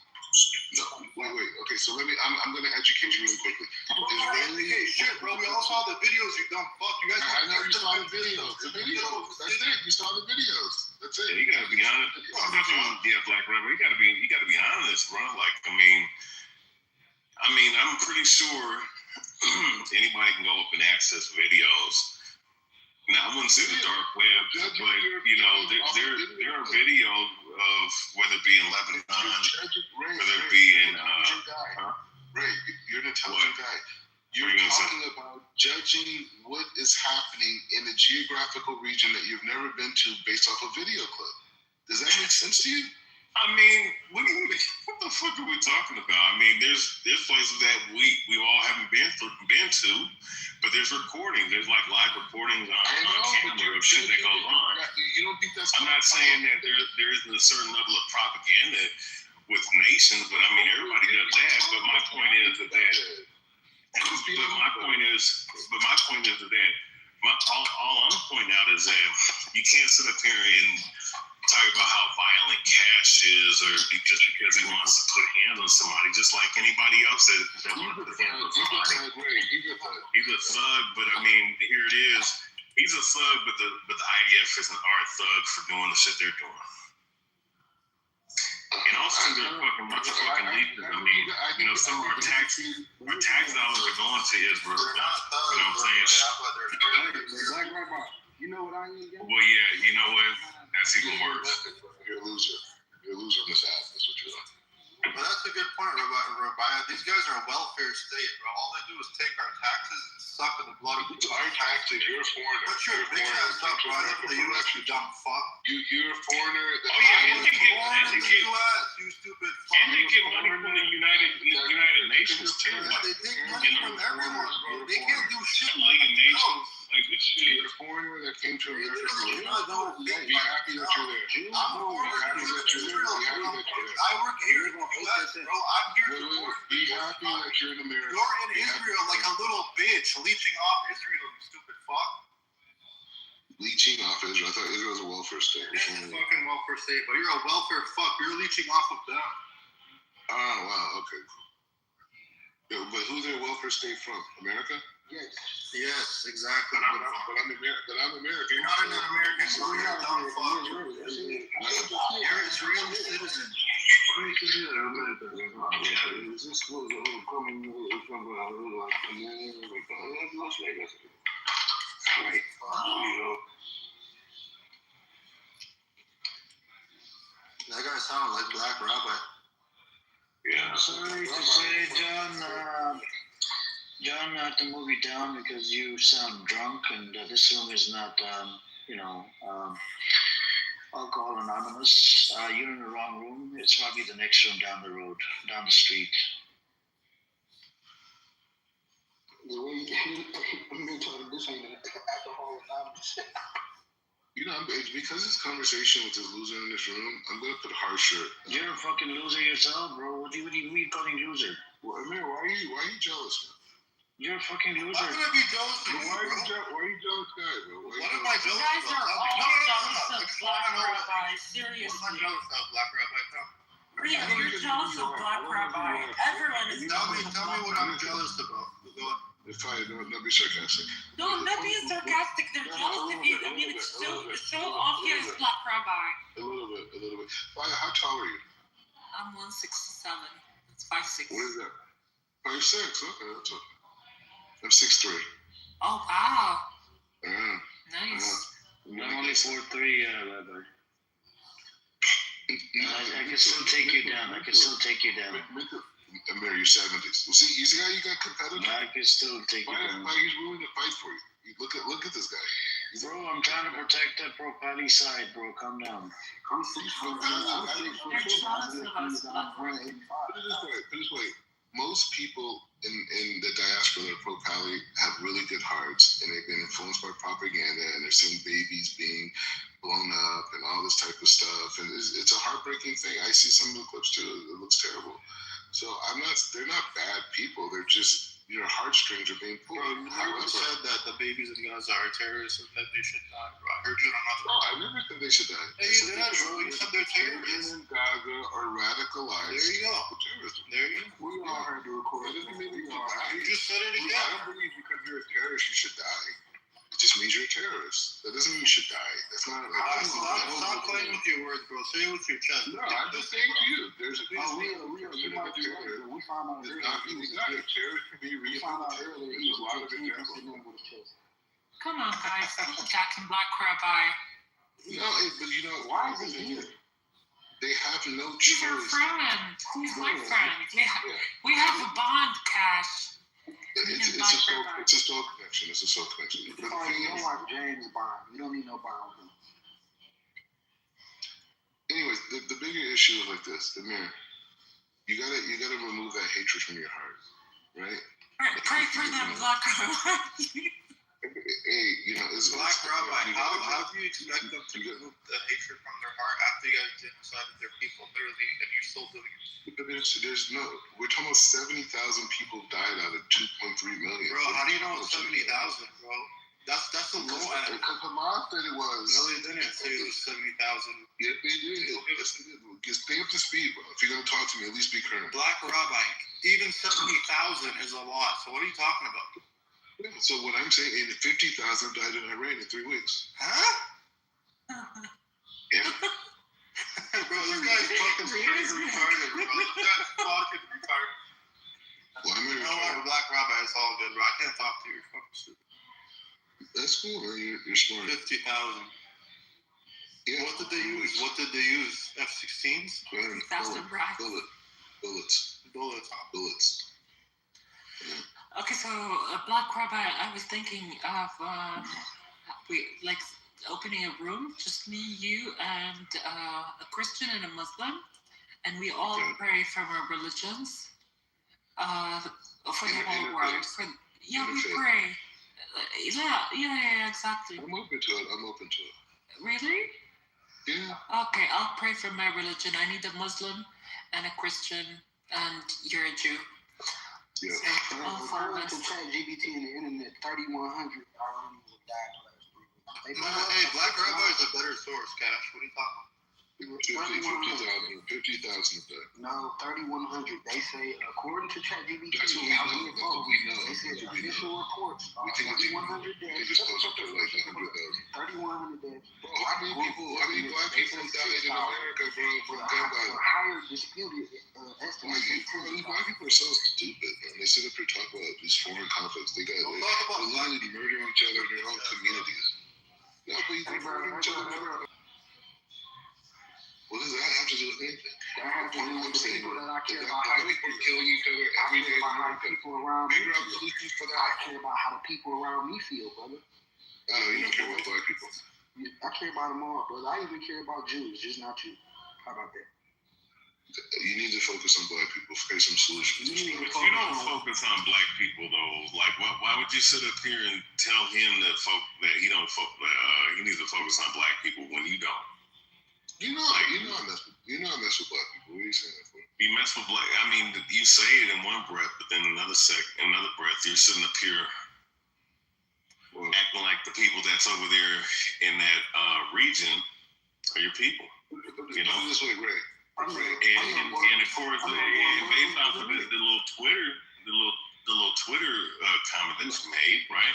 No, wait. Okay, so I'm going to educate you really quickly. Shit, bro. We all saw the videos, you dumb fuck. You guys. I know you saw the videos. That's it. You saw the videos. That's it. Yeah, you gotta be honest. Yeah, Black Rebel. You gotta be honest, bro. Like, I mean, I'm pretty sure anybody can go up and access videos. Now, I wouldn't say the dark web, but there are videos of whether it be in Lebanon, whether it be in Ray, you're an intelligent guy. You're talking about judging what is happening in a geographical region that you've never been to based off a video clip. Does that make sense to you? I mean, what the fuck are we talking about? I mean, there's places that we all haven't been to, but there's recording. There's like live recordings on camera of shit that goes on. You don't think that's? I'm not saying that there isn't a certain level of propaganda with nations, but I mean everybody does that. But my point is that all I'm pointing out is that you can't sit up here and talk about how violent Cash is, or just because he wants to put hands on somebody, just like anybody else that wants to put hands on somebody. He's a thug, but I mean, here it is. He's a thug, but the IDF aren't thugs for doing the shit they're doing. And also, there's fucking bunch of fucking leaders. I mean, you know, some of our tax dollars are going to Israel. You know what I'm saying? You know what I mean? Well, yeah, you know what? That's even worse. You're a loser. You're a loser on this app. That's what you're like. Well, that's a good point, Rabbi. These guys are a welfare state, bro. All they do is take our taxes and suck in the blood of It's our taxes. You're a foreigner. What's your big ass up, bro? The U.S., you dumb fuck. You're a foreigner. Oh yeah, and they get you stupid fuck. And they get money from the United Nations too. They take money from everyone, bro. They can't do shit. League of Nations. Like this shit. You're a foreigner that came to America. Be happy that you're there. I'm a foreigner. I work here in the U.S., bro. I'm here to work. Be happy that you're in America. You're in Israel like a little bitch leeching off Israel, you stupid fuck. Leeching off Israel? I thought Israel was a welfare state. It's a fucking welfare state, but you're a welfare fuck. You're leeching off of them. Oh, wow. Okay, cool. Yeah, but who's their welfare state from? America? Yes, exactly. But I'm American. You're not an American, so you're a dumb fuck. You're an Israeli citizen. That guy sounded like Black Rabbi. Yeah. Sorry to say, John, I have to move you down because you sound drunk, and this room is not, Alcohol Anonymous. You're in the wrong room. It's probably the next room down the road, down the street. The way you told him this ain't Alcohol Anonymous. You know, it's because this conversation with this loser in this room, I'm gonna put harsher. You're a fucking loser yourself, bro. What do you calling loser? Well, Amir, why are you jealous, man? You're a fucking loser. I'm gonna be jealous of you, Why are you jealous, guy, bro? What am I jealous of? You guys are all jealous of Black Rabbi. Seriously. What am I jealous of, Black Rabbi? Ria, you're jealous of Black Rabbi. Everyone is jealous of Tell me what I'm jealous about. If I don't be sarcastic. No, not being sarcastic. They're jealous of you. I mean, it's so obvious, Black Rabbi. A little bit. Why? How tall are you? I'm 167. That's 5'6". What is that? 5'6". Okay, that's okay. I'm 6'3". Oh wow. Yeah. Nice. I'm only 4'3", Rabbi. I can still take you down. Amir, you're 70s. Well, see, you see how you got competitive? I can still take you down. Why he's willing to fight for you? Look at this guy. Bro, I'm trying to protect that pro-patty side, bro. Calm down. Put it this way. Most people in the diaspora that are pro-Pali have really good hearts, and they've been influenced by propaganda, and they're seeing babies being blown up and all this type of stuff, and it's a heartbreaking thing. I see some of the clips too. It looks terrible. So they're not bad people. They're just, your heartstrings are being pulled. Bro, you said that the babies in Gaza are terrorists and that they should die, bro. I heard you on another. No, I never said they should die. Hey, you did, bro. You said they're terrorists. In Gaza are radicalized. There you go. Terrorism. There you go. We all heard the recording. You just said it again. I don't believe because you're a terrorist you should die. It just means you're a terrorist. That doesn't mean you should die. That's not. Stop playing with your words, bro. Say it with your chest. No, I'm just saying to you. There's a we found out earlier. Terrorist can be We found out earlier. There's a lot of examples. Come on, guys. Stop attacking Black Rabbi. No, but you know why is he here? They have no He's choice. our friend. He's my friend. We have a bond, Cash. It's a soul connection. It's a soul connection. You don't want James Bond. You don't need no Bond. Anyways, the bigger issue is like this, Amir. You you gotta remove that hatred from your heart, right? Pray for them, Black Rabbi. Hey, you know, it's Black Rabbi. How do you expect them to remove the hatred from their heart after you guys genocided their people, literally, and you're still doing it? But there's no. We're talking about 70,000 people died out of 2.3 million. Bro, how do you know it's 70,000, bro? That's the low end. Because Hamas said it was. No, they didn't say it was 70,000. Yeah, they did. Yes, they did. Stay up to speed, bro. If you're gonna talk to me, at least be current. Black Rabbi, even 70,000 is a lot. So what are you talking about? Yeah, so what I'm saying is 50,000 died in Iran in 3 weeks. Huh? Yeah. Bro, this guy's fucking retarded, bro. This guy's fucking retarded. Well, I'm you know what, Black Rabbi, it's all good, bro. I can't talk to you. You're fucking stupid. That's cool, man. You're smart. 50,000. Yeah. What did they use? F-16s? Bullets. Yeah. Okay, so Black Rabbi, I was thinking of opening a room, just me, you, and a Christian and a Muslim, and we all pray from our religions for the whole world. We pray. Yeah, exactly. I'm open to it. Really? Yeah. Okay, I'll pray for my religion. I need a Muslim and a Christian, and you're a Jew. Yeah. So, according to ChatGPT and the internet, 3,100 Iranians have died the last 3 weeks. Hey, Black Rabbi is a better source, Cash. What are you talking about? 50,000 of that. No, 3,100. They say, according to ChatGPT, that's what we know. They said official reports are 3,100 deaths. They just close up to like 100,000. 3,100 deaths. Bro, how many black people died in America, bro, from gun violence? Higher disputed estimates. Black people are so stupid, man. They sit up here talk about these foreign conflicts. They got literally murdering each other in their own communities. No, but they're murdering each other. What does that have to do with anything? That has to do with the people that I care about. How people are killing each other every day. How the people around me feel. For that. I care about how the people around me feel, brother. You don't care about black people. I care about them all, brother. I even care about Jews, just not you. How about that? You need to focus on black people. Create some solutions. But you don't focus on black people though. Like, why would you sit up here and tell him that he needs to focus on black people when you don't? I mess with black people. What are you saying that for? You mess with black. I mean, you say it in one breath, but then another breath, you're sitting up here acting like the people that's over there in that region are your people. You know, this way, Ray. And of course, based off of the little Twitter, comment that you made, right?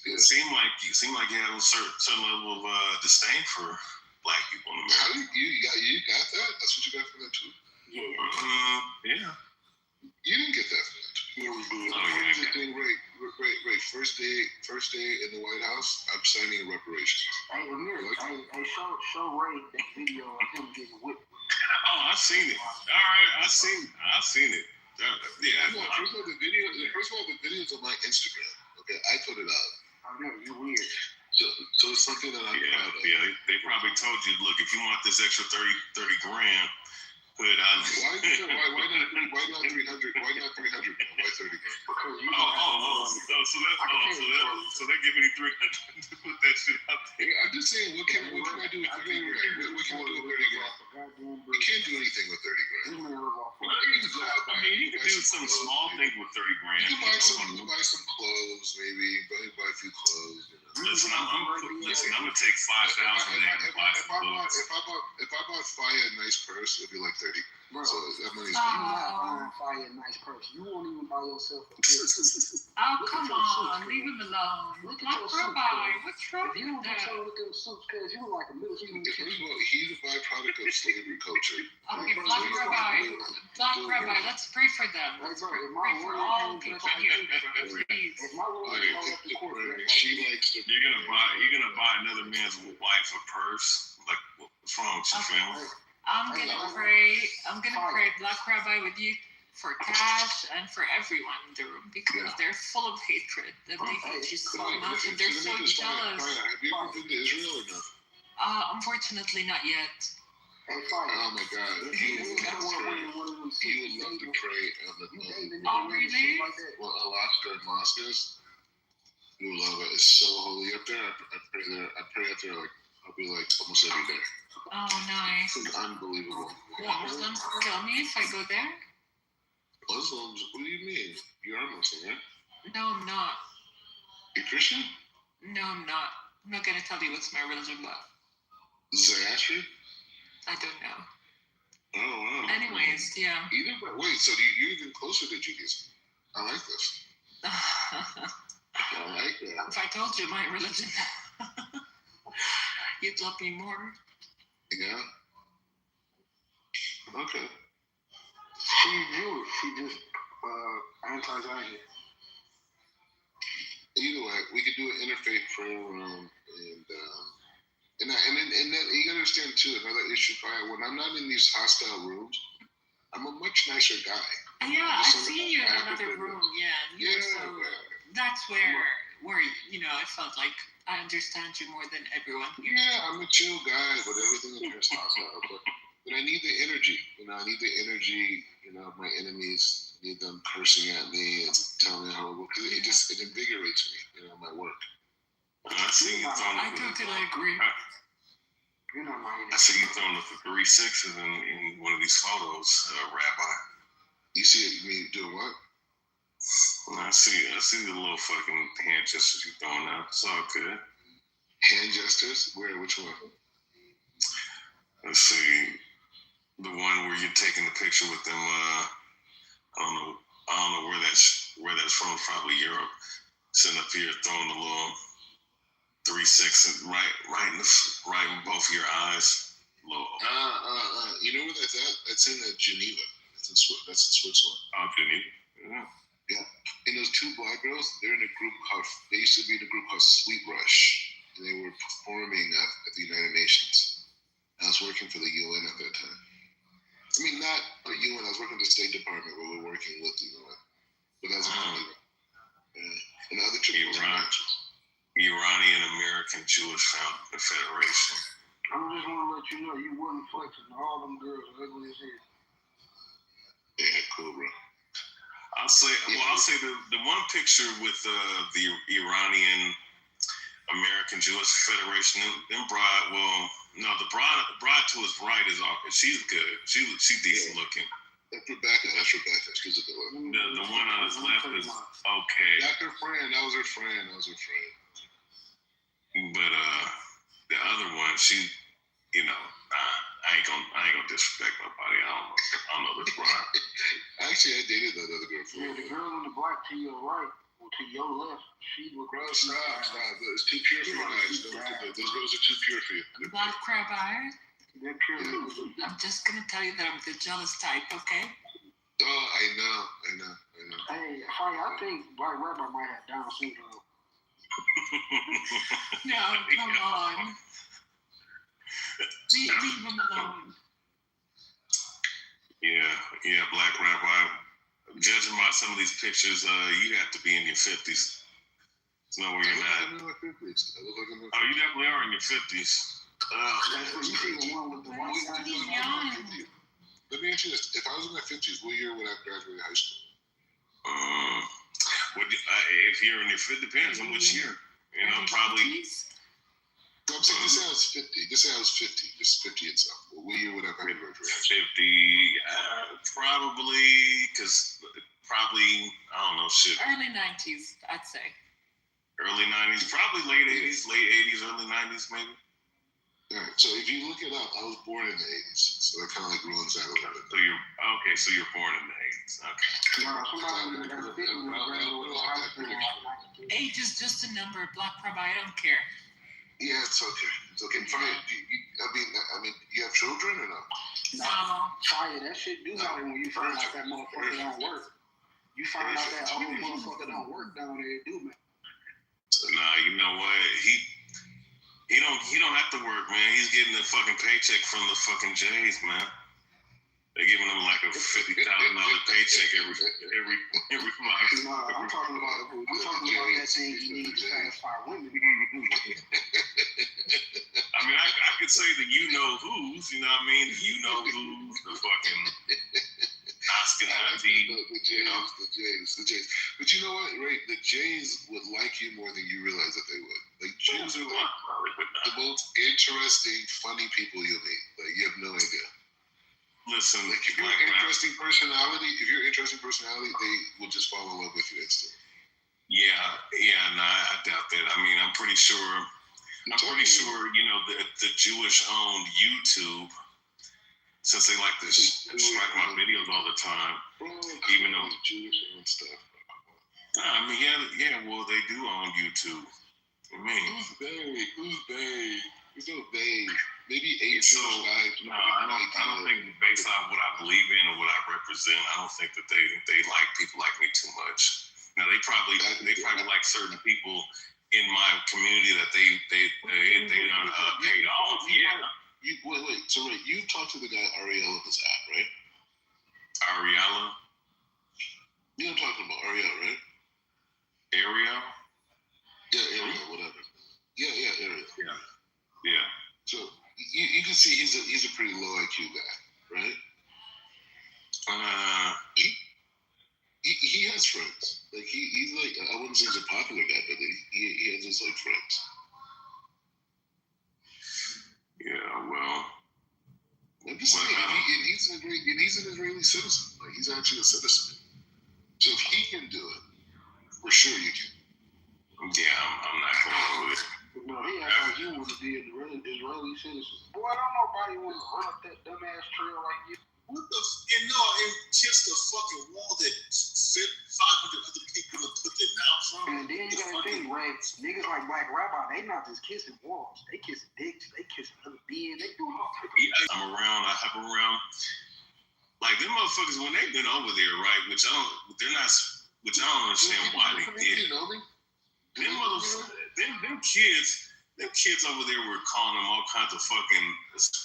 It seemed like you have a certain level of disdain for black people in America. You got that? That's what you got from that too? Yeah. You didn't get that from that too. Yeah, we did. Here's the thing, Ray. First day in the White House, I'm signing reparations. Hey, Amir, show Ray that video of him getting whipped. Oh, I seen it. All right, I seen it. Yeah. First of all, the video's on my Instagram. Okay, I put it out. I know, you're weird. So it's something that I'm proud of. Yeah, they probably told you, look, if you want this extra 30 grand, put it on. Why not 300? Why not 300? Why 30 grand? Because you so they're giving you 300 to put that shit out there. Yeah, I'm just saying, what can I do with 30 grand? What can I do with 30 grand? We can't do anything with 30 grand. You can do some small thing with 30 grand. You can buy some clothes, maybe. Buy a few clothes. Listen, I'm gonna take 5,000 there and buy some clothes. If I bought Fire a nice purse, it'd be like 30. Bro, so that money's you're not buying Fire a nice purse. You won't even buy yourself a gift. Oh, come on, leave him alone. Look at your suit. What's wrong You don't with that? look at your suits because you look like a middle school kid. He's a byproduct of slavery culture. Okay, Black Rabbi, let's pray for them. Let's pray for all people here. Please. You're gonna buy another man's wife a purse. Like, what's wrong with you, family? I'm gonna pray Black Rabbi with you for Cash and for everyone in the room because they're full of hatred. That they hate you so much and they're so jealous. Have you ever been to Israel or not? Unfortunately, not yet. Oh my God! You would love to pray on the Oh, really? well, Alaska and Moscas. You would love it. It's so holy up there. I pray there. I pray up there like I'll be like almost every day. Oh, nice. It's unbelievable. What, Muslims kill me if I go there? Muslims? What do you mean? You are Muslim, right? No, I'm not. You Christian? No, I'm not. I'm not gonna tell you what's my religion, but Zoroastrian? I don't know. Oh wow. Anyways, yeah. Either way, wait. So you're even closer to Judaism. I like this. I like that. If I told you my religion, you'd love me more. Yeah. Okay. She's Jewish. She just anti-Zionist. Either way, we could do an interfaith prayer room, and then you gotta understand too another issue. When I'm not in these hostile rooms, I'm a much nicer guy. Yeah, I've seen you in another room. Yeah. So that's where you know I felt like I understand you more than everyone here. Yeah, I'm a chill guy, but everything in here is hostile. But I need the energy. I need the energy. My enemies, I need them cursing at me and telling me horrible because it invigorates me. My work. I see you throwing. I totally agree. I see you throwing up the 3 6s in one of these photos, Rabbi. You see it? You mean doing what? I see the little fucking hand gestures you throwing out. It's all good. Hand gestures? Where? Which one? Let's see. The one where you're taking the picture with them. I don't know where that's from. Probably Europe. Sitting up here throwing the little 3 6 right in both your eyes. You know where that's at? That's in Geneva. That's in Switzerland. Oh, Geneva. Yeah. And those two black girls, they used to be in a group called Sweet Rush, and they were performing at the United Nations. I was working for the UN at that time. I mean, not the UN. I was working at the State Department where we were working with the UN. But that's Geneva. And the other two Iranian American Jewish Federation. I just want to let you know you wasn't flexing. All them girls are ugly as hell. Yeah, cool, bro. I'll say the one picture with the Iranian American Jewish Federation. The bride to his right she's good. She's decent looking. That's Rebecca. She's a good one. The one on his left is okay. That's her friend. That was her friend. But the other one, she, I ain't gonna disrespect nobody. I don't know this bride. Actually, I dated that other girl. Yeah, the girl in the black to your right, or to your left, she was great. Stop. It's too pure for you guys. Those girls are too pure for you. Black crab eye. They're pure. I'm just gonna tell you that I'm the jealous type, okay? Oh, I know. Hey, I think Black Rabbi might have Down syndrome. No, come on. Leave him alone. Yeah, Black Rabbi. Judging by some of these pictures, you have to be in your 50s. There's no way you're not. I'm in my 50s. Oh, you definitely are in your 50s. That's what you see the one with the white guy. Let me ask you this. If I was in my 50s, what year would I graduate high school? If you're in your 50s, depends on which year. Probably. No, I'm saying this say I was 50. This say I was 50. Just 50 itself. What year would I graduate? 50. Probably, I don't know, shit. Early 90s, I'd say. Early 90s, probably late 80s, early 90s, maybe. All right, so if you look it up, I was born in the 80s, so that kind of ruins that a little bit. So you're born in the 80s, okay. Age is just a number, Black Rabbi, I don't care. Yeah, it's okay. Fine. I mean, you have children or no? No. Fire, that shit do matter when you find out that motherfucker don't work. You find out that whole motherfucker don't work down there, it do matter. Nah, you know what? He don't have to work, man. He's getting a fucking paycheck from the fucking Jays, man. They're giving him like a $50,000 paycheck every month. No, I'm talking about that thing you need to satisfy women. I mean, I could say the you know who's, you know what I mean? The you know who's, the fucking Ashkenazi, the Jays. But you know what, right? The Jays would like you more than you realize that they would. Like, Jews are like the most interesting, funny people you'll meet. Like, you have no idea. Listen, like if you're an interesting personality, they will just fall in love with you instantly. Yeah, I doubt that. I mean, I'm pretty sure, you know, the Jewish-owned YouTube, since they like to strike my videos all the time, even though Jewish-owned stuff. I mean, yeah, well, they do own YouTube. I mean, who's they? There's no they. Maybe No, I don't think based on what I believe in or what I represent, I don't think that they like people like me too much. Now they probably like certain people in my community that they done paid off. Yeah. Wait. So you talked to the guy Ariel of this app, right? Ariella. You know what I'm talking about, Ariel, right? Ariel. Yeah, Ariel, whatever. Yeah, Ariel. Yeah. So you can see he's a pretty low IQ guy, right? He has friends. Like he's like, I wouldn't say he's a popular guy, but he has his like friends. Yeah, well, I'm just saying, he's an Israeli citizen. Like he's actually a citizen. So if he can do it, for sure you can. Yeah, I'm not going with it. No, he act like you would be an Israeli citizen. Boy, I don't nobody want to run up that dumbass trail like you. What the? It's just a fucking wall that 500 other people have put their mouths on. And then you gotta think, right? Niggas like Black Rabbi, they not just kissing walls. They kissing dicks. They kissing other beings. They doing all type of shit. I have around. Like them motherfuckers when they've been over there, right? Which I don't understand why they did. You know me? Them motherfuckers, them kids over there were calling them all kinds of fucking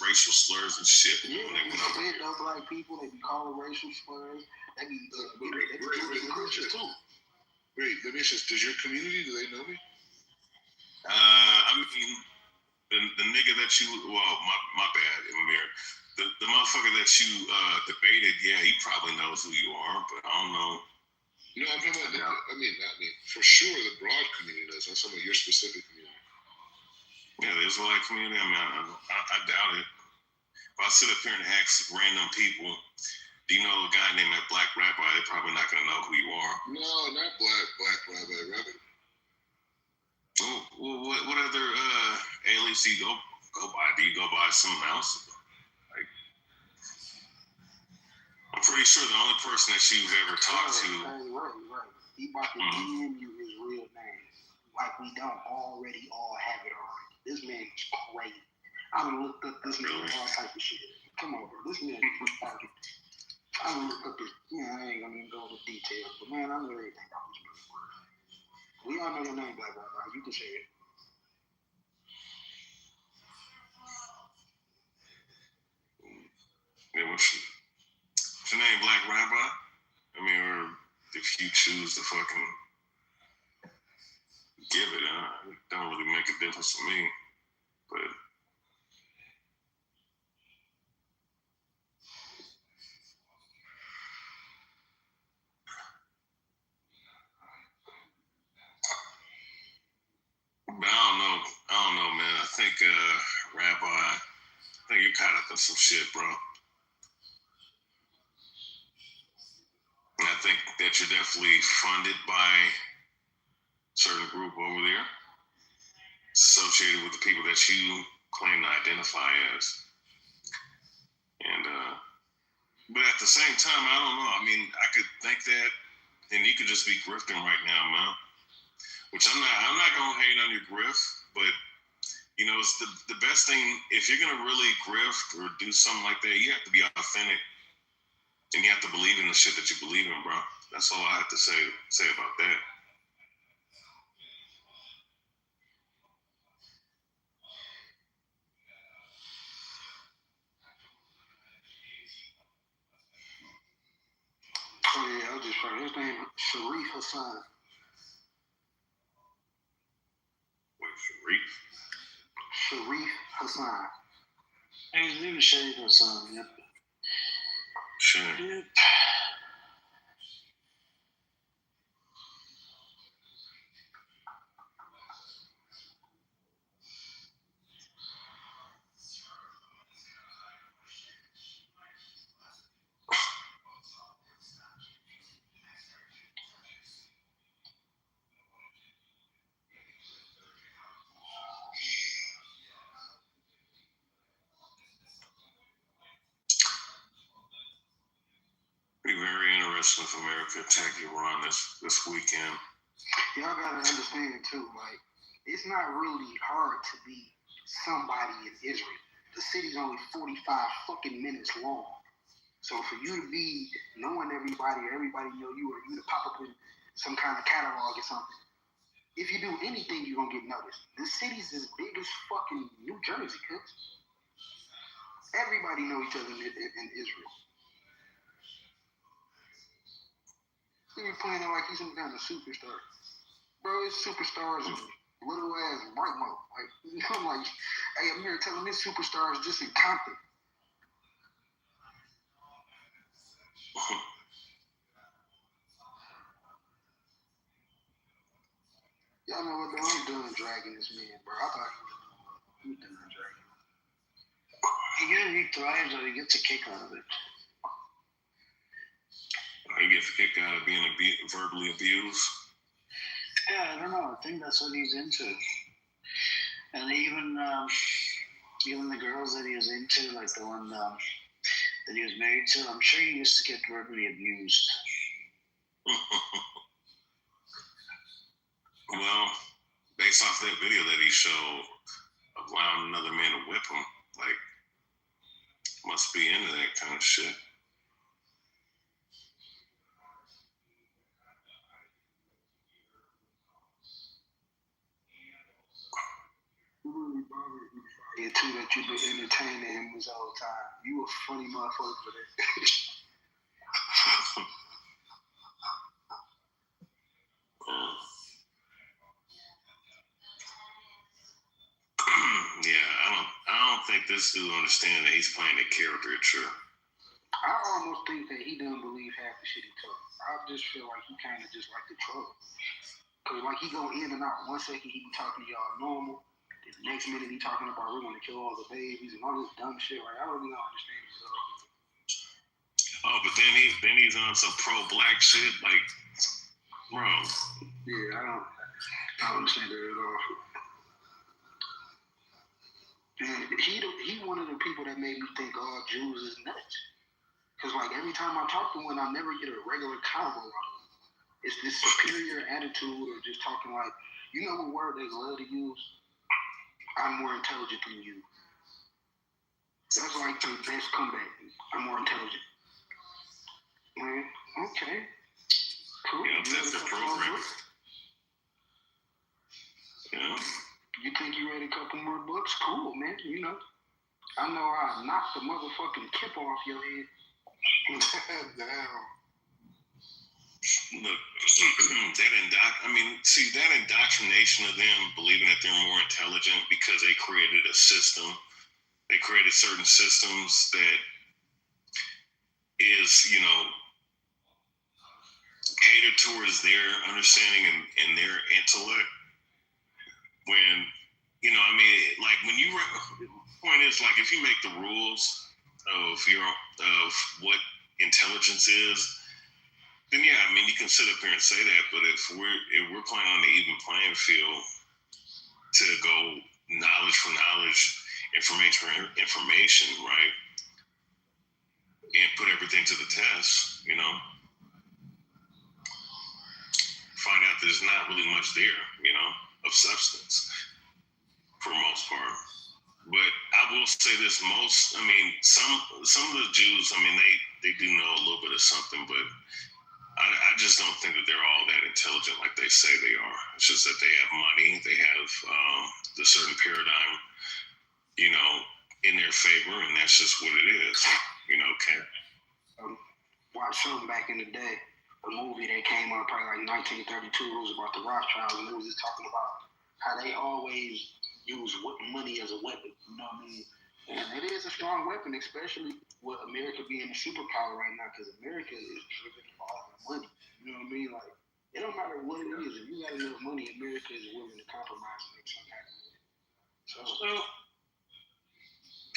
racial slurs and shit. Yeah, they know black people. They be calling racial slurs. They be Wait, let me ask, does your community, do they know me? I mean, the nigga that you, well, my bad, Amir. The motherfucker that you debated, yeah, he probably knows who you are, but I don't know. No, I'm talking about, not me. For sure, the broad community does. I'm talking about your specific community. Yeah, the Israelite community, I mean, I doubt it. If I sit up here and ask random people, do you know a guy named that Black Rabbi, they're probably not going to know who you are. No, not Black Rabbi. Well, what other alias do you go by? Do you go by something else? Like, I'm pretty sure the only person that you've ever talked to. Right. He about to DM you his real name. Like we don't already all have it already. This man is crazy. I done looked up this man all type of shit. Come on, bro. This man is retarded. I done looked up this. I ain't gonna even go into details, but man, I know everything about this man. We all know your name, Black Rabbi. You can say it. Yeah, what's your name, Black Rabbi? I mean, or if you choose to fucking give it, it don't really make a difference to me. But I don't know, man. I think Rabbi, you're caught up in some shit, bro. And I think that you're definitely funded by a certain group over there. It's associated with the people that you claim to identify as. And but at the same time, I don't know. I mean, I could think that, and you could just be grifting right now, man. Which I'm not gonna hate on your grift, but you know, it's the best thing. If you're gonna really grift or do something like that, you have to be authentic, and you have to believe in the shit that you believe in, bro. That's all I have to say about that. Oh yeah, I just heard his name Sharif Hassan. Wait, Sharif? Sharif Hassan. He's leaving shade or something. Yep. Sure. Yep. Be very interesting if America attack Iran this weekend. Y'all gotta understand too, like, it's not really hard to be somebody in Israel. The city's only 45 fucking minutes long. So for you to be knowing everybody or everybody know you, or you to pop up in some kind of catalog or something, if you do anything, you're gonna get noticed. This city's as big as fucking New Jersey, cuz. Everybody know each other in Israel. He be playing it like he's some kind of superstar. Bro, it's superstars and little ass bright mode. Like, I'm like, hey, I'm here telling this superstars just in Compton. Y'all know what, though? I'm done dragging this man, bro. I thought he was done dragging. He thrives or he gets a kick out of it. He gets a kick out of being verbally abused. Yeah, I don't know. I think that's what he's into. And even the girls that he was into, like the one that he was married to, I'm sure he used to get verbally abused. Well, based off that video that he showed, allowing another man to whip him, like, must be into that kind of shit. Yeah, too, that you've been entertaining him this whole time. You a funny motherfucker for that. Yeah, I don't think this dude understands that he's playing a caricature. I almost think that he doesn't believe half the shit he talks. I just feel like he kind of just like the troll. Cause like he go in and out. 1 second he be talking to y'all normal. The next minute he talking about we're gonna kill all the babies and all this dumb shit. Like, I really don't understand it at all. Oh, but then he's on some pro-black shit, like, bro. Yeah, I don't understand it at all. And he one of the people that made me think all Jews is nuts. Cause like every time I talk to one, I never get a regular convo out of them. It's this superior attitude or just talking like, you know what word they love to use? I'm more intelligent than you. That's like the best comeback. I'm more intelligent. Man, okay. Cool. Yeah, that's the program. Yeah. You think you read a couple more books? Cool, man. You know. I know I knocked the motherfucking kip off your head. Damn. Look, that indoctrination of them believing that they're more intelligent because they created a system. They created certain systems that is, catered towards their understanding and their intellect. When, like when you, the point is, like, if you make the rules of what intelligence is, then yeah, you can sit up here and say that, but if we're playing on the even playing field to go knowledge for knowledge, information for information, right, and put everything to the test, find out there's not really much there, of substance for the most part. But I will say this: some of the Jews, they do know a little bit of something, but I just don't think that they're all that intelligent like they say they are. It's just that they have money, they have the certain paradigm, in their favor, and that's just what it is, okay? Watched something back in the day, a movie that came out probably like 1932. It was about the Rothschilds, and it was just talking about how they always use money as a weapon. You know what I mean? And it is a strong weapon, especially with America being a superpower right now, because America is driven off of money. You know what I mean? Like, it don't matter what it is. If you got enough money, America is willing to compromise and make something happen. So,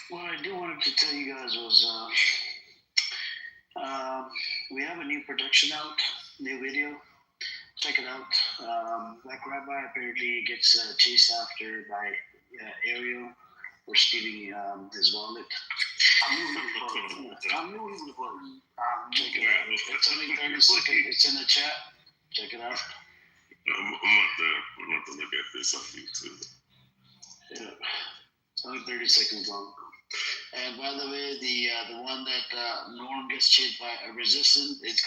what I do wanted to tell you guys was we have a new production out, new video. Check it out. Black Rabbi apparently gets chased after by Ariel for stealing his wallet. I knew he was bugging. Check it out. It's only 30 seconds. It's in the chat. Check it out. I'm about to look at this on YouTube. Yeah. It's only 30 seconds long. And by the way, the one that Norm gets chased by a resistant, it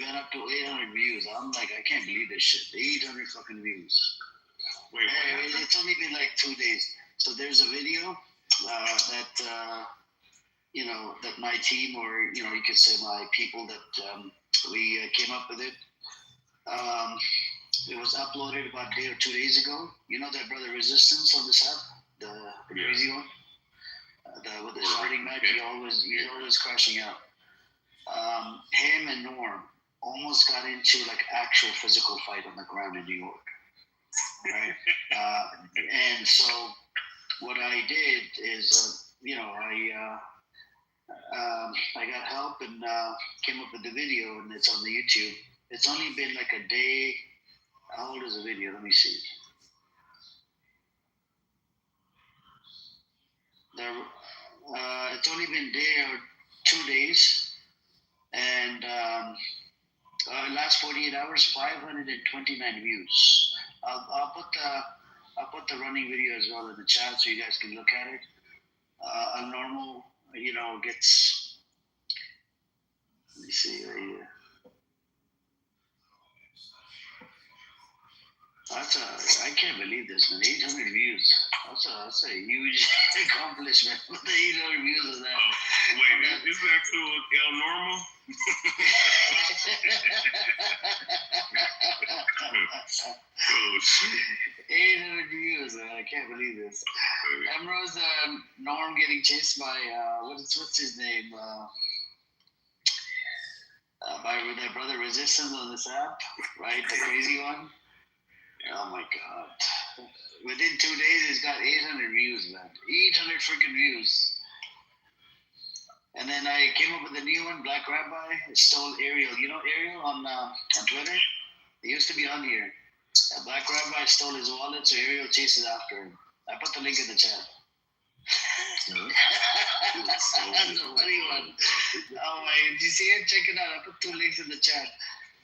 went up to 800 views. I'm like, I can't believe this shit. 800 fucking views. Wait, it's only been like 2 days. So there's a video that that my team, or you could say my people, that we came up with it. It was uploaded about a day or 2 days ago. You know that brother Resistance on this app, the crazy one. With the starting match, he's always crashing out. Him and Norm almost got into like actual physical fight on the ground in New York, right? And so what I did is, I got help and came up with the video, and it's on the YouTube. It's only been like a day. How old is the video? Let me see. It's only been a day or 2 days, and last 48 hours, 529 views. I'll put the running video as well in the chat so you guys can look at it. A normal, gets. Let me see right here. I can't believe this, man. 800 views. That's a huge accomplishment with the 800 views of that. Wait, is that cool? El Normal? Oh shit. 800 views, man. I can't believe this. Emerald's Norm getting chased by what's his name? By their brother Resistance on this app, right? The crazy one. Oh my god. Within 2 days, it's got 800 views, man. 800 freaking views. And then I came up with a new one, Black Rabbi. Stole Ariel. You know Ariel on Twitter? He used to be on here. Black Rabbi stole his wallet, so Ariel chases after him. I put the link in the chat. That's a funny one. Oh my, did you see it? Check it out. I put 2 links in the chat.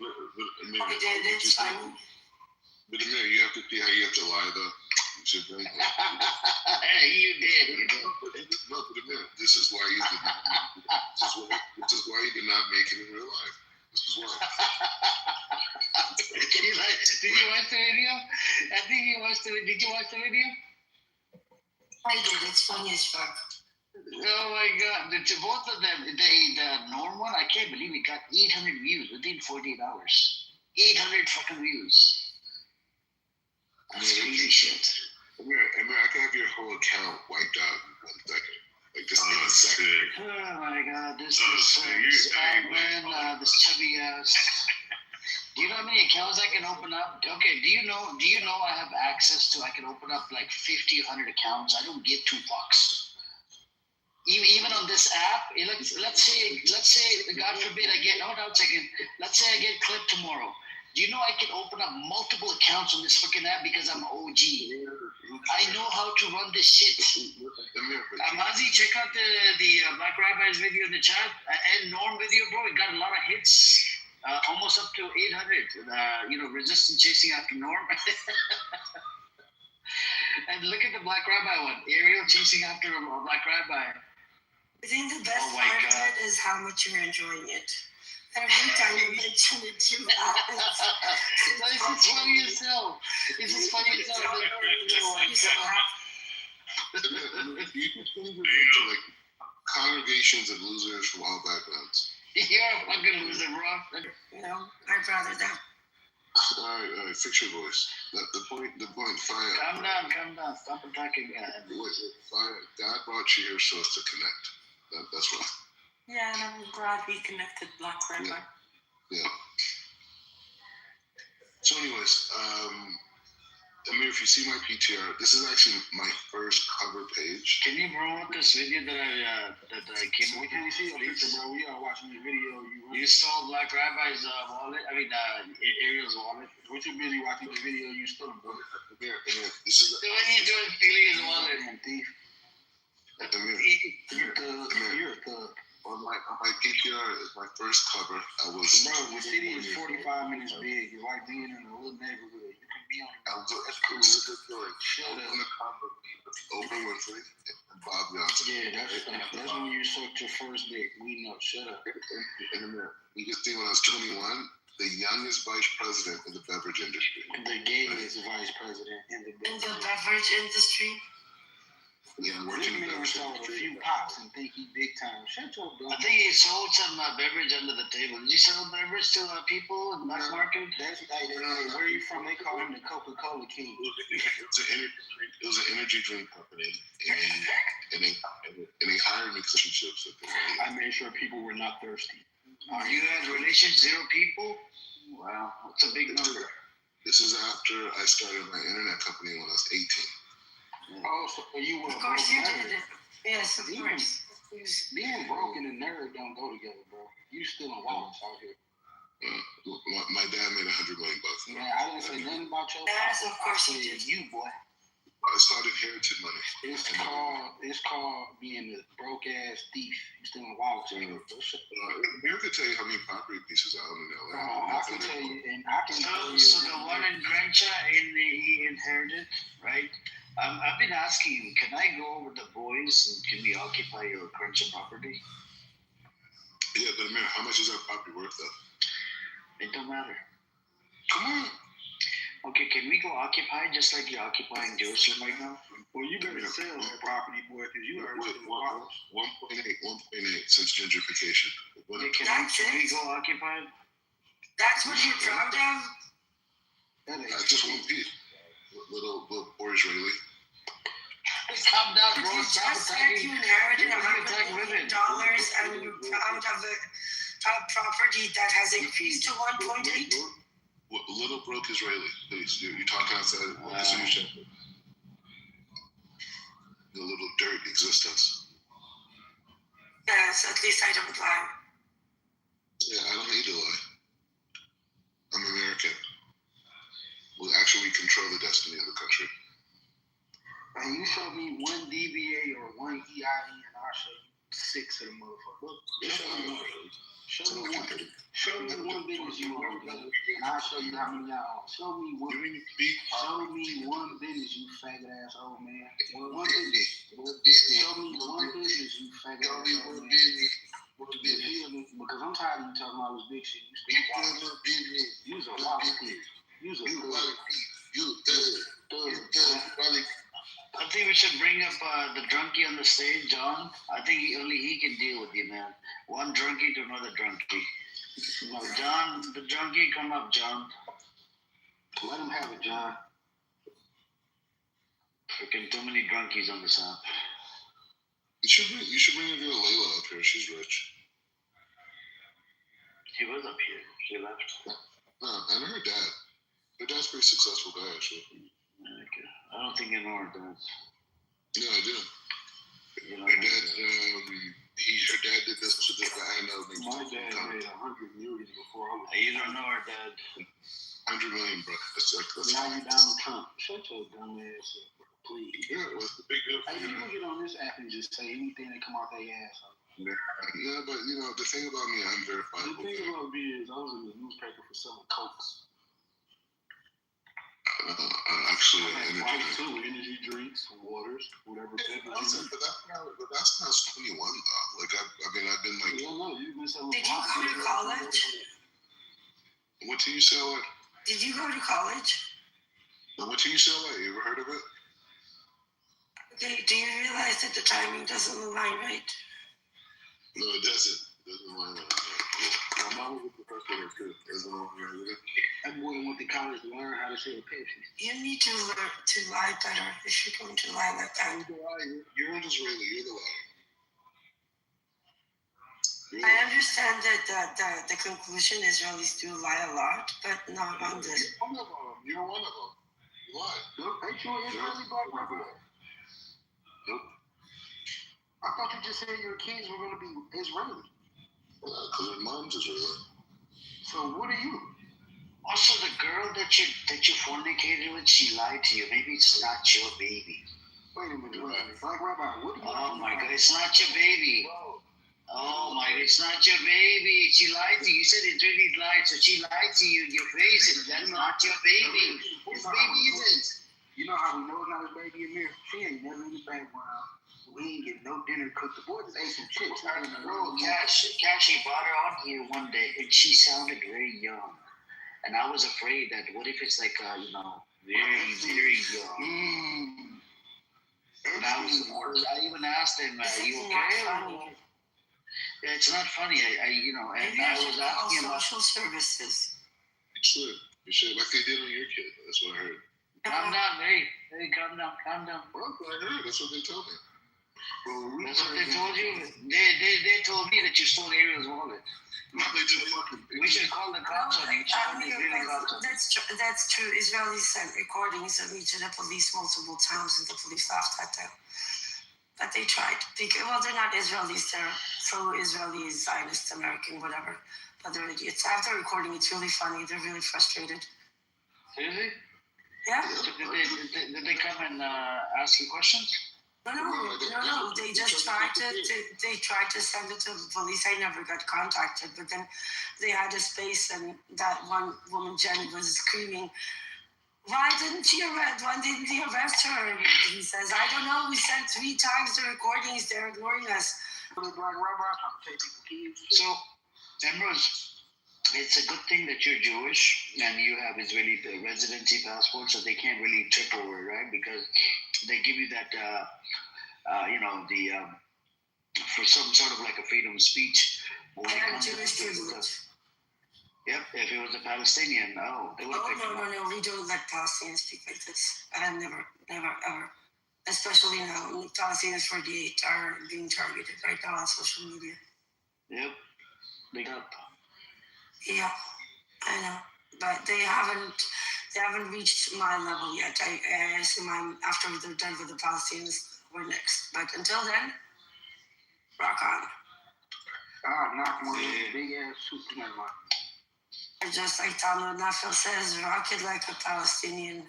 It's funny. But Amir, you have to see how you have to lie, though. You did. No, but Amir, this is why you did not. This is why you did not make it in real life. This is why. Did you watch the video? I think you watched the video. Did you watch the video? I did. It's funny as fuck. Oh my god. Both of them, the Norm one, I can't believe it got 800 views within 48 hours. 800 fucking views. That's crazy shit. Amir, I can have your whole account wiped out in 1 second. Like just in a second. Oh my god, this chubby ass. Do you know how many accounts I can open up? Okay, do you know I have access to, I can open up like 50, 100 accounts. I don't give 2 fucks. Even on this app, let's say, God forbid I get, hold on a second. Let's say I get clipped tomorrow. Do you know I can open up multiple accounts on this freaking app because I'm OG? I know how to run this shit. Mazi, check out the Black Rabbi's video in the chat. And Norm video, bro, it got a lot of hits. Almost up to 800. Resistance chasing after Norm. And look at the Black Rabbi one. Ariel chasing after a Black Rabbi. I think the best part of it is how much you're enjoying it. Every time you mention it, you laugh. It's just funny as hell. It's just funny as hell. Like congregations of losers from all backgrounds. You're a fucking loser, bro. I'd rather that. All right, fix your voice. The point, fire. Calm down. Stop attacking God. Fire. God brought you here so as to connect. That's why. Yeah, and I'm glad we connected, Black Rabbi. Yeah. So, anyways, Amir, if you see my PTR, this is actually my first cover page. Can you promote this video that I came with? We see your picture, bro. We are watching the video. You stole Black Rabbi's wallet. Ariel's wallet. We're too busy watching the video you stole, bro. Amir, this is. So when you doing stealing his wallet, man, thief. Amir, You're a thug. On my PTR is my first cover. Bro, the city is 45 minutes big. It's like being in a little neighborhood. You can be on it. That's cool. This is a good feeling. Shut up. On the cover with Oprah Winfrey and Bob Johnson. Yeah, that's when you sucked your first dick. We know. Shut up. In a minute. You can see when I was 21, the youngest vice president in the beverage industry. The gayest vice president in the beverage industry. Yeah, this man sold a few pops and think he big time. Shut your dumb. I think he sold some beverage under the table. Did you sell beverage to people in the black market? That's where are you from? They call him the Coca-Cola King. It was an energy drink company, and they hired me relationships. I made sure people were not thirsty. You had relations 0 people? Wow, that's a big number. This is after I started my internet company when I was 18. Oh, so you were Of course you did it. Yes, of course. Being broke and a nerd don't go together, bro. You stealing wallets out here. My dad made $100 million. Man, I didn't say nothing about your Yes, of course you did. You, boy. I started inherited money. It's called being a broke ass thief. You stealing wallets. Amir could tell you how many property pieces I own in LA. I can tell you, and I can tell you. So the one in Crenshaw he inherited, right? I've been asking him, can I go over the boys and can we occupy your Crenshaw property? Yeah, but Amir, how much is that property worth though? It don't matter. Come on. Okay, can we go occupy just like you're occupying Jerusalem right now? Well, you better sell that property, boy, because you heard 1.8 since gentrification. Yeah, can we go occupy? That's what you're proud of? That's just one piece. Little poor Israeli. Calm down, bro. You just said you inherited $100 million and you're proud of a property that has increased to 1.8? Little broke Israeli, please. You're talking outside. This is your shepherd. The little dirt existence. Yes, at least I don't lie. Yeah, I don't need to lie. I'm American. Well, actually, we control the destiny of the country. And you show me one DBA or one EIE, and I'll show you 6 of the motherfuckers. Look, show me one business you own, and I'll show you how many I own. Show me one business, you faggot ass old man. One business. Show me one business, you faggot ass old man. Because I'm tired of you talking about this big shit. You was a wild kid. You was a thug. I think we should bring up the drunkie on the stage, John. I think only he can deal with you, man. One drunkie to another drunkie. No, John, the drunkie, come up, John. Let him have it, John. Freaking too many drunkies on this app. You should bring your girl Layla up here. She's rich. She was up here. She left. No, and her dad. Her dad's a pretty successful guy, actually. Okay. I don't think you know her dad. No, I do. Her dad, her dad did this with this guy. I know. My dad made $100 million before I was. You don't know her dad. $100 million, bro. That's now you Donald Trump. Shut your dumb ass up, please. Yeah, what's the big deal? Hey, you can get on this app and just say anything that come out their ass. Yeah, but you know the thing about me, I'm verifiable. The thing about me is I was in the newspaper for selling cokes. Actually, energy drinks, waters, whatever. But that's not 21 though. Like I've been like. No, you've been selling. Did you go to college? What to UCLA? Did you go to college? What to UCLA? You ever heard of it? Okay, do you realize that the timing doesn't align right? No, it doesn't. It doesn't align right. My mom was a professor there too. Doesn't align right with it. That boy went to college to learn how to sell Pepsi. You need to learn to lie better if you're going to lie like that. You're an Israeli. You're the liar. I understand that the conclusion Israelis do lie a lot, but not on this. You're one of them. You lie. Look, ain't you an Israeli black rapper? Nope. I thought you just said your kids were going to be Israeli. Because their mom's Israeli. So what are you? Also, the girl that you fornicated with, she lied to you. Maybe it's not your baby. Wait a minute. Black Rabbi, what are you? Oh my God, it's not your baby. Oh my, it's not your baby. She lied to you. You said it really lied, so she lied to you in your face, and that's not your baby. Whose baby is it? You know how we know it's not his baby in there? She ain't never in the background. We ain't get no dinner cooked. The boy just ate some chips. Bro, Cassie brought her on here one day, and she sounded very young. And I was afraid that what if it's like, very, very young. And I even asked him, you okay? Yeah, it's not funny. And I was asking him about social services. You should, like they did on your kid. That's what I heard. Calm down, hey, calm down. Well, I heard. That's what they told me. That's what they told you. They told me that you stole Ariel's wallet. No, they just fucking. We should call the cops on you. That's true. Israelis sent recordings of me to the police multiple times, and the police laughed at them. But they tried. Well, they're not Israelis. They're pro-Israeli, Zionist, American, whatever. But they're idiots. I have the recording. It's really funny. They're really frustrated. Really? Yeah. Did they come and ask you questions? No. They just tried to send it to the police. I never got contacted. But then they had a space, and that one woman, Jen, was screaming, why didn't he arrest her? He says, I don't know. We sent 3 times the recordings. They're ignoring us. So, Emrose, it's a good thing that you're Jewish and you have Israeli residency passport, so they can't really trip over, right? Because they give you that, for some sort of like a freedom of speech. Jewish privilege. Yep, if it was a Palestinian, they would have picked him up. No, we don't let Palestinians speak like this. Never, ever. Especially now, Palestinians 48 are being targeted right now on social media. Yep, they got. Yeah, I know, but they haven't reached my level yet. I assume after they're done with the Palestinians, we're next. But until then, rock on. Knock one of those big ass suits in my mind. Just like Tamil Nafil says, rock it like a Palestinian.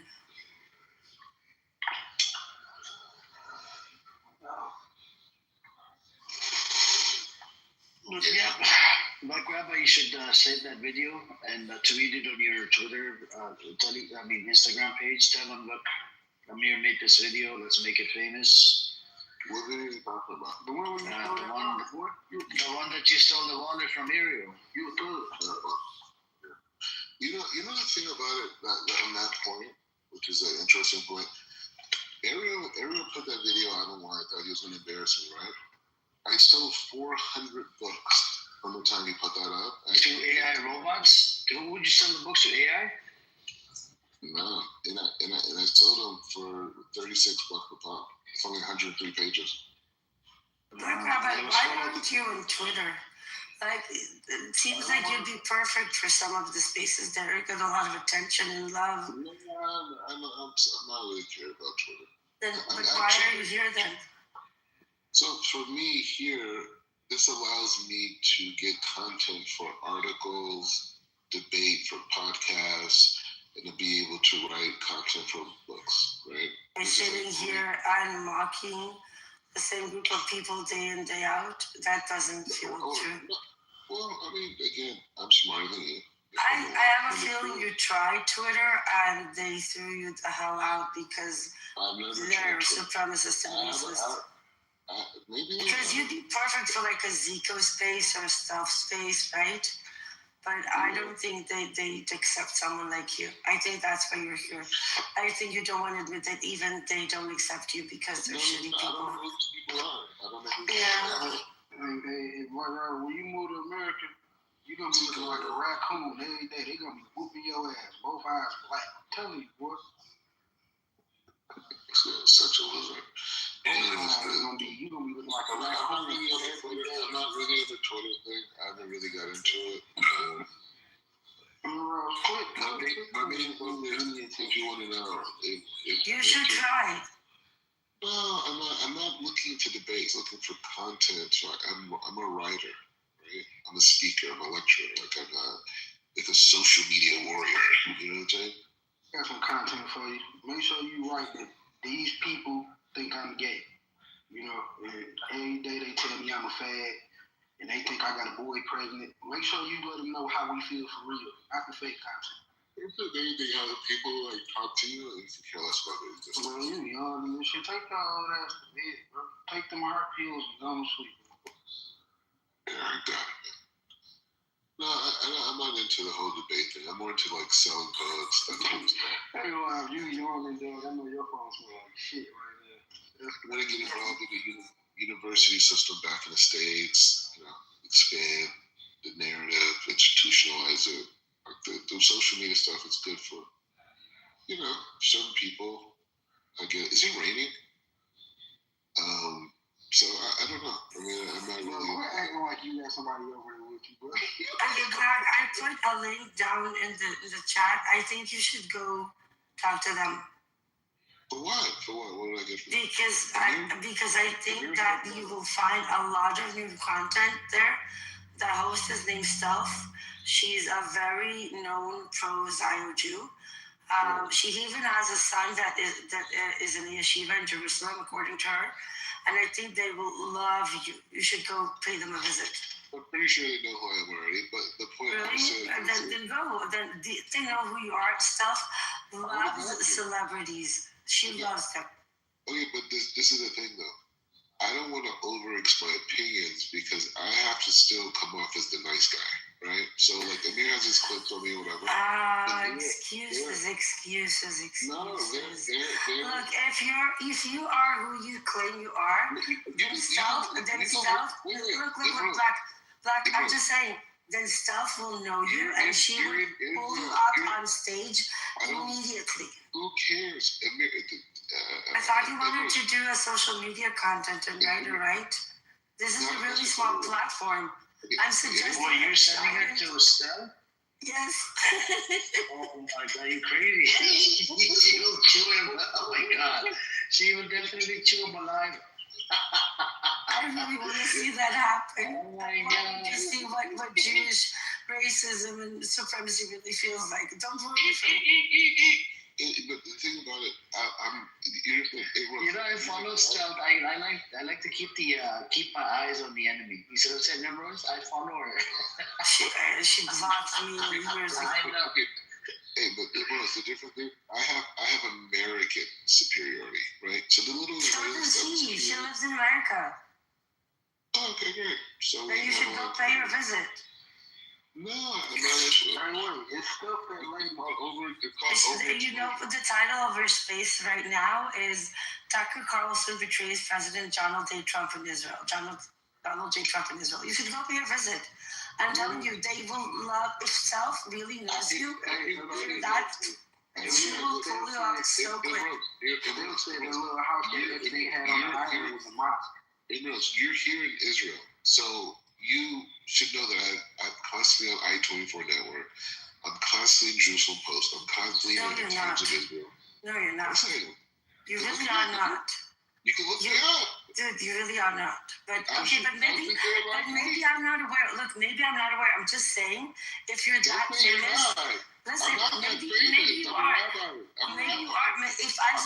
Yeah, Black Rabbi, you should save that video and tweet it on your Twitter, Instagram page. Tell them, look, Amir made this video. Let's make it famous. What video are you talking about? The one that you stole the wallet from Ariel. You could. You know the thing about it on that point, which is an interesting point. Ariel put that video out online. I thought he was going to embarrass me, right? I sold 400 books from the time he put that up. To AI robots? Who would you sell the books to? AI? No, and I sold them for $36 a pop. It's only 103 pages. Black Rabbi, why aren't you on Twitter? Like, it seems like you'd be perfect for some of the spaces that get a lot of attention and love. No, I'm not really care about Twitter. Then, but why are you here then? So for me here, this allows me to get content for articles, debate for podcasts, and to be able to write content for books, right? And sitting here and mocking the same group of people day in, day out, that doesn't feel true. Well, I mean, again, I'm smarter than you. I have a feeling you tried Twitter and they threw you the hell out because they're supremacist and racist. Because you'd be perfect for like a Zico space or a stuff space, right? But I don't think they'd accept someone like you. I think that's why you're here. I think you don't want to admit that even they don't accept you because they're shitty people. I don't know who these people are. I don't know who Yeah. Hey, when you move to America, You're gonna be looking like a raccoon every day. They're gonna be whooping your ass, both eyes black. I'm telling you, boy. Such a loser. You're gonna be looking like a raccoon. I'm not really in the Twitter thing. I haven't really got into it. My main thing is, if you want to know, if You should try. No, I'm not looking to debates. Looking for content. So I'm a writer, right? I'm a speaker. I'm a lecturer. Like a social media warrior. You know what I'm saying? Got some content for you. Make sure you write that these people think I'm gay. You know, and every day they tell me I'm a fag, and they think I got a boy pregnant. Make sure you let them know how we feel for real, not the fake content. If there's anything how people like talk to you, and you can care less about it. Well, you young, you should take your old ass to bed, bro. Take them heart pills and go to sleep. Yeah, I got it. No, I'm not into the whole debate thing. I'm more into like selling books, that kind of stuff. Hey, well, you young and dog, I know your phone smell like shit right there. I want to get involved in the university system back in the States, expand the narrative, institutionalize it. Like the social media stuff is good for, certain people. I get. Is it raining? So I don't know. I mean, I'm not really. We're acting like you got somebody over there with you, bro. Okay, Greg, I put a link down in the chat. I think you should go talk to them. For what? What did I get from Because I think that you will find a lot of new content there. The host is named Stealth. She's a very known pro-Zio Jew. She even has a son that is in the yeshiva in Jerusalem, according to her. And I think they will love you. You should go pay them a visit. I'm pretty sure they know who I am already, but the point Really? Then go. Then they know who you are. Stealth loves celebrities. She loves them. Okay, but this is the thing though. I don't want to overexpress my opinions because I have to still come off as the nice guy, right? So like Amir has his clips on me or whatever. Excuses. No, they're Look, if you are who you claim you are, then Stealth. Look, Black. I'm just saying. Then Stealth will know you, and she will pull you up on stage immediately. Who cares? I thought you wanted to do a social media content and writer, right? This is a really small platform. I'm suggesting. What, you're sending her to Estelle? Yes. Oh my God, you crazy? She will chew him. Oh my God, she will definitely chew him alive. I really want to see that happen. Oh my God. To see what Jewish racism and supremacy really feels like. Don't worry for me. But the thing about it, I follow Stealth. I like to keep my eyes on the enemy. You see what I'm saying, Emeralds? I follow her. She blocked me years ago. Hey, but the different thing, I have American superiority, right? So the little So does he. She lives in America. Oh, okay, great. So then you should go pay her a visit. No, I'm not sure. It's stuff that like over. You know, the title of her space right now is Tucker Carlson betrays President Donald J. Trump in Israel. Donald J. Trump in Israel. You should go pay her visit. I'm telling you, they will love. If Self really knows you, that she will pull you up so quick. You're here in Israel, so you should know that I'm constantly on I-24 network. I'm constantly in Jerusalem Post. I'm constantly in the Times of Israel. No, you're not. You really are not. You can look me up. Dude, you really are not. But maybe I'm not aware. Look, maybe I'm not aware. I'm just saying, if you're that famous, listen, maybe you are. Maybe you are. If I'm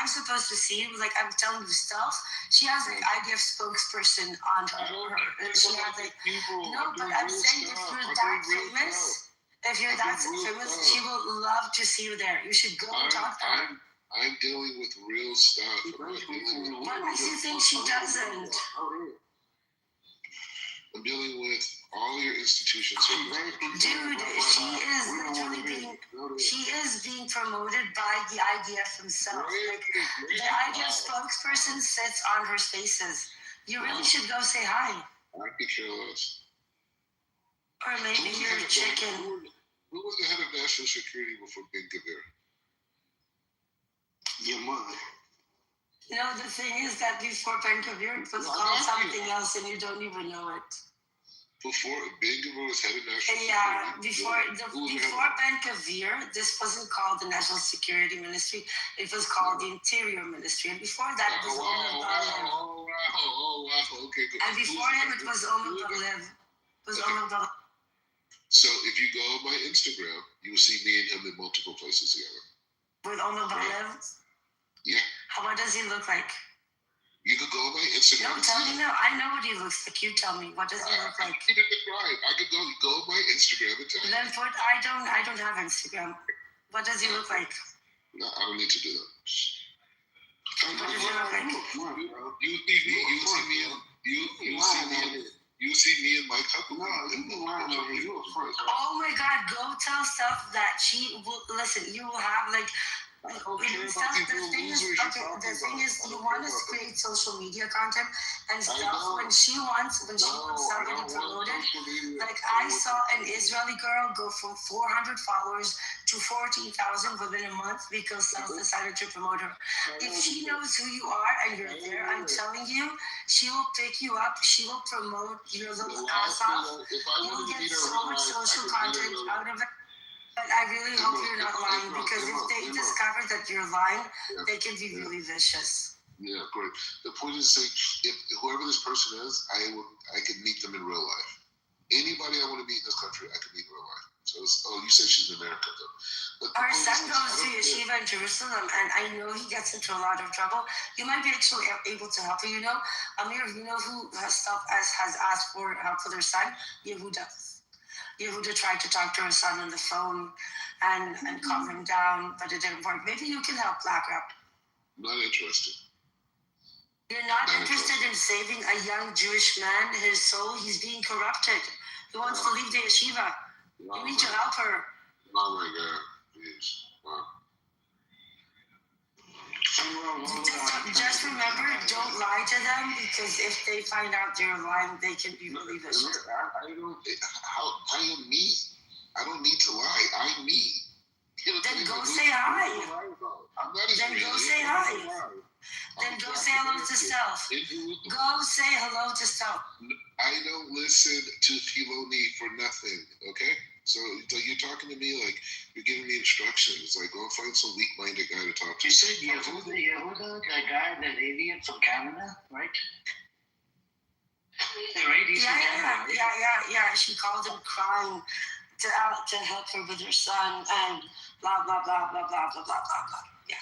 supposed to see, like I'm telling you stuff, she has an IDF spokesperson on her. She has no, but I'm saying if you're that famous, she will love to see you there. You should go and talk to her. I'm dealing with real stuff. What makes you think she doesn't? I'm dealing with all your institutions. Dude, she is being promoted by the IDF himself. Like, the IDF spokesperson sits on her spaces. You really should go say hi. I could care less. Or maybe you're a chicken. Who was the head of national security before Ben Gavir? Your mother. You know, the thing is that before Ben Gavir, it was called something else and you don't even know it. Before Ben Gavir was head of national Yeah, security? before Ben Gavir, this wasn't called the National Security Ministry. It was called the Interior Ministry. And before that, it was Omar Barlev. Oh, wow. Okay, good. And before him, it was Omar Barlev. So if you go on my Instagram, you will see me and him in multiple places together. With Omar Barlev? Yeah. What does he look like? You could go on my Instagram. No, tell me now. I know what he looks like. You tell me. What does he look like? I could go on my Instagram and tell you. Then I don't have Instagram. What does he look like? No, I don't need to do that. What does he look like? You see me and Mike Huckle. No, you be lying over here. You a freak. Oh my God, go tell stuff that she will listen. You will have like. The thing is, you want to create social media content and stuff. When she wants somebody promoted, like I saw an Israeli girl go from 400 followers to 14,000 within a month because South decided to promote her. If she knows who you are and you're there, I'm telling you, she will pick you up. She will promote your little ass off. You'll get so much social content out of it. But I really hope you're not lying, because if they discover that you're lying, they can be really vicious. Yeah, great. The point is, if whoever this person is, I could meet them in real life. Anybody I want to meet in this country, I could meet in real life. So you say she's in America, though. Our son goes to yeshiva in Jerusalem, and I know he gets into a lot of trouble. You might be actually able to help him. You know, Amir, you know who has asked for help for their son? Yehuda. Yehuda tried to talk to her son on the phone and calm him down, but it didn't work. Maybe you can help BlackRock. Not interested. You're not interested in saving a young Jewish man, his soul? He's being corrupted. He wants to leave the yeshiva. You need to help her. Oh my God, please. Wow. Just remember, don't lie to them, because if they find out they're lying, they can be really vicious. I am me. I don't need to lie. I'm me. Then go say hi. Then go say hi. Then go say hello to self. Go say hello to self. I don't listen to Filoni for nothing, okay? So you're talking to me like you're giving me instructions. Like, go find some weak-minded guy to talk to. You said Yehuda, that guy, that idiot from Canada, right? Right? Yeah. She called him crying to help her with her son and blah blah blah blah blah blah blah blah blah. Yeah.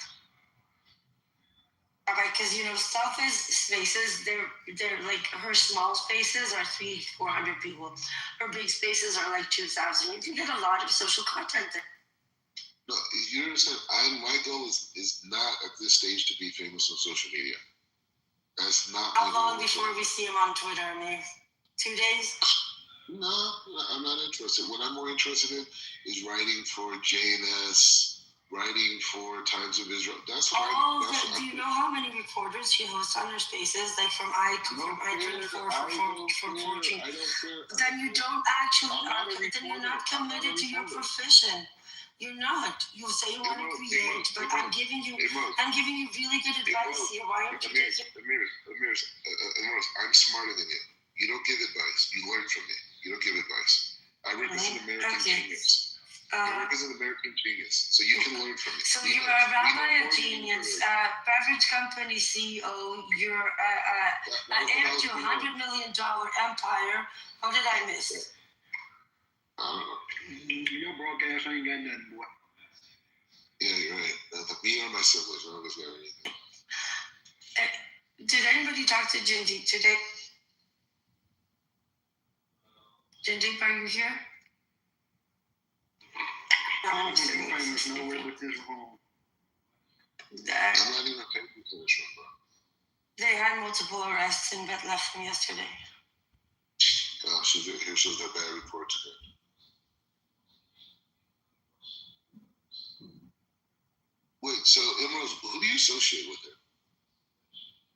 Okay, because South is spaces. They're like, her small spaces are 300-400 people. Her big spaces are like 2,000. You can get a lot of social content there. No, you understand? My goal is not at this stage to be famous on social media. That's not. How long before we see him on Twitter? I mean, 2 days? No, I'm not interested. What I'm more interested in is writing for JNS. Writing for Times of Israel. That's what do you know how many reporters she hosts on her spaces? Like from I-24, from 14. Then you don't actually, then you're not committed to your profession. You're not. You say you want to create, but I'm giving you really good advice here. Why aren't you taking it? Amir, I'm smarter than you. You don't give advice. You learn from me. You don't give advice. I represent American genius. I represent American genius, so you can learn from me. So you're a rabbi of genius, beverage company CEO. You're an heir to $100 million empire. What did I miss? I don't know. Your broke ass ain't got nothing, boy. Yeah, you're right. Me or my siblings, none of us got anything. Did anybody talk to Jindeep today? Jindeep, are you here? I'm famous nowhere but this room. I'm not even famous in this room, bro. They had multiple arrests in Bethlehem yesterday. Oh, here shows that bad report today. Wait, so Emerald, who do you associate with it?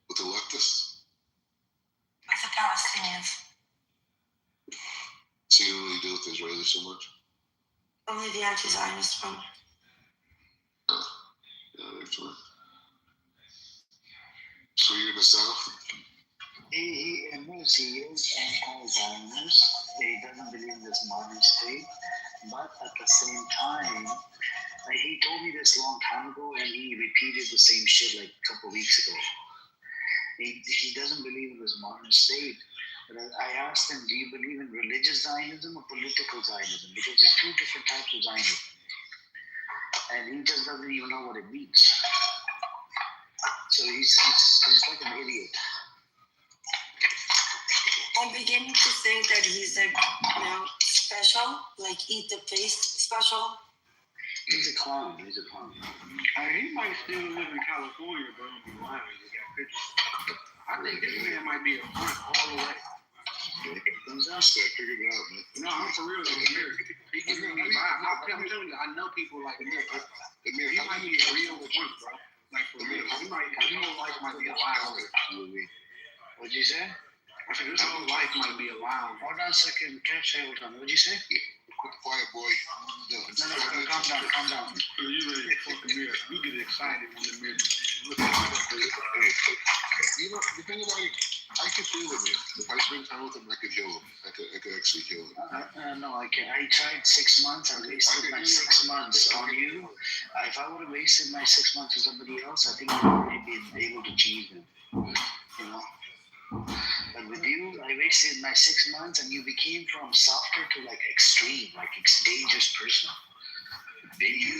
With the leftists? With the Palestinians. So you don't really deal with so much? Only the anti-Zionist one. Yeah, actually. So you're in the South? He admits he is anti-Zionist. He doesn't believe in this modern state. But at the same time, like he told me this long time ago, and he repeated the same shit like a couple weeks ago. He doesn't believe in this modern state. But I asked him, do you believe in religious Zionism or political Zionism? Because there's two different types of Zionism. And he just doesn't even know what it means. So he's like an idiot. I'm beginning to think that he's like, special, like eat the face special. He's a clown. He might still live in California, but don't be lying. He got pictures. I think this man might be a front all the way. I figured it out, man. No, I'm for real. He gives me a vibe. I'm telling you, I know people like him. He might be a real front, bro. Like for real. His whole life might be a lounge. What'd you say? I said his whole life might be a lounge. Hold on a second. Can't say what What'd you say? Quiet, boy. No, calm down. You ready to fucking mirror. You get excited when the mirror. You know, the thing about it, I could heal him. If I spend time with him, I could heal him. I could actually heal him. No, I can't. I tried 6 months. I wasted my 6 months on you. If I would have wasted my 6 months on somebody else, I think I would have been able to change them. You know? But with you, I wasted my 6 months, and you became from softer to like extreme, like dangerous person. You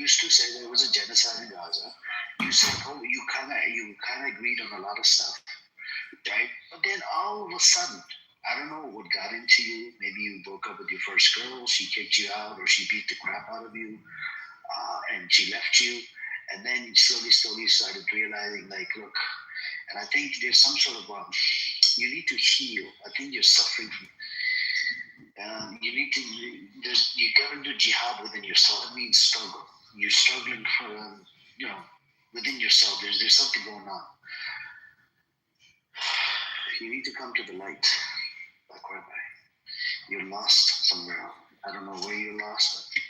used to say there was a genocide in Gaza. You said, you kind of agreed on a lot of stuff, right? But then all of a sudden, I don't know what got into you. Maybe you broke up with your first girl, she kicked you out, or she beat the crap out of you, and she left you. And then slowly started realizing, like, look, and I think there's some sort of you need to heal. I think you're suffering from. You need to. You got to do jihad within yourself. It means struggle. You're struggling for, within yourself. There's something going on. You need to come to the light, like Rabbi. You're lost somewhere. I don't know where you're lost, but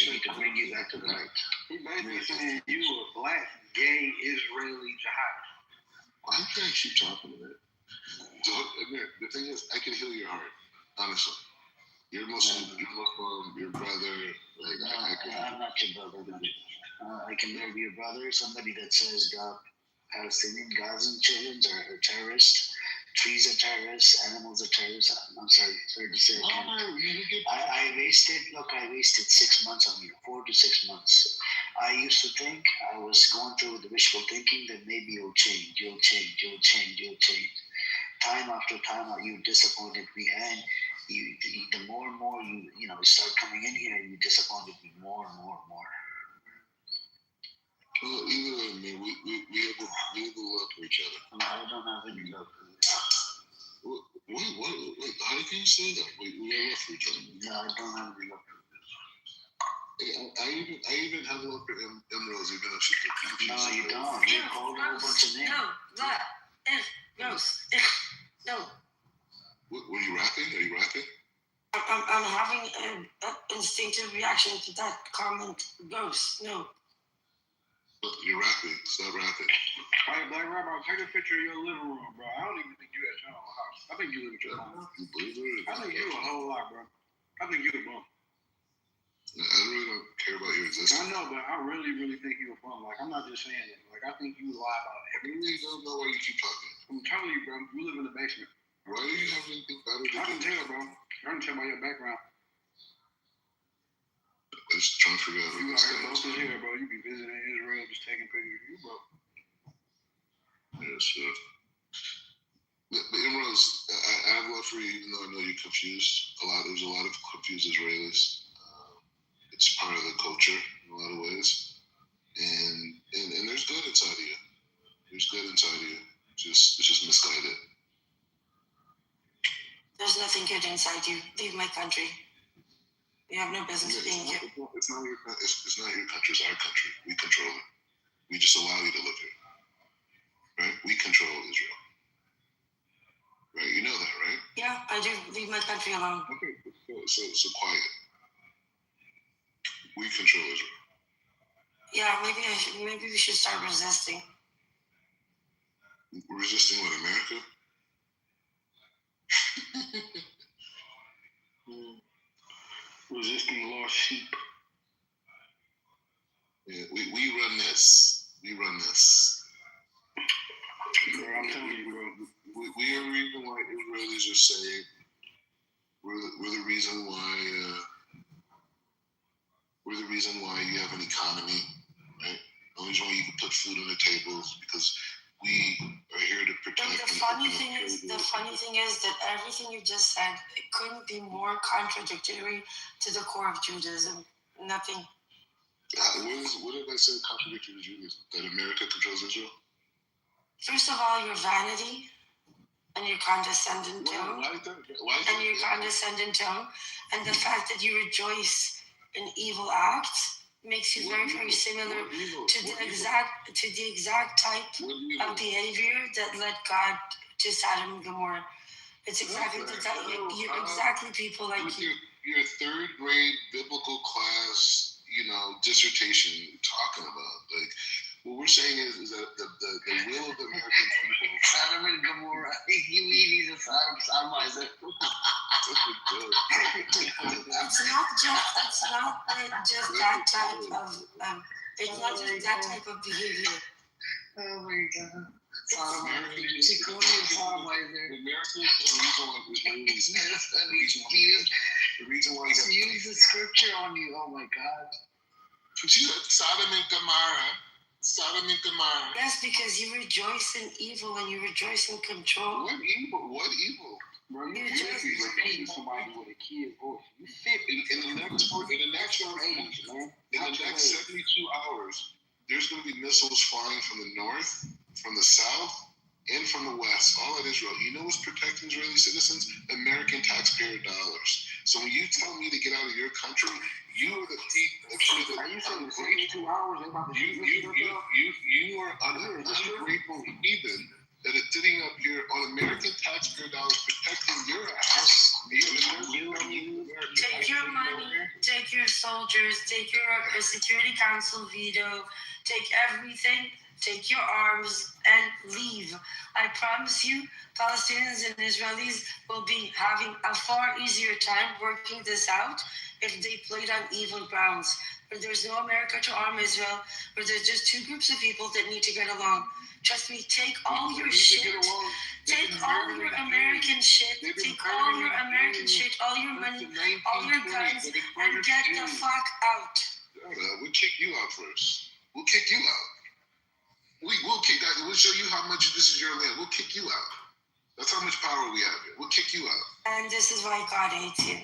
we need to bring you back to the light. He basically saying you a black, gay, Israeli jihadist. I'm trying to keep talking about it. So, the thing is, I can heal your heart, honestly. You're Muslim, your brother. I'm not your brother. I can never be your brother. Somebody that says Palestinian Gazan children are terrorists, trees are terrorists, animals are terrorists. I'm sorry to say it. I wasted 6 months on you, 4 to 6 months. I used to think, I was going through the wishful thinking that maybe you'll change. Time after time, you disappointed me, and the more and more you start coming in here, you disappointed me more and more and more. Well, either way, man, we have a love for each other. I don't have any love for you. Wait, how can you say that? We have love for each other. No, I don't have any love for you. I even have love for Emeralds, even though she's confused. No, you don't. You called her a bunch of names. No. Were you rapping? Are you rapping? I'm having an instinctive reaction to that comment. Gross. No. You're rapping. Stop rapping. All right, Black Rabbi, take a picture of your living room, bro. I don't even think you at your own house. I think you live at your own house. You believe it? I think you a whole lot, bro. I think you a bum. I really don't care about your existence. I know, but I really think you a bum. Like, I'm not just saying it. Like, I think you lie about everything. I really don't know why you keep talking. I'm telling you, bro. You live in the basement. Why do you have anything better to do? I can tell, bro. I can tell by your background. I'm just trying to figure out who You this are guy is. here, bro. You be visiting Israel, just taking pictures. You, bro. Yeah, sure. But Emeralds, I have love for you, even though I know you're confused. There's a lot of confused Israelis. It's part of the culture in a lot of ways, and there's good inside of you. There's good inside of you. It's just misguided. There's nothing good inside you. Leave my country. You have no business being here. It's not your country. It's our country. We control it. We just allow you to live here. Right? We control Israel. Right? You know that, right? Yeah, I do. Leave my country alone. Okay. So quiet. We control Israel. Yeah, maybe we should start resisting. Resisting what, America? Resisting lost sheep. Yeah, we run this. We run this. Bro, I'm telling you, bro. We are the reason why Israelis are saved. We're the reason why. We're the reason why you have an economy, right? The reason why you can put food on the tables because we are here to protect. The funny thing is that everything you just said, it couldn't be more contradictory to the core of Judaism. Nothing. What have I said contradictory to Judaism? That America controls Israel? First of all, your vanity and your condescending tone. And your condescending tone, and the fact that you rejoice in evil acts makes you very, very similar to the exact type of behavior that led God to Sodom and Gomorrah. It's exactly the type. You're exactly people like you. Your third grade biblical class, dissertation talking about like. What we're saying is that the will of the American people. Sodom and Gomorrah. You eat a sodomizer. It's not just that type of. It's not just that type of behavior. Oh my God. American is the reason why use the scripture on you. Oh my God. Sodom and Gomorrah. Sodom and Gomorrah. That's because you rejoice in evil and you rejoice in control. What evil? What evil? Bro, you repeating somebody with a kid voice. You fit in the next 72 hours, there's going to be missiles flying from the north, from the south, and from the west, all at Israel. You know what's protecting Israeli citizens? American taxpayer dollars. So when you tell me to get out of your country, you are the people. Are you saying 72 hours? You are an ungrateful heathen that is sitting up here on American taxpayer dollars protecting your ass. Take your money, take your soldiers, take your Security Council veto, take everything, take your arms, and leave. I promise you, Palestinians and Israelis will be having a far easier time working this out if they played on even grounds. Where there's no America to arm Israel, where there's just two groups of people that need to get along. Trust me, take all your shit, take all your American shit, take all your American shit, all your money, all your guns, and get the fuck out. We'll kick you out first. We'll kick you out. We'll kick out. We'll show you how much this is your land. We'll kick you out. That's how much power we have here. We'll kick you out. And this is why God hates you.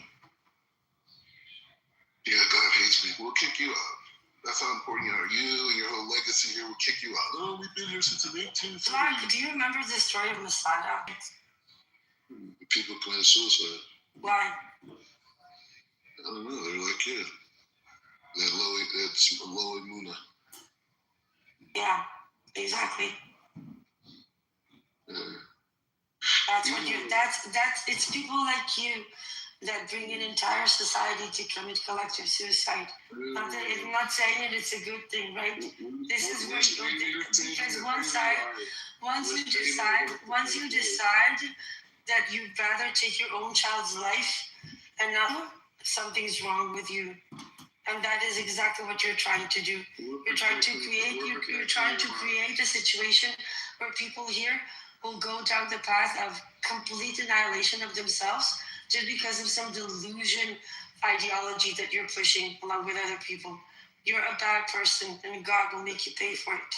Yeah, God hates me. We'll kick you out. That's how important you are. You and your whole legacy here will kick you out. Oh, we've been here since the 18th. Mark, do you remember the story of Masada? The people committing suicide. Why? I don't know. They're like you. That's low Muna. Yeah, exactly. That's what you. That's. It's people like you that bring an entire society to commit collective suicide. I'm not saying it, it's a good thing, right? This is where you, because once you decide that you'd rather take your own child's life, and now something's wrong with you. And that is exactly what you're trying to do. You're trying to create a situation where people here will go down the path of complete annihilation of themselves just because of some delusion ideology that you're pushing along with other people. You're a bad person, and God will make you pay for it.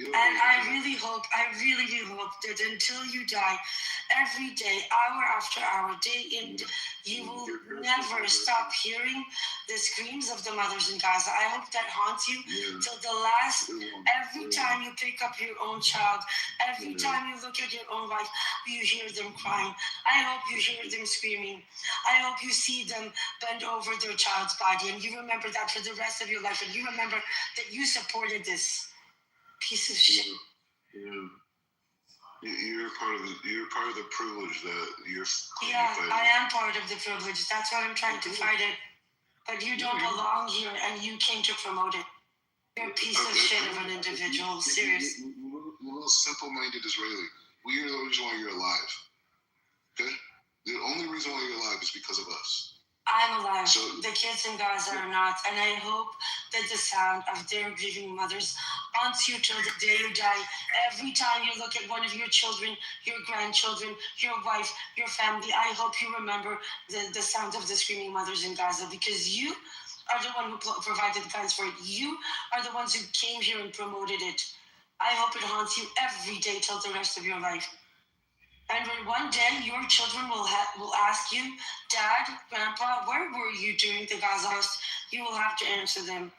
And I really hope that until you die, every day, hour after hour, day in, you will never stop hearing the screams of the mothers in Gaza. I hope that haunts you till the last. Every time you pick up your own child, every time you look at your own wife, you hear them crying. I hope you hear them screaming. I hope you see them bend over their child's body, and you remember that for the rest of your life, and you remember that you supported this piece of shit. You're part of the privilege that you're Yeah, fighting. I am part of the privilege. That's what I'm trying to fight it. But you don't belong here, and you came to promote it. You're a piece of shit of an individual. Serious. You're a simple-minded Israeli. We are the reason why you're alive. Okay? The only reason why you're alive is because of us. I'm alive. The kids in Gaza are not, and I hope that the sound of their grieving mothers haunts you till the day you die. Every time you look at one of your children, your grandchildren, your wife, your family, I hope you remember the sound of the screaming mothers in Gaza, because you are the one who provided the guns for it. You are the ones who came here and promoted it. I hope it haunts you every day till the rest of your life. And when one day your children will ask you, Dad, Grandpa, where were you during the Gaza house? You will have to answer them,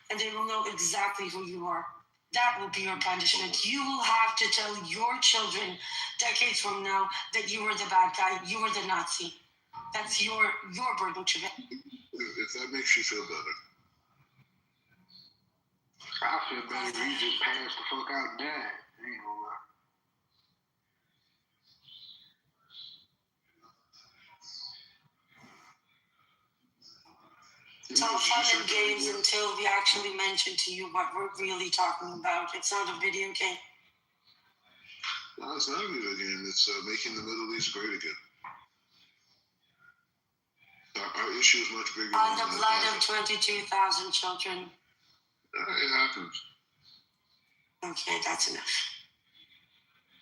and they will know exactly who you are. That will be your punishment. You will have to tell your children decades from now that you were the bad guy, you were the Nazi. That's your burden to bear. If that makes you feel better. I feel better if you just passed the fuck out and died. Ain't gonna lie. It's all fun and games until we actually mention to you what we're really talking about. It's not a video game. No, it's not a video game. It's making the Middle East great again. Our issue is much bigger. On the blood of 22,000 children. It happens. Okay, that's enough.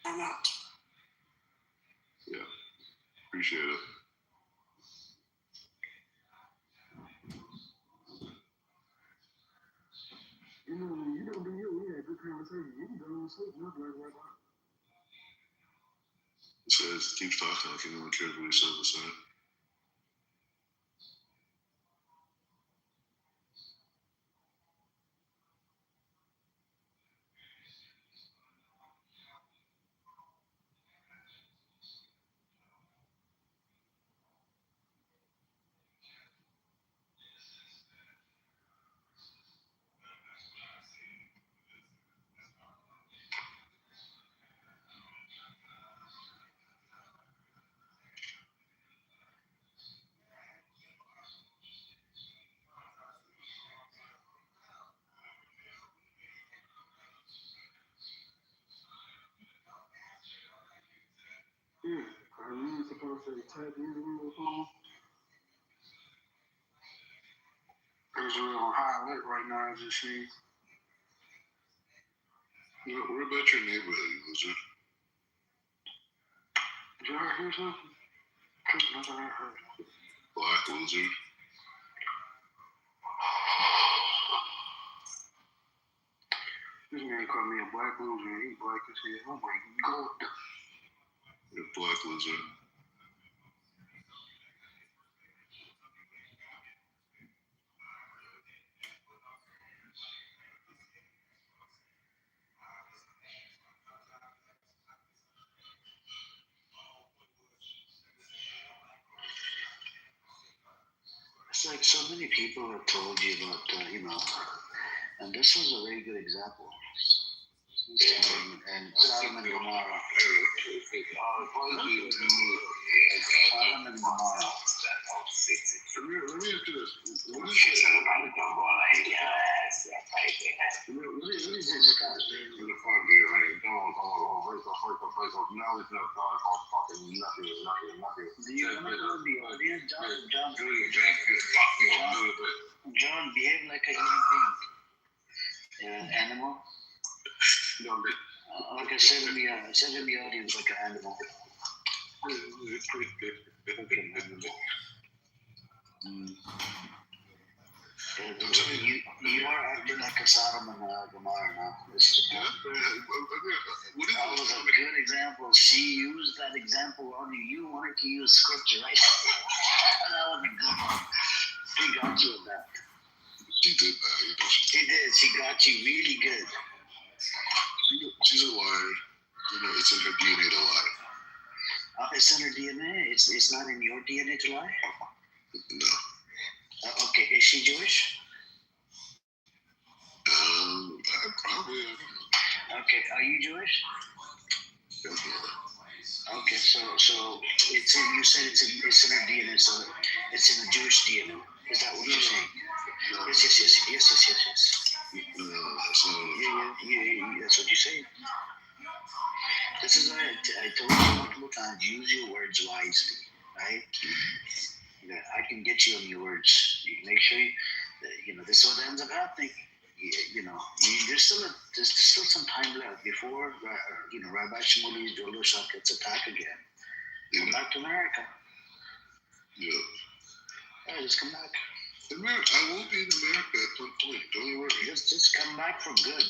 I'm out. Yeah, appreciate it. You don't do you. We had a good conversation. You can go and sleep. Not like right now. This guy keeps talking like anyone cares what he says to say. Yeah, are you supposed to type in the real phone? Israel on high alert right now, as you see. What about your neighborhood, you loser? Did y'all hear something? Nothing I heard. Black loser. This man called me a black loser and he black as hell. Oh my God. You're a black loser. It's like so many people have told you about, and this was a very good example. And Sodom and Gomorrah. Sodom and Gomorrah. Let me ask you this. What is this? What is this guy? Do you want to go in the audience, John, behave like a human being. You're an animal. Like I said in the audience, like an animal. You are acting like a Sodom and Gomorrah now. This is a that was a good example. She used that example on you. You wanted to use scripture, right? That was a good one. She got you with that. She did that. She did. She got you really good. She's a liar. It's in her DNA to lie. It's in her DNA. It's not in your DNA to lie? No. Okay, is she Jewish? Probably. Okay, are you Jewish? Okay, so it's in, you said it's in her DNA, so it's in the Jewish DNA. Is that what you're saying? Yes. Yeah, that's what you say. This is why I told you multiple times, use your words wisely, right? Yeah, I can get you on your words. You make sure this is what ends up happening. There's still some time left before Rabbi Shmuley's Jolo Shop gets attacked again. Come back to America. Yeah. Yeah, just come back. I will be in America at some point. Don't you worry. Just come back for good.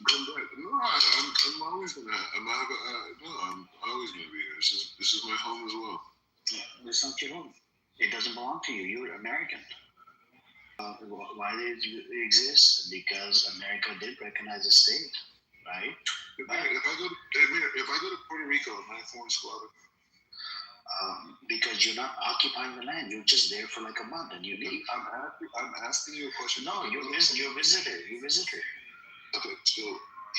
Come back. No, I'm always gonna. I'm always gonna be here. This is my home as well. Yeah, it's not your home. It doesn't belong to you. You're American. Why they exist? Because America did recognize the state, right? If I go to Puerto Rico, am I a foreign squatter? Because you're not occupying the land. You're just there for like a month and you leave. I'm asking you a question. No, you're a visitor. You're a visitor. Okay, so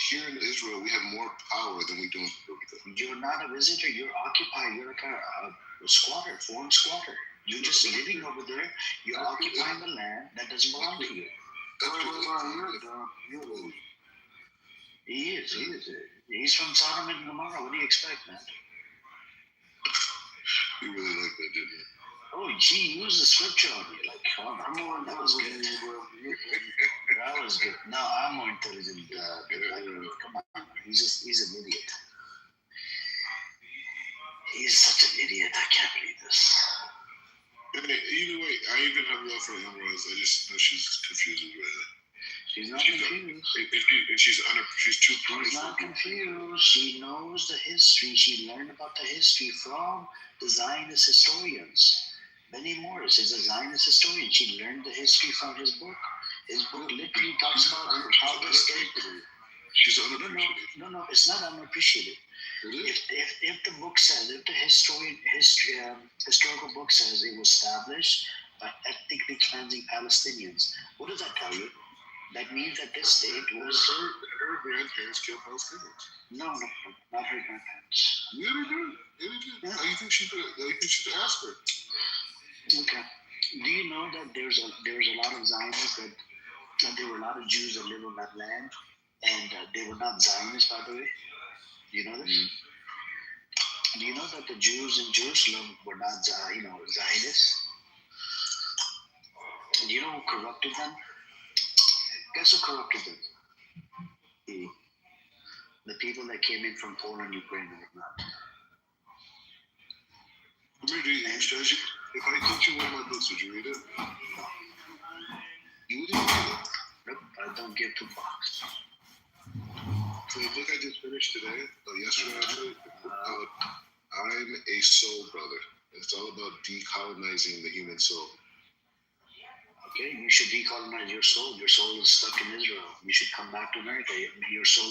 here in Israel, we have more power than we do in Puerto Rico. You're not a visitor. You're occupied. You're like a squatter, foreign squatter. You're just living over there. You're occupying the land that doesn't belong to you. He is. He's from Sodom and Gomorrah. What do you expect, man? You really like that, didn't you? Oh, she used the scripture on you. Like, come on, that was good. That was good. No, I'm more intelligent. Come on, he's an idiot. He's such an idiot. I can't believe this. Either way, I even have love for Emrose. I just know she's confused with Riley. She's not confused. She's too pretty. She's not confused. She knows the history. She learned about the history from the Zionist historians. Benny Morris is a Zionist historian. She learned the history from his book. His book literally talks about how the state. She's unappreciated. No, it's not unappreciated. If the book says, if the historical book says it was established by ethnically cleansing Palestinians, what does that tell you? That means that this state was her grandparents killed Palestinians. No, not her grandparents. Yeah, they did. Yeah. How do you think she could ask her? Okay. Do you know that there was a lot of Zionists that there were a lot of Jews that lived on that land, and they were not Zionists, by the way? Do you know this? Mm-hmm. Do you know that the Jews in Jerusalem were not Zionists? Do you know who corrupted them? Guess who corrupted them? The people that came in from Poland, Ukraine, and whatnot. If I teach you one of my books, would you read it? No. You wouldn't read it? Nope, I don't give two fucks. So the book I just finished today, yesterday actually, I'm a Soul Brother. It's all about decolonizing the human soul. Okay, you should decolonize your soul. Your soul is stuck in Israel. You should come back to America. Your soul